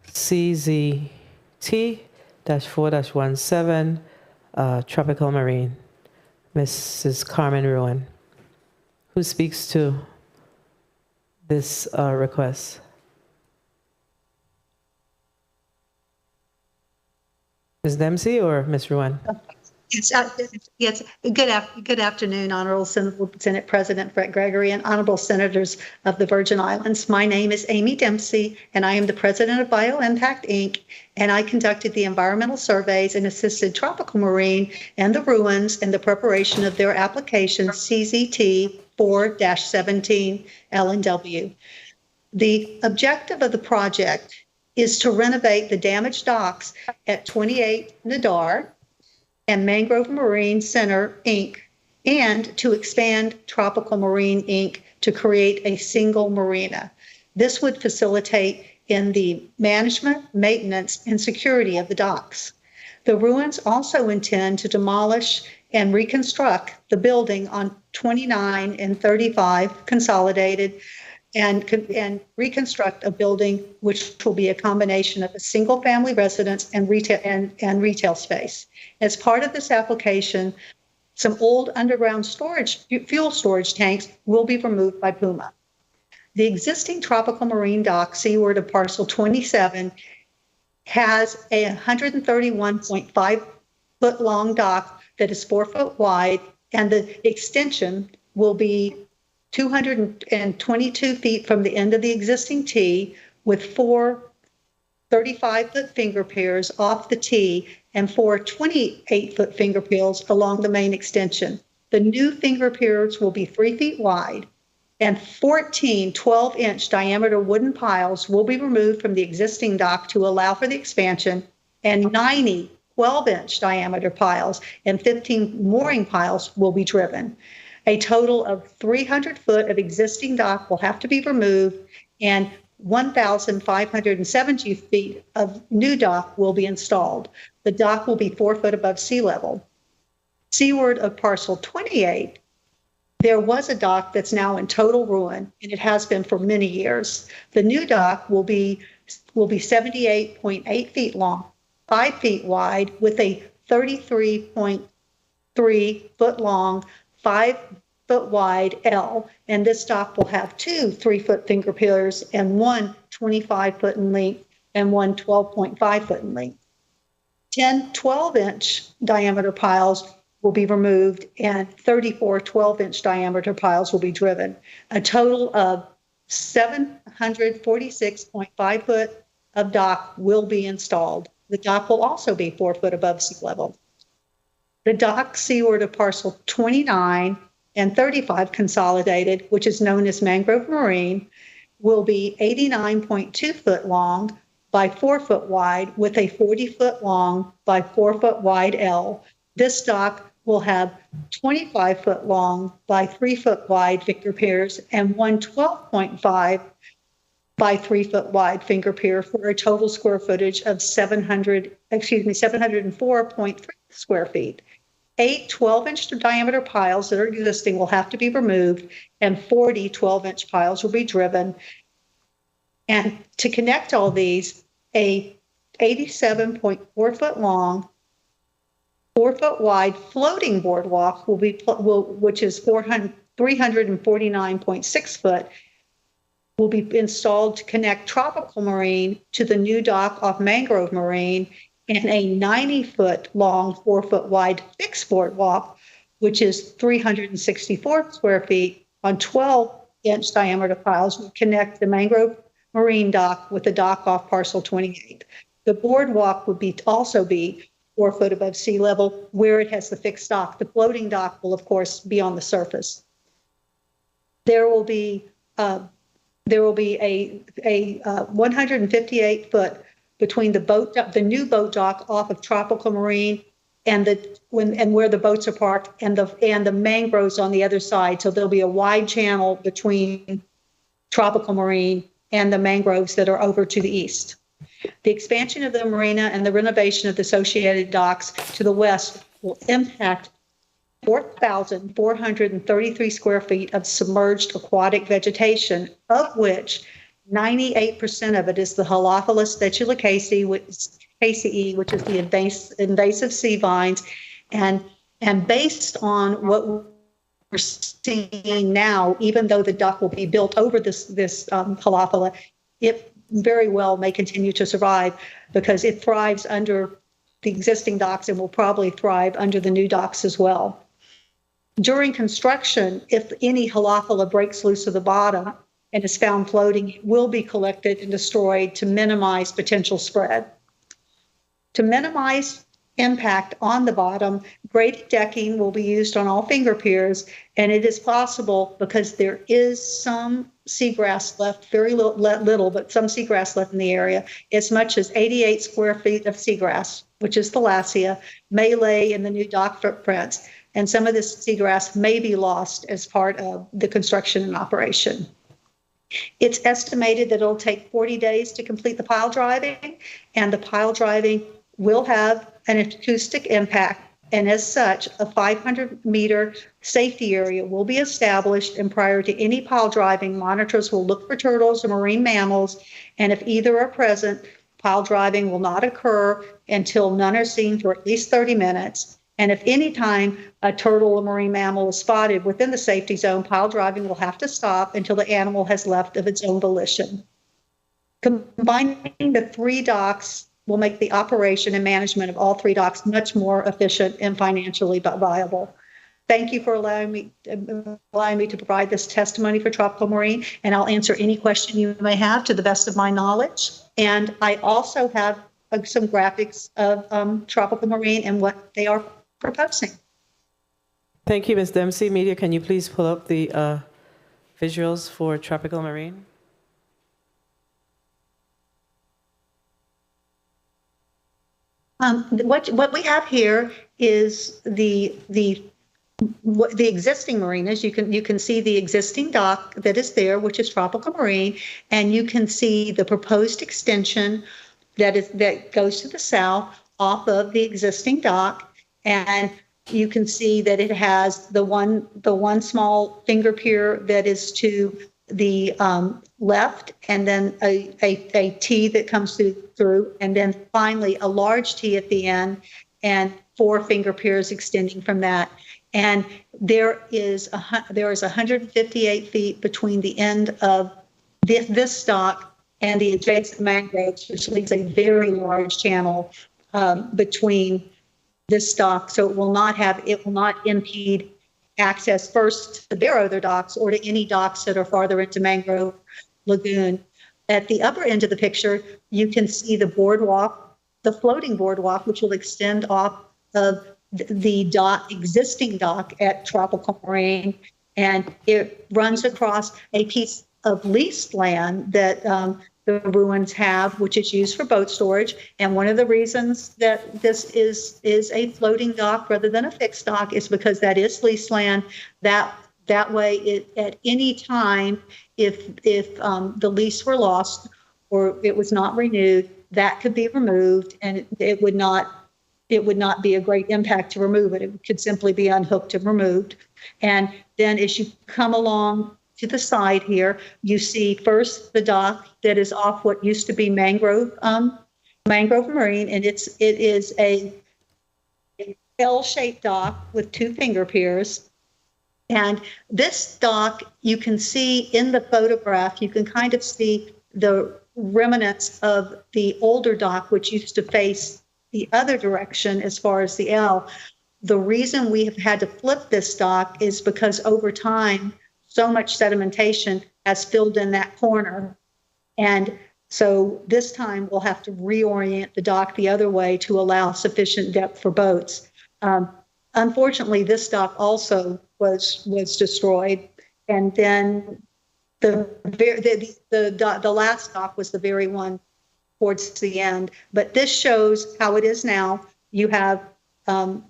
CZT-4-17, Tropical Marine. Mrs. Carmen Ruin, who speaks to this request? Ms. Dempsey or Ms. Ruin? Yes. Good afternoon, Honorable Senate President Fred Gregory and Honorable Senators of the Virgin Islands. My name is Amy Dempsey, and I am the President of BioImpact, Inc., and I conducted the environmental surveys and assisted Tropical Marine and the Ruins in the preparation of their application CZT 4-17 L&W. The objective of the project is to renovate the damaged docks at 28 Nadar and Mangrove Marine Center, Inc., and to expand Tropical Marine, Inc. to create a single marina. This would facilitate in the management, maintenance, and security of the docks. The Ruins also intend to demolish and reconstruct the building on 29 and 35 Consolidated and reconstruct a building which will be a combination of a single-family residence and retail space. As part of this application, some old underground fuel storage tanks will be removed by Puma. The existing tropical marine dock seaward of parcel 27 has a 131.5 foot long dock that is 4 foot wide, and the extension will be 222 feet from the end of the existing tee, with 4 35-foot finger piers off the tee and 4 28-foot finger piers along the main extension. The new finger piers will be 3 feet wide, and 14 12-inch diameter wooden piles will be removed from the existing dock to allow for the expansion, and 90 12-inch diameter piles and 15 mooring piles will be driven. A total of 300 foot of existing dock will have to be removed, and 1,570 feet of new dock will be installed. The dock will be 4 foot above sea level. Seaward of parcel 28, there was a dock that's now in total ruin, and it has been for many years. The new dock will be 78.8 feet long, 5 feet wide, with a 33.3 foot long, 5 foot wide L, and this dock will have 2 3-foot finger piers and 1 25-foot in length and 1 12.5 foot in length. 10 12-inch diameter piles will be removed, and 34 12-inch diameter piles will be driven. A total of 746.5 foot of dock will be installed. The dock will also be 4 foot above sea level. The dock seaward of parcel 29 and 35 consolidated, which is known as Mangrove Marine, will be 89.2 foot long by 4 foot wide, with a 40 foot long by 4 foot wide L. This dock will have 25 foot long by 3 foot wide finger piers and 1 12.5 by 3 foot wide finger pier, for a total square footage of 704.3 square feet. 8 12-inch diameter piles that are existing will have to be removed, and 40 12-inch piles will be driven. And to connect all these, a 87.4 foot long, 4 foot wide floating boardwalk which is 349.6 foot, will be installed to connect Tropical Marine to the new dock off Mangrove Marine, and a 90-foot long, 4 foot wide fixed boardwalk, which is 364 square feet on 12-inch diameter piles, will connect the Mangrove Marine dock with the dock off parcel 28. The boardwalk would also be 4 foot above sea level where it has the fixed dock. The floating dock will, of course, be on the surface. There will be a 158 foot between the new boat dock off of Tropical Marine and where the boats are parked, and the mangroves on the other side. So there'll be a wide channel between Tropical Marine and the mangroves that are over to the east. The expansion of the marina and the renovation of the associated docks to the west will impact 4,433 square feet of submerged aquatic vegetation, of which 98% of it is the Halophilus vetulaceae, which is the invasive sea vines, and based on what we're seeing now, even though the dock will be built over this Halophila, it very well may continue to survive because it thrives under the existing docks and will probably thrive under the new docks as well. During construction, if any Halophila breaks loose of the bottom and is found floating, it will be collected and destroyed to minimize potential spread. To minimize impact on the bottom, graded decking will be used on all finger piers, and it is possible, because there is some seagrass left, very little, but some seagrass left in the area, as much as 88 square feet of seagrass, which is Thalassia, may lay in the new dock footprints, and some of this seagrass may be lost as part of the construction and operation. It's estimated that it'll take 40 days to complete the pile driving, and the pile driving will have an acoustic impact and as such, a 500-meter safety area will be established, and prior to any pile driving, monitors will look for turtles or marine mammals, and if either are present, pile driving will not occur until none are seen for at least 30 minutes. And if any time a turtle or marine mammal is spotted within the safety zone, pile driving will have to stop until the animal has left of its own volition. Combining the 3 docks will make the operation and management of all 3 docks much more efficient and financially viable. Thank you for allowing me to provide this testimony for Tropical Marine, and I'll answer any question you may have to the best of my knowledge. And I also have some graphics of Tropical Marine and what they are proposing. Thank you, Ms. Dempsey. Media, can you please pull up the visuals for Tropical Marine? What we have here is the existing marinas. You can see the existing dock that is there, which is Tropical Marine, and you can see the proposed extension that goes to the south off of the existing dock. And you can see that it has the one small finger pier that is to the left, and then a T that comes through, and then finally a large T at the end, and 4 finger piers extending from that. And there is 158 feet between the end of this dock and the adjacent mangroves, which leaves a very large channel between this dock, so it will not impede access first to their other docks or to any docks that are farther into Mangrove Lagoon. At the upper end of the picture, you can see the boardwalk, the floating boardwalk, which will extend off of the existing dock at Tropical Marine, and it runs across a piece of leased land that the ruins have, which is used for boat storage. And one of the reasons that this is a floating dock rather than a fixed dock is because that is leased land. That way, at any time, if the lease were lost or it was not renewed, that could be removed, and it would not be a great impact to remove it. It could simply be unhooked and removed. And then as you come along to the side here, you see first the dock that is off what used to be Mangrove Marine, and it is a L-shaped dock with 2 finger piers. And this dock, you can see in the photograph, you can kind of see the remnants of the older dock, which used to face the other direction as far as the L. The reason we have had to flip this dock is because over time, so much sedimentation has filled in that corner. And so this time we'll have to reorient the dock the other way to allow sufficient depth for boats. Unfortunately, this dock also was destroyed. And then the last dock was the very one towards the end. But this shows how it is now. You have the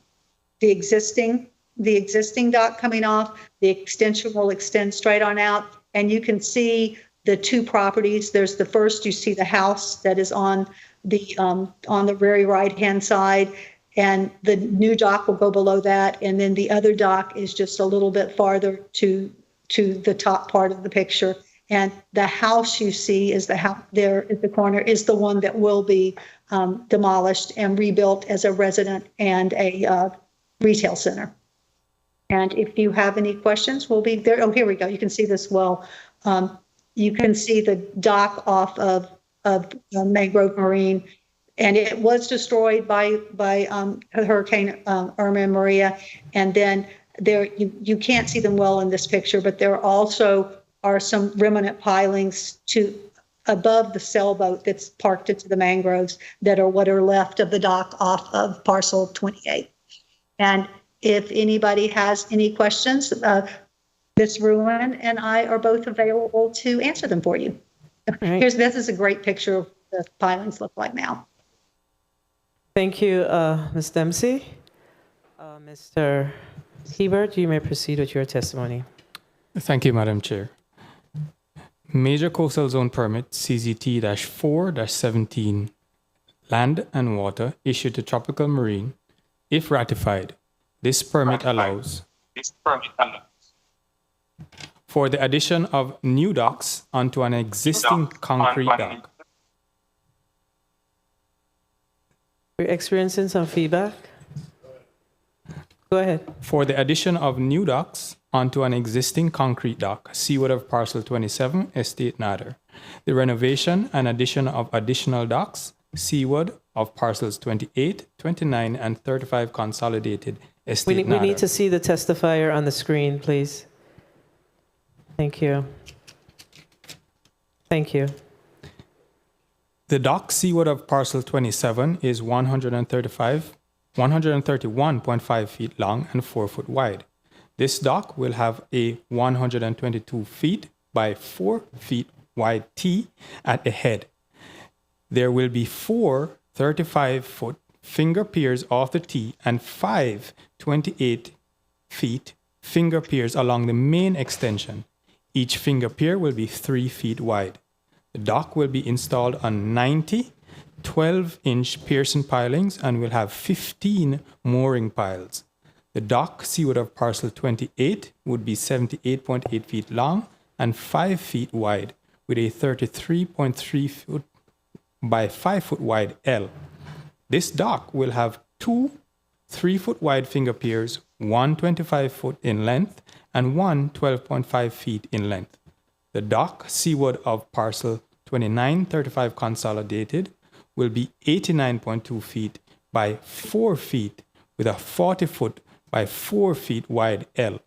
existing dock coming off. The extension will extend straight on out, and you can see the 2 properties. There's the first, you see the house that is on the very right-hand side, and the new dock will go below that, and then the other dock is just a little bit farther to the top part of the picture. And the house you see is the house there at the corner is the one that will be demolished and rebuilt as a resident and a retail center. And if you have any questions, we'll be there. Oh, here we go. You can see this well. You can see the dock off of Mangrove Marine, and it was destroyed by Hurricane Irma and Maria. And then there, you can't see them well in this picture, but there also are some remnant pilings above the sailboat that's parked into the mangroves that are what are left of the dock off of parcel 28. And if anybody has any questions, Ms. Ruin and I are both available to answer them for you. Right. This is a great picture of what the pilings look like now. Thank you, Ms. Dempsey. Mr. Hebert, you may proceed with your testimony. Thank you, Madam Chair. Major Coastal Zone Permit, CZT-4-17, land and water issued to Tropical Marine If ratified, this permit allows for the addition of new docks onto an existing concrete dock. We're experiencing some feedback. Go ahead. For the addition of new docks onto an existing concrete dock, seaward of parcel 27, Estate Nader. The renovation and addition of additional docks, seaward of parcels 28, 29, and 35 consolidated Estate We Nader. need to see the testifier on the screen, please. Thank you. Thank you. The dock seaward of parcel 27 is 131.5 feet long and 4 foot wide. This dock will have a 122 feet by 4 feet wide T at the head. There will be 4 35-foot finger piers off the T and 5 28-feet finger piers along the main extension. Each finger pier will be 3 feet wide. The dock will be installed on 90 12-inch Pearson pilings and will have 15 mooring piles. The dock seaward of parcel 28 would be 78.8 feet long and 5 feet wide with a 33.3 foot by 5 foot wide L. This dock will have 2 3-foot wide finger piers, 1 25 foot in length and 1 12.5 feet in length. The dock seaward of parcel 2935 consolidated will be 89.2 feet by 4 feet with a 40 foot by 4 feet wide L.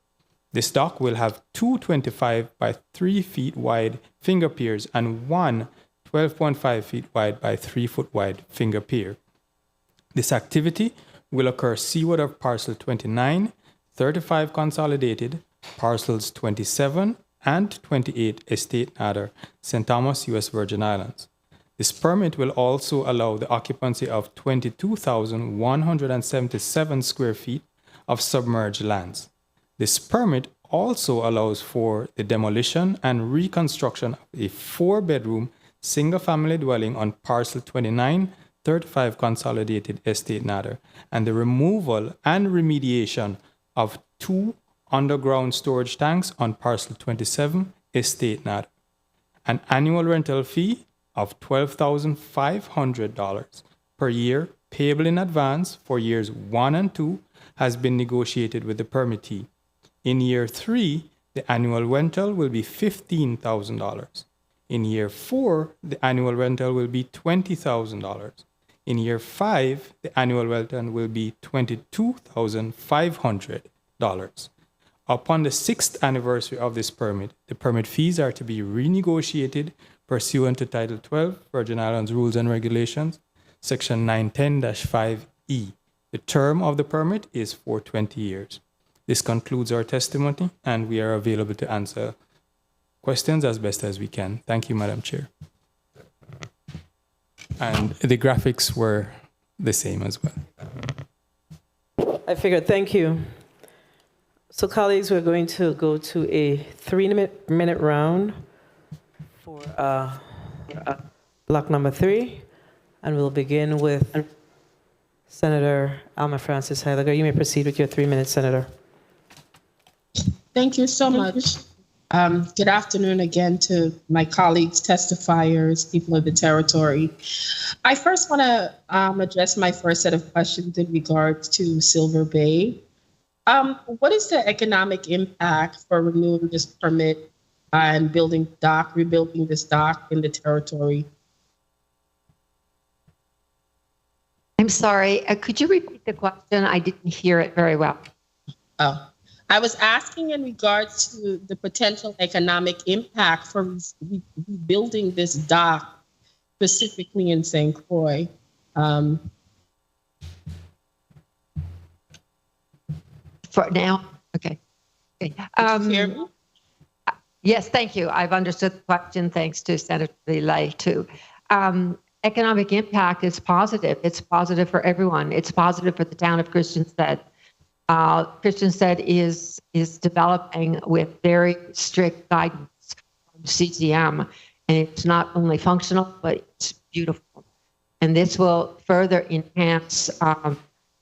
This dock will have 2 25 by 3 feet wide finger piers and 1 12.5 feet wide by 3 foot wide finger pier. This activity will occur seaward of parcel 29, 35 consolidated, parcels 27 and 28 Estate Nader, St. Thomas, U.S. Virgin Islands. This permit will also allow the occupancy of 22,177 square feet of submerged lands. This permit also allows for the demolition and reconstruction of a 4-bedroom single-family dwelling on parcel 29, 35 consolidated Estate Nader, and the removal and remediation of 2 underground storage tanks on parcel 27 Estate Nader. An annual rental fee of $12,500 per year payable in advance for years 1 and 2 has been negotiated with the permittee. In year 3, the annual rental will be $15,000. In year 4, the annual rental will be $20,000. In year 5, the annual rental will be $22,500. Upon the 6th anniversary of this permit, the permit fees are to be renegotiated pursuant to Title 12, Virgin Islands Rules and Regulations, Section 910-5E. The term of the permit is for 20 years. This concludes our testimony, and we are available to answer questions as best as we can. Thank you, Madam Chair. And the graphics were the same as well. I figured, thank you. So colleagues, we're going to go to a 3-minute round for block number 3, and we'll begin with Senator Alma Francis Heidegger. You may proceed with your 3 minutes, Senator. Thank you so much. Good afternoon again to my colleagues, testifiers, people of the territory. I first want to address my first set of questions in regards to Silver Bay. What is the economic impact for renewing this permit and rebuilding this dock in the territory? I'm sorry, could you repeat the question? I didn't hear it very well. Oh, I was asking in regards to the potential economic impact for rebuilding this dock, specifically in St. Croix. For now? Okay. Hear me? Yes, thank you. I've understood the question. Thanks to Senator Delay, too. Economic impact is positive. It's positive for everyone. It's positive for the town of Christiansted. Christiansted is developing with very strict guidance from CTM, and it's not only functional, but it's beautiful. And this will further enhance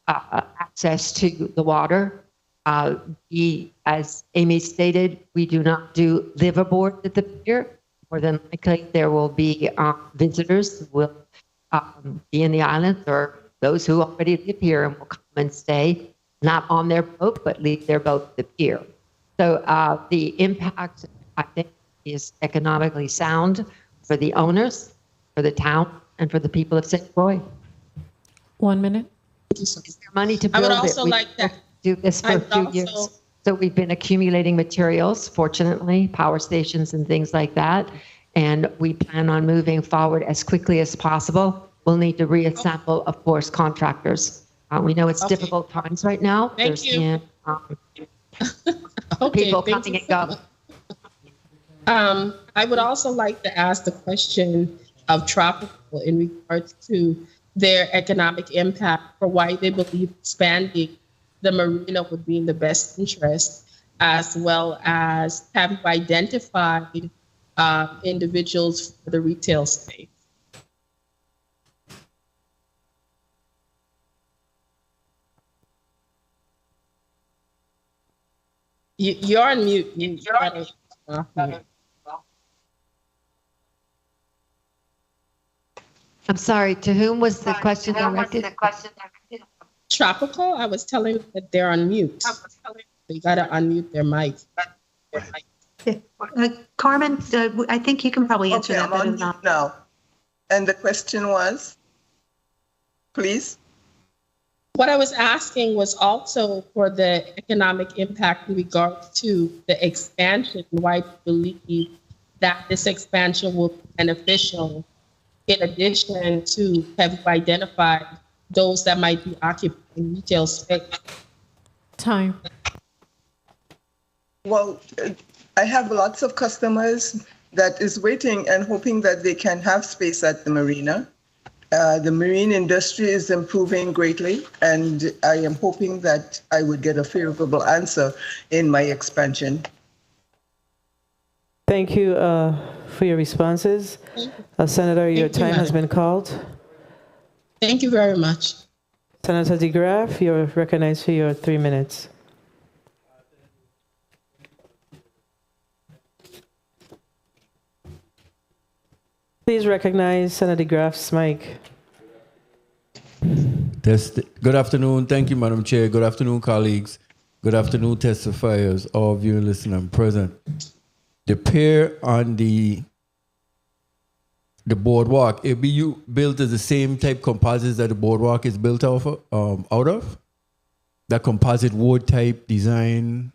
access access to the water. As Amy stated, we do not do liveaboard at the pier. More than likely, there will be visitors who will be in the islands, or those who already live here and will come and stay, not on their boat, but leave their boat at the pier. So the impact, I think, is economically sound for the owners, for the town, and for the people of St. Croix. 1 minute. Is there money to I build would it? also We like that. do this for a few years. So we've been accumulating materials, fortunately, power stations and things like that. And we plan on moving forward as quickly as possible. We'll need to reassemble, of course, contractors. We know it's difficult times right now. Thank you. Been, people coming and going. I would also like to ask the question of Tropical in regards to their economic impact, for why they believe expanding the marina would be in the best interest, as well as have you identified individuals for the retail space? You're on mute. I'm sorry, to whom was the question directed? Tropical, I was telling them that they're on mute. They got to unmute their mic. Carmen, I think you can probably answer Okay, that I'm better on than I. mute now. And the question was, please? What I was asking was also for the economic impact in regards to the expansion, why you believe that this expansion will be beneficial, in addition to have you identified those that might be occupying retail space? Time. Well, I have lots of customers that is waiting and hoping that they can have space at the marina. The marine industry is improving greatly, and I am hoping that I would get a favorable answer in my expansion. Thank you for your responses. Senator, your time has been called. Thank you very much. Senator DeGraff, you're recognized for your 3 minutes. Please recognize Senator DeGraff's mic. Good afternoon. Thank you, Madam Chair. Good afternoon, colleagues. Good afternoon, testifiers, all viewing, listening, and present. The pier on the boardwalk, it be built as the same type composites that the boardwalk is built out of? That composite wood type design?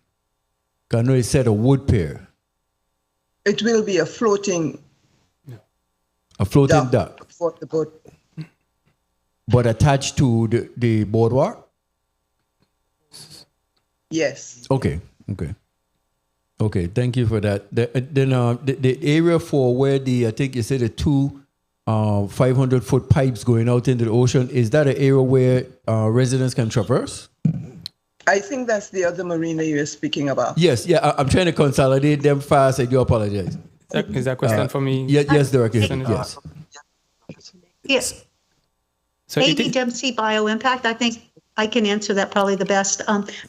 I know it said a wood pier. It will be a floating dock for the boat. But attached to the boardwalk? Yes. Okay. Okay, thank you for that. The area for where I think you said the two 500-foot pipes going out into the ocean, is that an area where residents can traverse? I think that's the other marina you're speaking about. Yes, I'm trying to consolidate them fast. I do apologize. Is that a question for me? Yes, Director. Yes. Yes. So AD Dempsey Bioimpact, I think I can answer that probably the best.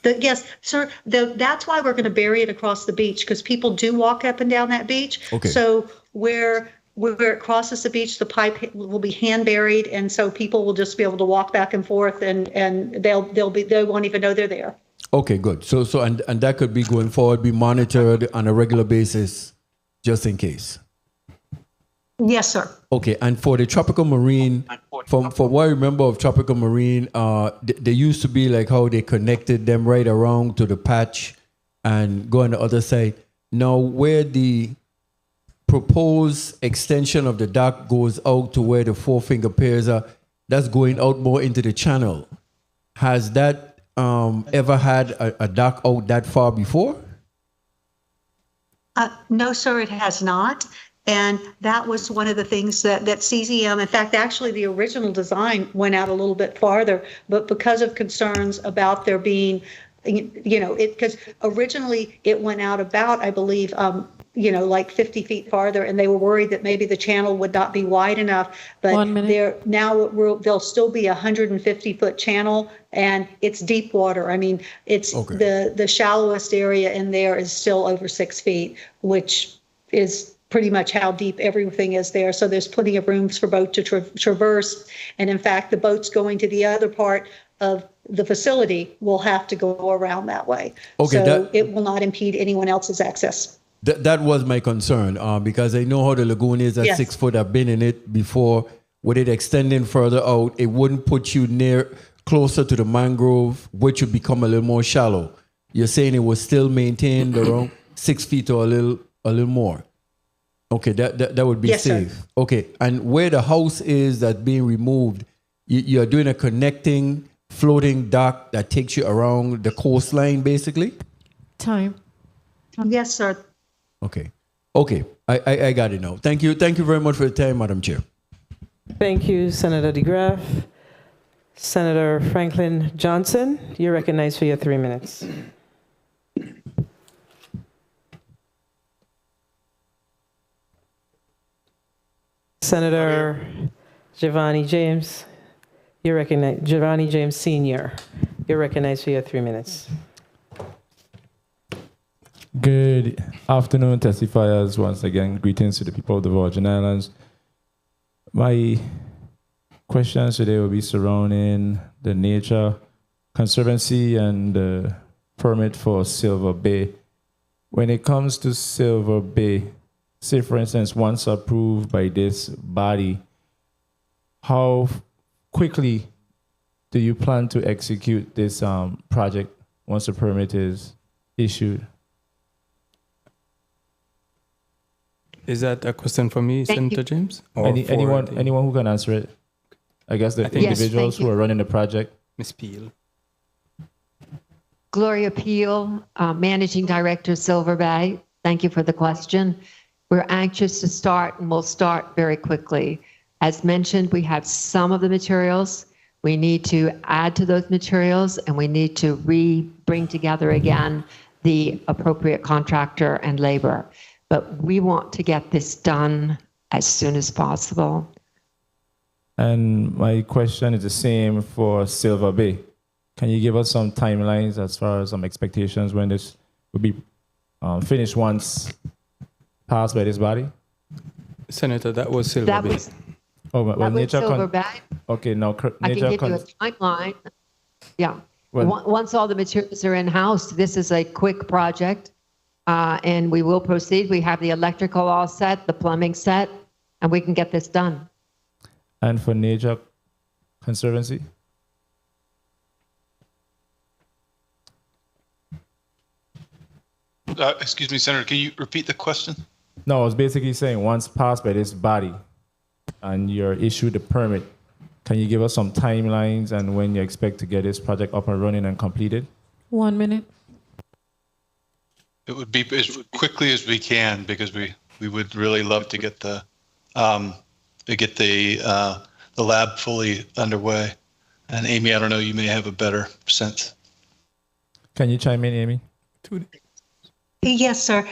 Yes, sir, that's why we're going to bury it across the beach, because people do walk up and down that beach. Okay. So where it crosses the beach, the pipe will be hand buried, and so people will just be able to walk back and forth, and they won't even know they're there. Okay, good. So and that could be going forward, be monitored on a regular basis, just in case. Yes, sir. Okay, and for the Tropical Marine, from what I remember of Tropical Marine, they used to be like how they connected them right around to the patch and go on the other side. Now, where the proposed extension of the dock goes out to where the Four Finger Piers are, that's going out more into the channel. Has that ever had a dock out that far before? No, sir, it has not. And that was one of the things that CZM, in fact, actually the original design went out a little bit farther, but because of concerns about there being, because originally it went out about, I believe, like 50 feet farther, and they were worried that maybe the channel would not be wide enough. But 1 minute. there'll still be a 150-foot channel, and it's deep water. I mean, it's the shallowest area in there is still over 6 feet, which is pretty much how deep everything is there. So there's plenty of rooms for boat to traverse. And in fact, the boats going to the other part of the facility will have to go around that way. So it will not impede anyone else's access. That was my concern because I know how the lagoon is at 6 foot. I've been in it before. With it extending further out, it wouldn't put you closer to the mangrove, which would become a little more shallow. You're saying it was still maintained around 6 feet or a little more. Okay, that would be safe. Sir. Okay, and where the house is that's being removed, you're doing a connecting floating dock that takes you around the coastline, basically? Time. Yes, sir. Okay. I got it now. Thank you very much for the time, Madam Chair. Thank you, Senator DeGraff. Senator Franklin Johnson, you're recognized for your 3 minutes. Senator Giovanni James, you're recognized. Giovanni James Sr., you're recognized for your 3 minutes. Good afternoon, testifiers. Once again, greetings to the people of the Virgin Islands. My questions today will be surrounding the Nature Conservancy and the permit for Silver Bay. When it comes to Silver Bay, say for instance, once approved by this body, how quickly do you plan to execute this project once the permit is issued? Is that a question for me, Senator James? Or anyone who can answer it? I guess the individuals who are running the project. Ms. Peel. Gloria Peel, Managing Director, Silver Bay. Thank you for the question. We're anxious to start, and we'll start very quickly. As mentioned, we have some of the materials. We need to add to those materials, and we need to bring together again the appropriate contractor and labor. But we want to get this done as soon as possible. And my question is the same for Silver Bay. Can you give us some timelines as far as some expectations when this will be finished once passed by this body? Senator, that was Silver Bay. That was Silver Bay. Okay, now I can give you a timeline. Yeah. Once all the materials are in-house, this is a quick project, and we will proceed. We have the electrical all set, the plumbing set, and we can get this done. And for Nature Conservancy? Excuse me, Senator, can you repeat the question? No, I was basically saying once passed by this body and you're issued the permit, can you give us some timelines and when you expect to get this project up and running and completed? 1 minute. It would be as quickly as we can because we would really love to get the lab fully underway. And Amy, I don't know, you may have a better sense. Can you chime in, Amy? Yes, sir.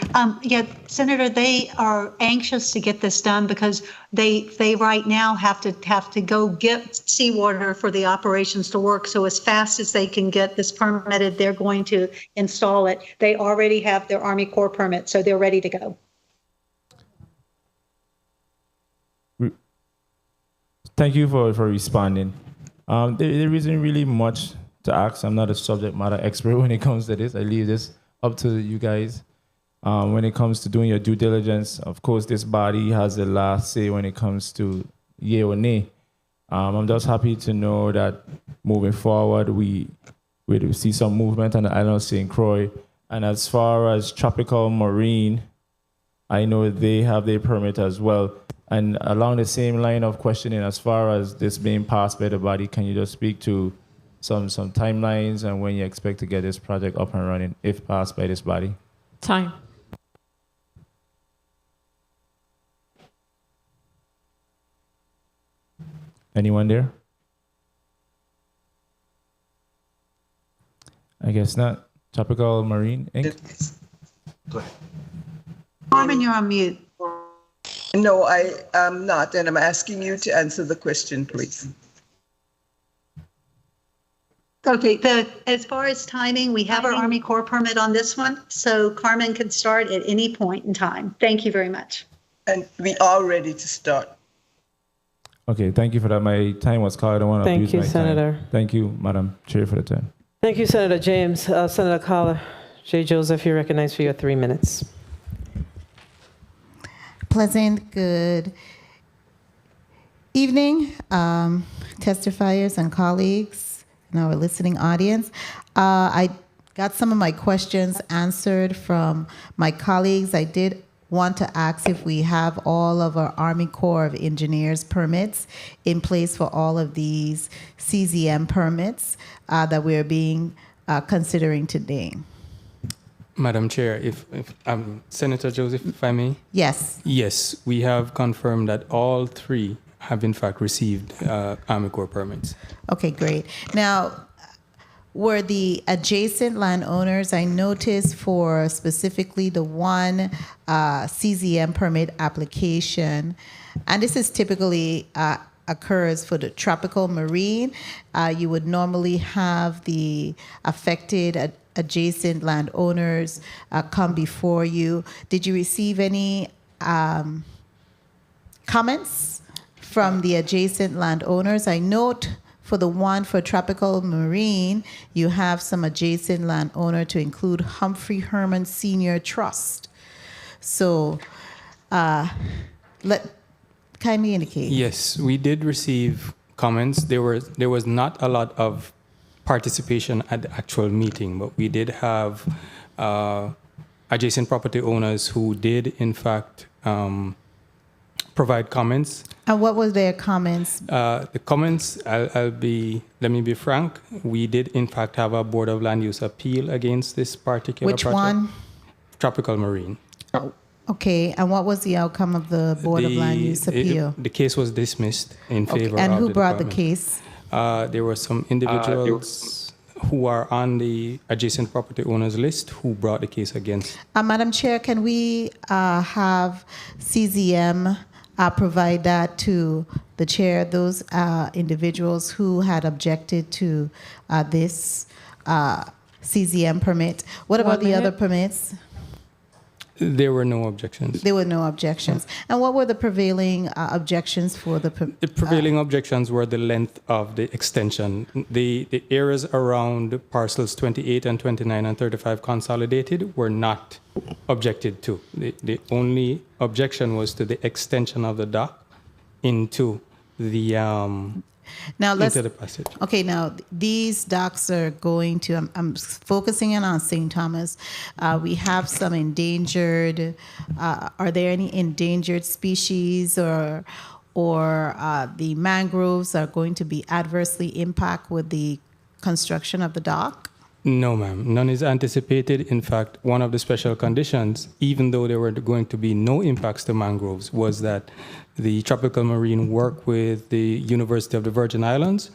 Senator, they are anxious to get this done because they right now have to go get seawater for the operations to work. So as fast as they can get this permitted, they're going to install it. They already have their Army Corps permit, so they're ready to go. Thank you for responding. There isn't really much to ask. I'm not a subject matter expert when it comes to this. I leave this up to you guys. When it comes to doing your due diligence, of course, this body has the last say when it comes to yay or nay. I'm just happy to know that moving forward, we see some movement on the island of St. Croix. And as far as Tropical Marine, I know they have their permit as well. And along the same line of questioning, as far as this being passed by the body, can you just speak to some timelines and when you expect to get this project up and running if passed by this body? Time. Anyone there? I guess not. Tropical Marine Inc. Go ahead. Carmen, you're on mute. No, I am not, and I'm asking you to answer the question, please. Okay, as far as timing, we have our Army Corps permit on this one, so Carmen can start at any point in time. Thank you very much. And we are ready to start. Okay, thank you for that. My time was called. I don't want to abuse Thank you, my Senator. time. Thank you, Madam Chair, for the time. Thank you, Senator James. Senator Carla J. Joseph, you're recognized for your 3 minutes. Pleasant, good evening, testifiers and colleagues and our listening audience. I got some of my questions answered from my colleagues. I did want to ask if we have all of our Army Corps of Engineers permits in place for all of these CZM permits that we're being considering today. Madam Chair, if Senator Joseph, if I may? Yes. Yes, we have confirmed that all 3 have in fact received Army Corps permits. Okay, great. Now, were the adjacent landowners, I noticed for specifically the one CZM permit application, and this is typically occurs for the tropical marine, you would normally have the affected adjacent landowners come before you. Did you receive any comments from the adjacent landowners? I note for the one for tropical marine, you have some adjacent landowner to include Humphrey Herman Senior Trust. So kindly indicate. Yes, we did receive comments. There was not a lot of participation at the actual meeting, but we did have adjacent property owners who did in fact provide comments. And what were their comments? The comments, let me be frank, we did in fact have a Board of Land Use appeal against this particular Which project. one? Tropical Marine. Okay, and what was the outcome of the Board of Land Use appeal? The case was dismissed in favor And of who the brought the department. case? There were some individuals who are on the adjacent property owners list who brought the case against. Madam Chair, can we have CZM provide that to the chair, those individuals who had objected to this CZM permit? What about the other permits? There were no objections. There were no objections. And what were the prevailing objections for the? The prevailing objections were the length of the extension. The areas around parcels 28 and 29 and 35 consolidated were not objected to. The only objection was to the extension of the dock into the into the passage. Okay, now these docks are going to, I'm focusing in on St. Thomas. We have some endangered, are there any endangered species or the mangroves are going to be adversely impacted with the construction of the dock? No, ma'am. None is anticipated. In fact, one of the special conditions, even though there were going to be no impacts to mangroves, was that the Tropical Marine work with the University of the Virgin Islands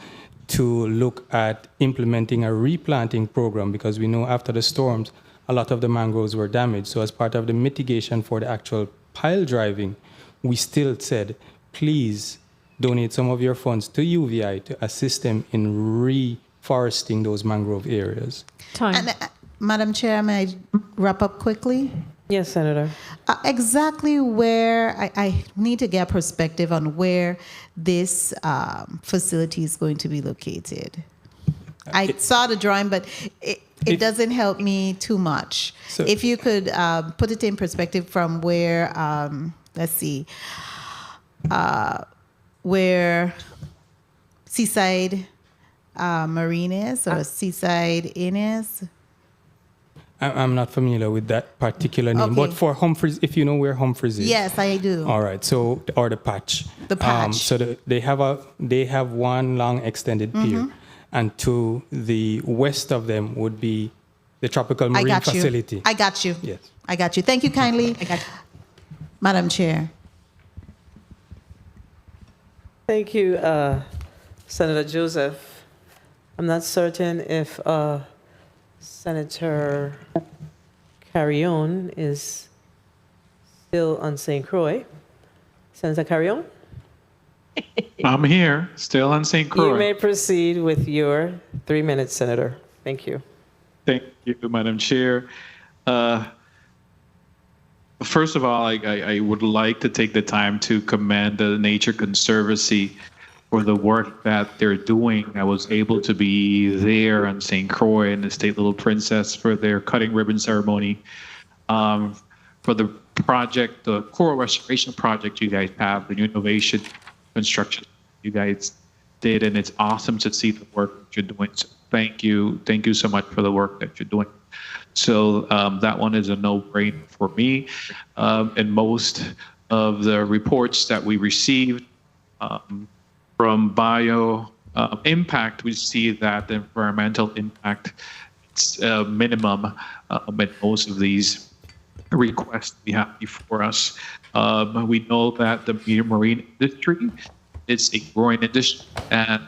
to look at implementing a replanting program, because we know after the storms, a lot of the mangroves were damaged. So as part of the mitigation for the actual pile driving, we still said, please donate some of your funds to UVI to assist them in reforesting those mangrove areas. And, Madam Chair, may I wrap up quickly? Yes, Senator. Exactly where, I need to get perspective on where this facility is going to be located. I saw the drawing, but it doesn't help me too much. So, if you could put it in perspective from where, let's see, where Seaside Marine is or Seaside Inn is. I'm not familiar with that particular name, but for Humphreys, if you know where Humphreys is. Yes, I do. All right, so, or the patch. The patch. So they have one long extended pier, and to the west of them would be the Tropical Marine facility. I got you. Yes. I got you. Thank you kindly. Madam Chair. Thank you, Senator Joseph. I'm not certain if Senator Carrion is Still on St. Croix. Senator Carrion? I'm here, still on St. Croix. You may proceed with your 3 minutes, Senator. Thank you. Thank you, Madam Chair. First of all, I would like to take the time to commend the Nature Conservancy for the work that they're doing. I was able to be there on St. Croix and the State Little Princess for their cutting ribbon ceremony. For the project, the coral restoration project you guys have, the new innovation construction you guys did, and it's awesome to see the work that you're doing. So thank you so much for the work that you're doing. So that one is a no-brainer for me. And most of the reports that we received from bio impact, we see that the environmental impact is minimum in most of these requests we have before us. We know that the marine industry is a growing industry, and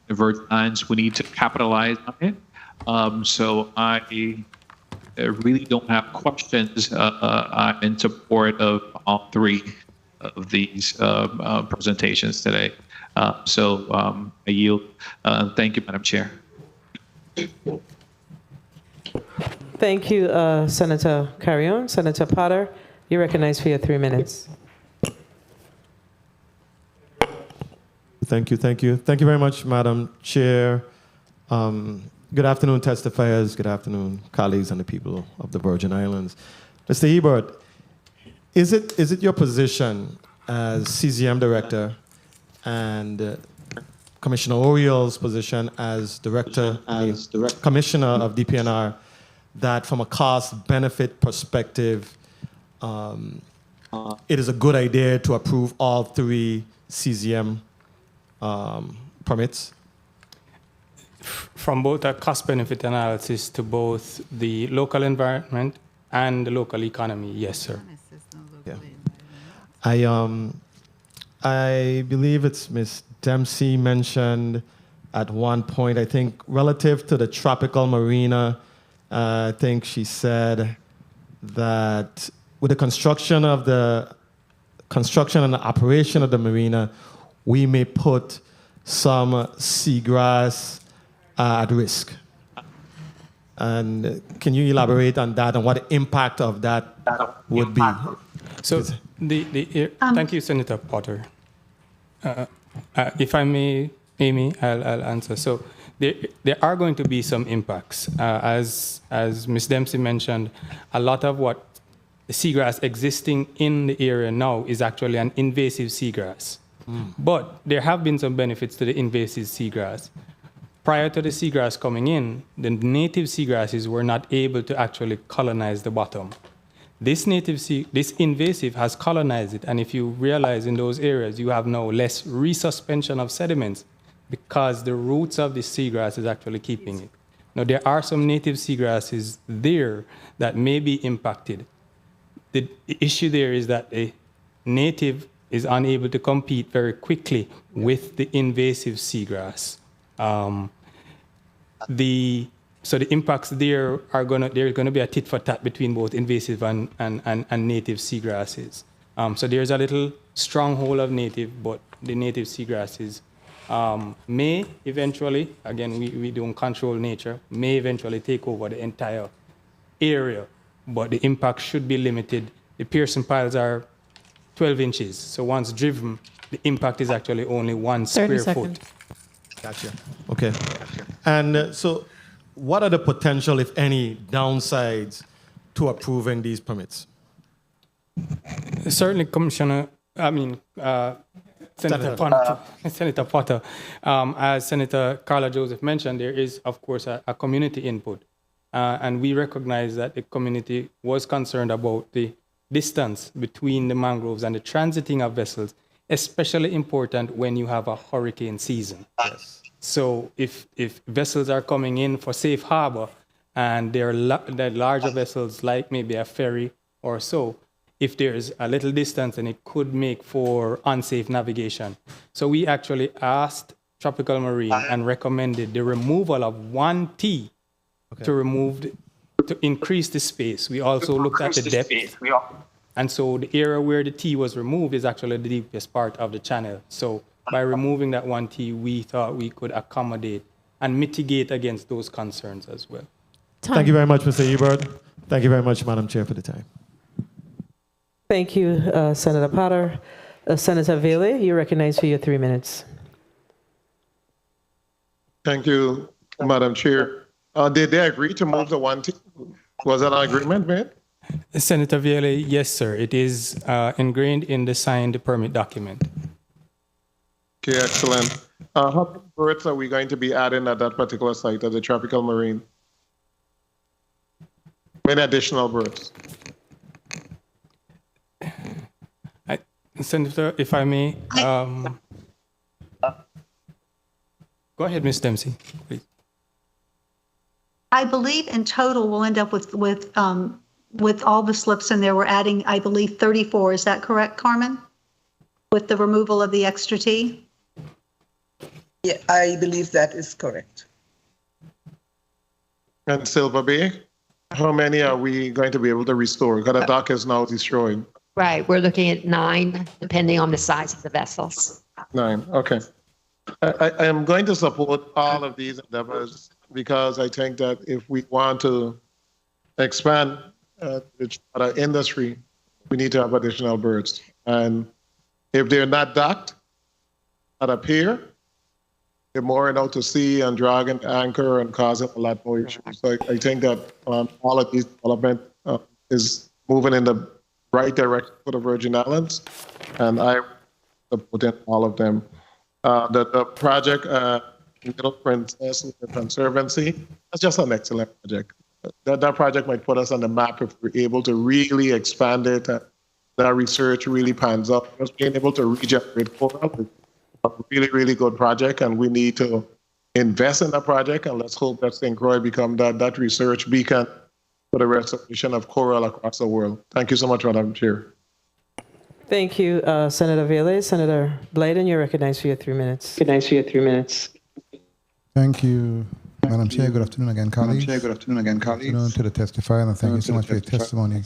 the Virgin Islands, we need to capitalize on it. So I really don't have questions. I'm in support of all three of these presentations today. So I yield. Thank you, Madam Chair. Thank you, Senator Carrion. Senator Potter, you're recognized for your 3 minutes. Thank you. Thank you very much, Madam Chair. Good afternoon, testifiers. Good afternoon, colleagues and the people of the Virgin Islands. Mr. Ebert, is it your position as CZM Director and Commissioner Oriel's position as Commissioner of DPNR that from a cost-benefit perspective, it is a good idea to approve all three CZM permits? From both a cost-benefit analysis to both the local environment and the local economy, yes, sir. Yeah. I believe it's Ms. Dempsey mentioned at one point, I think, relative to the tropical marina, I think she said that with the construction and the operation of the marina, we may put some seagrass at risk. And can you elaborate on that and what the impact of that would be? So thank you, Senator Potter. If I may, Amy, I'll answer. So there are going to be some impacts. As Ms. Dempsey mentioned, a lot of what the seagrass existing in the area now is actually an invasive seagrass. But there have been some benefits to the invasive seagrass. Prior to the seagrass coming in, the native seagrasses were not able to actually colonize the bottom. This invasive has colonized it, and if you realize in those areas, you have now less resuspension of sediments because the roots of the seagrass is actually keeping it. Now, there are some native seagrasses there that may be impacted. The issue there is that a native is unable to compete very quickly with the invasive seagrass. So the impacts there there's gonna be a tit for tat between both invasive and native seagrasses. So there's a little stronghold of native, but the native seagrasses may eventually, again, we don't control nature, may eventually take over the entire area, but the impact should be limited. The Pearson piles are 12 inches, so once driven, the impact is actually only 1 square foot. Gotcha. Okay. And so what are the potential, if any, downsides to approving these permits? Certainly, Senator Potter, as Senator Carla Joseph mentioned, there is, of course, a community input. And we recognize that the community was concerned about the distance between the mangroves and the transiting of vessels, especially important when you have a hurricane season. Yes. So if vessels are coming in for safe harbor and they're larger vessels like maybe a ferry or so, if there's a little distance, then it could make for unsafe navigation. So we actually asked Tropical Marine and recommended the removal of 1 T to increase the space. We also looked at the depth. And so the area where the T was removed is actually the deepest part of the channel. So by removing that one T, we thought we could accommodate and mitigate against those concerns as well. Thank you very much, Mr. Ebert. Thank you very much, Madam Chair, for the time. Thank you, Senator Potter. Senator Vele, you're recognized for your 3 minutes. Thank you, Madam Chair. Did they agree to move the one T? Was that an agreement made? Senator Vele, yes, sir. It is ingrained in the signed permit document. Okay, excellent. How many birds are we going to be adding at that particular site, at the Tropical Marine? Many additional birds? Senator, if I may, go ahead, Ms. Dempsey, please. I believe in total we'll end up with all the slips in there. We're adding, I believe, 34. Is that correct, Carmen? With the removal of the extra T? Yeah, I believe that is correct. And Silver Bay, how many are we going to be able to restore? Because the dock is now destroyed. Right, we're looking at 9, depending on the size of the vessels. 9, okay. I am going to support all of these endeavors because I think that if we want to expand the industry, we need to have additional birds. And if they're not docked at a pier, they're mooring out to sea and dragging anchor and causing a lot more issues. So I think that all of these development is moving in the right direction for the Virgin Islands, and I support all of them. The project, Little Princess Conservancy, that's just an excellent project. That project might put us on the map if we're able to really expand it. That research really pans out. Just being able to regenerate coral is a really, really good project, and we need to invest in that project, and let's hope that St. Croix become that research beacon for the restoration of coral across the world. Thank you so much, Madam Chair. Thank you, Senator Vele. Senator Blyden, you're recognized for your 3 minutes. Thank you, Madam Chair. Good afternoon again, colleagues. Good afternoon, to the testifier, and thank you so much for your testimony.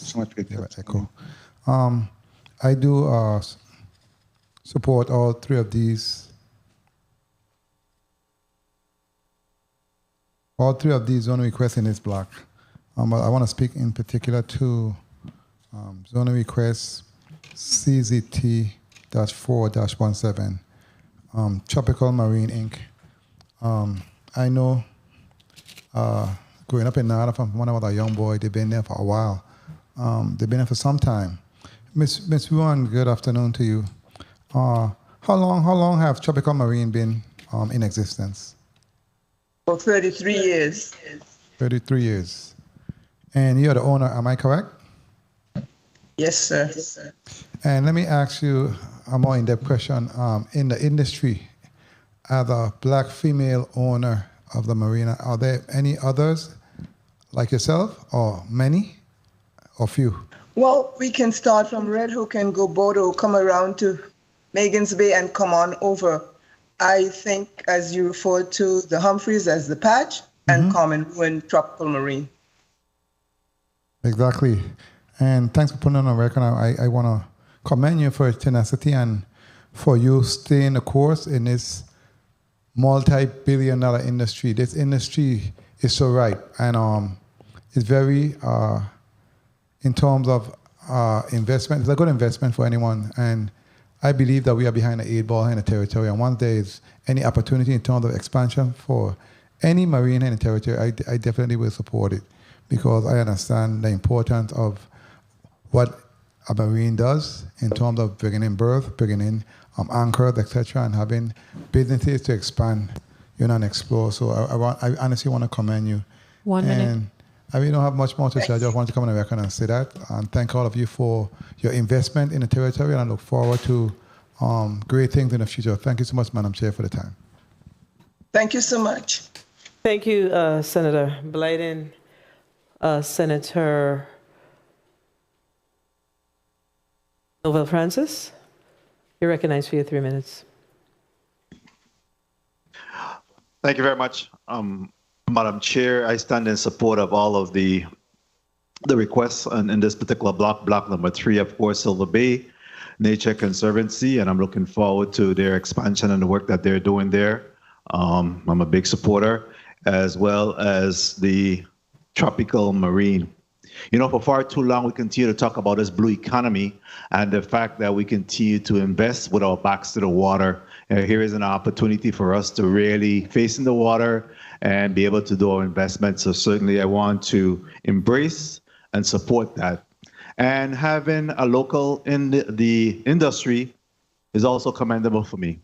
I do support all 3 of these. All 3 of these zone requests in this block. But I want to speak in particular to zone request CZT-4-17, Tropical Marine Inc. I know growing up in Nada from when I was a young boy, they've been there for a while. They've been there for some time. Ms. Yuan, good afternoon to you. How long have Tropical Marine been in existence? For 33 years. 33 years. And you're the owner, am I correct? Yes, sir. And let me ask you a more in-depth question. In the industry, as a black female owner of the marina, are there any others like yourself, or many, or few? Well, we can start from Red Hook and go Bodo, come around to Magens Bay and come on over. I think, as you referred to the Humphreys as the Patch and Common Ruin Tropical Marine. Exactly. And thanks for putting on record. I want to commend you for your tenacity and for you staying the course in this multi-billion-dollar industry. This industry is so ripe, and it's very, in terms of investment, it's a good investment for anyone. And I believe that we are behind the 8 ball in the territory. And once there is any opportunity in terms of expansion for any marine in the territory, I definitely will support it, because I understand the importance of what a marine does in terms of bringing in berth, bringing in anchors, etc., and having businesses to expand, and explore. So I honestly want to commend you. 1 minute. And I really don't have much more to say. I just wanted to come on the record and say that, and thank all of you for your investment in the territory, and I look forward to great things in the future. Thank you so much, Madam Chair, for the time. Thank you so much. Thank you, Senator Blyden. Senator Novell Francis, you're recognized for your 3 minutes. Thank you very much, Madam Chair. I stand in support of all of the the requests in this particular block number 3, of course, Silver Bay Nature Conservancy, and I'm looking forward to their expansion and the work that they're doing there. I'm a big supporter, as well as the tropical marine. You know, for far too long, we continue to talk about this blue economy and the fact that we continue to invest with our backs to the water. Here is an opportunity for us to really face in the water and be able to do our investments. So certainly I want to embrace and support that. And having a local in the industry is also commendable for me.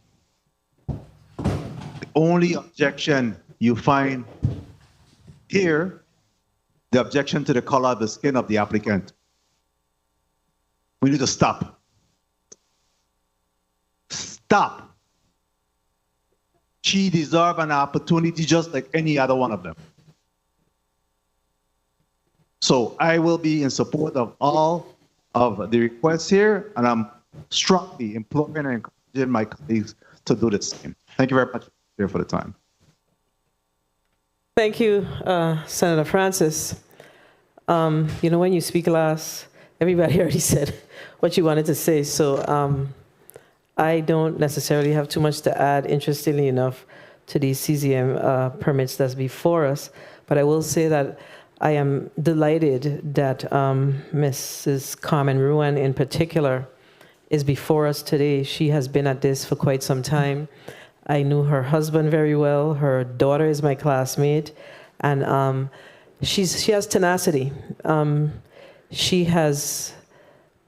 The only objection you find here, the objection to the color of the skin of the applicant. We need to stop. Stop. She deserves an opportunity just like any other one of them. So I will be in support of all of the requests here, and I'm strongly imploring and encouraging my colleagues to do the same. Thank you very much for the time. Thank you, Senator Francis. You know, when you speak last, everybody already said what you wanted to say, so I don't necessarily have too much to add, interestingly enough, to these CZM permits that's before us, but I will say that I am delighted that Mrs. Carmen Ruan in particular is before us today. She has been at this for quite some time. I knew her husband very well. Her daughter is my classmate, and she has tenacity. She has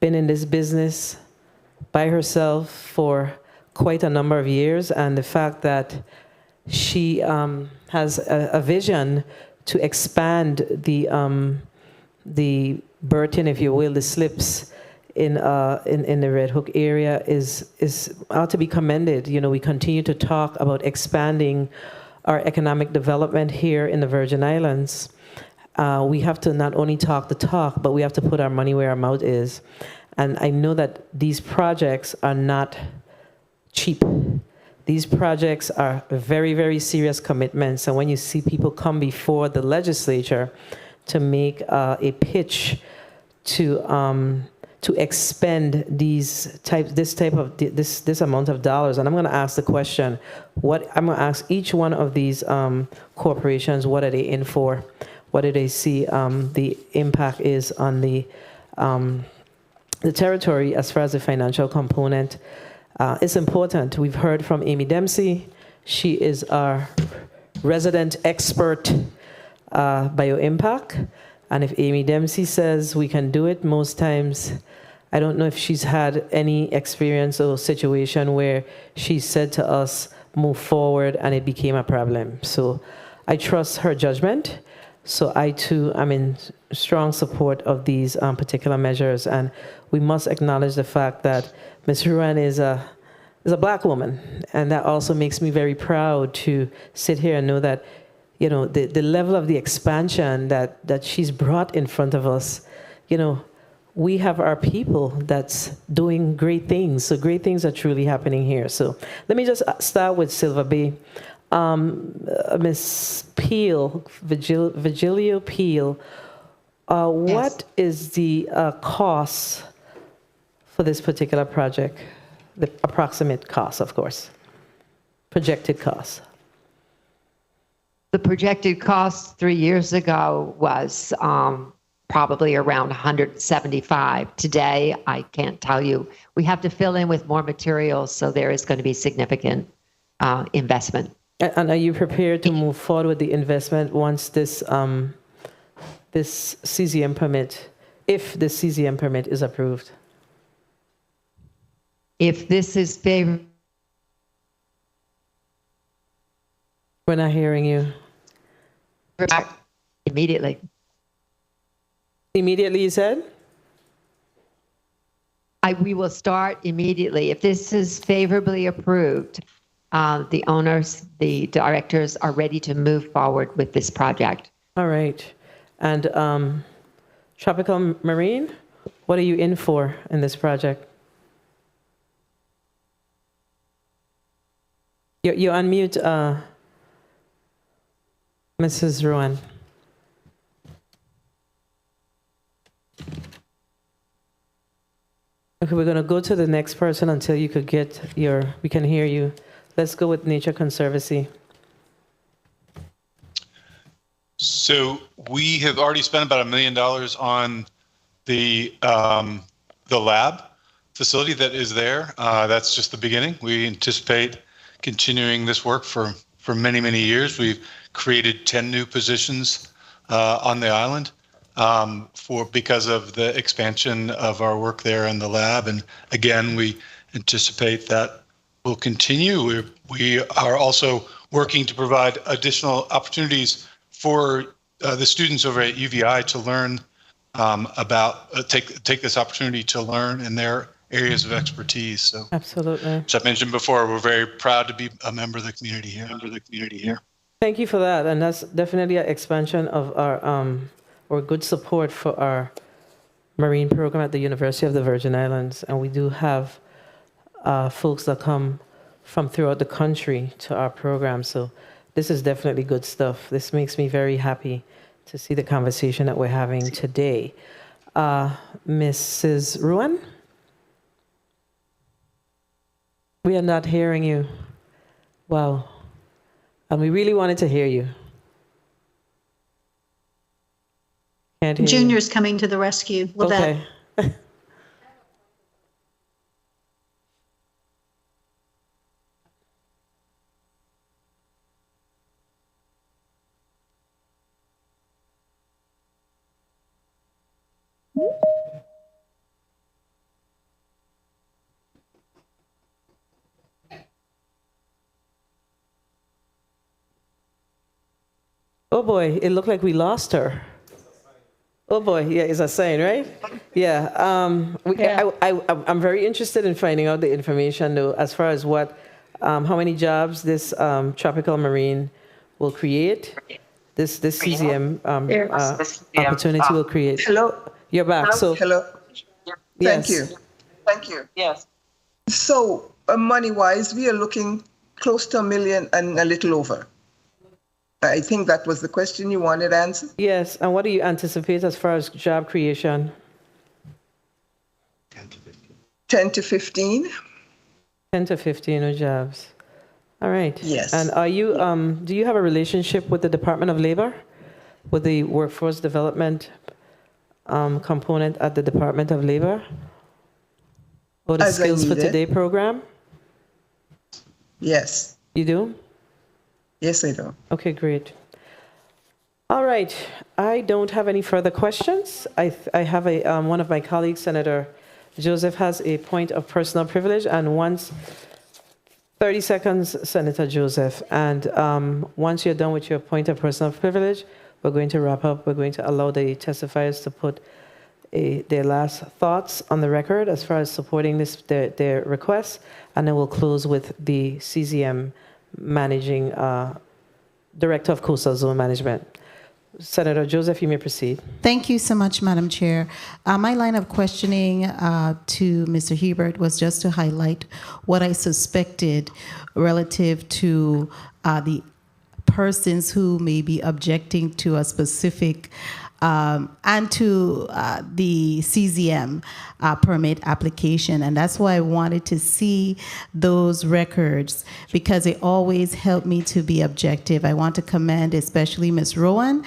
been in this business by herself for quite a number of years, and the fact that she has a vision to expand the berthing, if you will, the slips in the Red Hook area is ought to be commended. You know, we continue to talk about expanding our economic development here in the Virgin Islands. We have to not only talk the talk, but we have to put our money where our mouth is. And I know that these projects are not cheap. These projects are very, very serious commitments. And when you see people come before the legislature to make a pitch to expend this amount of dollars, and I'm going to ask the question: I'm going to ask each one of these corporations, what are they in for? What do they see the impact is on the territory as far as the financial component? It's important. We've heard from Amy Dempsey. She is our resident expert bioimpact. And if Amy Dempsey says we can do it, most times, I don't know if she's had any experience or situation where she said to us, move forward, and it became a problem. So I trust her judgment. So I too am in strong support of these particular measures, and we must acknowledge the fact that Ms. Ruan is a Black woman, and that also makes me very proud to sit here and know that, you know, the level of the expansion that she's brought in front of us. You know, we have our people that's doing great things. So great things are truly happening here. So let me just start with Silver Bay. Ms. Peel, Vigilio Peel, what is the cost for this particular project? The approximate cost, of course, projected cost. The projected cost 3 years ago was probably around 175. Today, I can't tell you. We have to fill in with more materials, so there is going to be significant investment. And are you prepared to move forward with the investment once this CZM permit, if the CZM permit is approved? If this is favorable. We're not hearing you. Immediately. Immediately, you said? We will start immediately. If this is favorably approved, the owners, the directors are ready to move forward with this project. All right. And Tropical Marine, what are you in for in this project? You're on mute, Mrs. Ruan. Okay, we're going to go to the next person until you could get we can hear you. Let's go with Nature Conservancy. So we have already spent about $1 million on the lab facility that is there. That's just the beginning. We anticipate continuing this work for many, many years. We've created 10 new positions on the island because of the expansion of our work there in the lab. And again, we anticipate that will continue. We are also working to provide additional opportunities for the students over at UVI to learn take this opportunity to learn in their areas of expertise. So absolutely. As I mentioned before, we're very proud to be a member of the community here. Thank you for that, and that's definitely an expansion of our or good support for our marine program at the University of the Virgin Islands, and we do have folks that come from throughout the country to our program. So this is definitely good stuff. This makes me very happy to see the conversation that we're having today. Mrs. Ruan? We are not hearing you. Wow. And we really wanted to hear you. Can't hear Junior's coming to the rescue. Lavette. Okay. Oh boy, it looked like we lost her. Oh boy, yeah, it's a sign, right? Yeah. I'm very interested in finding out the information, though, as far as how many jobs this tropical marine will create. This CZM opportunity will create. Hello. You're back. So hello. Yes. Thank you. Yes. So money-wise, we are looking close to $1 million and a little over. I think that was the question you wanted answered. Yes, and what do you anticipate as far as job creation? 10 to 15. 10 to 15 new jobs. All right. Yes. And are you? Do you have a relationship with the Department of Labor, with the workforce development component at the Department of Labor, or the Skills for Today program? Yes. You do? Yes, I do. Okay, great. All right. I don't have any further questions. I have one of my colleagues, Senator Joseph, has a point of personal privilege, and 30 seconds, Senator Joseph. And once you're done with your point of personal privilege, we're going to wrap up. We're going to allow the testifiers to put their last thoughts on the record as far as supporting their requests, and then we'll close with the CZM Managing Director of Coastal Zone Management. Senator Joseph, you may proceed. Thank you so much, Madam Chair. My line of questioning to Mr. Hebert was just to highlight what I suspected relative to the persons who may be objecting to a specific and to the CZM permit application. And that's why I wanted to see those records, because it always helped me to be objective. I want to commend especially Ms. Rowan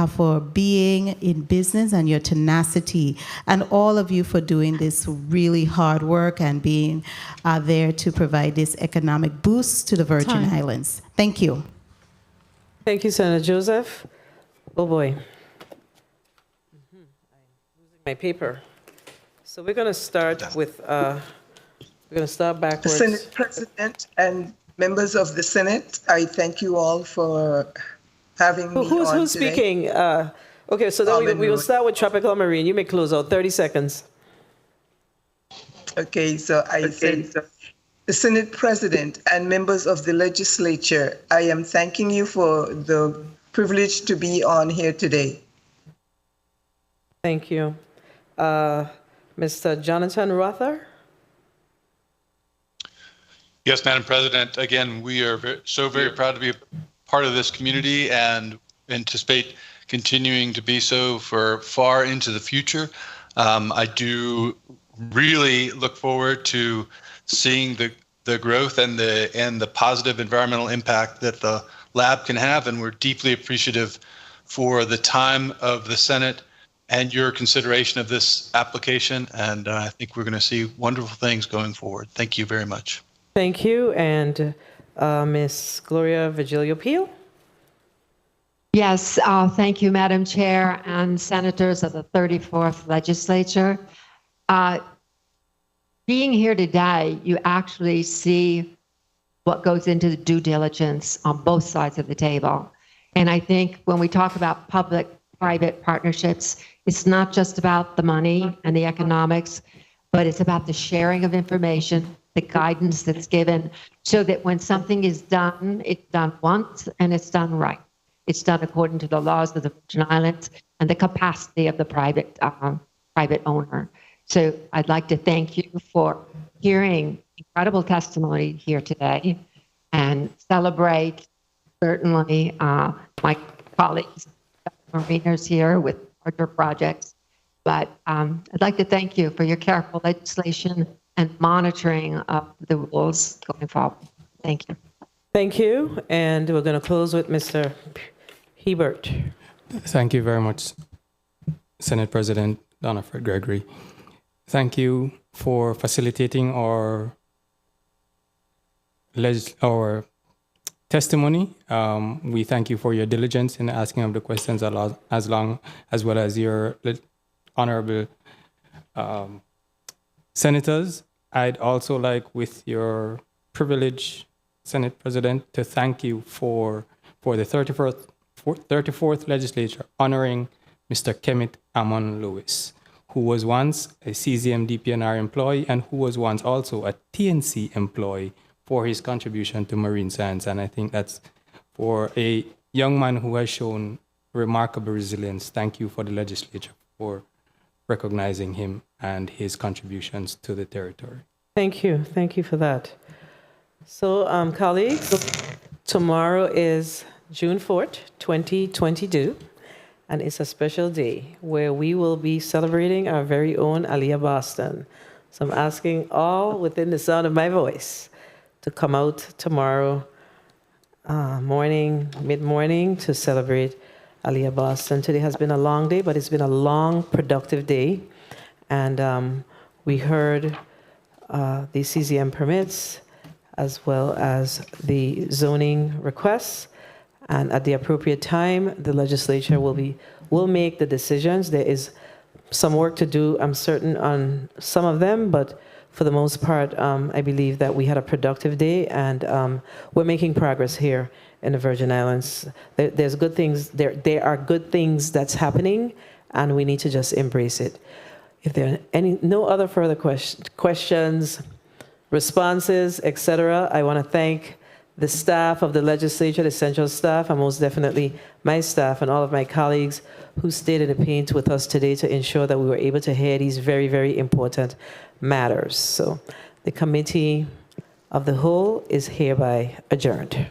for being in business and your tenacity, and all of you for doing this really hard work and being there to provide this economic boost to the Virgin Islands. Thank you. Thank you, Senator Joseph. Oh boy. My paper. So we're going to start with, we're going to start backwards. The Senate President and members of the Senate, I thank you all for having me on today. Who's speaking? Okay, so then we will start with Tropical Marine. You may close out. 30 seconds. Okay, so I said, the Senate President and members of the legislature, I am thanking you for the privilege to be on here today. Thank you. Mr. Jonathan Rother? Yes, Madam President. Again, we are very proud to be a part of this community and anticipate continuing to be so for far into the future. I do really look forward to seeing the growth and the positive environmental impact that the lab can have, and we're deeply appreciative for the time of the Senate and your consideration of this application, and I think we're going to see wonderful things going forward. Thank you very much. Thank you. And Ms. Gloria Vigilio-Peel? Yes, thank you, Madam Chair and Senators of the 34th Legislature. Being here today, you actually see what goes into the due diligence on both sides of the table. And I think when we talk about public-private partnerships, it's not just about the money and the economics, but it's about the sharing of information, the guidance that's given, so that when something is done, it's done once and it's done right. It's done according to the laws of the Virgin Islands and the capacity of the private owner. So I'd like to thank you for hearing incredible testimony here today and celebrate certainly my colleagues, mariners here with larger projects. But I'd like to thank you for your careful legislation and monitoring of the rules going forward. Thank you. Thank you. And we're going to close with Mr. Hebert. Thank you very much, Senate President Donna Fred Gregory. Thank you for facilitating our testimony. We thank you for your diligence in asking of the questions as well as your honorable senators. I'd also like, with your privilege, Senate President, to thank you for the 34th Legislature honoring Mr. Kemet Amon Lewis, who was once a CZM DPNR employee and who was once also a TNC employee, for his contribution to marine science. And I think that's, for a young man who has shown remarkable resilience, thank you for the legislature for recognizing him and his contributions to the territory. Thank you. Thank you for that. So, colleagues, tomorrow is June 4th, 2022, and it's a special day where we will be celebrating our very own Aliyah Boston. So I'm asking all within the sound of my voice to come out tomorrow morning, mid-morning, to celebrate Aliyah Boston. Today has been a long day, but it's been a long, productive day. And we heard the CZM permits as well as the zoning requests. And at the appropriate time, the legislature will make the decisions. There is some work to do, I'm certain, on some of them, but for the most part, I believe that we had a productive day, and we're making progress here in the Virgin Islands. There's good things. There are good things that's happening, and we need to just embrace it. If there are no other further questions, responses, etc., I want to thank the staff of the legislature, the central staff, and most definitely my staff and all of my colleagues who stayed in the paint with us today to ensure that we were able to hear these very, very important matters. So the committee of the whole is hereby adjourned.